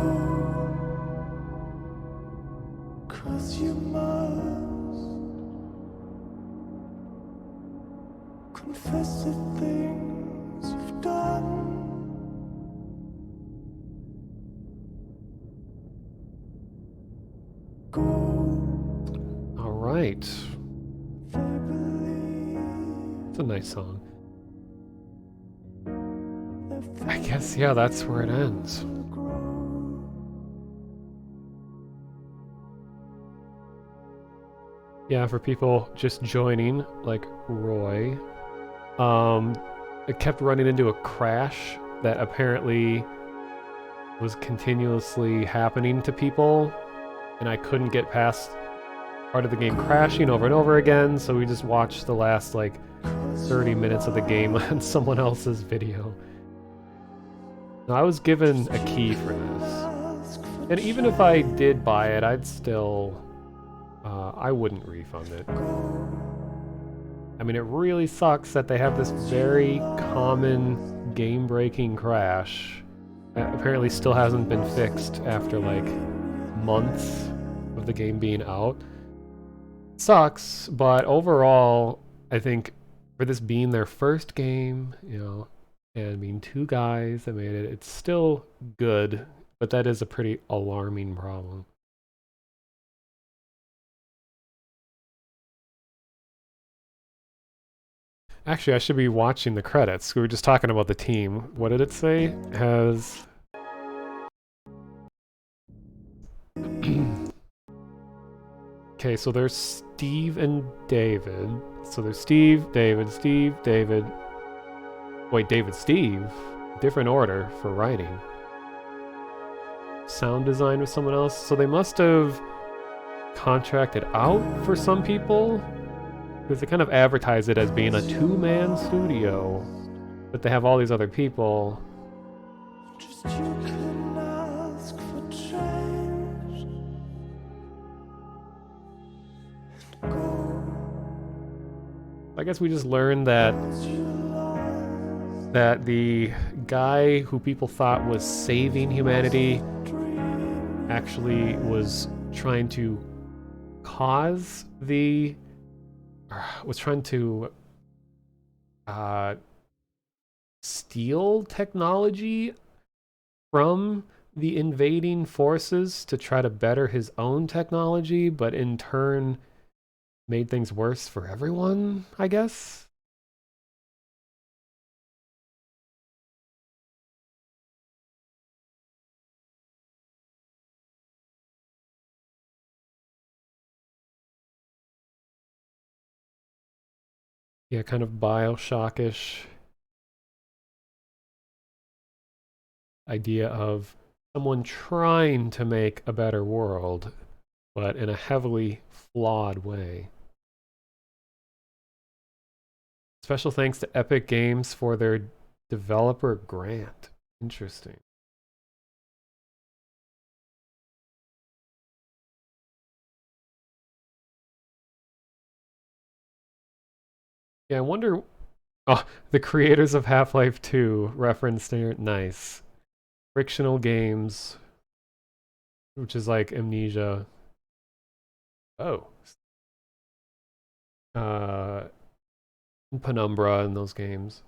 'cause you must confess the things you've done. Go, All right. they believe It's a nice song. their I guess, yeah, that's where it ends. will grow. Yeah, for people just joining, like Roy, it kept running into a crash that apparently was continuously happening to people, and I couldn't get past part of the game crashing over and over again, so we just watched the last, like, 30 minutes of the game on someone else's video. Now, I was given a key for this, and even if I did buy it, I'd still... I wouldn't refund it. I mean, it really sucks that they have this very common game-breaking crash that apparently still hasn't been fixed after, like, months of the game being out. Sucks, but overall, I think for this being their first game, you know, and being two guys that made it, it's still good, but that is a pretty alarming problem. Actually, I should be watching the credits. We were just talking about the team. What did it say? It has... Okay, so there's Steve and David. So there's Steve, David, Steve, David. Wait, David, Steve? Different order for writing. Sound design with someone else. So they must have contracted out for some people. Because they kind of advertise it as being a two-man studio, but they have all these other people. Just you can ask for change. Go, I guess we just learned that you lost the guy who people thought was saving humanity dream. actually was trying to cause the... was trying to steal technology from the invading forces to try to better his own technology, but in turn made things worse for everyone, I guess? Yeah, kind of Bioshock-ish idea of someone trying to make a better world, but in a heavily flawed way. Special thanks to Epic Games for their developer grant. Interesting. Yeah, I wonder. Oh, the creators of Half-Life 2 referenced there. Nice. Frictional games, which is like Amnesia. Oh. Uh, Penumbra in those games.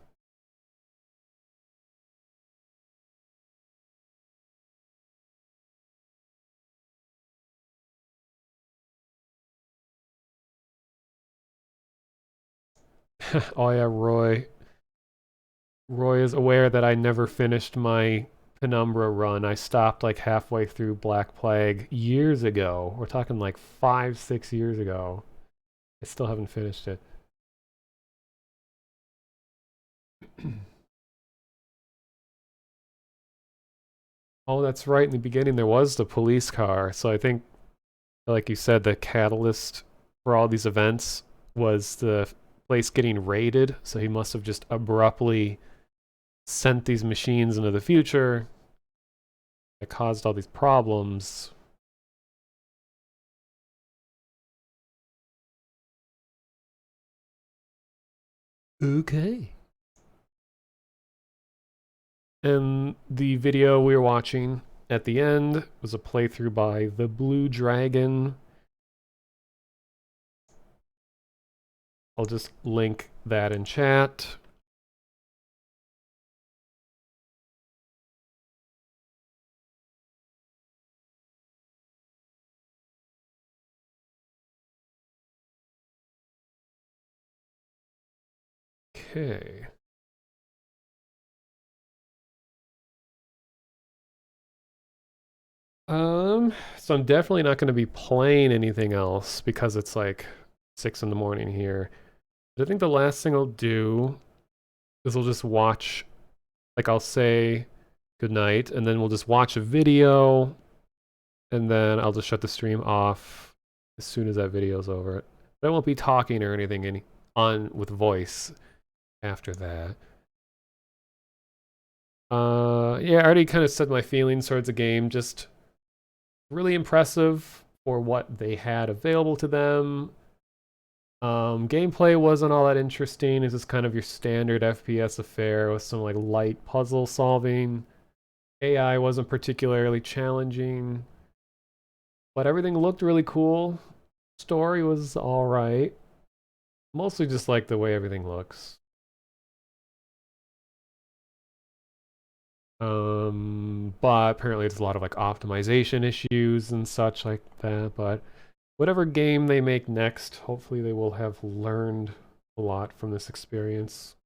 Oh yeah, Roy. Roy is aware that I never finished my Penumbra run. I stopped like halfway through Black Plague years ago. We're talking like 5, 6 years ago. I still haven't finished it. Oh, that's right. In the beginning, there was the police car. So I think, like you said, the catalyst for all these events was the place getting raided. So he must have just abruptly sent these machines into the future that caused all these problems. Okay. And the video we were watching at the end was a playthrough by the Blue Dragon. I'll just link that in chat. Okay. So I'm definitely not going to be playing anything else because it's like 6 in the morning here. But I think the last thing I'll do is we'll just watch, like I'll say good night, and then we'll just watch a video, and then I'll just shut the stream off as soon as that video's over. But I won't be talking or anything on with voice after that. Yeah, I already kind of said my feelings towards the game. Just really impressive for what they had available to them. Gameplay wasn't all that interesting. It's just kind of your standard FPS affair with some like light puzzle solving. AI wasn't particularly challenging, but everything looked really cool. Story was all right. Mostly just like the way everything looks. But apparently there's a lot of like optimization issues and such like that. But whatever game they make next, hopefully they will have learned a lot from this experience.